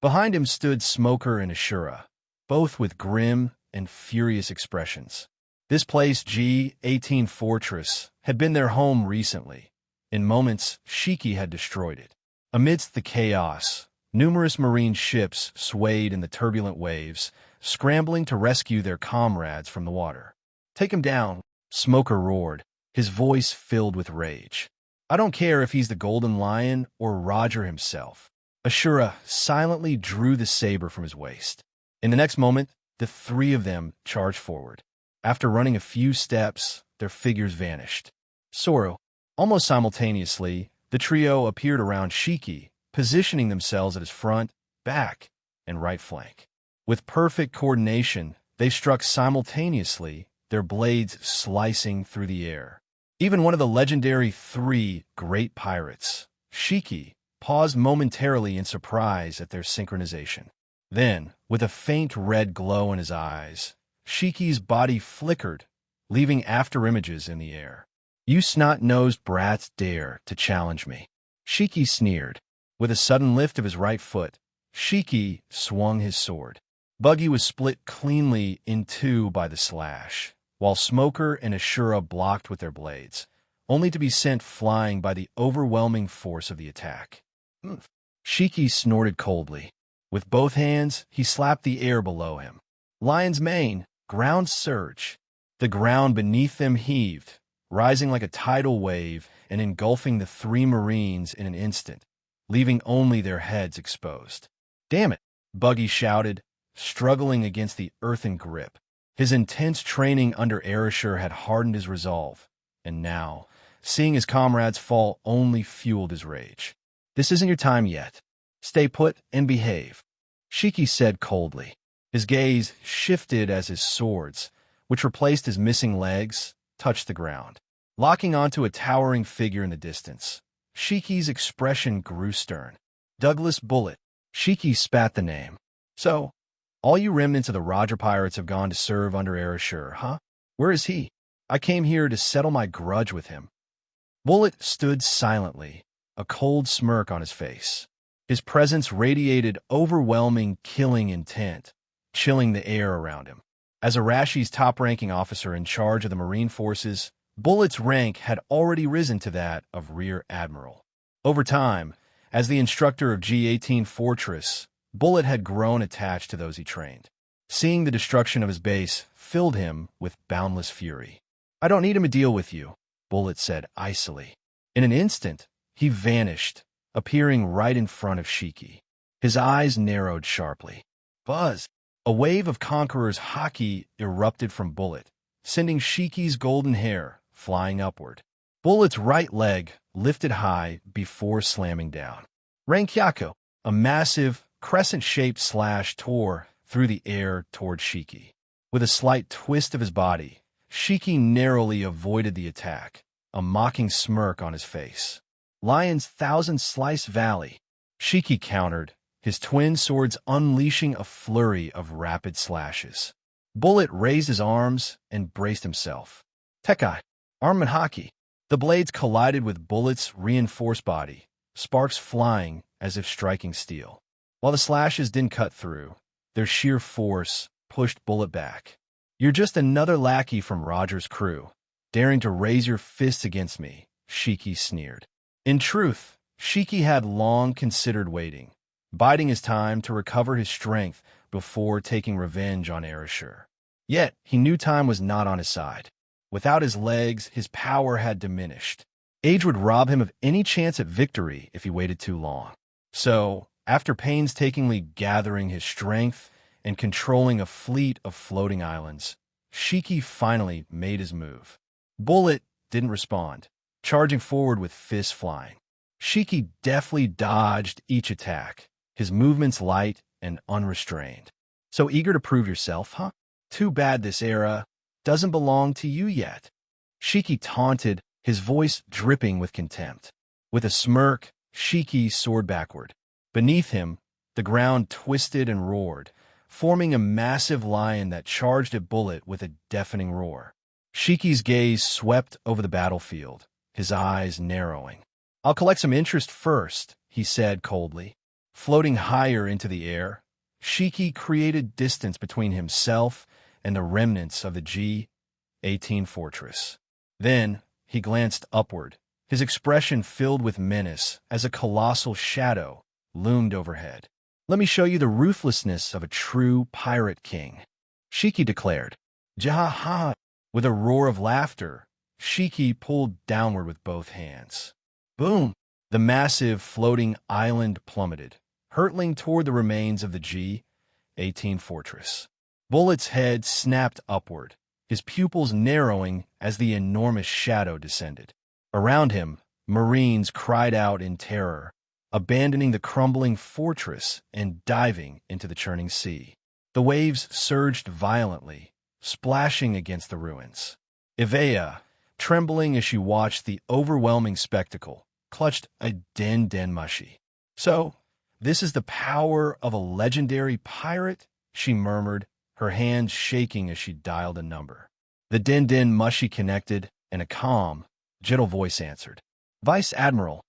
Behind him stood Smoker and Ashura, both with grim and furious expressions. This place, G-18 Fortress, had been their home recently. In moments, Shiki had destroyed it. Amidst the chaos, numerous Marine ships swayed in the turbulent waves, scrambling to rescue their comrades from the water. Take him down, Smoker roared, his voice filled with rage. I don't care if he's the Golden Lion or Roger himself. Ashura silently drew the saber from his waist. In the next moment, the 3 of them charged forward. After running a few steps, their figures vanished. Soru. Almost simultaneously, the trio appeared around Shiki, positioning themselves at his front, back, and right flank. With perfect coordination, they struck simultaneously, their blades slicing through the air. Even one of the legendary 3 great pirates, Shiki, paused momentarily in surprise at their synchronization. Then, with a faint red glow in his eyes, Shiki's body flickered, leaving afterimages in the air. You snot-nosed brats dare to challenge me. Shiki sneered. With a sudden lift of his right foot, Shiki swung his sword. Buggy was split cleanly in two by the slash, while Smoker and Ashura blocked with their blades, only to be sent flying by the overwhelming force of the attack. Shiki snorted coldly. With both hands, he slapped the air below him. Lion's mane, ground surge. The ground beneath them heaved, rising like a tidal wave and engulfing the three Marines in an instant, leaving only their heads exposed. "Damn it," Buggy shouted, struggling against the earthen grip. His intense training under Arashi had hardened his resolve, and now, seeing his comrades fall only fueled his rage. "This isn't your time yet. Stay put and behave," Shiki said coldly. His gaze shifted as his swords, which replaced his missing legs, touched the ground. Locking onto a towering figure in the distance, Shiki's expression grew stern. "Douglas Bullet." Shiki spat the name. "So, all you remnants of the Roger Pirates have gone to serve under Arashi, huh? Where is he? I came here to settle my grudge with him." Bullet stood silently, a cold smirk on his face. His presence radiated overwhelming, killing intent, chilling the air around him. As Arashi's top-ranking officer in charge of the Marine forces, Bullet's rank had already risen to that of Rear Admiral. Over time, as the instructor of G-18 Fortress, Bullet had grown attached to those he trained. Seeing the destruction of his base filled him with boundless fury. "I don't need him to deal with you," Bullet said icily. In an instant, he vanished, appearing right in front of Shiki. His eyes narrowed sharply. Buzz! A wave of Conqueror's haki erupted from Bullet, sending Shiki's golden hair flying upward. Bullet's right leg lifted high before slamming down. Rankyaku, a massive, crescent-shaped slash tore through the air toward Shiki. With a slight twist of his body, Shiki narrowly avoided the attack, a mocking smirk on his face. Lion's thousand-slice valley, Shiki countered, his twin swords unleashing a flurry of rapid slashes. Bullet raised his arms and braced himself. Tekai, armament haki. The blades collided with Bullet's reinforced body, sparks flying as if striking steel. While the slashes didn't cut through, their sheer force pushed Bullet back. "You're just another lackey from Roger's crew, daring to raise your fists against me," Shiki sneered. In truth, Shiki had long considered waiting, biding his time to recover his strength before taking revenge on Arashi. Yet, he knew time was not on his side. Without his legs, his power had diminished. Age would rob him of any chance at victory if he waited too long. So, after painstakingly gathering his strength and controlling a fleet of floating islands, Shiki finally made his move. Bullet didn't respond, charging forward with fists flying. Shiki deftly dodged each attack, his movements light and unrestrained. "So eager to prove yourself, huh? Too bad this era doesn't belong to you yet." Shiki taunted, his voice dripping with contempt. With a smirk, Shiki soared backward. Beneath him, the ground twisted and roared, forming a massive lion that charged at Bullet with a deafening roar. Shiki's gaze swept over the battlefield, his eyes narrowing. "I'll collect some interest first," he said coldly. Floating higher into the air, Shiki created distance between himself and the remnants of the G-18 fortress. Then, he glanced upward, his expression filled with menace as a colossal shadow loomed overhead. "Let me show you the ruthlessness of a true pirate king," Shiki declared. "Jaha!" With a roar of laughter, Shiki pulled downward with both hands. Boom! The massive floating island plummeted, hurtling toward the remains of the G-18 fortress. Bullet's head snapped upward, his pupils narrowing as the enormous shadow descended. Around him, Marines cried out in terror, abandoning the crumbling fortress and diving into the churning sea. The waves surged violently, splashing against the ruins. Ivea, trembling as she watched the overwhelming spectacle, clutched a den mushi. "So, this is the power of a legendary pirate?" she murmured, her hands shaking as she dialed a number. The den mushi connected, and a calm, gentle voice answered. "Vice Admiral."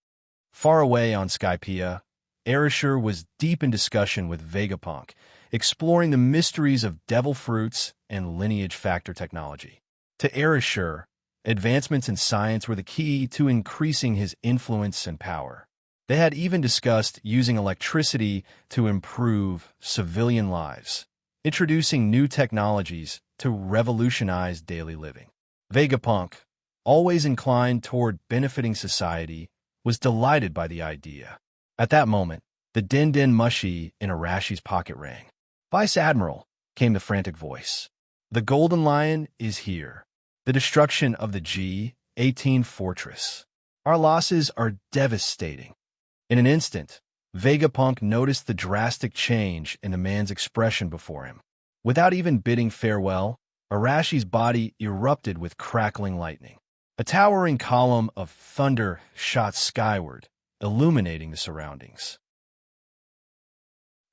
Far away on Skypea, Arashi was deep in discussion with Vegapunk, exploring the mysteries of devil fruits and lineage factor technology. To Arashi, advancements in science were the key to increasing his influence and power. They had even discussed using electricity to improve civilian lives, introducing new technologies to revolutionize daily living. Vegapunk, always inclined toward benefiting society, was delighted by the idea. At that moment, the din-din mushi in Arashi's pocket rang. "Vice Admiral," came the frantic voice. "The Golden Lion is here. The destruction of the G-18 fortress. Our losses are devastating." In an instant, Vegapunk noticed the drastic change in the man's expression before him. Without even bidding farewell, Arashi's body erupted with crackling lightning. A towering column of thunder shot skyward, illuminating the surroundings.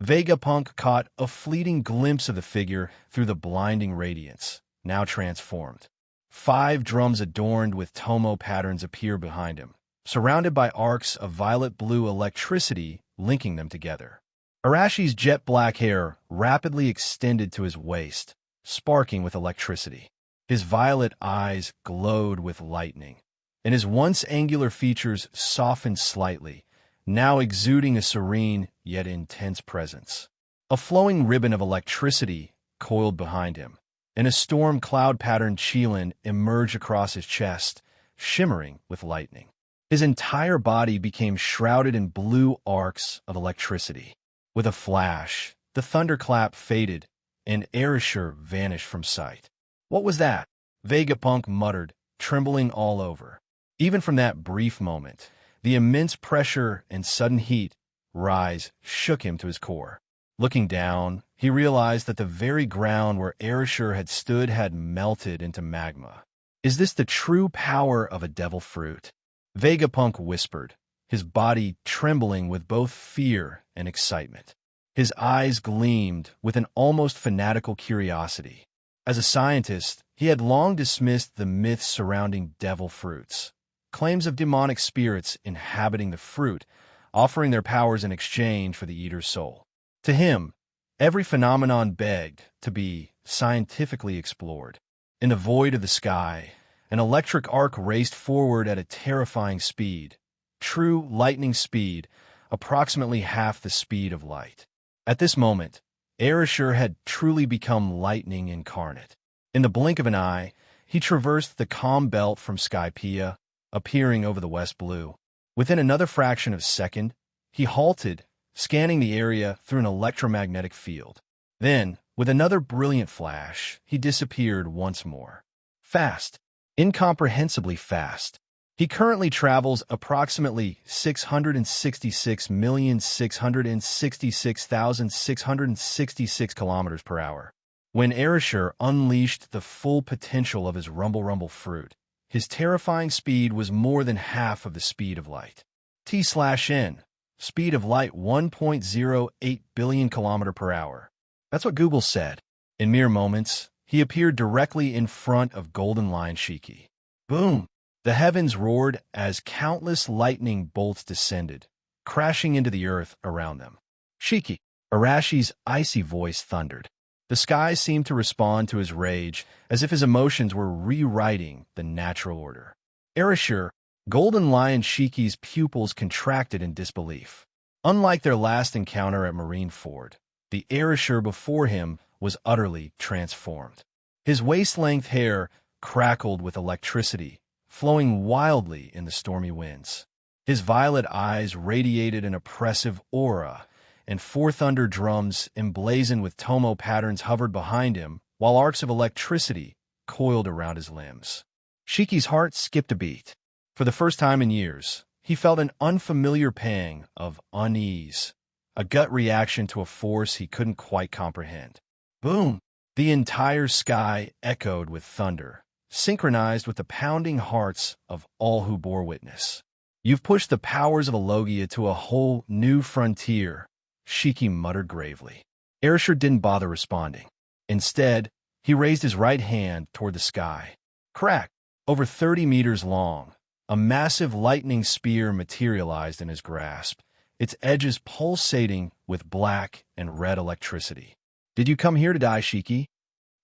Vegapunk caught a fleeting glimpse of the figure through the blinding radiance, now transformed. 5 drums adorned with tomo patterns appear behind him, surrounded by arcs of violet-blue electricity linking them together. Arashi's jet-black hair rapidly extended to his waist, sparking with electricity. His violet eyes glowed with lightning, and his once angular features softened slightly, now exuding a serene yet intense presence. A flowing ribbon of electricity coiled behind him, and a storm cloud-patterned qilin emerged across his chest, shimmering with lightning. His entire body became shrouded in blue arcs of electricity. With a flash, the thunderclap faded, and Arashi vanished from sight. "What was that?" Vegapunk muttered, trembling all over. Even from that brief moment, the immense pressure and sudden heat rise shook him to his core. Looking down, he realized that the very ground where Arashi had stood had melted into magma. "Is this the true power of a devil fruit?" Vegapunk whispered, his body trembling with both fear and excitement. His eyes gleamed with an almost fanatical curiosity. As a scientist, he had long dismissed the myths surrounding devil fruits, claims of demonic spirits inhabiting the fruit, offering their powers in exchange for the eater's soul. To him, every phenomenon begged to be scientifically explored. In the void of the sky, an electric arc raced forward at a terrifying speed, true lightning speed, approximately half the speed of light. At this moment, Arashi had truly become lightning incarnate. In the blink of an eye, he traversed the calm belt from Skypiea, appearing over the west blue. Within another fraction of a second, he halted, scanning the area through an electromagnetic field. Then, with another brilliant flash, he disappeared once more. Fast, incomprehensibly fast. He currently travels approximately 666,666,666 kilometers per hour. When Arashi unleashed the full potential of his rumble fruit, his terrifying speed was more than half of the speed of light. T/N, speed of light 1.08 billion kilometers per hour. That's what Google said. In mere moments, he appeared directly in front of Golden Lion Shiki. Boom! The heavens roared as countless lightning bolts descended, crashing into the earth around them. "Shiki!" Arashi's icy voice thundered. The sky seemed to respond to his rage as if his emotions were rewriting the natural order. Arashi, Golden Lion Shiki's pupils contracted in disbelief. Unlike their last encounter at Marineford, the Arashi before him was utterly transformed. His waist-length hair crackled with electricity, flowing wildly in the stormy winds. His violet eyes radiated an oppressive aura, and 4 thunder drums emblazoned with tomo patterns hovered behind him, while arcs of electricity coiled around his limbs. Shiki's heart skipped a beat. For the first time in years, he felt an unfamiliar pang of unease, a gut reaction to a force he couldn't quite comprehend. Boom! The entire sky echoed with thunder, synchronized with the pounding hearts of all who bore witness. "You've pushed the powers of Alogia to a whole new frontier," Shiki muttered gravely. Arashi didn't bother responding. Instead, he raised his right hand toward the sky. Crack! Over 30 meters long, a massive lightning spear materialized in his grasp, its edges pulsating with black and red electricity. "Did you come here to die, Shiki?"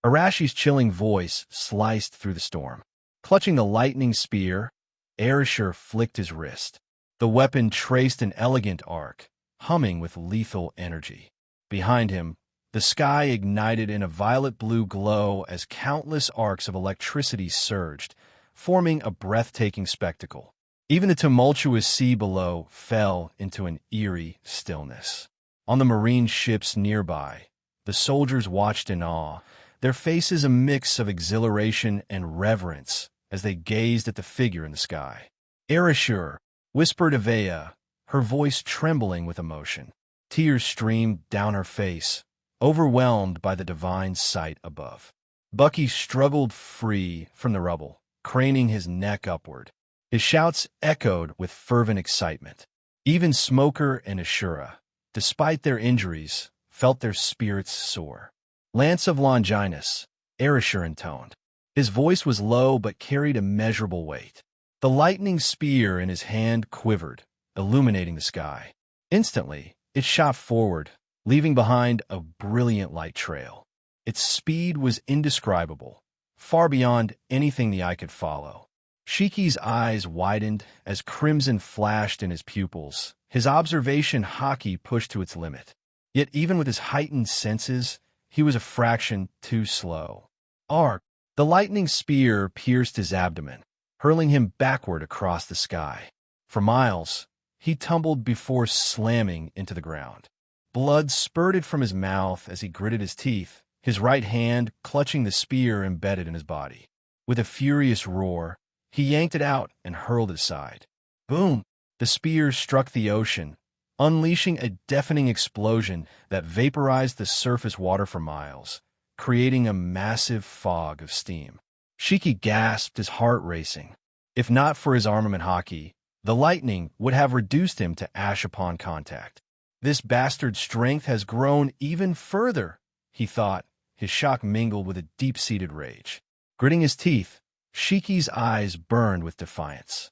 Arashi's chilling voice sliced through the storm. Clutching the lightning spear, Arashi flicked his wrist. The weapon traced an elegant arc, humming with lethal energy. Behind him, the sky ignited in a violet-blue glow as countless arcs of electricity surged, forming a breathtaking spectacle. Even the tumultuous sea below fell into an eerie stillness. On the marine ships nearby, the soldiers watched in awe, their faces a mix of exhilaration and reverence as they gazed at the figure in the sky. "Arashi," whispered Avea, her voice trembling with emotion. Tears streamed down her face, overwhelmed by the divine sight above. Bucky struggled free from the rubble, craning his neck upward. His shouts echoed with fervent excitement. Even Smoker and Ashura, despite their injuries, felt their spirits soar. "Lance of Longinus," Arashi intoned. His voice was low but carried immeasurable weight. The lightning spear in his hand quivered, illuminating the sky. Instantly, it shot forward, leaving behind a brilliant light trail. Its speed was indescribable, far beyond anything the eye could follow. Shiki's eyes widened as crimson flashed in his pupils, his observation haki pushed to its limit. Yet even with his heightened senses, he was a fraction too slow. Arc! The lightning spear pierced his abdomen, hurling him backward across the sky. For miles, he tumbled before slamming into the ground. Blood spurted from his mouth as he gritted his teeth, his right hand clutching the spear embedded in his body. With a furious roar, he yanked it out and hurled it aside. Boom! The spear struck the ocean, unleashing a deafening explosion that vaporized the surface water for miles, creating a massive fog of steam. Shiki gasped, his heart racing. If not for his armament haki, the lightning would have reduced him to ash upon contact. This bastard's strength has grown even further, he thought, his shock mingled with a deep-seated rage. Gritting his teeth, Shiki's eyes burned with defiance.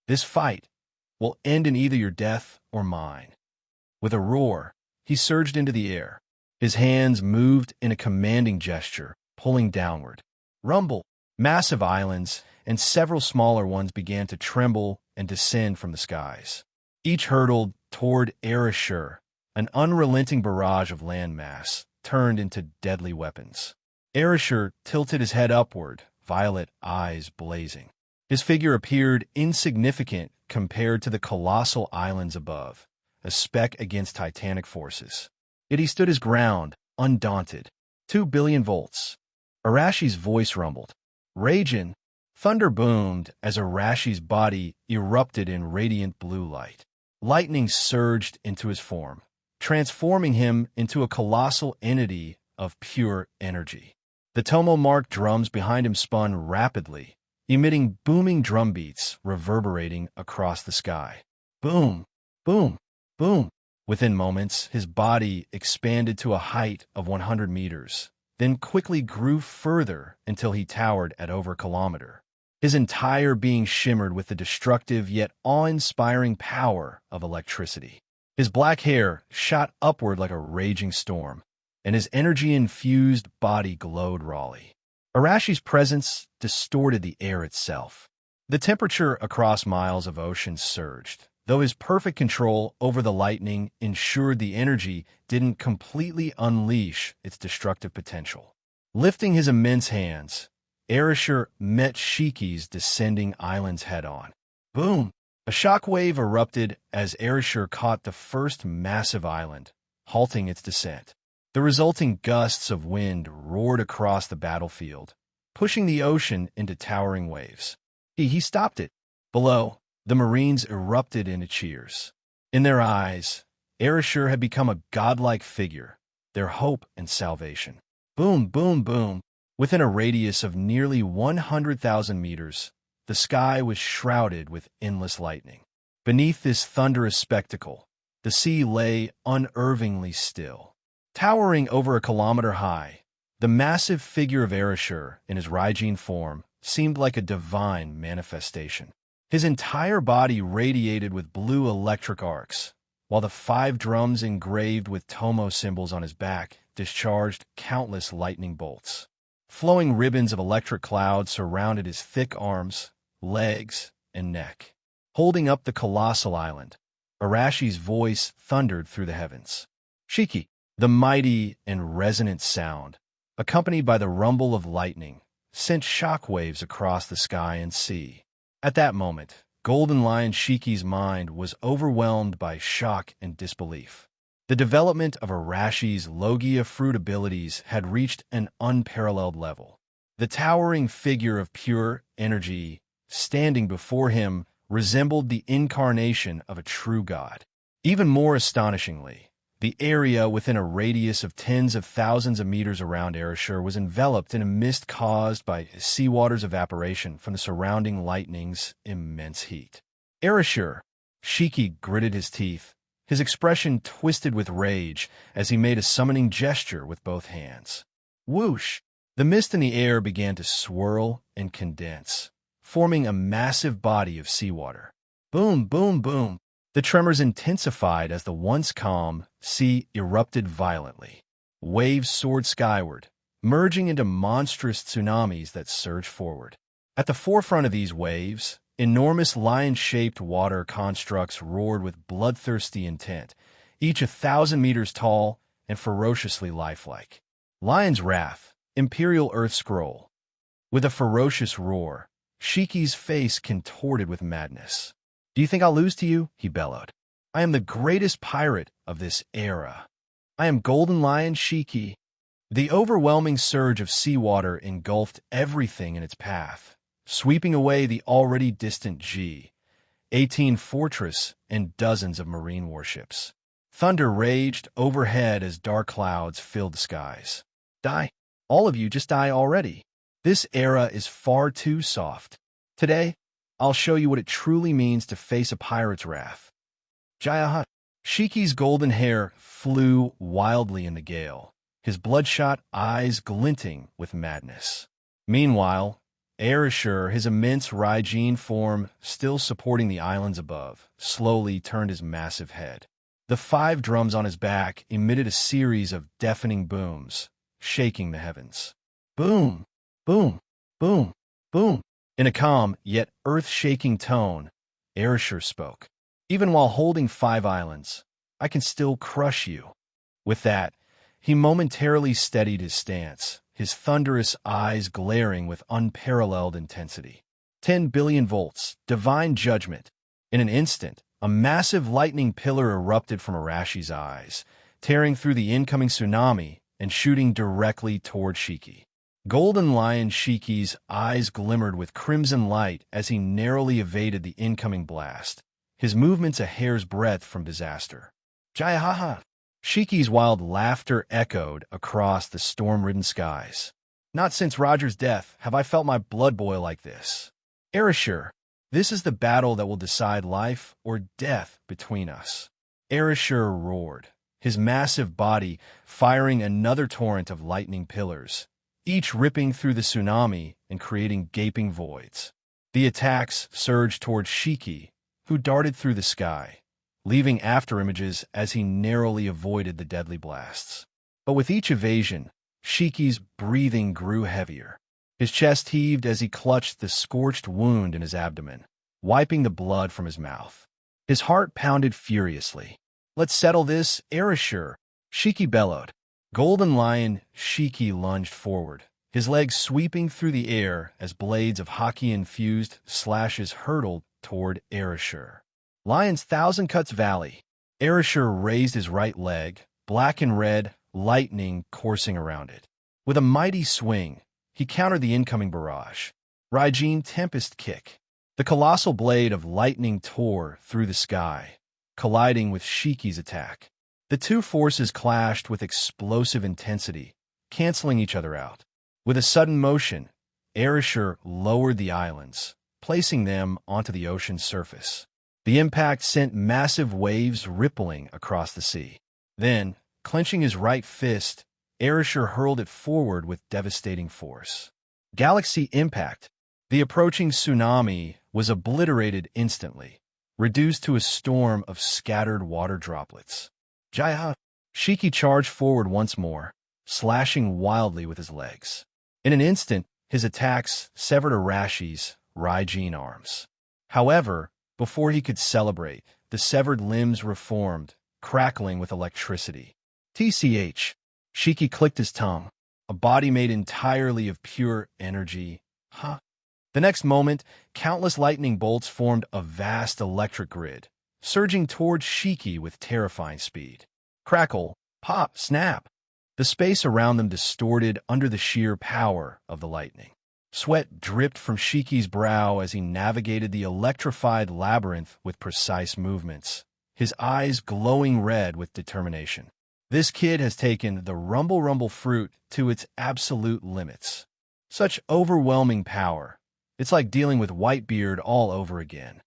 This fight will end in either your death or mine. With a roar, he surged into the air. His hands moved in a commanding gesture, pulling downward. Rumble! Massive islands and several smaller ones began to tremble and descend from the skies. Each hurtled toward Arashi, an unrelenting barrage of landmass turned into deadly weapons. Arashi tilted his head upward, violet eyes blazing. His figure appeared insignificant compared to the colossal islands above, a speck against titanic forces. Yet he stood his ground, undaunted. 2 billion volts. Arashi's voice rumbled. Ragin! Thunder boomed as Arashi's body erupted in radiant blue light. Lightning surged into his form, transforming him into a colossal entity of pure energy. The Tomo-marked drums behind him spun rapidly, emitting booming drum beats reverberating across the sky. Boom! Boom! Boom! Within moments, his body expanded to a height of 100 meters, then quickly grew further until he towered at over a kilometer. His entire being shimmered with the destructive yet awe-inspiring power of electricity. His black hair shot upward like a raging storm, and his energy-infused body glowed rawly. Arashi's presence distorted the air itself. The temperature across miles of ocean surged, though his perfect control over the lightning ensured the energy didn't completely unleash its destructive potential. Lifting his immense hands, Arashi met Shiki's descending islands head-on. Boom! A shockwave erupted as Arashi caught the first massive island, halting its descent. The resulting gusts of wind roared across the battlefield, pushing the ocean into towering waves. He stopped it. Below, the Marines erupted into cheers. In their eyes, Arashi had become a godlike figure, their hope and salvation. Boom, boom, boom. Within a radius of nearly 100,000 meters, the sky was shrouded with endless lightning. Beneath this thunderous spectacle, the sea lay unervingly still. Towering over a kilometer high, the massive figure of Arashi in his Raijin form seemed like a divine manifestation. His entire body radiated with blue electric arcs, while the 5 drums engraved with Tomo symbols on his back discharged countless lightning bolts. Flowing ribbons of electric cloud surrounded his thick arms, legs, and neck. Holding up the colossal island, Arashi's voice thundered through the heavens. Shiki, the mighty and resonant sound, accompanied by the rumble of lightning, sent shockwaves across the sky and sea. At that moment, Golden Lion Shiki's mind was overwhelmed by shock and disbelief. The development of Arashi's Logia fruit abilities had reached an unparalleled level. The towering figure of pure energy standing before him resembled the incarnation of a true god. Even more astonishingly, the area within a radius of tens of thousands of meters around Arashi was enveloped in a mist caused by seawater's evaporation from the surrounding lightning's immense heat. Arashi, Shiki gritted his teeth, his expression twisted with rage as he made a summoning gesture with both hands. Whoosh! The mist in the air began to swirl and condense, forming a massive body of seawater. Boom, boom, boom! The tremors intensified as the once calm sea erupted violently. Waves soared skyward, merging into monstrous tsunamis that surged forward. At the forefront of these waves, enormous lion-shaped water constructs roared with bloodthirsty intent, each 1,000 meters tall and ferociously lifelike. Lion's Wrath, Imperial Earth Scroll. With a ferocious roar, Shiki's face contorted with madness. "Do you think I'll lose to you?" he bellowed. "I am the greatest pirate of this era. I am Golden Lion Shiki." The overwhelming surge of seawater engulfed everything in its path, sweeping away the already distant G-18 fortress and dozens of marine warships. Thunder raged overhead as dark clouds filled the skies. Die. All of you just die already. This era is far too soft. Today, I'll show you what it truly means to face a pirate's wrath. Jayahat. Shiki's golden hair flew wildly in the gale, his bloodshot eyes glinting with madness. Meanwhile, Arashi, his immense Raijin form still supporting the islands above, slowly turned his massive head. The 5 drums on his back emitted a series of deafening booms, shaking the heavens. Boom, boom, boom, boom. In a calm, yet earth-shaking tone, Arashi spoke. "Even while holding 5 islands, I can still crush you." With that, he momentarily steadied his stance, his thunderous eyes glaring with unparalleled intensity. 10 billion volts, divine judgment. In an instant, a massive lightning pillar erupted from Arashi's eyes, tearing through the incoming tsunami and shooting directly toward Shiki. Golden Lion Shiki's eyes glimmered with crimson light as he narrowly evaded the incoming blast, his movements a hair's breadth from disaster. Jayahaha! Shiki's wild laughter echoed across the storm-ridden skies. "Not since Roger's death have I felt my blood boil like this. Arashi, this is the battle that will decide life or death between us." Arashi roared, his massive body firing another torrent of lightning pillars, each ripping through the tsunami and creating gaping voids. The attacks surged toward Shiki, who darted through the sky, leaving afterimages as he narrowly avoided the deadly blasts. But with each evasion, Shiki's breathing grew heavier. His chest heaved as he clutched the scorched wound in his abdomen, wiping the blood from his mouth. His heart pounded furiously. "Let's settle this, Arashi," Shiki bellowed. Golden Lion Shiki lunged forward, his legs sweeping through the air as blades of hockey-infused slashes hurtled toward Arashi. Lion's Thousand Cuts Valley. Arashi raised his right leg, black and red, lightning coursing around it. With a mighty swing, he countered the incoming barrage. Raijin Tempest Kick. The colossal blade of lightning tore through the sky, colliding with Shiki's attack. The two forces clashed with explosive intensity, canceling each other out. With a sudden motion, Arashi lowered the islands, placing them onto the ocean's surface. The impact sent massive waves rippling across the sea. Then, clenching his right fist, Arashi hurled it forward with devastating force. Galaxy Impact. The approaching tsunami was obliterated instantly, reduced to a storm of scattered water droplets. Jaya! Shiki charged forward once more, slashing wildly with his legs. In an instant, his attacks severed Arashi's Raijin arms. However, before he could celebrate, the severed limbs reformed, crackling with electricity. TCH. Shiki clicked his tongue. A body made entirely of pure energy. Huh? The next moment, countless lightning bolts formed a vast electric grid, surging towards Shiki with terrifying speed. Crackle, pop, snap. The space around them distorted under the sheer power of the lightning. Sweat dripped from Shiki's brow as he navigated the electrified labyrinth with precise movements, his eyes glowing red with determination. This kid has taken the rumble fruit to its absolute limits. Such overwhelming power. It's like dealing with Whitebeard all over again.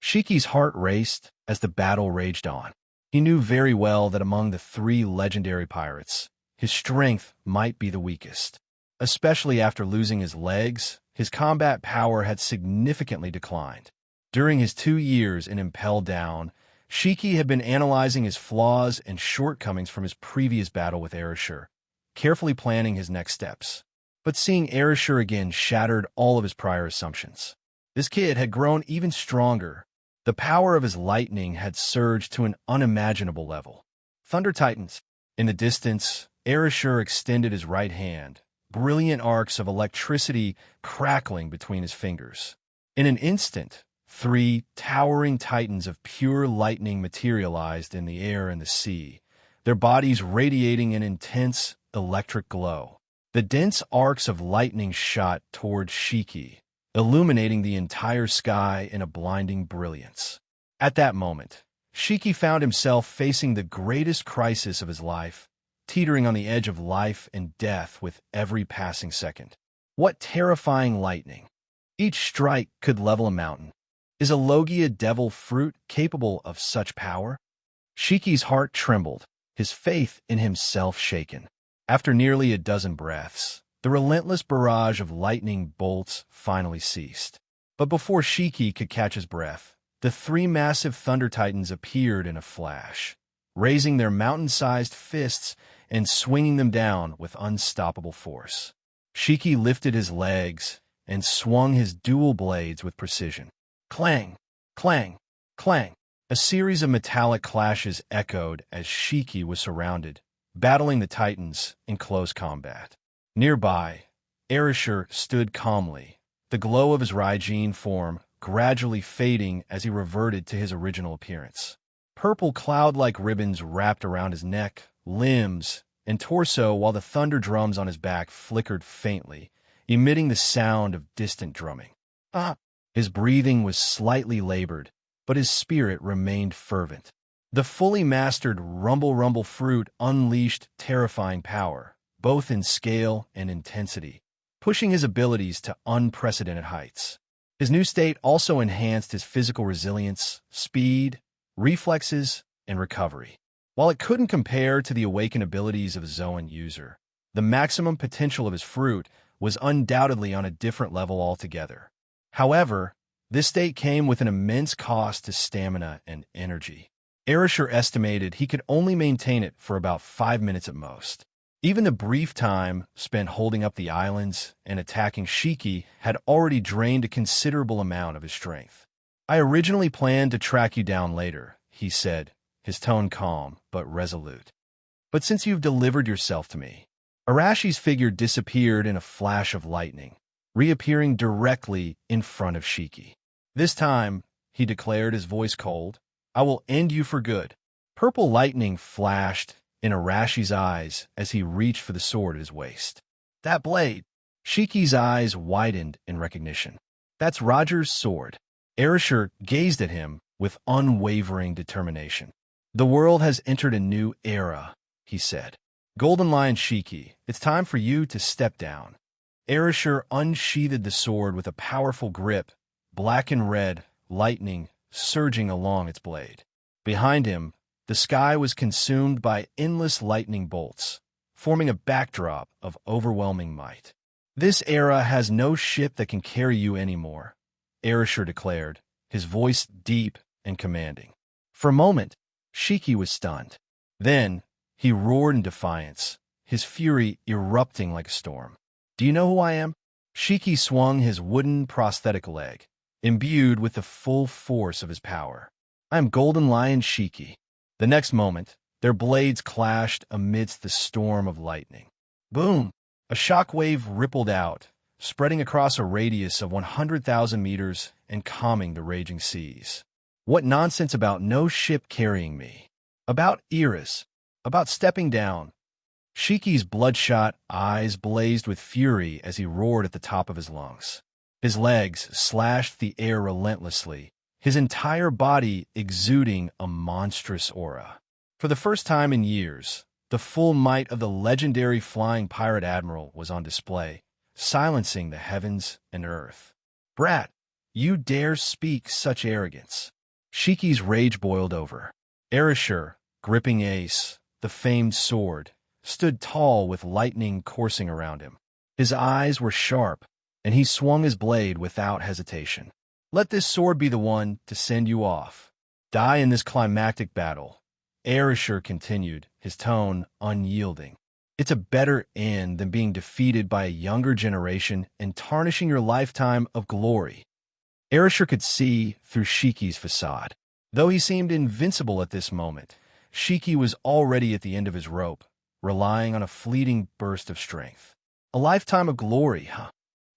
Shiki's heart raced as the battle raged on. He knew very well that among the three legendary pirates, his strength might be the weakest. Especially after losing his legs, his combat power had significantly declined. During his 2 years in Impel Down, Shiki had been analyzing his flaws and shortcomings from his previous battle with Arashi, carefully planning his next steps. But seeing Arashi again shattered all of his prior assumptions. This kid had grown even stronger. The power of his lightning had surged to an unimaginable level. Thunder Titans. In the distance, Arashi extended his right hand, brilliant arcs of electricity crackling between his fingers. In an instant, 3 towering titans of pure lightning materialized in the air and the sea, their bodies radiating an intense electric glow. The dense arcs of lightning shot toward Shiki, illuminating the entire sky in a blinding brilliance. At that moment, Shiki found himself facing the greatest crisis of his life, teetering on the edge of life and death with every passing second. What terrifying lightning! Each strike could level a mountain. Is a Logia devil fruit capable of such power? Shiki's heart trembled, his faith in himself shaken. After nearly a dozen breaths, the relentless barrage of lightning bolts finally ceased. But before Shiki could catch his breath, the 3 massive Thunder Titans appeared in a flash, raising their mountain-sized fists and swinging them down with unstoppable force. Shiki lifted his legs and swung his dual blades with precision. Clang, clang, clang. A series of metallic clashes echoed as Shiki was surrounded, battling the Titans in close combat. Nearby, Arashi stood calmly, the glow of his Raijin form gradually fading as he reverted to his original appearance. Purple cloud-like ribbons wrapped around his neck, limbs, and torso while the thunder drums on his back flickered faintly, emitting the sound of distant drumming. His breathing was slightly labored, but his spirit remained fervent. The fully mastered rumble fruit unleashed terrifying power, both in scale and intensity, pushing his abilities to unprecedented heights. His new state also enhanced his physical resilience, speed, reflexes, and recovery. While it couldn't compare to the awakened abilities of a Zoan user, the maximum potential of his fruit was undoubtedly on a different level altogether. However, this state came with an immense cost to stamina and energy. Arashi estimated he could only maintain it for about 5 minutes at most. Even the brief time spent holding up the islands and attacking Shiki had already drained a considerable amount of his strength. "I originally planned to track you down later," he said, his tone calm but resolute. "But since you've delivered yourself to me..." Arashi's figure disappeared in a flash of lightning, reappearing directly in front of Shiki. "This time," he declared, his voice cold, "I will end you for good." Purple lightning flashed in Arashi's eyes as he reached for the sword at his waist. "That blade!" Shiki's eyes widened in recognition. "That's Roger's sword." Arashi gazed at him with unwavering determination. "The world has entered a new era," he said. "Golden Lion Shiki, it's time for you to step down." Arashi unsheathed the sword with a powerful grip, black and red, lightning surging along its blade. Behind him, the sky was consumed by endless lightning bolts, forming a backdrop of overwhelming might. "This era has no ship that can carry you anymore," Arashi declared, his voice deep and commanding. For a moment, Shiki was stunned. Then, he roared in defiance, his fury erupting like a storm. "Do you know who I am?" Shiki swung his wooden prosthetic leg, imbued with the full force of his power. "I am Golden Lion Shiki." The next moment, their blades clashed amidst the storm of lightning. Boom! A shock wave rippled out, spreading across a radius of 100,000 meters and calming the raging seas. What nonsense about no ship carrying me? About Iris? About stepping down? Shiki's bloodshot eyes blazed with fury as he roared at the top of his lungs. His legs slashed the air relentlessly, his entire body exuding a monstrous aura. For the first time in years, the full might of the legendary flying pirate admiral was on display, silencing the heavens and earth. "Brat, you dare speak such arrogance?" Shiki's rage boiled over. Arashi, gripping Ace, the famed sword, stood tall with lightning coursing around him. His eyes were sharp, and he swung his blade without hesitation. "Let this sword be the one to send you off. Die in this climactic battle," Arashi continued, his tone unyielding. "It's a better end than being defeated by a younger generation and tarnishing your lifetime of glory." Arashi could see through Shiki's facade. Though he seemed invincible at this moment, Shiki was already at the end of his rope, relying on a fleeting burst of strength. A lifetime of glory, huh?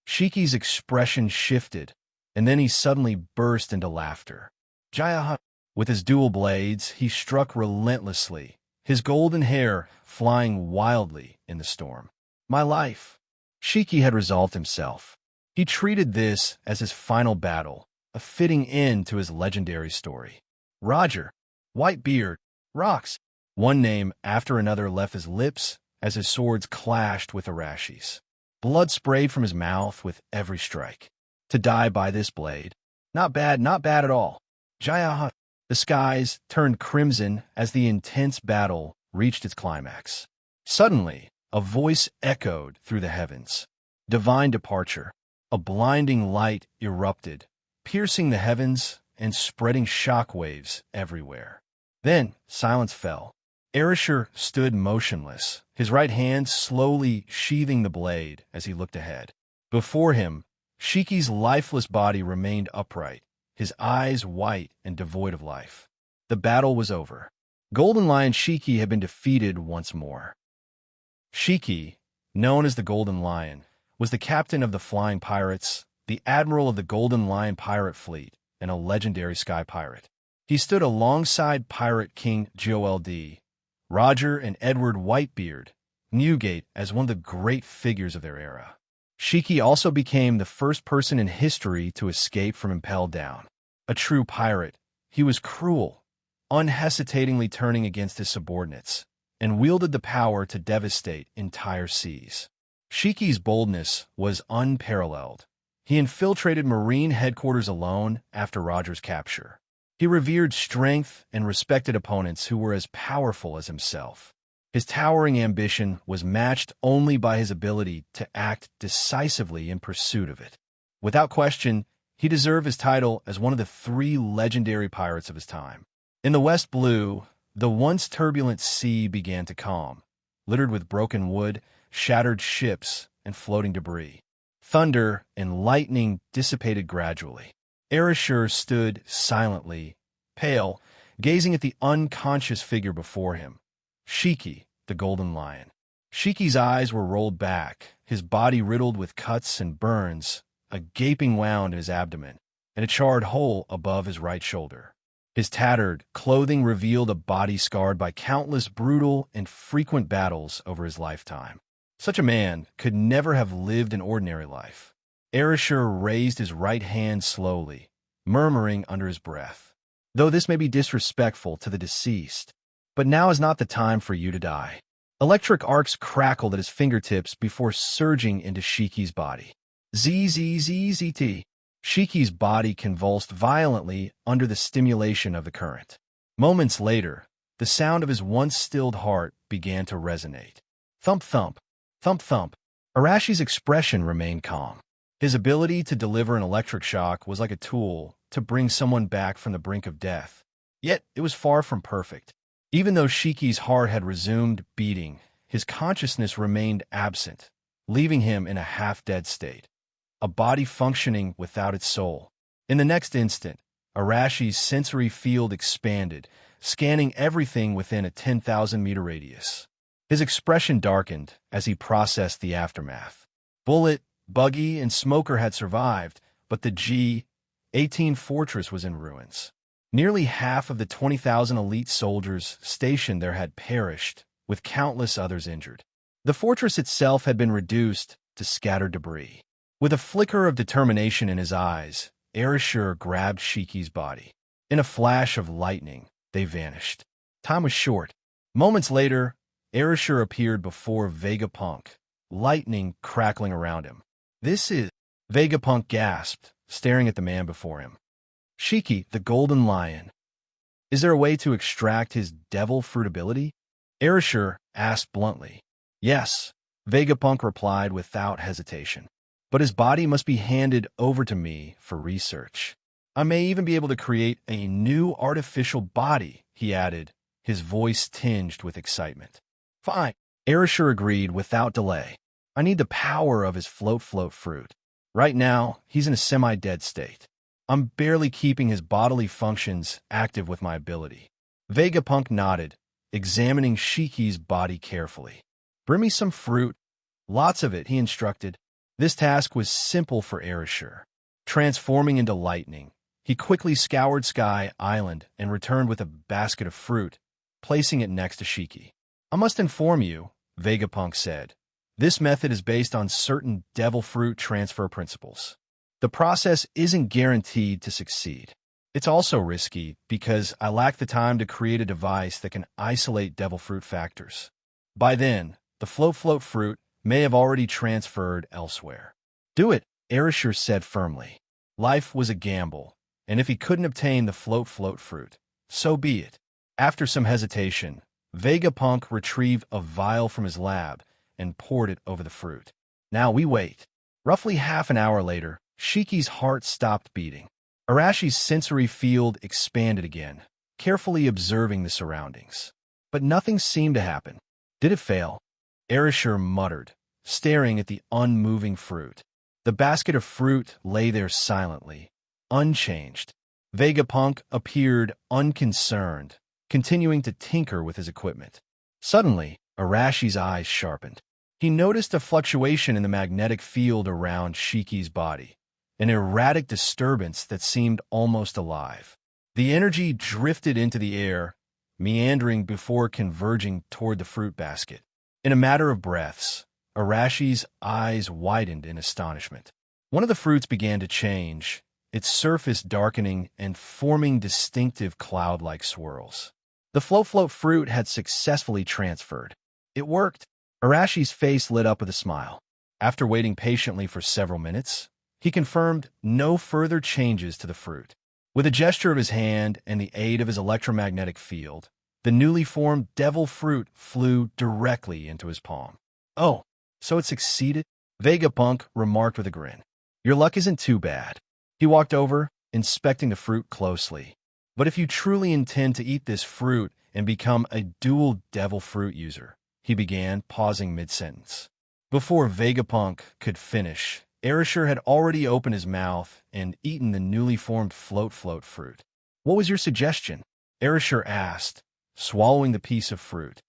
Shiki's expression shifted, and then he suddenly burst into laughter. "Jaya!" With his dual blades, he struck relentlessly, his golden hair flying wildly in the storm. "My life." Shiki had resolved himself. He treated this as his final battle, a fitting end to his legendary story. Roger, Whitebeard, Rocks. One name after another left his lips as his swords clashed with Arashi's. Blood sprayed from his mouth with every strike. To die by this blade. Not bad at all. Jaya! The skies turned crimson as the intense battle reached its climax. Suddenly, a voice echoed through the heavens. Divine departure. A blinding light erupted, piercing the heavens and spreading shockwaves everywhere. Then silence fell. Arashi stood motionless, his right hand slowly sheathing the blade as he looked ahead. Before him, Shiki's lifeless body remained upright, his eyes white and devoid of life. The battle was over. Golden Lion Shiki had been defeated once more. Shiki, known as the Golden Lion, was the captain of the Flying Pirates, the admiral of the Golden Lion pirate fleet, and a legendary sky pirate. He stood alongside Pirate King Joel D. Roger and Edward Whitebeard, Newgate as one of the great figures of their era. Shiki also became the first person in history to escape from Impelled Down. A true pirate, he was cruel, unhesitatingly turning against his subordinates, and wielded the power to devastate entire seas. Shiki's boldness was unparalleled. He infiltrated Marine headquarters alone after Roger's capture. He revered strength and respected opponents who were as powerful as himself. His towering ambition was matched only by his ability to act decisively in pursuit of it. Without question, he deserved his title as one of the 3 legendary pirates of his time. In the West Blue, the once turbulent sea began to calm, littered with broken wood, shattered ships, and floating debris. Thunder and lightning dissipated gradually. Arashi stood silently, pale, gazing at the unconscious figure before him. Shiki, the Golden Lion. Shiki's eyes were rolled back, his body riddled with cuts and burns, a gaping wound in his abdomen, and a charred hole above his right shoulder. His tattered clothing revealed a body scarred by countless brutal and frequent battles over his lifetime. Such a man could never have lived an ordinary life. Arashi raised his right hand slowly, murmuring under his breath, "Though this may be disrespectful to the deceased, but now is not the time for you to die." Electric arcs crackled at his fingertips before surging into Shiki's body. ZZZZT. Shiki's body convulsed violently under the stimulation of the current. Moments later, the sound of his once stilled heart began to resonate. Thump thump, thump thump. Arashi's expression remained calm. His ability to deliver an electric shock was like a tool, to bring someone back from the brink of death. Yet it was far from perfect. Even though Shiki's heart had resumed beating, his consciousness remained absent, leaving him in a half-dead state, a body functioning without its soul. In the next instant, Arashi's sensory field expanded, scanning everything within a 10,000-meter radius. His expression darkened as he processed the aftermath. Bullet, Buggy, and Smoker had survived, but the G-18 fortress was in ruins. Nearly half of the 20,000 elite soldiers stationed there had perished, with countless others injured. The fortress itself had been reduced to scattered debris. With a flicker of determination in his eyes, Arashi grabbed Shiki's body. In a flash of lightning, they vanished. Time was short. Moments later, Arashi appeared before Vegapunk, lightning crackling around him. "This is—" Vegapunk gasped, staring at the man before him. "Shiki, the Golden Lion. Is there a way to extract his devil fruit ability?" Arashi asked bluntly. "Yes," Vegapunk replied without hesitation. "But his body must be handed over to me for research. I may even be able to create a new artificial body," he added, his voice tinged with excitement. "Fine," Arashi agreed without delay. "I need the power of his float fruit. Right now, he's in a semi-dead state. I'm barely keeping his bodily functions active with my ability." Vegapunk nodded, examining Shiki's body carefully. "Bring me some fruit. Lots of it," he instructed. This task was simple for Arashi. Transforming into lightning, he quickly scoured Sky Island and returned with a basket of fruit, placing it next to Shiki. "I must inform you," Vegapunk said. "This method is based on certain devil fruit transfer principles. The process isn't guaranteed to succeed. It's also risky because I lack the time to create a device that can isolate devil fruit factors. By then, the float fruit may have already transferred elsewhere." "Do it," Arashi said firmly. Life was a gamble, and if he couldn't obtain the float fruit, so be it. After some hesitation, Vegapunk retrieved a vial from his lab and poured it over the fruit. Now we wait. Roughly half an hour later, Shiki's heart stopped beating. Arashi's sensory field expanded again, carefully observing the surroundings. But nothing seemed to happen. Did it fail? Arashi muttered, staring at the unmoving fruit. The basket of fruit lay there silently, unchanged. Vegapunk appeared unconcerned, continuing to tinker with his equipment. Suddenly, Arashi's eyes sharpened. He noticed a fluctuation in the magnetic field around Shiki's body, an erratic disturbance that seemed almost alive. The energy drifted into the air, meandering before converging toward the fruit basket. In a matter of breaths, Arashi's eyes widened in astonishment. One of the fruits began to change, its surface darkening and forming distinctive cloud-like swirls. The float fruit had successfully transferred. It worked. Arashi's face lit up with a smile. After waiting patiently for several minutes, he confirmed no further changes to the fruit. With a gesture of his hand and the aid of his electromagnetic field, the newly formed devil fruit flew directly into his palm. "Oh, so it succeeded?" Vegapunk remarked with a grin. "Your luck isn't too bad." He walked over, inspecting the fruit closely. "But if you truly intend to eat this fruit and become a dual devil fruit user," he began, pausing mid-sentence. Before Vegapunk could finish, Arashi had already opened his mouth and eaten the newly formed float fruit. "What was your suggestion?" Arashi asked, swallowing the piece of fruit.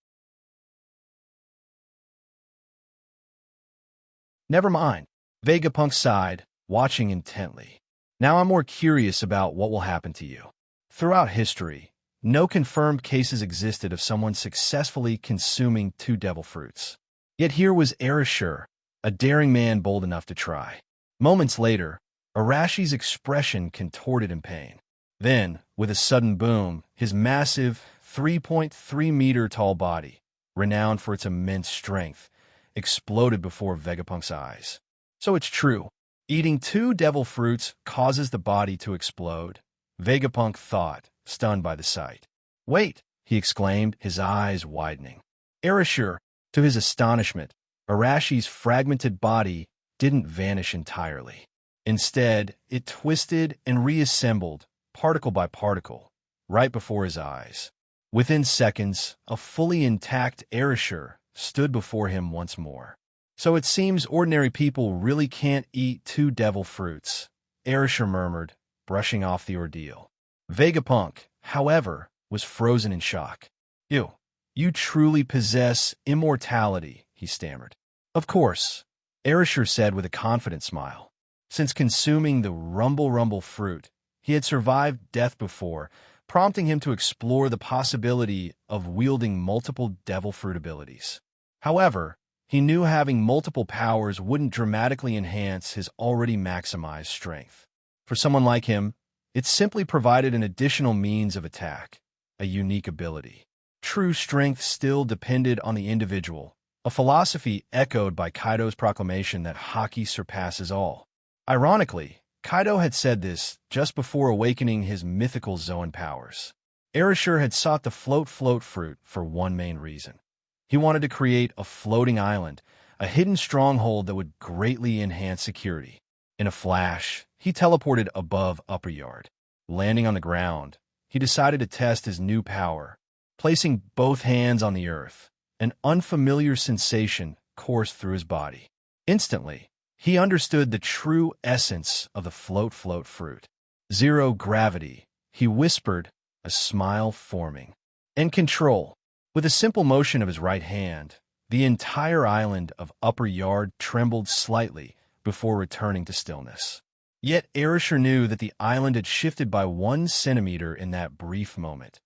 "Never mind," Vegapunk sighed, watching intently. "Now I'm more curious about what will happen to you." Throughout history, no confirmed cases existed of someone successfully consuming two devil fruits. Yet here was Arashi, a daring man bold enough to try. Moments later, Arashi's expression contorted in pain. Then, with a sudden boom, his massive, 3.3-meter-tall body, renowned for its immense strength, exploded before Vegapunk's eyes. "So it's true. Eating two devil fruits causes the body to explode," Vegapunk thought, stunned by the sight. "Wait," he exclaimed, his eyes widening. Arashi, to his astonishment, Arashi's fragmented body didn't vanish entirely. Instead, it twisted and reassembled, particle by particle, right before his eyes. Within seconds, a fully intact Arashi stood before him once more. So it seems ordinary people really can't eat two devil fruits, Arashi murmured, brushing off the ordeal. Vegapunk, however, was frozen in shock. You truly possess immortality, he stammered. Of course, Arashi said with a confident smile. Since consuming the rumble fruit, he had survived death before, prompting him to explore the possibility of wielding multiple devil fruit abilities. However, he knew having multiple powers wouldn't dramatically enhance his already maximized strength. For someone like him, it simply provided an additional means of attack, a unique ability. True strength still depended on the individual, a philosophy echoed by Kaido's proclamation that Haki surpasses all. Ironically, Kaido had said this just before awakening his mythical Zoan powers. Arashi had sought the float fruit for one main reason. He wanted to create a floating island, a hidden stronghold that would greatly enhance security. In a flash, he teleported above Upper Yard. Landing on the ground, he decided to test his new power. Placing both hands on the earth, an unfamiliar sensation coursed through his body. Instantly, he understood the true essence of the float fruit. Zero gravity, he whispered, a smile forming. And control. With a simple motion of his right hand, the entire island of Upper Yard trembled slightly before returning to stillness. Yet Arashi knew that the island had shifted by 1 centimeter in that brief moment,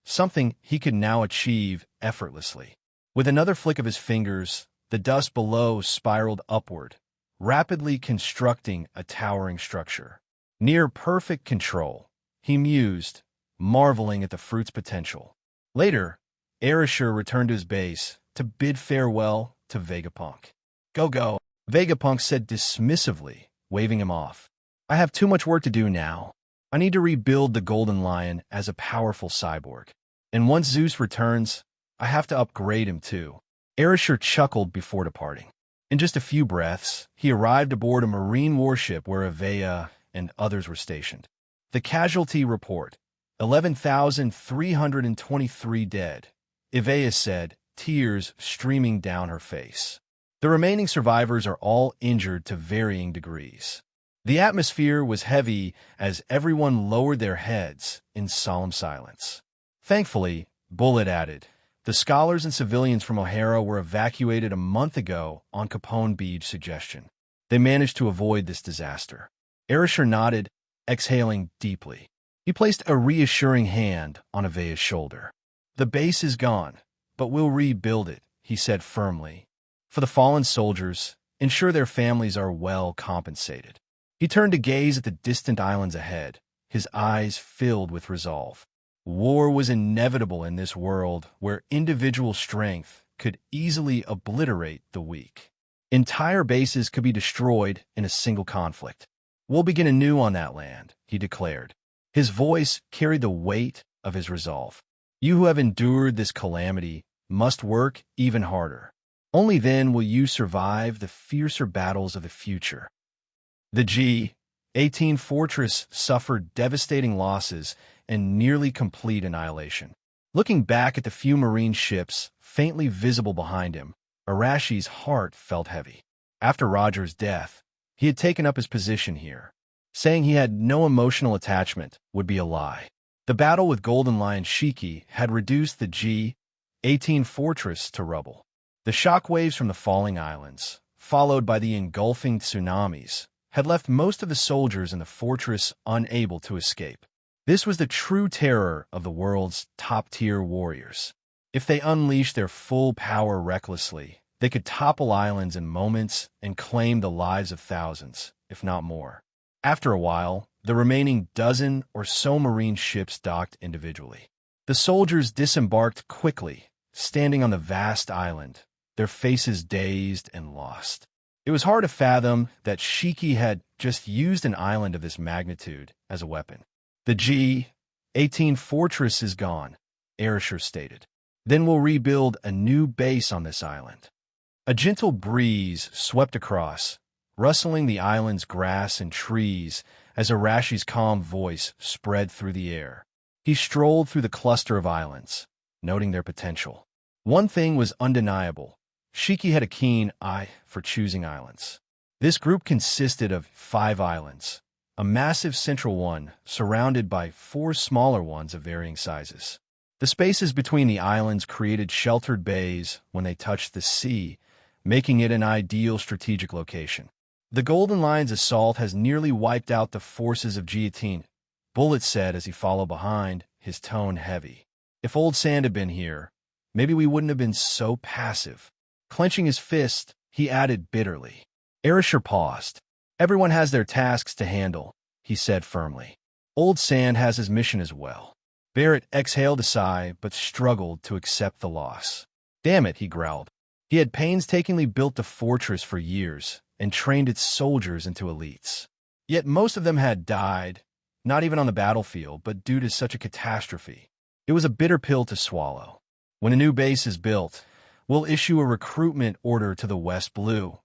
something he could now achieve effortlessly. With another flick of his fingers, the dust below spiraled upward, rapidly constructing a towering structure. Near perfect control, he mused, marveling at the fruit's potential. Later, Arashi returned to his base to bid farewell to Vegapunk. Go, Vegapunk said dismissively, waving him off. I have too much work to do now. I need to rebuild the Golden Lion as a powerful cyborg. And once Zeus returns, I have to upgrade him too. Arashi chuckled before departing. In just a few breaths, he arrived aboard a marine warship where Evea and others were stationed. The casualty report, 11,323 dead, Evea said, tears streaming down her face. The remaining survivors are all injured to varying degrees. The atmosphere was heavy as everyone lowered their heads in solemn silence. Thankfully, Bullet added, the scholars and civilians from O'Hara were evacuated a month ago on Capone Beach suggestion. They managed to avoid this disaster. Arashi nodded, exhaling deeply. He placed a reassuring hand on Avea's shoulder. The base is gone, but we'll rebuild it, he said firmly. For the fallen soldiers, ensure their families are well compensated. He turned to gaze at the distant islands ahead, his eyes filled with resolve. War was inevitable in this world where individual strength could easily obliterate the weak. Entire bases could be destroyed in a single conflict. We'll begin anew on that land, he declared. His voice carried the weight of his resolve. You who have endured this calamity must work even harder. Only then will you survive the fiercer battles of the future. The G-18 fortress suffered devastating losses and nearly complete annihilation. Looking back at the few marine ships faintly visible behind him, Arashi's heart felt heavy. After Roger's death, he had taken up his position here. Saying he had no emotional attachment would be a lie. The battle with Golden Lion Shiki had reduced the G-18 fortress to rubble. The shockwaves from the falling islands, followed by the engulfing tsunamis, had left most of the soldiers in the fortress unable to escape. This was the true terror of the world's top-tier warriors. If they unleashed their full power recklessly, they could topple islands in moments and claim the lives of thousands, if not more. After a while, the remaining dozen or so marine ships docked individually. The soldiers disembarked quickly, standing on the vast island, their faces dazed and lost. It was hard to fathom that Shiki had just used an island of this magnitude as a weapon. The G-18 fortress is gone, Arashi stated. Then we'll rebuild a new base on this island. A gentle breeze swept across, rustling the island's grass and trees as Arashi's calm voice spread through the air. He strolled through the cluster of islands, noting their potential. One thing was undeniable. Shiki had a keen eye for choosing islands. This group consisted of 5 islands, a massive central one surrounded by 4 smaller ones of varying sizes. The spaces between the islands created sheltered bays when they touched the sea, making it an ideal strategic location. The Golden Lion's assault has nearly wiped out the forces of Guillotine, Bullet said as he followed behind, his tone heavy. If Old Sand had been here, maybe we wouldn't have been so passive. Clenching his fist, he added bitterly. Arashi paused. Everyone has their tasks to handle, he said firmly. Old Sand has his mission as well. Barrett exhaled a sigh but struggled to accept the loss. Damn it, he growled. He had painstakingly built the fortress for years and trained its soldiers into elites. Yet most of them had died, not even on the battlefield, but due to such a catastrophe. It was a bitter pill to swallow. When a new base is built, we'll issue a recruitment order to the West Blue,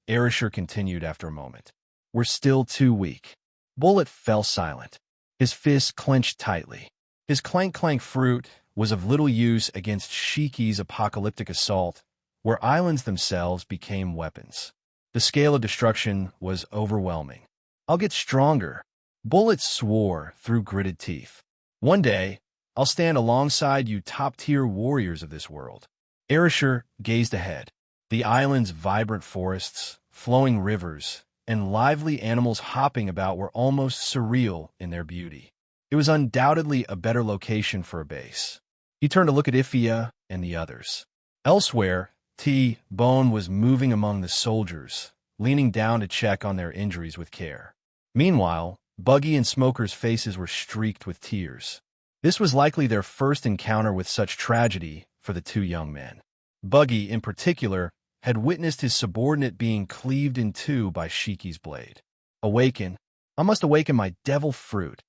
Arashi continued after a moment. We're still too weak. Bullet fell silent. His fists clenched tightly. His clank-clank fruit was of little use against Shiki's apocalyptic assault, where islands themselves became weapons. The scale of destruction was overwhelming. I'll get stronger, Bullet swore through gritted teeth. One day, I'll stand alongside you top-tier warriors of this world. Arashi gazed ahead. The island's vibrant forests, flowing rivers, and lively animals hopping about were almost surreal in their beauty. It was undoubtedly a better location for a base. He turned to look at Ifia and the others. Elsewhere, T-Bone was moving among the soldiers, leaning down to check on their injuries with care. Meanwhile, Buggy and Smoker's faces were streaked with tears. This was likely their first encounter with such tragedy for the 2 young men. Buggy, in particular, had witnessed his subordinate being cleaved in 2 by Shiki's blade. Awaken! I must awaken my devil fruit,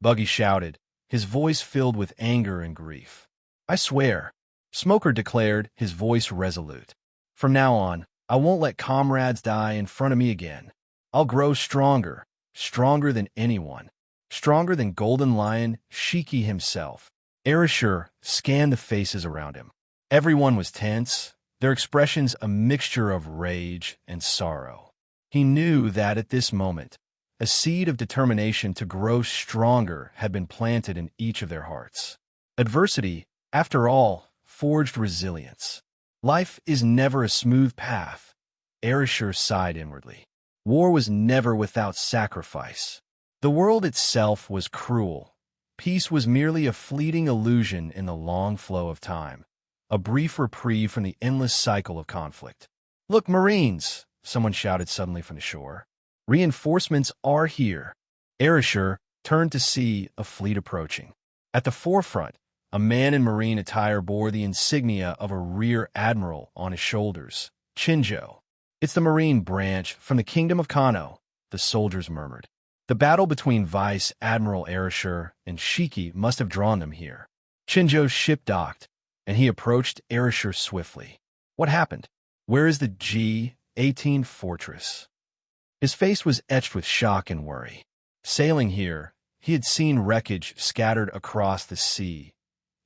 Buggy shouted, his voice filled with anger and grief. I swear, Smoker declared, his voice resolute. From now on, I won't let comrades die in front of me again. I'll grow stronger, stronger than anyone, stronger than Golden Lion Shiki himself. Arashi scanned the faces around him. Everyone was tense, their expressions a mixture of rage and sorrow. He knew that at this moment, a seed of determination to grow stronger had been planted in each of their hearts. Adversity, after all, forged resilience. Life is never a smooth path, Arashi sighed inwardly. War was never without sacrifice. The world itself was cruel. Peace was merely a fleeting illusion in the long flow of time, a brief reprieve from the endless cycle of conflict. Look, Marines! Someone shouted suddenly from the shore. Reinforcements are here. Arashi turned to see a fleet approaching. At the forefront, a man in marine attire bore the insignia of a rear admiral on his shoulders, Chinjo. It's the Marine branch from the Kingdom of Kano, the soldiers murmured. The battle between Vice Admiral Arashi and Shiki must have drawn them here. Chinjo's ship docked, and he approached Arashi swiftly. What happened? Where is the G-18 fortress? His face was etched with shock and worry. Sailing here, he had seen wreckage scattered across the sea.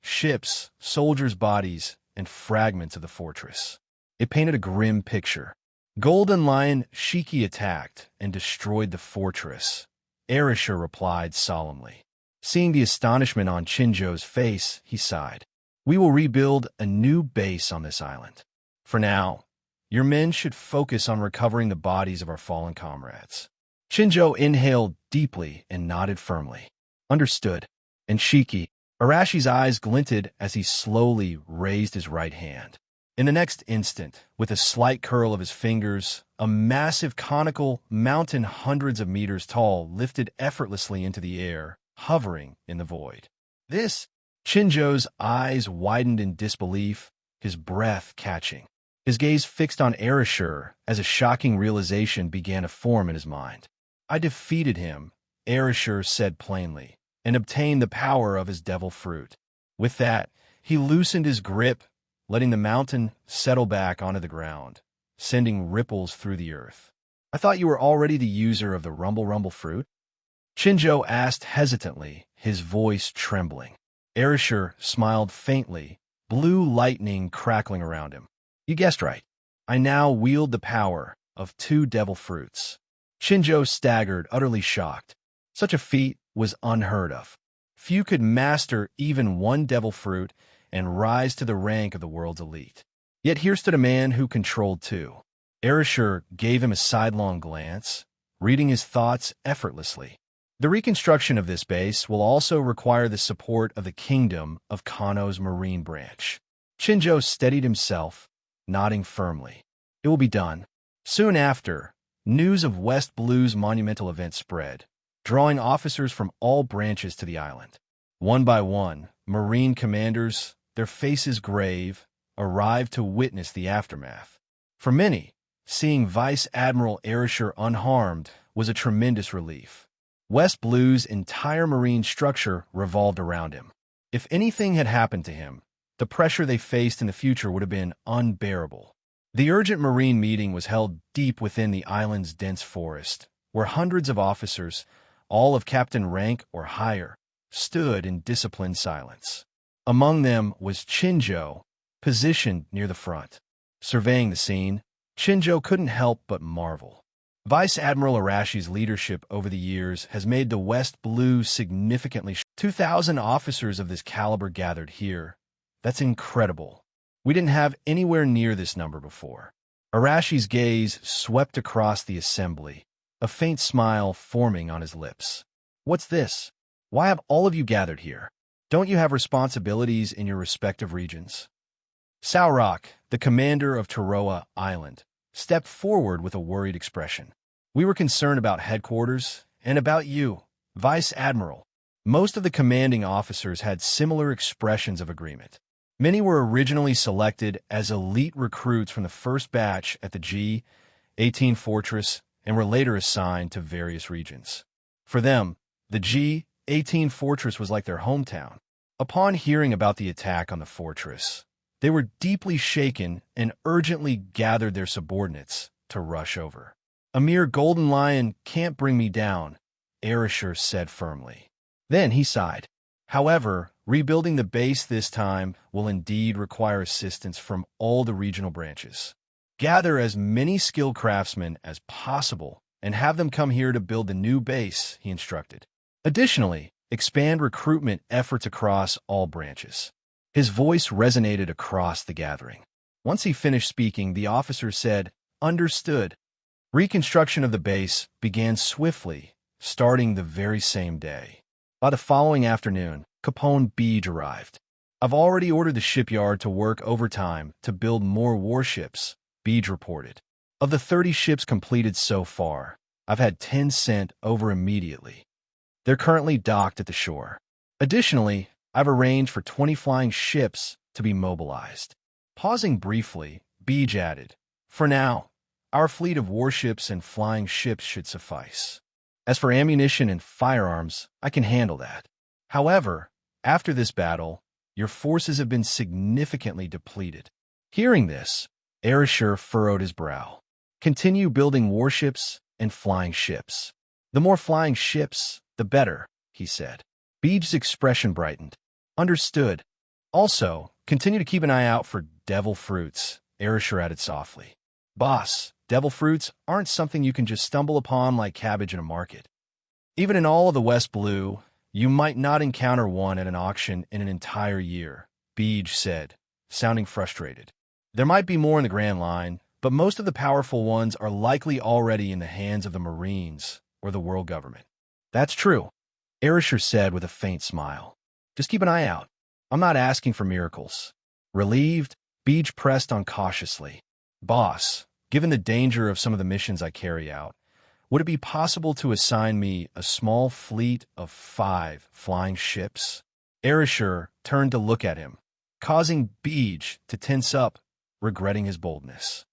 Ships, soldiers' bodies, and fragments of the fortress. It painted a grim picture. Golden Lion Shiki attacked and destroyed the fortress, Arashi replied solemnly. Seeing the astonishment on Chinjo's face, he sighed. We will rebuild a new base on this island. For now, your men should focus on recovering the bodies of our fallen comrades. Chinjo inhaled deeply and nodded firmly. Understood. And Shiki, Arashi's eyes glinted as he slowly raised his right hand. In the next instant, with a slight curl of his fingers, a massive conical mountain hundreds of meters tall lifted effortlessly into the air, hovering in the void. This, Chinjo's eyes widened in disbelief, his breath catching. His gaze fixed on Arashi as a shocking realization began to form in his mind. I defeated him, Arashi said plainly, and obtained the power of his devil fruit. With that, he loosened his grip, letting the mountain settle back onto the ground, sending ripples through the earth. I thought you were already the user of the Rumble Rumble fruit? Chinjo asked hesitantly, his voice trembling. Arashir smiled faintly, blue lightning crackling around him. You guessed right. I now wield the power of 2 devil fruits. Chinjo staggered, utterly shocked. Such a feat was unheard of. Few could master even 1 devil fruit and rise to the rank of the world's elite. Yet here stood a man who controlled 2. Arashir gave him a sidelong glance, reading his thoughts effortlessly. The reconstruction of this base will also require the support of the kingdom of Kano's marine branch. Chinjo steadied himself, nodding firmly. It will be done. Soon after, news of West Blue's monumental event spread, drawing officers from all branches to the island. One by one, marine commanders, their faces grave, arrived to witness the aftermath. For many, seeing Vice Admiral Arashir unharmed was a tremendous relief. West Blue's entire marine structure revolved around him. If anything had happened to him, the pressure they faced in the future would have been unbearable. The urgent marine meeting was held deep within the island's dense forest, where hundreds of officers, all of captain rank or higher, stood in disciplined silence. Among them was Chinjo, positioned near the front. Surveying the scene, Chinjo couldn't help but marvel. Vice Admiral Arashi's leadership over the years has made the West Blue significantly. 2,000 officers of this caliber gathered here. That's incredible. We didn't have anywhere near this number before. Arashi's gaze swept across the assembly, a faint smile forming on his lips. What's this? Why have all of you gathered here? Don't you have responsibilities in your respective regions? Saurok, the commander of Taroa Island, stepped forward with a worried expression. We were concerned about headquarters and about you, Vice Admiral. Most of the commanding officers had similar expressions of agreement. Many were originally selected as elite recruits from the first batch at the G-18 Fortress and were later assigned to various regions. For them, the G-18 Fortress was like their hometown. Upon hearing about the attack on the fortress, they were deeply shaken and urgently gathered their subordinates to rush over. A mere golden lion can't bring me down, Arashir said firmly. Then he sighed. However, rebuilding the base this time will indeed require assistance from all the regional branches. Gather as many skilled craftsmen as possible and have them come here to build the new base, he instructed. Additionally, expand recruitment efforts across all branches. His voice resonated across the gathering. Once he finished speaking, the officer said, "Understood." Reconstruction of the base began swiftly, starting the very same day. By the following afternoon, Capone Beej arrived. I've already ordered the shipyard to work overtime to build more warships, Beej reported. Of the 30 ships completed so far, I've had 10 sent over immediately. They're currently docked at the shore. Additionally, I've arranged for 20 flying ships to be mobilized. Pausing briefly, Beej added, for now, our fleet of warships and flying ships should suffice. As for ammunition and firearms, I can handle that. However, after this battle, your forces have been significantly depleted. Hearing this, Arashir furrowed his brow. Continue building warships and flying ships. The more flying ships, the better, he said. Beej's expression brightened. Understood. Also, continue to keep an eye out for devil fruits, Arashir added softly. Boss, devil fruits aren't something you can just stumble upon like cabbage in a market. Even in all of the West Blue, you might not encounter one at an auction in an entire year, Beej said, sounding frustrated. There might be more in the Grand Line, but most of the powerful ones are likely already in the hands of the Marines or the world government. That's true, Arashir said with a faint smile. Just keep an eye out. I'm not asking for miracles. Relieved, Beej pressed on cautiously. Boss, given the danger of some of the missions I carry out, would it be possible to assign me a small fleet of 5 flying ships? Arashir turned to look at him, causing Beej to tense up, regretting his boldness.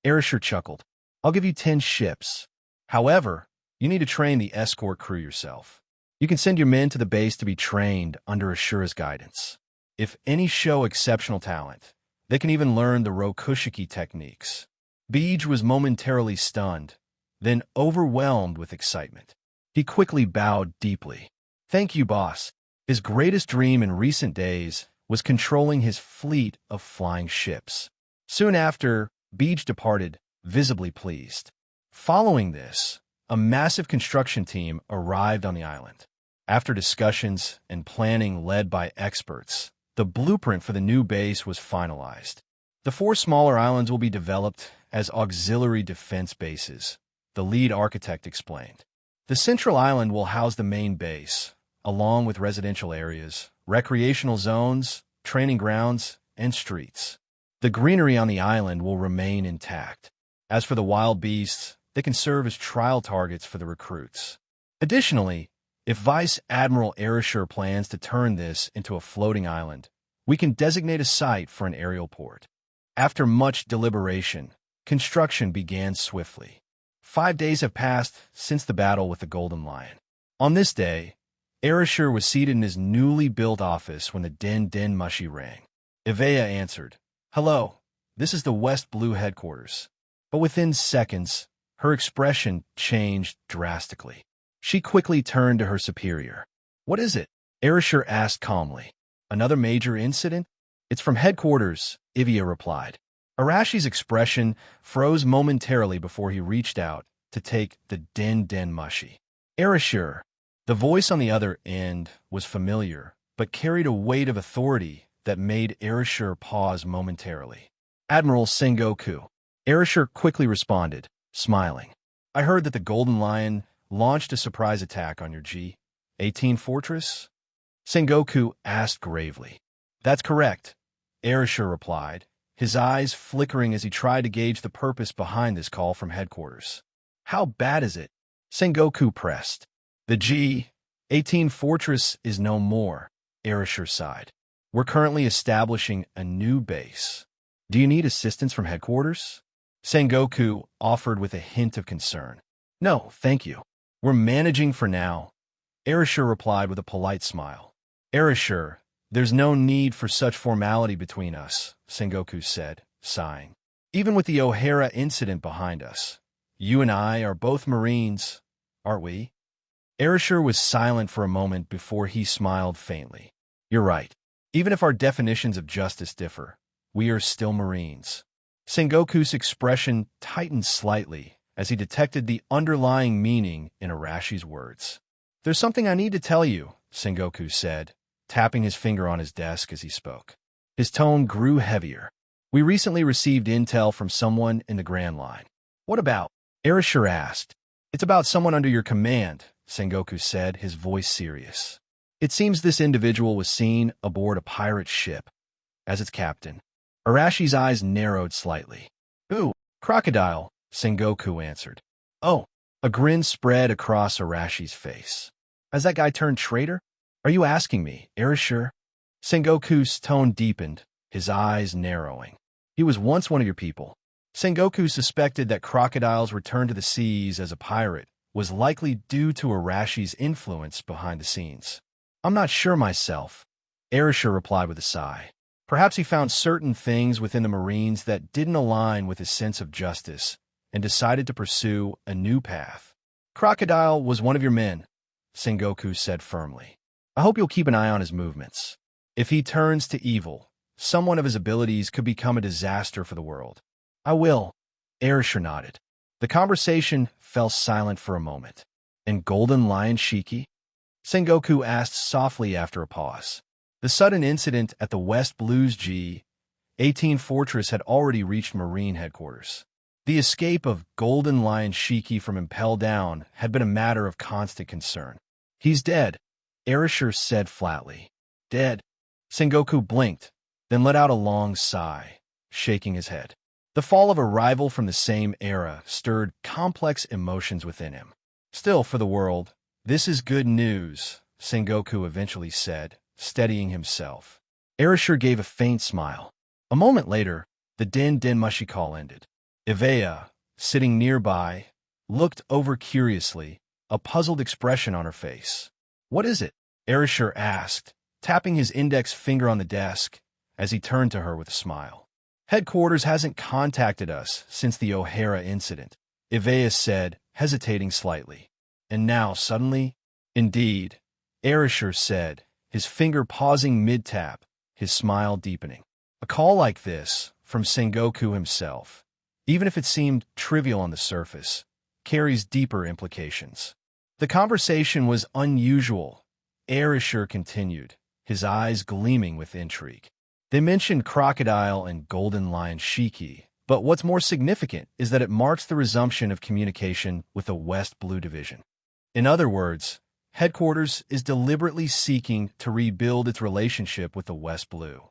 Arashir chuckled. I'll give you 10 ships. However, you need to train the escort crew yourself. You can send your men to the base to be trained under Ashura's guidance. If any show exceptional talent, they can even learn the Rokushiki techniques. Beej was momentarily stunned, then overwhelmed with excitement. He quickly bowed deeply. Thank you, boss. His greatest dream in recent days was controlling his fleet of flying ships. Soon after, Beej departed, visibly pleased. Following this, a massive construction team arrived on the island. After discussions and planning led by experts, the blueprint for the new base was finalized. The 4 smaller islands will be developed as auxiliary defense bases, the lead architect explained. The central island will house the main base, along with residential areas, recreational zones, training grounds, and streets. The greenery on the island will remain intact. As for the wild beasts, they can serve as trial targets for the recruits. Additionally, if Vice Admiral Arashi plans to turn this into a floating island, we can designate a site for an aerial port. After much deliberation, construction began swiftly. 5 days have passed since the battle with the Golden Lion. On this day, Arashi was seated in his newly built office when the Den Mushi rang. Ivea answered, "Hello, this is the West Blue headquarters." But within seconds, her expression changed drastically. She quickly turned to her superior. "What is it?" Arashi asked calmly. "Another major incident?" "It's from headquarters," Ivea replied. Arashi's expression froze momentarily before he reached out to take the Den Mushi. Arashi. The voice on the other end was familiar, but carried a weight of authority that made Arashi pause momentarily. "Admiral Sengoku." Arashi quickly responded, smiling. "I heard that the Golden Lion launched a surprise attack on your G-18 fortress?" Sengoku asked gravely. "That's correct," Arashi replied, his eyes flickering as he tried to gauge the purpose behind this call from headquarters. "How bad is it?" Sengoku pressed. "The G-18 fortress is no more," Arashi sighed. "We're currently establishing a new base. Do you need assistance from headquarters?" Sengoku offered with a hint of concern. "No, thank you. We're managing for now," Arashi replied with a polite smile. "Arashi, there's no need for such formality between us," Sengoku said, sighing. "Even with the O'Hara incident behind us, you and I are both Marines, aren't we?" Arashi was silent for a moment before he smiled faintly. "You're right. Even if our definitions of justice differ, we are still Marines." Sengoku's expression tightened slightly as he detected the underlying meaning in Arashi's words. "There's something I need to tell you," Sengoku said, tapping his finger on his desk as he spoke. His tone grew heavier. "We recently received intel from someone in the Grand Line." "What about?" Arashi asked. "It's about someone under your command," Sengoku said, his voice serious. "It seems this individual was seen aboard a pirate ship as its captain." Arashi's eyes narrowed slightly. "Ooh, crocodile," Sengoku answered. "Oh." A grin spread across Arashi's face. "Has that guy turned traitor? Are you asking me, Arashi?" Sengoku's tone deepened, his eyes narrowing. "He was once one of your people." Sengoku suspected that Crocodile's return to the seas as a pirate was likely due to Arashi's influence behind the scenes. "I'm not sure myself," Arashi replied with a sigh. Perhaps he found certain things within the Marines that didn't align with his sense of justice and decided to pursue a new path. "Crocodile was one of your men," Sengoku said firmly. "I hope you'll keep an eye on his movements. If he turns to evil, someone of his abilities could become a disaster for the world." "I will," Arashi nodded. The conversation fell silent for a moment. "And Golden Lion Shiki?" Sengoku asked softly after a pause. The sudden incident at the West Blues G-18 fortress had already reached Marine headquarters. The escape of Golden Lion Shiki from Impel Down had been a matter of constant concern. "He's dead," Arashi said flatly. "Dead?" Sengoku blinked, then let out a long sigh, shaking his head. The fall of a rival from the same era stirred complex emotions within him. "Still, for the world, this is good news," Sengoku eventually said, steadying himself. Arashi gave a faint smile. A moment later, the Den Mushi call ended. Ivea, sitting nearby, looked over curiously, a puzzled expression on her face. "What is it?" Arashi asked, tapping his index finger on the desk as he turned to her with a smile. Headquarters hasn't contacted us since the O'Hara incident, Ivea said, hesitating slightly. And now, suddenly? Indeed, Arashi said, his finger pausing mid-tap, his smile deepening. A call like this, from Sengoku himself, even if it seemed trivial on the surface, carries deeper implications. The conversation was unusual, Arashi continued, his eyes gleaming with intrigue. They mentioned crocodile and golden lion Shiki, but what's more significant is that it marks the resumption of communication with the West Blue Division. In other words, Headquarters is deliberately seeking to rebuild its relationship with the West Blue.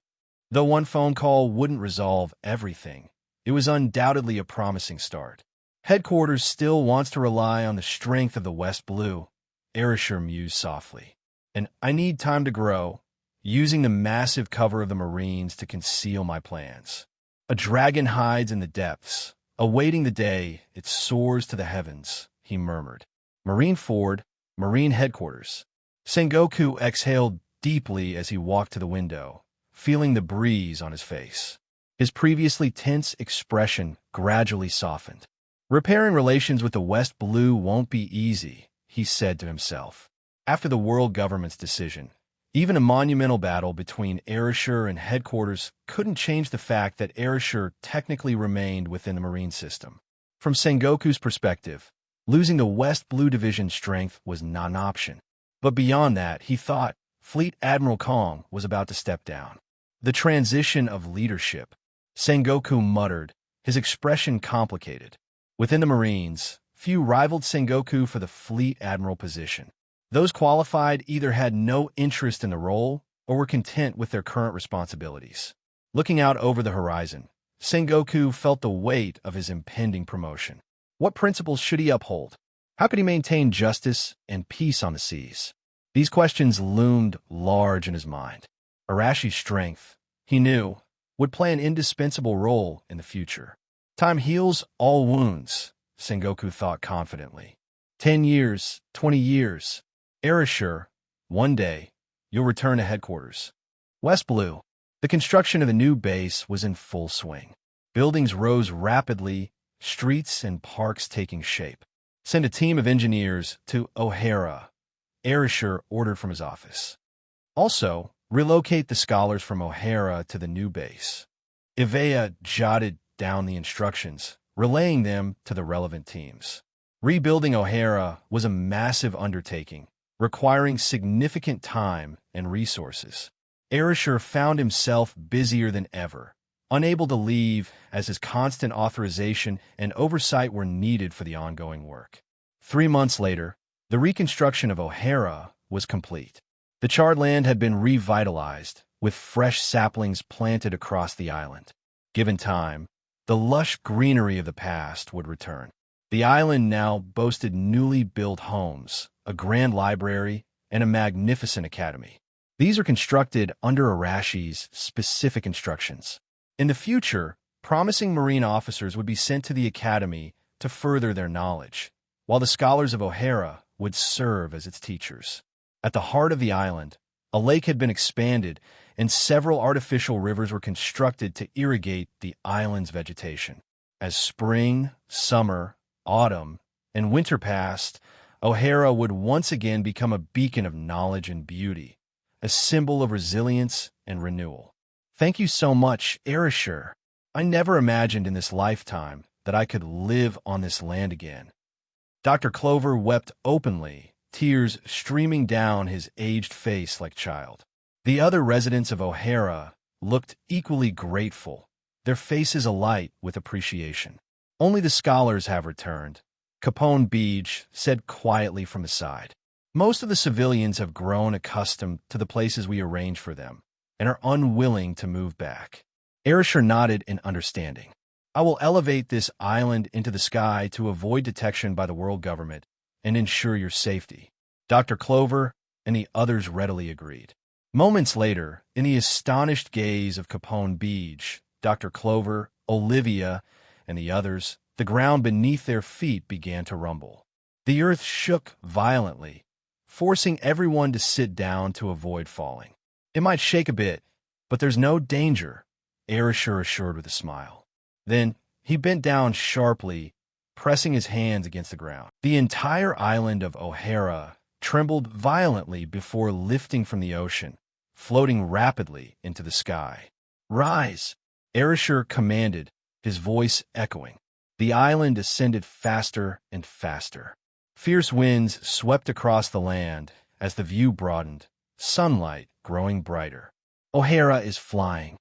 Though one phone call wouldn't resolve everything, it was undoubtedly a promising start. Headquarters still wants to rely on the strength of the West Blue, Arashi mused softly. And I need time to grow, using the massive cover of the Marines to conceal my plans. A dragon hides in the depths, awaiting the day it soars to the heavens, he murmured. Marine Ford, Marine Headquarters. Sengoku exhaled deeply as he walked to the window, feeling the breeze on his face. His previously tense expression gradually softened. Repairing relations with the West Blue won't be easy, he said to himself. After the world government's decision, even a monumental battle between Arashi and Headquarters couldn't change the fact that Arashi technically remained within the Marine system. From Sengoku's perspective, losing the West Blue Division's strength was not an option. But beyond that, he thought Fleet Admiral Kong was about to step down. The transition of leadership, Sengoku muttered, his expression complicated. Within the Marines, few rivaled Sengoku for the Fleet Admiral position. Those qualified either had no interest in the role or were content with their current responsibilities. Looking out over the horizon, Sengoku felt the weight of his impending promotion. What principles should he uphold? How could he maintain justice and peace on the seas? These questions loomed large in his mind. Arashi's strength, he knew, would play an indispensable role in the future. Time heals all wounds, Sengoku thought confidently. 10 years, 20 years. Arashi, one day, you'll return to Headquarters. West Blue. The construction of the new base was in full swing. Buildings rose rapidly, streets and parks taking shape. Send a team of engineers to O'Hara, Arashi ordered from his office. Also, relocate the scholars from O'Hara to the new base. Ivea jotted down the instructions, relaying them to the relevant teams. Rebuilding O'Hara was a massive undertaking, requiring significant time and resources. Arashi found himself busier than ever, unable to leave as his constant authorization and oversight were needed for the ongoing work. 3 months later, the reconstruction of O'Hara was complete. The charred land had been revitalized, with fresh saplings planted across the island. Given time, the lush greenery of the past would return. The island now boasted newly built homes, a grand library, and a magnificent academy. These are constructed under Arashi's specific instructions. In the future, promising Marine officers would be sent to the academy to further their knowledge, while the scholars of O'Hara would serve as its teachers. At the heart of the island, a lake had been expanded, and several artificial rivers were constructed to irrigate the island's vegetation. As spring, summer, autumn, and winter passed, O'Hara would once again become a beacon of knowledge and beauty, a symbol of resilience and renewal. Thank you so much, Arashi. I never imagined in this lifetime that I could live on this land again. Dr. Clover wept openly, tears streaming down his aged face like a child. The other residents of O'Hara looked equally grateful, their faces alight with appreciation. Only the scholars have returned, Capone Beach said quietly from the side. Most of the civilians have grown accustomed to the places we arrange for them and are unwilling to move back. Arashi nodded in understanding. I will elevate this island into the sky to avoid detection by the world government and ensure your safety. Dr. Clover and the others readily agreed. Moments later, in the astonished gaze of Capone Beach, Dr. Clover, Olivia, and the others, the ground beneath their feet began to rumble. The earth shook violently, forcing everyone to sit down to avoid falling. It might shake a bit, but there's no danger, Arashi assured with a smile. Then he bent down sharply, pressing his hands against the ground. The entire island of O'Hara trembled violently before lifting from the ocean, floating rapidly into the sky. "Rise!" Arashi commanded, his voice echoing. The island ascended faster and faster. Fierce winds swept across the land as the view broadened, sunlight growing brighter. O'Hara is flying.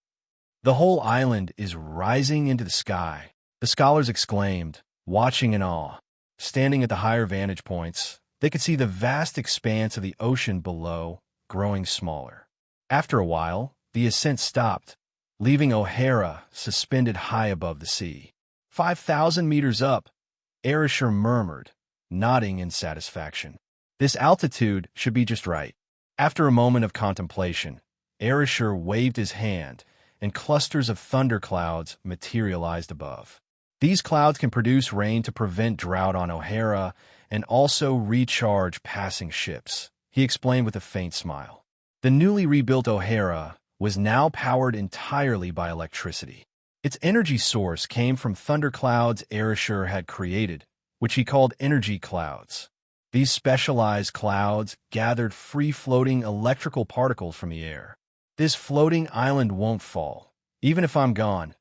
The whole island is rising into the sky, the scholars exclaimed, watching in awe. Standing at the higher vantage points, they could see the vast expanse of the ocean below growing smaller. After a while, the ascent stopped, leaving O'Hara suspended high above the sea. 5,000 meters up, Arashi murmured, nodding in satisfaction. This altitude should be just right. After a moment of contemplation, Arashi waved his hand, and clusters of thunderclouds materialized above. These clouds can produce rain to prevent drought on O'Hara and also recharge passing ships, he explained with a faint smile. The newly rebuilt O'Hara was now powered entirely by electricity. Its energy source came from thunderclouds Arashi had created, which he called energy clouds. These specialized clouds gathered free-floating electrical particles from the air. This floating island won't fall, even if I'm gone,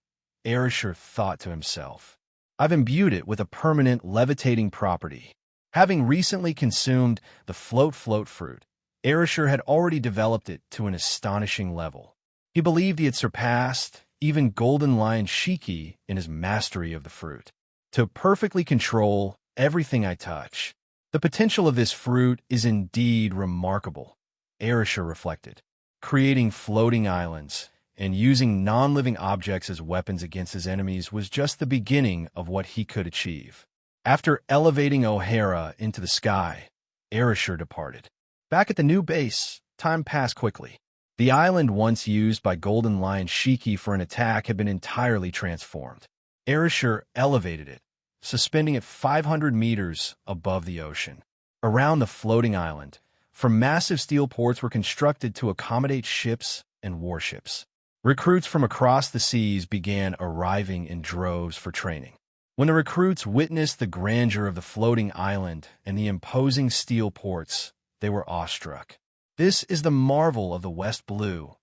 Arashi thought to himself. I've imbued it with a permanent levitating property. Having recently consumed the float fruit, Arashi had already developed it to an astonishing level. He believed he had surpassed even Golden Lion Shiki in his mastery of the fruit. To perfectly control everything I touch. The potential of this fruit is indeed remarkable, Arashi reflected. Creating floating islands and using non-living objects as weapons against his enemies was just the beginning of what he could achieve. After elevating O'Hara into the sky, Arashi departed. Back at the new base, time passed quickly. The island once used by Golden Lion Shiki for an attack had been entirely transformed. Arashi elevated it, suspending it 500 meters above the ocean. Around the floating island, massive steel ports were constructed to accommodate ships and warships. Recruits from across the seas began arriving in droves for training. When the recruits witnessed the grandeur of the floating island and the imposing steel ports, they were awestruck. This is the marvel of the West Blue,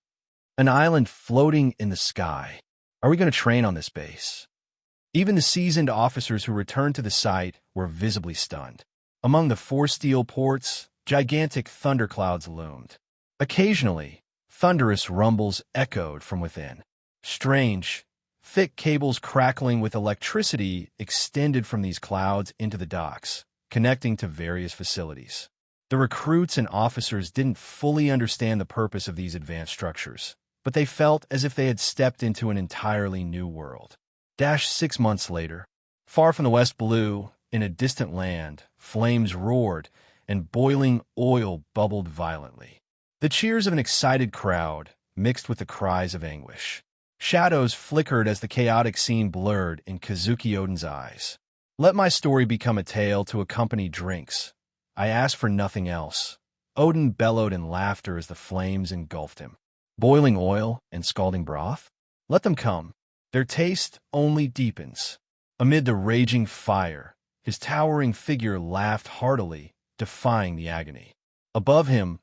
an island floating in the sky. Are we going to train on this base? Even the seasoned officers who returned to the site were visibly stunned. Among the 4 steel ports, gigantic thunderclouds loomed. Occasionally, thunderous rumbles echoed from within. Strange, thick cables crackling with electricity extended from these clouds into the docks, connecting to various facilities. The recruits and officers didn't fully understand the purpose of these advanced structures, but they felt as if they had stepped into an entirely new world. 6 months later, far from the West Blue, in a distant land, flames roared and boiling oil bubbled violently. The cheers of an excited crowd mixed with the cries of anguish. Shadows flickered as the chaotic scene blurred in Kazuki Odin's eyes. Let my story become a tale to accompany drinks. I ask for nothing else. Odin bellowed in laughter as the flames engulfed him. Boiling oil and scalding broth? Let them come. Their taste only deepens. Amid the raging fire, his towering figure laughed heartily, defying the agony. Above him,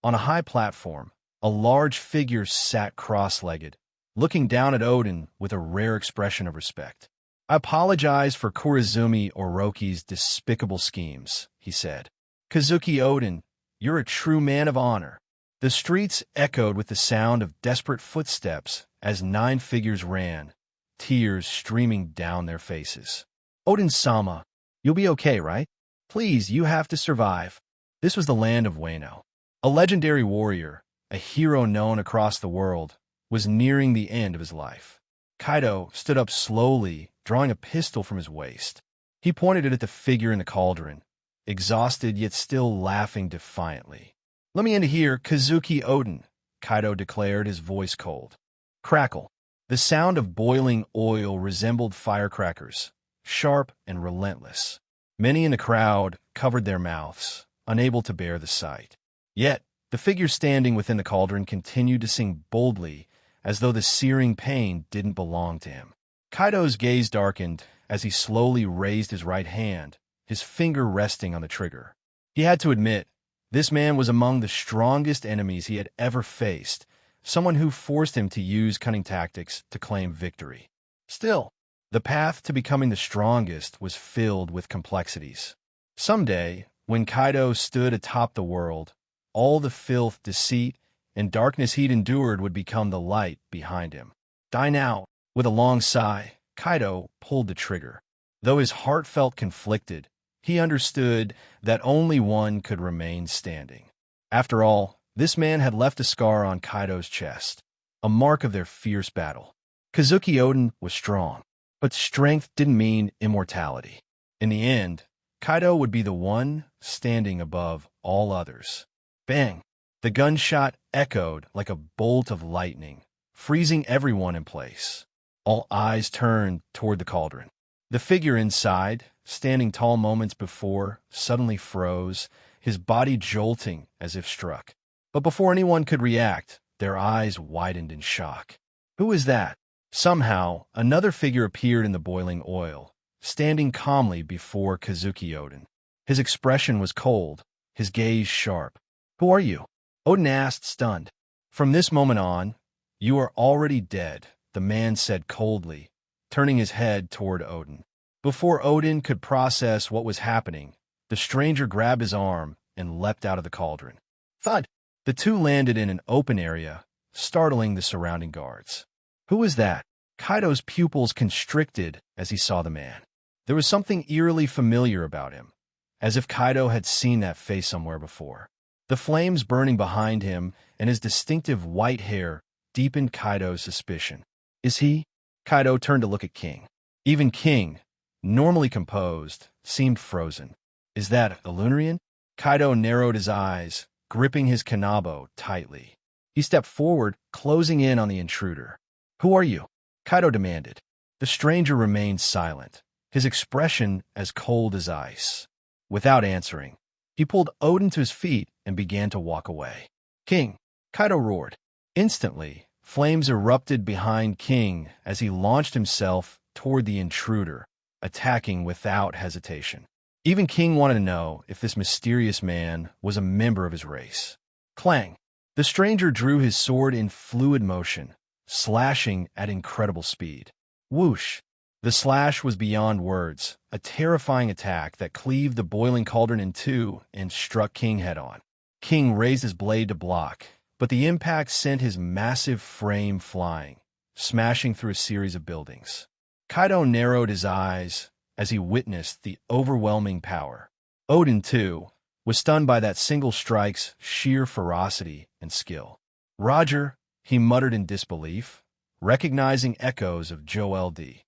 on a high platform, a large figure sat cross-legged, looking down at Odin with a rare expression of respect. I apologize for Kurizumi Orochi's despicable schemes, he said. Kazuki Odin, you're a true man of honor. The streets echoed with the sound of desperate footsteps as 9 figures ran, tears streaming down their faces. Odin-sama, you'll be okay, right? Please, you have to survive. This was the land of Wano. A legendary warrior, a hero known across the world, was nearing the end of his life. Kaido stood up slowly, drawing a pistol from his waist. He pointed it at the figure in the cauldron, exhausted yet still laughing defiantly. Let me end here, Kazuki Odin, Kaido declared, his voice cold. Crackle. The sound of boiling oil resembled firecrackers, sharp and relentless. Many in the crowd covered their mouths, unable to bear the sight. Yet, the figure standing within the cauldron continued to sing boldly as though the searing pain didn't belong to him. Kaido's gaze darkened as he slowly raised his right hand, his finger resting on the trigger. He had to admit, this man was among the strongest enemies he had ever faced, someone who forced him to use cunning tactics to claim victory. Still, the path to becoming the strongest was filled with complexities. Someday, when Kaido stood atop the world, all the filth, deceit, and darkness he'd endured would become the light behind him. Die now. With a long sigh, Kaido pulled the trigger. Though his heart felt conflicted, he understood that only one could remain standing. After all, this man had left a scar on Kaido's chest, a mark of their fierce battle. Kazuki Oden was strong, but strength didn't mean immortality. In the end, Kaido would be the one standing above all others. Bang! The gunshot echoed like a bolt of lightning, freezing everyone in place. All eyes turned toward the cauldron. The figure inside, standing tall moments before, suddenly froze, his body jolting as if struck. But before anyone could react, their eyes widened in shock. Who is that? Somehow, another figure appeared in the boiling oil, standing calmly before Kazuki Oden. His expression was cold, his gaze sharp. Who are you? Oden asked, stunned. From this moment on, you are already dead, the man said coldly, turning his head toward Oden. Before Oden could process what was happening, the stranger grabbed his arm and leapt out of the cauldron. Thud! The two landed in an open area, startling the surrounding guards. Who was that? Kaido's pupils constricted as he saw the man. There was something eerily familiar about him, as if Kaido had seen that face somewhere before. The flames burning behind him and his distinctive white hair deepened Kaido's suspicion. Is he? Kaido turned to look at King. Even King, normally composed, seemed frozen. Is that a Lunarian? Kaido narrowed his eyes, gripping his kanabo tightly. He stepped forward, closing in on the intruder. Who are you? Kaido demanded. The stranger remained silent, his expression as cold as ice. Without answering, he pulled Oden to his feet and began to walk away. King! Kaido roared. Instantly, flames erupted behind King as he launched himself toward the intruder, attacking without hesitation. Even King wanted to know if this mysterious man was a member of his race. Clang! The stranger drew his sword in fluid motion, slashing at incredible speed. Whoosh! The slash was beyond words, a terrifying attack that cleaved the boiling cauldron in two and struck King head-on. King raised his blade to block, but the impact sent his massive frame flying, smashing through a series of buildings. Kaido narrowed his eyes as he witnessed the overwhelming power. Oden, too, was stunned by that single strike's sheer ferocity and skill. Roger, he muttered in disbelief, recognizing echoes of Joel D.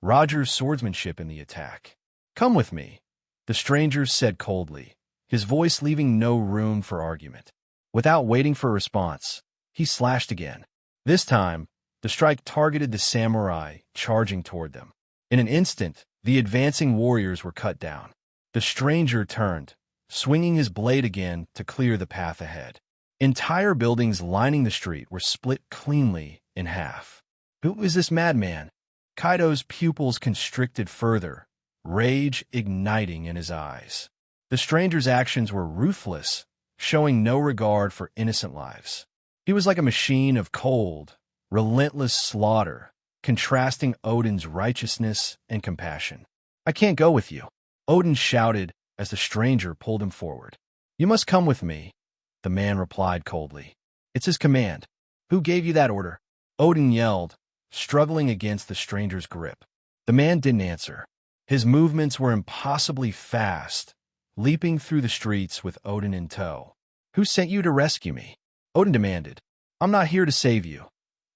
Roger's swordsmanship in the attack. Come with me, the stranger said coldly, his voice leaving no room for argument. Without waiting for a response, he slashed again. This time, the strike targeted the samurai charging toward them. In an instant, the advancing warriors were cut down. The stranger turned, swinging his blade again to clear the path ahead. Entire buildings lining the street were split cleanly in half. Who is this madman? Kaido's pupils constricted further, rage igniting in his eyes. The stranger's actions were ruthless, showing no regard for innocent lives. He was like a machine of cold, relentless slaughter, contrasting Oden's righteousness and compassion. I can't go with you, Oden shouted as the stranger pulled him forward. You must come with me, the man replied coldly. It's his command. Who gave you that order? Oden yelled, struggling against the stranger's grip. The man didn't answer. His movements were impossibly fast, leaping through the streets with Oden in tow. Who sent you to rescue me? Oden demanded. I'm not here to save you,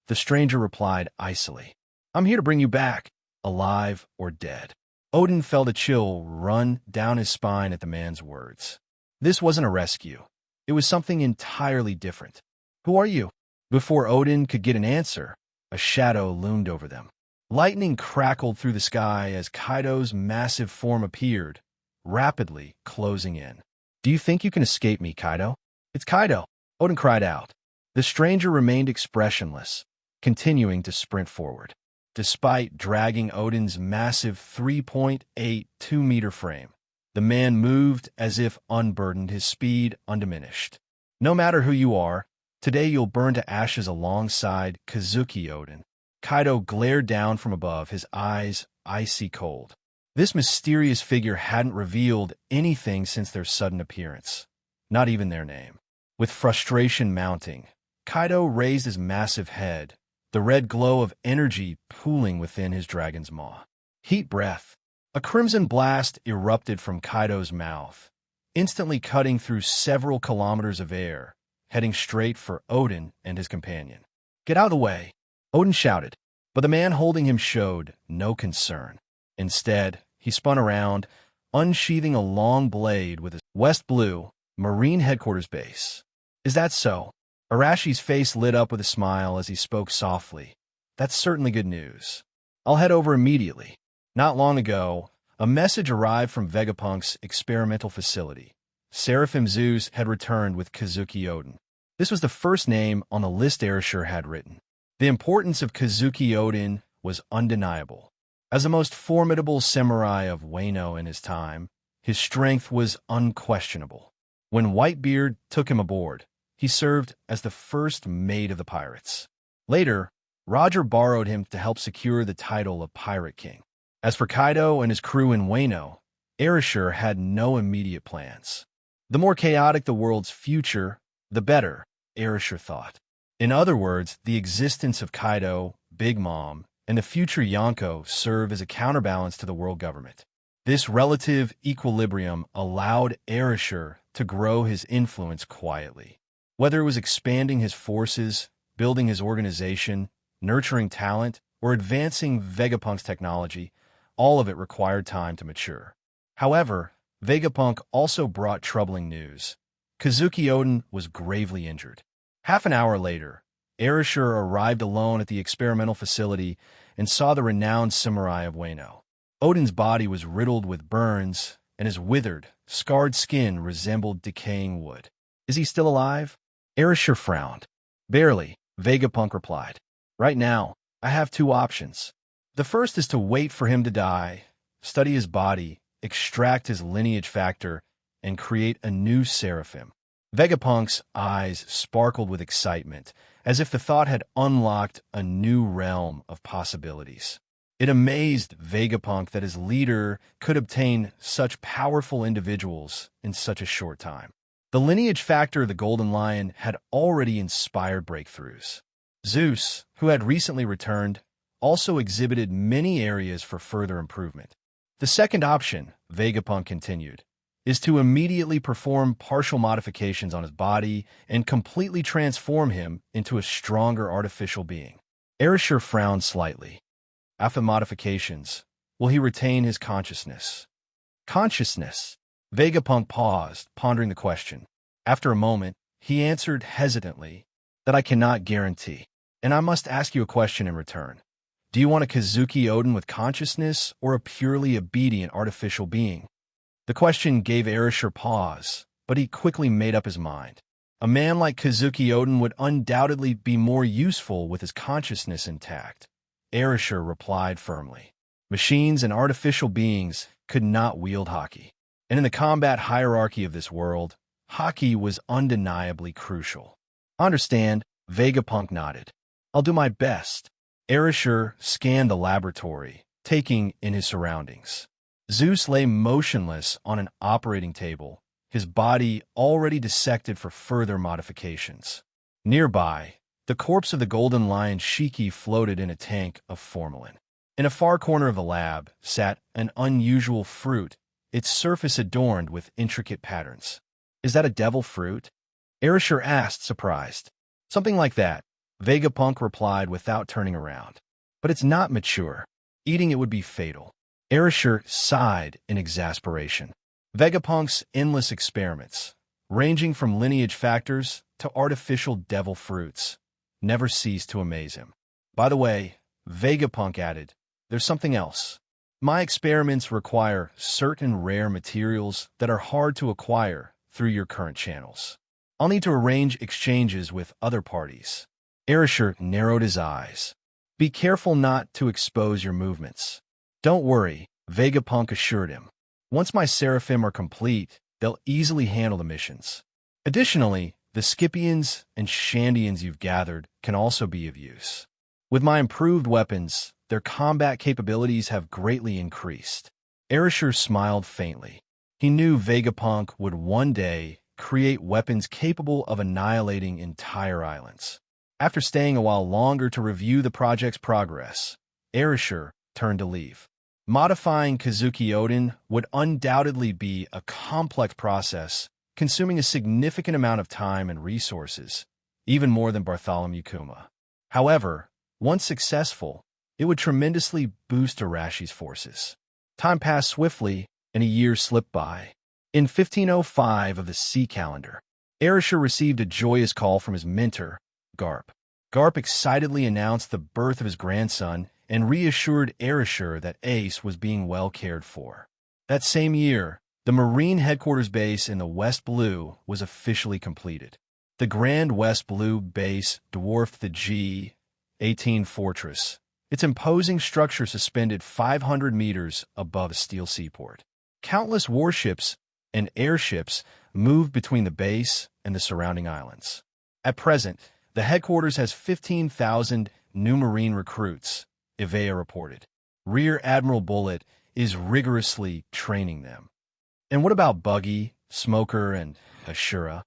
the stranger replied icily. I'm here to bring you back, alive or dead. Oden felt a chill run down his spine at the man's words. This wasn't a rescue. It was something entirely different. Who are you? Before Oden could get an answer, a shadow loomed over them. Lightning crackled through the sky as Kaido's massive form appeared, rapidly closing in. Do you think you can escape me, Kaido? It's Kaido, Oden cried out. The stranger remained expressionless, continuing to sprint forward. Despite dragging Odin's massive 3.82-meter frame, the man moved as if unburdened, his speed undiminished. No matter who you are, today you'll burn to ashes alongside Kazuki Odin. Kaido glared down from above, his eyes icy cold. This mysterious figure hadn't revealed anything since their sudden appearance, not even their name. With frustration mounting, Kaido raised his massive head, the red glow of energy pooling within his dragon's maw. Heat breath. A crimson blast erupted from Kaido's mouth, instantly cutting through several kilometers of air, heading straight for Odin and his companion. "Get out of the way," Odin shouted, but the man holding him showed no concern. Instead, he spun around, unsheathing a long blade with his West Blue Marine Headquarters base. "Is that so?" Arashi's face lit up with a smile as he spoke softly. "That's certainly good news. I'll head over immediately." Not long ago, a message arrived from Vegapunk's experimental facility. Seraphim Zeus had returned with Kazuki Odin. This was the first name on the list Arashi had written. The importance of Kazuki Odin was undeniable. As the most formidable samurai of Wano in his time, his strength was unquestionable. When Whitebeard took him aboard, he served as the first mate of the pirates. Later, Roger borrowed him to help secure the title of Pirate King. As for Kaido and his crew in Wano, Arashi had no immediate plans. The more chaotic the world's future, the better, Arashi thought. In other words, the existence of Kaido, Big Mom, and the future Yonko serve as a counterbalance to the world government. This relative equilibrium allowed Arashi to grow his influence quietly. Whether it was expanding his forces, building his organization, nurturing talent, or advancing Vegapunk's technology, all of it required time to mature. However, Vegapunk also brought troubling news. Kazuki Odin was gravely injured. Half an hour later, Arashi arrived alone at the experimental facility and saw the renowned samurai of Wano. Odin's body was riddled with burns, and his withered, scarred skin resembled decaying wood. "Is he still alive?" Arashi frowned. "Barely," Vegapunk replied. "Right now, I have two options. The first is to wait for him to die, study his body, extract his lineage factor, and create a new Seraphim." Vegapunk's eyes sparkled with excitement, as if the thought had unlocked a new realm of possibilities. It amazed Vegapunk that his leader could obtain such powerful individuals in such a short time. The lineage factor of the Golden Lion had already inspired breakthroughs. Zeus, who had recently returned, also exhibited many areas for further improvement. The second option, Vegapunk continued, is to immediately perform partial modifications on his body and completely transform him into a stronger artificial being. Arashi frowned slightly. After modifications, will he retain his consciousness? Consciousness? Vegapunk paused, pondering the question. After a moment, he answered hesitantly, "That I cannot guarantee. And I must ask you a question in return. Do you want a Kazuki Odin with consciousness or a purely obedient artificial being?" The question gave Arashi pause, but he quickly made up his mind. A man like Kazuki Odin would undoubtedly be more useful with his consciousness intact. Arashi replied firmly. Machines and artificial beings could not wield haki. And in the combat hierarchy of this world, haki was undeniably crucial. "Understand," Vegapunk nodded. "I'll do my best." Arashi scanned the laboratory, taking in his surroundings. Zeus lay motionless on an operating table, his body already dissected for further modifications. Nearby, the corpse of the Golden Lion Shiki floated in a tank of formalin. In a far corner of the lab sat an unusual fruit, its surface adorned with intricate patterns. "Is that a devil fruit?" Arashi asked, surprised. "Something like that," Vegapunk replied without turning around. "But it's not mature. Eating it would be fatal." Arashi sighed in exasperation. Vegapunk's endless experiments, ranging from lineage factors to artificial devil fruits, never ceased to amaze him. "By the way," Vegapunk added, "there's something else. My experiments require certain rare materials that are hard to acquire through your current channels. I'll need to arrange exchanges with other parties." Arashi narrowed his eyes. Be careful not to expose your movements. Don't worry, Vegapunk assured him. Once my Seraphim are complete, they'll easily handle the missions. Additionally, the Scipions and Shandians you've gathered can also be of use. With my improved weapons, their combat capabilities have greatly increased. Arashi smiled faintly. He knew Vegapunk would one day create weapons capable of annihilating entire islands. After staying a while longer to review the project's progress, Arashi turned to leave. Modifying Kazuki Odin would undoubtedly be a complex process, consuming a significant amount of time and resources, even more than Bartholomew Kuma. However, once successful, it would tremendously boost Arashi's forces. Time passed swiftly, and a year slipped by. In 1505 of the sea calendar, Arashi received a joyous call from his mentor, Garp. Garp excitedly announced the birth of his grandson and reassured Arashi that Ace was being well cared for. That same year, the Marine Headquarters base in the West Blue was officially completed. The Grand West Blue base dwarfed the G-18 fortress, its imposing structure suspended 500 meters above a steel seaport. Countless warships and airships moved between the base and the surrounding islands. At present, the headquarters has 15,000 new Marine recruits, Ivea reported. Rear Admiral Bullet is rigorously training them. And what about Buggy, Smoker, and Ashura?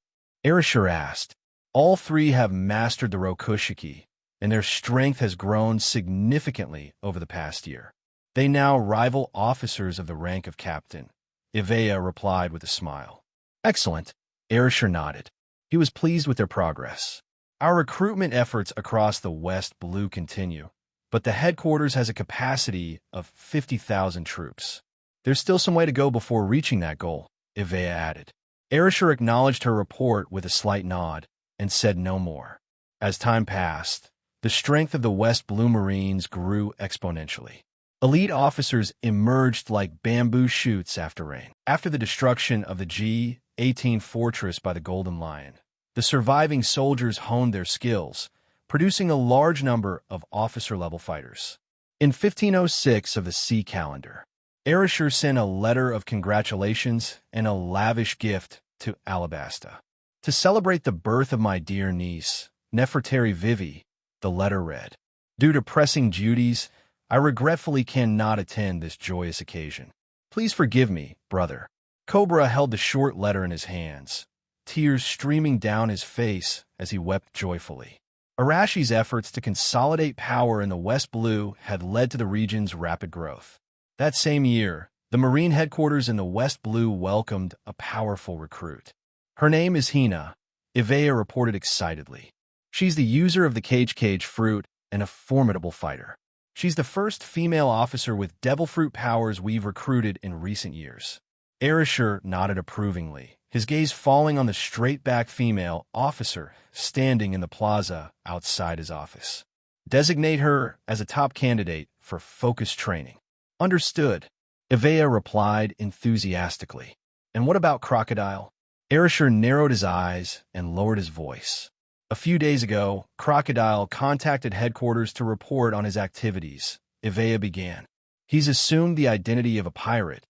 Arashi asked. All three have mastered the Rokushiki, and their strength has grown significantly over the past year. They now rival officers of the rank of captain, Ivea replied with a smile. Excellent, Arashi nodded. He was pleased with their progress. Our recruitment efforts across the West Blue continue, but the headquarters has a capacity of 50,000 troops. There's still some way to go before reaching that goal, Ivea added. Arashi acknowledged her report with a slight nod and said no more. As time passed, the strength of the West Blue Marines grew exponentially. Elite officers emerged like bamboo shoots after rain. After the destruction of the G-18 fortress by the Golden Lion, the surviving soldiers honed their skills, producing a large number of officer-level fighters. In 1506 of the sea calendar, Arashi sent a letter of congratulations and a lavish gift to Alabasta. To celebrate the birth of my dear niece, Nefertari Vivi, the letter read, due to pressing duties, I regretfully cannot attend this joyous occasion. Please forgive me, brother. Cobra held the short letter in his hands, tears streaming down his face as he wept joyfully. Arashi's efforts to consolidate power in the West Blue had led to the region's rapid growth. That same year, the Marine headquarters in the West Blue welcomed a powerful recruit. Her name is Hina, Ivea reported excitedly. She's the user of the Cage fruit and a formidable fighter. She's the first female officer with devil fruit powers we've recruited in recent years. Arashi nodded approvingly, his gaze falling on the straight-backed female officer standing in the plaza outside his office. Designate her as a top candidate for focused training. Understood, Ivea replied enthusiastically. And what about Crocodile? Arashi narrowed his eyes and lowered his voice. A few days ago, Crocodile contacted headquarters to report on his activities, Ivea began. He's assumed the identity of a pirate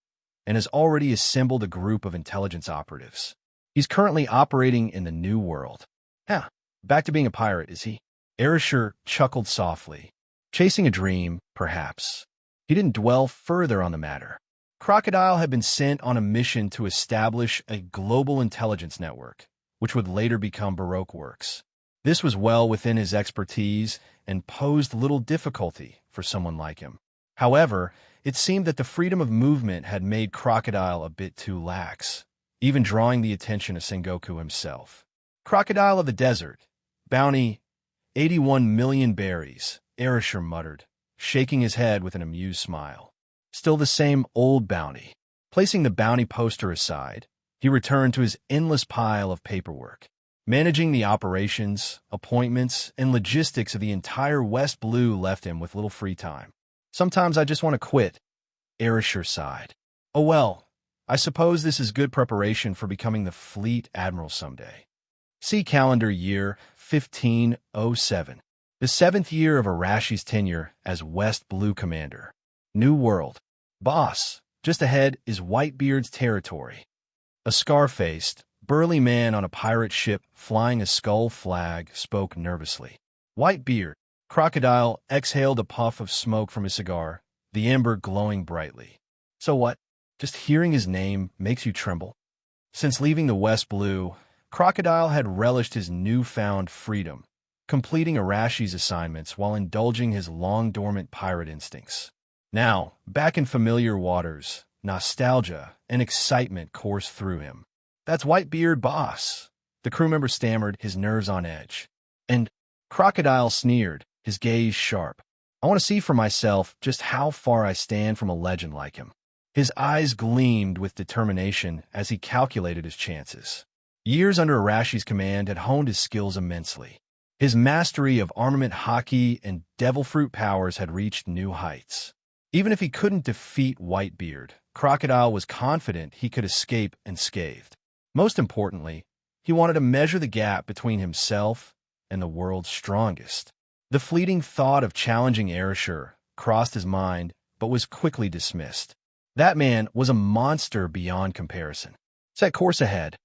and has already assembled a group of intelligence operatives. He's currently operating in the New World. Back to being a pirate, is he? Arashi chuckled softly. Chasing a dream, perhaps. He didn't dwell further on the matter. Crocodile had been sent on a mission to establish a global intelligence network, which would later become Baroque Works. This was well within his expertise and posed little difficulty for someone like him. However, it seemed that the freedom of movement had made Crocodile a bit too lax, even drawing the attention of Sengoku himself. Crocodile of the Desert, bounty 81 million berries, Arashi muttered, shaking his head with an amused smile. Still the same old bounty. Placing the bounty poster aside, he returned to his endless pile of paperwork. Managing the operations, appointments, and logistics of the entire West Blue left him with little free time. Sometimes I just want to quit, Arashi sighed. Oh well, I suppose this is good preparation for becoming the fleet admiral someday. See calendar year 1507. The seventh year of Arashi's tenure as West Blue Commander. New World. Boss, just ahead is Whitebeard's territory. A scar-faced, burly man on a pirate ship flying a skull flag spoke nervously. Whitebeard, Crocodile, exhaled a puff of smoke from his cigar, the ember glowing brightly. So what? Just hearing his name makes you tremble? Since leaving the West Blue, Crocodile had relished his newfound freedom, completing Arashi's assignments while indulging his long-dormant pirate instincts. Now, back in familiar waters, nostalgia and excitement coursed through him. That's Whitebeard, boss, the crew member stammered, his nerves on edge. And Crocodile sneered, his gaze sharp. I want to see for myself just how far I stand from a legend like him. His eyes gleamed with determination as he calculated his chances. Years under Arashi's command had honed his skills immensely. His mastery of armament hockey and devil fruit powers had reached new heights. Even if he couldn't defeat Whitebeard, Crocodile was confident he could escape unscathed. Most importantly, he wanted to measure the gap between himself and the world's strongest. The fleeting thought of challenging Arashi crossed his mind, but was quickly dismissed. That man was a monster beyond comparison. Set course ahead.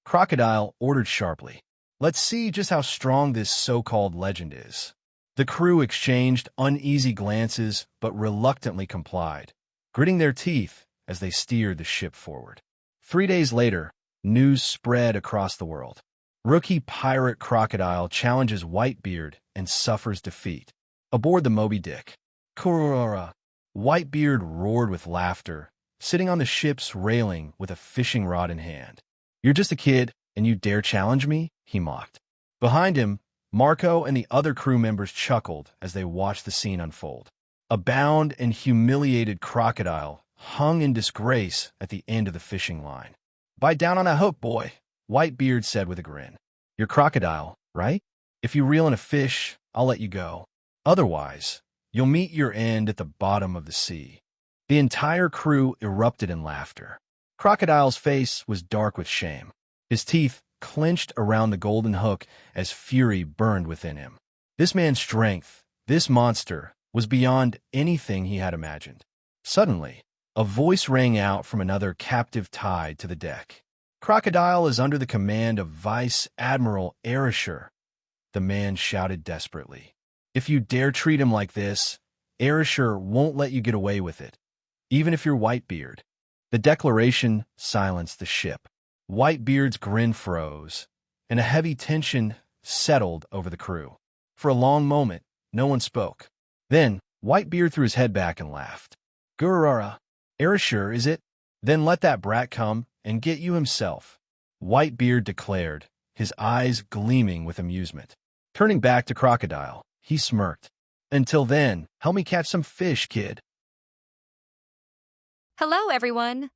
Crocodile ordered sharply. Let's see just how strong this so-called legend is. The crew exchanged uneasy glances, but reluctantly complied, gritting their teeth as they steered the ship forward. 3 days later, news spread across the world. Rookie pirate Crocodile challenges Whitebeard and suffers defeat. Aboard the Moby Dick. Kurora. Whitebeard roared with laughter, sitting on the ship's railing with a fishing rod in hand. You're just a kid, and you dare challenge me? He mocked. Behind him, Marco and the other crew members chuckled as they watched the scene unfold. A bound and humiliated Crocodile hung in disgrace at the end of the fishing line. Bite down on a hook, boy, Whitebeard said with a grin. You're Crocodile, right? If you reel in a fish, I'll let you go. Otherwise, you'll meet your end at the bottom of the sea. The entire crew erupted in laughter. Crocodile's face was dark with shame. His teeth clenched around the golden hook as fury burned within him. This man's strength, this monster, was beyond anything he had imagined. Suddenly, a voice rang out from another captive tied to the deck. Crocodile is under the command of Vice Admiral Arashi, the man shouted desperately. If you dare treat him like this, Arashi won't let you get away with it, even if you're Whitebeard. The declaration silenced the ship. Whitebeard's grin froze, and a heavy tension settled over the crew. For a long moment, no one spoke. Then, Whitebeard threw his head back and laughed. Gurara, Arashi, is it? Then let that brat come and get you himself, Whitebeard declared, his eyes gleaming with amusement. Turning back to Crocodile, he smirked. Until then, help me catch some fish, kid.
Hello, everyone.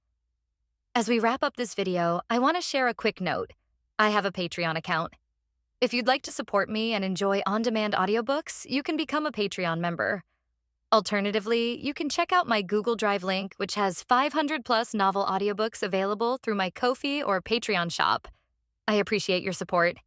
As we wrap up this video, I want to share a quick note. I have a Patreon account. If you'd like to support me and enjoy on-demand audiobooks, you can become a Patreon member. Alternatively, you can check out my Google Drive link, which has 500-plus novel audiobooks available through my Ko-fi or Patreon shop. I appreciate your support.